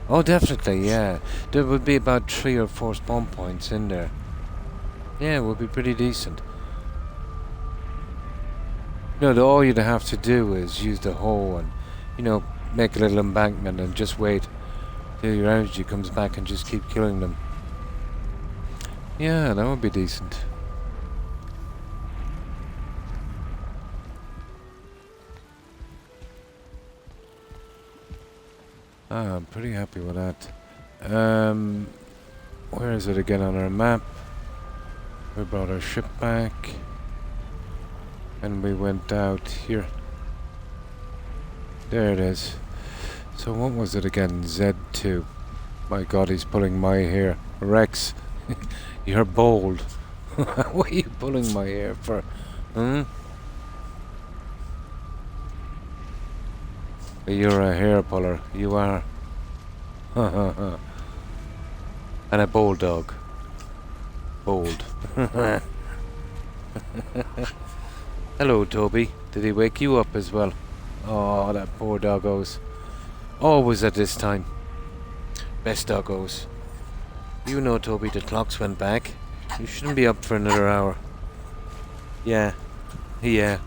Oh, definitely, yeah. There would be about 3 or 4 spawn points in there. Yeah, it would be pretty decent. All you'd have to do is use the hoe and, make a little embankment and just wait till your energy comes back and just keep killing them. Yeah, that would be decent. Ah, I'm pretty happy with that. Where is it again on our map? We brought our ship back. And we went out here. There it is. So what was it again? Z2. My god, he's pulling my hair. Rex, you're bold. What are you pulling my hair for? You're a hair puller. You are. And a bold dog. Bold. Hello, Toby. Did he wake you up as well? Oh, that poor doggos. Always at this time. Best doggos. You know, Toby, the clocks went back. You shouldn't be up for another hour. Yeah. Yeah.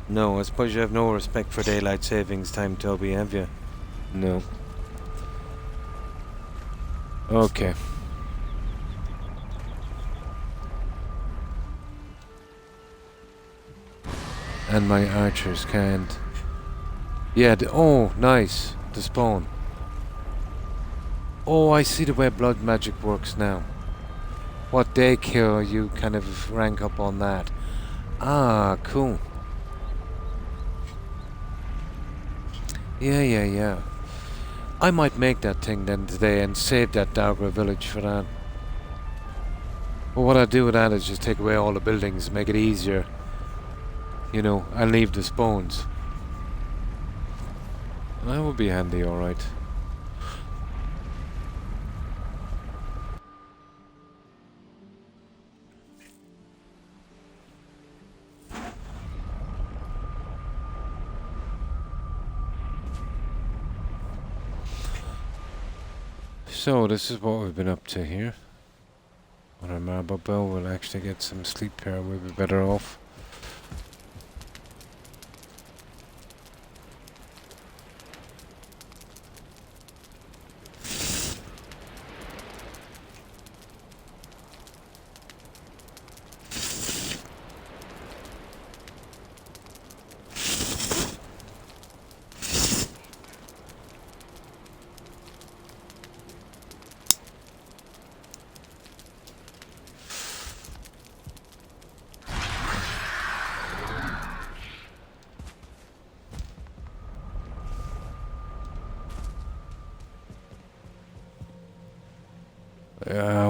No, I suppose you have no respect for daylight savings time, Toby, have you? No. Okay. And my archers can't. Yeah, oh, nice. The spawn. Oh, I see the way blood magic works now. What they kill, you kind of rank up on that. Ah, cool. Yeah. I might make that thing then today and save that Dargra village for that. But what I do with that is just take away all the buildings, make it easier. You know, and leave the spawns. That would be handy, alright. So, this is what we've been up to here. On our marble bell, we'll actually get some sleep here, we'll be better off.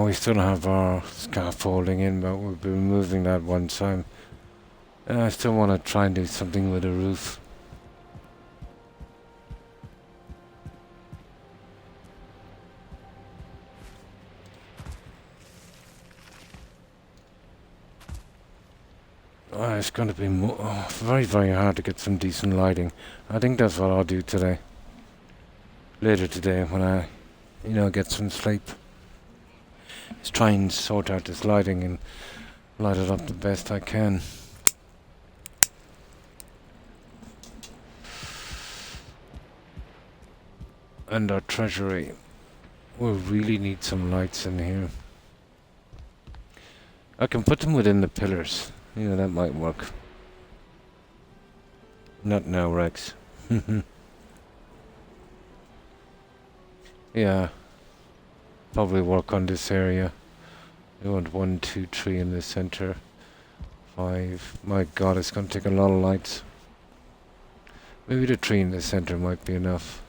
We still have our scaffolding in, but we'll be removing that one time. I still want to try and do something with the roof. It's going to be very, very hard to get some decent lighting. I think that's what I'll do today. Later today when I, get some sleep. Just try and sort out this lighting and light it up the best I can. And our treasury. We'll really need some lights in here. I can put them within the pillars. That might work. Not now, Rex. Yeah. Probably work on this area. We want 1, 2, 3 in the center. 5. My god, it's going to take a lot of lights. Maybe the 3 in the center might be enough.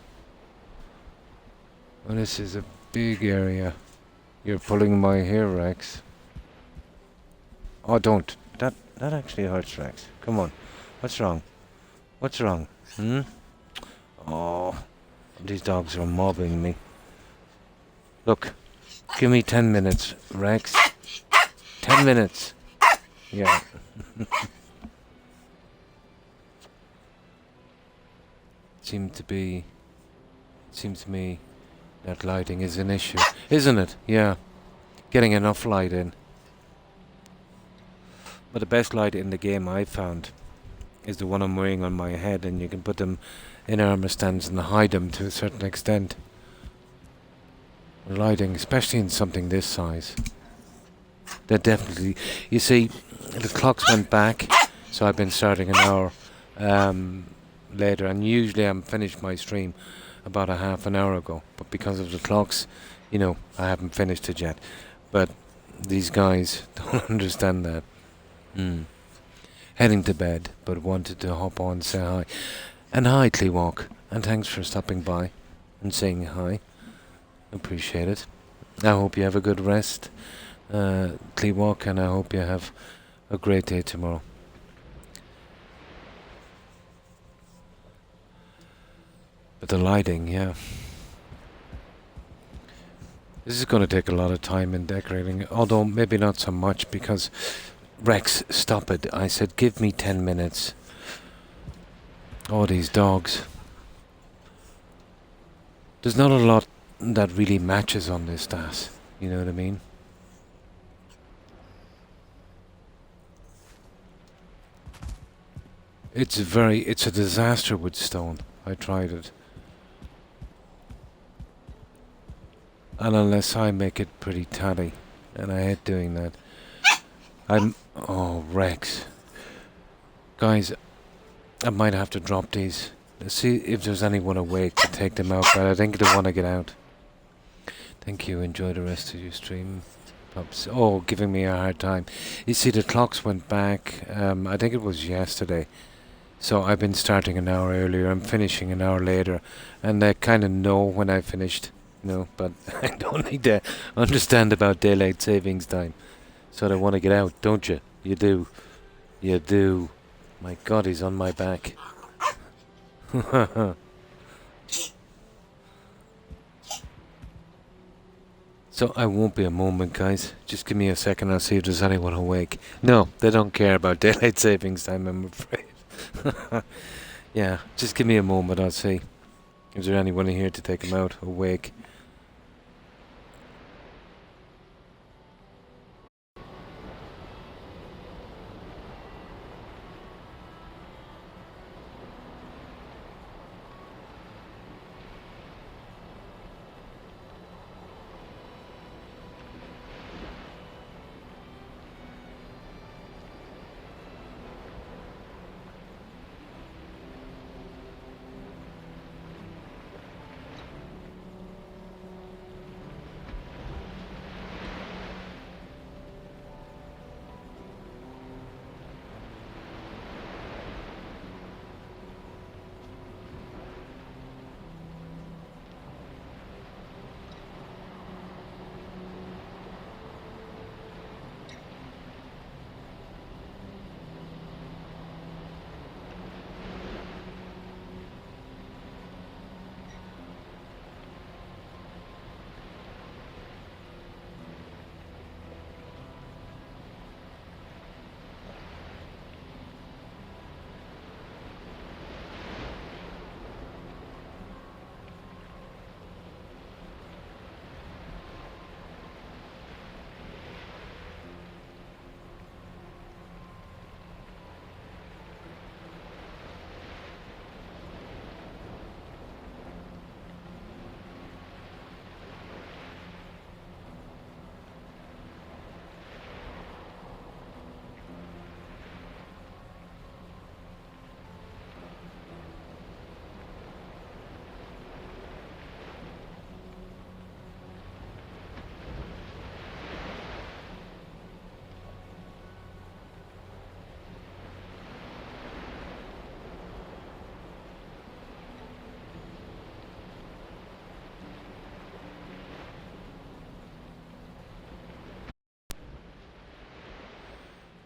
Well, this is a big area. You're pulling my hair, Rex. Oh, don't. That actually hurts, Rex. Come on. What's wrong? What's wrong? Oh, these dogs are mobbing me. Look, give me 10 minutes, Rex. 10 minutes. Yeah. Seems to me that lighting is an issue, isn't it? Yeah. Getting enough light in. But the best light in the game I've found is the one I'm wearing on my head, and you can put them in armor stands and hide them to a certain extent. Lighting, especially in something this size. They're definitely... You see, the clocks went back, so I've been starting an hour later, and usually I'm finished my stream about a half an hour ago. But because of the clocks, I haven't finished it yet. But these guys don't understand that. Heading to bed, but wanted to hop on and say hi. And hi, Cleewalk, and thanks for stopping by and saying hi. Appreciate it. I hope you have a good rest, Cleewalk, and I hope you have a great day tomorrow. But the lighting, yeah. This is going to take a lot of time in decorating, although maybe not so much because... Rex, stop it. I said, give me 10 minutes. Oh, these dogs. There's not a lot that really matches on this DAS. You know what I mean? It's a disaster with stone. I tried it. And unless I make it pretty tatty, and I hate doing that. Oh, Rex. Guys, I might have to drop these. Let's see if there's anyone awake to take them out, but I think they want to get out. Thank you, enjoy the rest of your stream. Pups. Oh, giving me a hard time. You see, the clocks went back, I think it was yesterday. So I've been starting an hour earlier, I'm finishing an hour later, and they kind of know when I finished, but I don't need to understand about daylight savings time. So they want to get out, don't you? You do. You do. My God, he's on my back. So I won't be a moment, guys. Just give me a second, I'll see if there's anyone awake. No, they don't care about daylight savings time, I'm afraid. Yeah, just give me a moment, I'll see. Is there anyone here to take him out awake?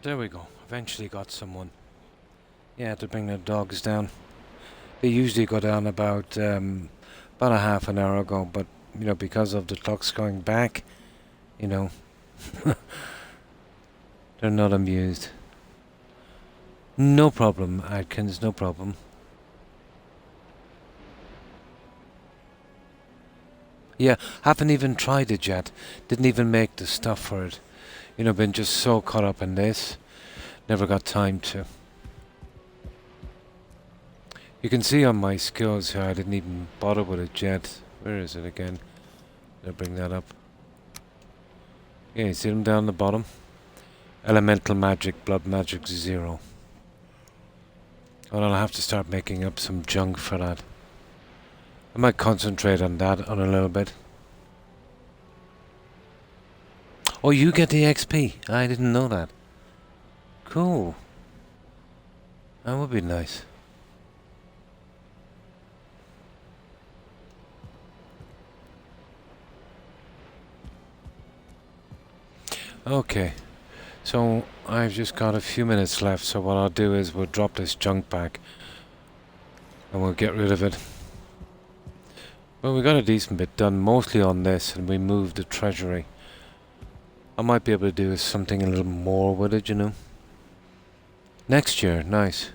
There we go. Eventually got someone. Yeah, to bring the dogs down. They usually go down about a half an hour ago, but because of the clocks going back, you know, they're not amused. No problem, Atkins, no problem. Yeah, haven't even tried it yet. Didn't even make the stuff for it. Been just so caught up in this. Never got time to. You can see on my skills here I didn't even bother with it yet. Where is it again? I'll bring that up. Yeah, you see them down the bottom? Elemental magic, blood magic 0. Well, I'll have to start making up some junk for that. I might concentrate on that on a little bit. Oh, you get the XP. I didn't know that. Cool. That would be nice. Okay. So, I've just got a few minutes left, so what I'll do is we'll drop this junk back. And we'll get rid of it. Well, we got a decent bit done, mostly on this, and we moved the treasury. I might be able to do something a little more with it, Next year, nice.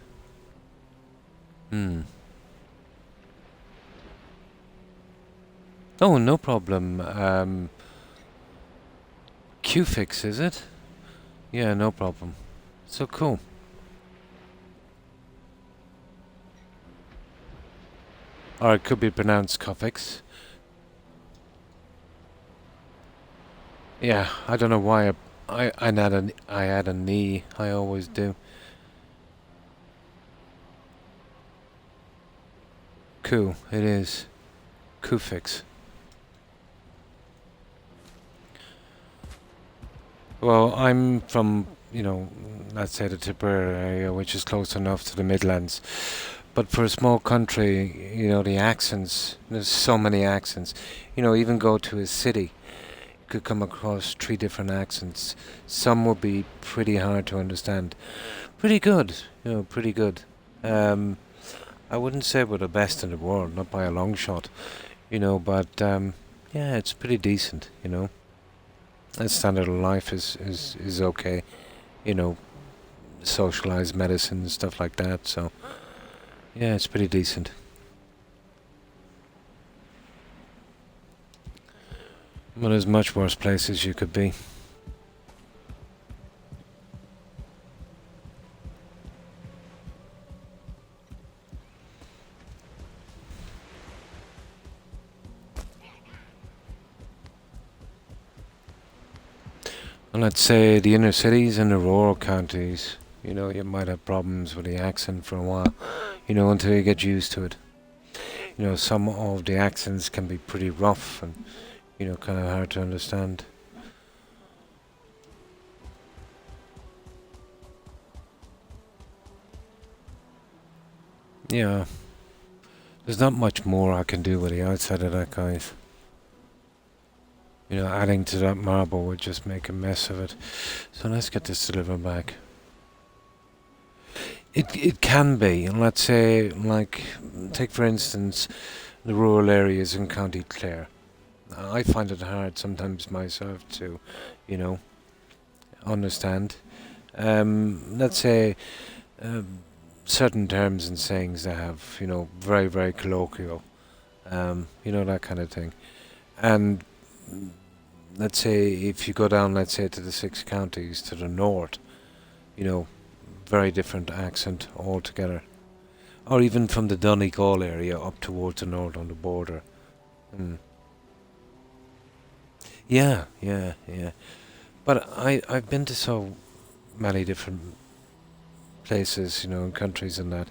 Oh, no problem. Q-Fix, is it? Yeah, no problem. So cool. Or it could be pronounced Cuffix. Yeah, I don't know why I add a knee. I always do. Cool, it is. Q-Fix. Well, I'm from, let's say the Tipperary area, which is close enough to the Midlands. But for a small country, the accents, there's so many accents. Even go to a city, you could come across three different accents. Some would be pretty hard to understand. Pretty good, pretty good. Um, I wouldn't say we're the best in the world, not by a long shot, but yeah, it's pretty decent. And standard of life is okay, you know, socialized medicine, stuff like that, so yeah, it's pretty decent. But there's much worse places you could be. And let's say the inner cities and the rural counties, you might have problems with the accent for a while, until you get used to it. Some of the accents can be pretty rough and, kind of hard to understand. Yeah, there's not much more I can do with the outside of that, guys. Adding to that marble would just make a mess of it. So let's get this delivered back. It can be, and let's say, like, take for instance, the rural areas in County Clare. I find it hard sometimes myself to, you know, understand. Let's say um, certain terms and sayings they have, very, very colloquial, that kind of thing. And let's say if you go down, let's say, to the six counties to the north, you know, very different accent altogether. Or even from the Donegal area up towards the north on the border. Mm. Yeah, yeah, yeah. But I've been to so many different places, and countries and that.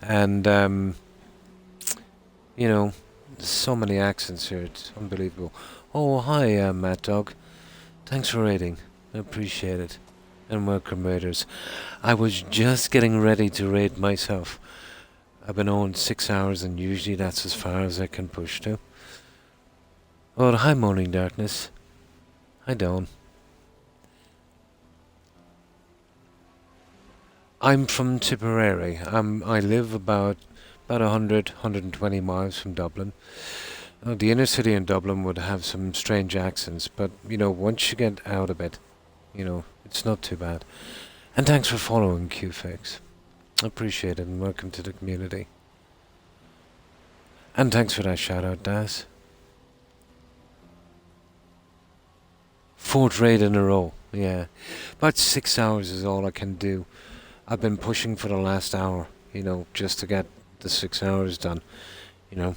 And, you know, there's so many accents here, it's unbelievable. Oh, hi, Mad Dog. Thanks for raiding. I appreciate it. And welcome, raiders. I was just getting ready to raid myself. I've been on 6 hours, and usually that's as far as I can push to. Oh, hi, Morning Darkness. Hi, Dawn. I'm from Tipperary. I live about 120 miles from Dublin. The inner city in Dublin would have some strange accents, but once you get out a bit, it's not too bad. And thanks for following QFix. Appreciate it, and welcome to the community. And thanks for that shout out, Daz. Fourth raid in a row, yeah. About 6 hours is all I can do. I've been pushing for the last hour, just to get the 6 hours done. You know,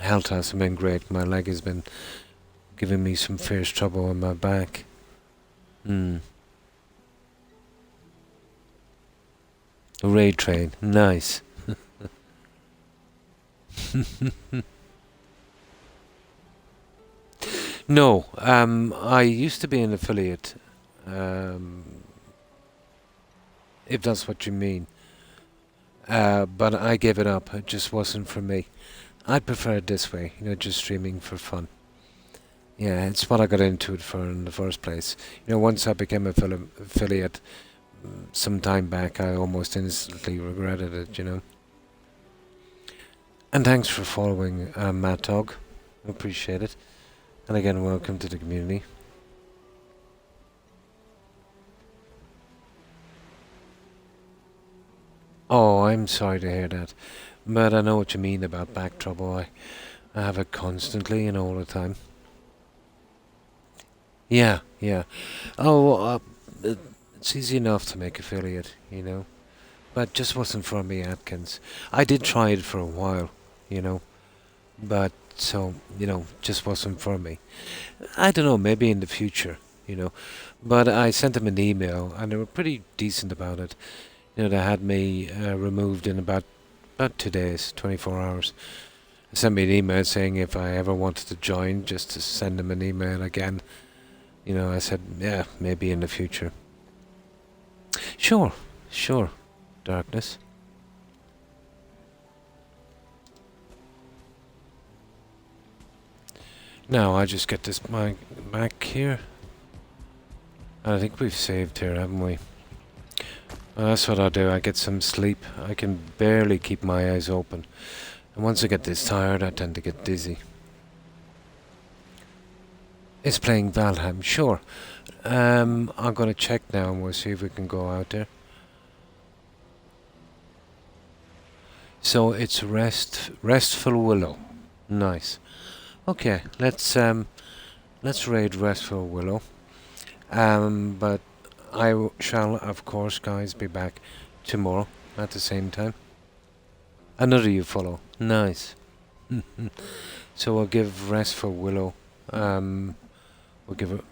health hasn't been great. My leg has been giving me some fierce trouble in my back. Hmm. Raid train, nice. No, I used to be an affiliate, um, if that's what you mean. But I gave it up. It just wasn't for me. I prefer it this way, just streaming for fun. Yeah, it's what I got into it for in the first place. Once I became a affiliate some time back, I almost instantly regretted it. And thanks for following, Matt Dog. Appreciate it. And again, welcome to the community. Oh, I'm sorry to hear that. But I know what you mean about back trouble. I have it constantly and all the time. Yeah, yeah. Oh, it's easy enough to make affiliate, you know. But just wasn't for me, Atkins. I did try it for a while, you know. But so, just wasn't for me. I don't know, maybe in the future, you know. But I sent them an email and they were pretty decent about it. They had me removed in about 2 days, 24 hours. They sent me an email saying if I ever wanted to join, just to send them an email again. I said, yeah, maybe in the future. Sure, sure, darkness. Now I just get this mic back here. I think we've saved here, haven't we? Well, that's what I'll do. I get some sleep. I can barely keep my eyes open. And once I get this tired, I tend to get dizzy. It's playing Valheim, sure. I'm gonna check now and we'll see if we can go out there. So it's Restful Willow. Nice. Okay, let's raid Restful Willow. But I shall, of course, guys, be back tomorrow at the same time. Another you follow. Nice. So we'll give Restful Willow, we'll give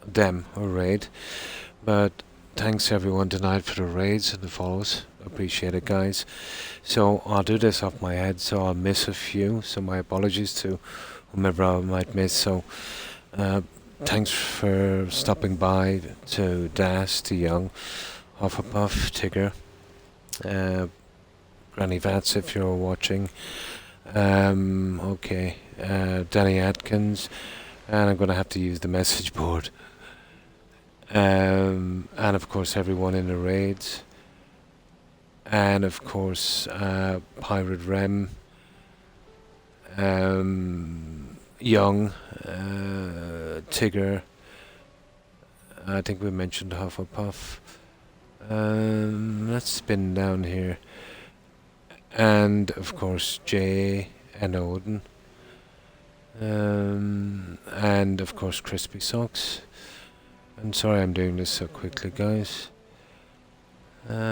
them a raid. But thanks everyone tonight for the raids and the follows. Appreciate it, guys. So I'll do this off my head, so I'll miss a few. So my apologies to whomever I might miss. So thanks for stopping by, to Das, to Young, Hufflepuff, Tigger, Granny Vats if you're watching. Okay, Danny Atkins, and I'm going to have to use the message board. And of course everyone in the raids. And of course Pirate Rem, Young, Tigger, I think we mentioned Hufflepuff. Let's spin down here. And of course Jay and Odin. And of course Crispy Socks. I'm sorry I'm doing this so quickly, guys. And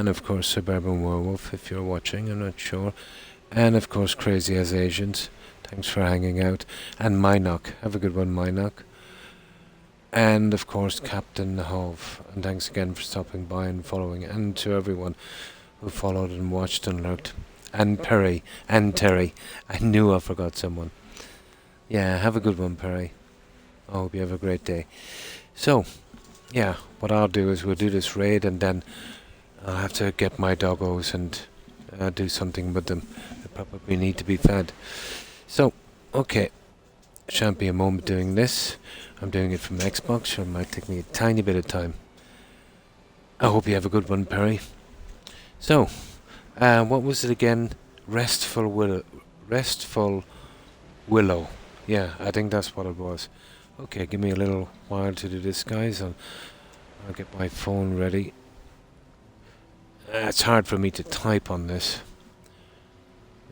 of course Suburban Werewolf, if you're watching, I'm not sure. And of course Crazy as Asians, thanks for hanging out. And Minock, have a good one, Minock. And of course Captain Hove, and thanks again for stopping by and following, and to everyone who followed and watched and lurked. And Perry, and Terry, I knew I forgot someone. Yeah, have a good one, Perry. I hope you have a great day. So, yeah, what I'll do is we'll do this raid and then I'll have to get my doggos and do something with them. They probably need to be fed. So, okay, shan't be a moment doing this. I'm doing it from Xbox, so it might take me a tiny bit of time. I hope you have a good one, Perry. So, what was it again? Restful Willow. Yeah, I think that's what it was. Okay, give me a little while to do this, guys. I'll get my phone ready. It's hard for me to type on this.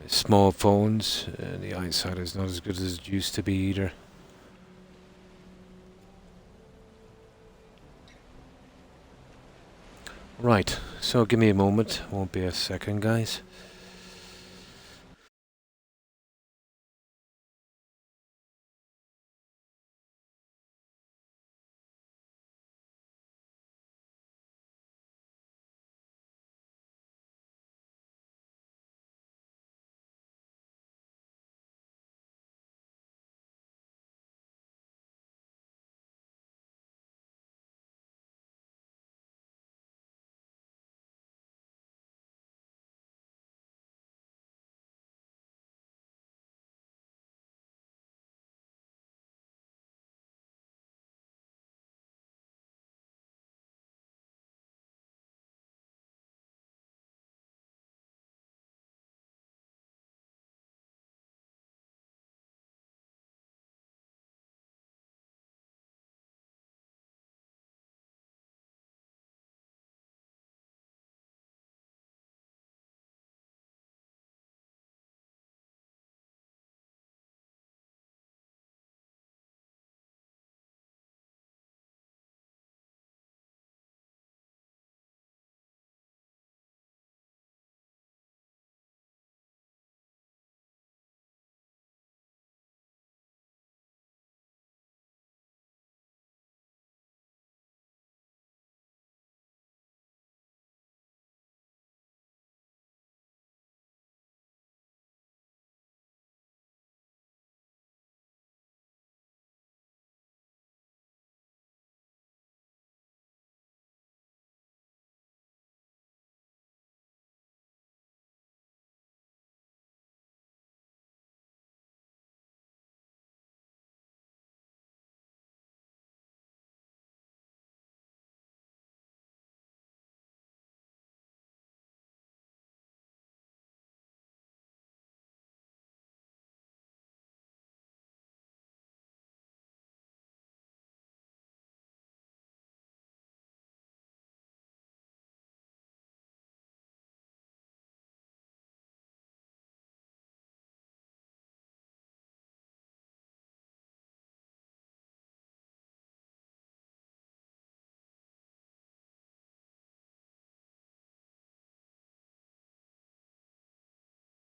Small phones, the eyesight is not as good as it used to be either. Right, so give me a moment. Won't be a second, guys.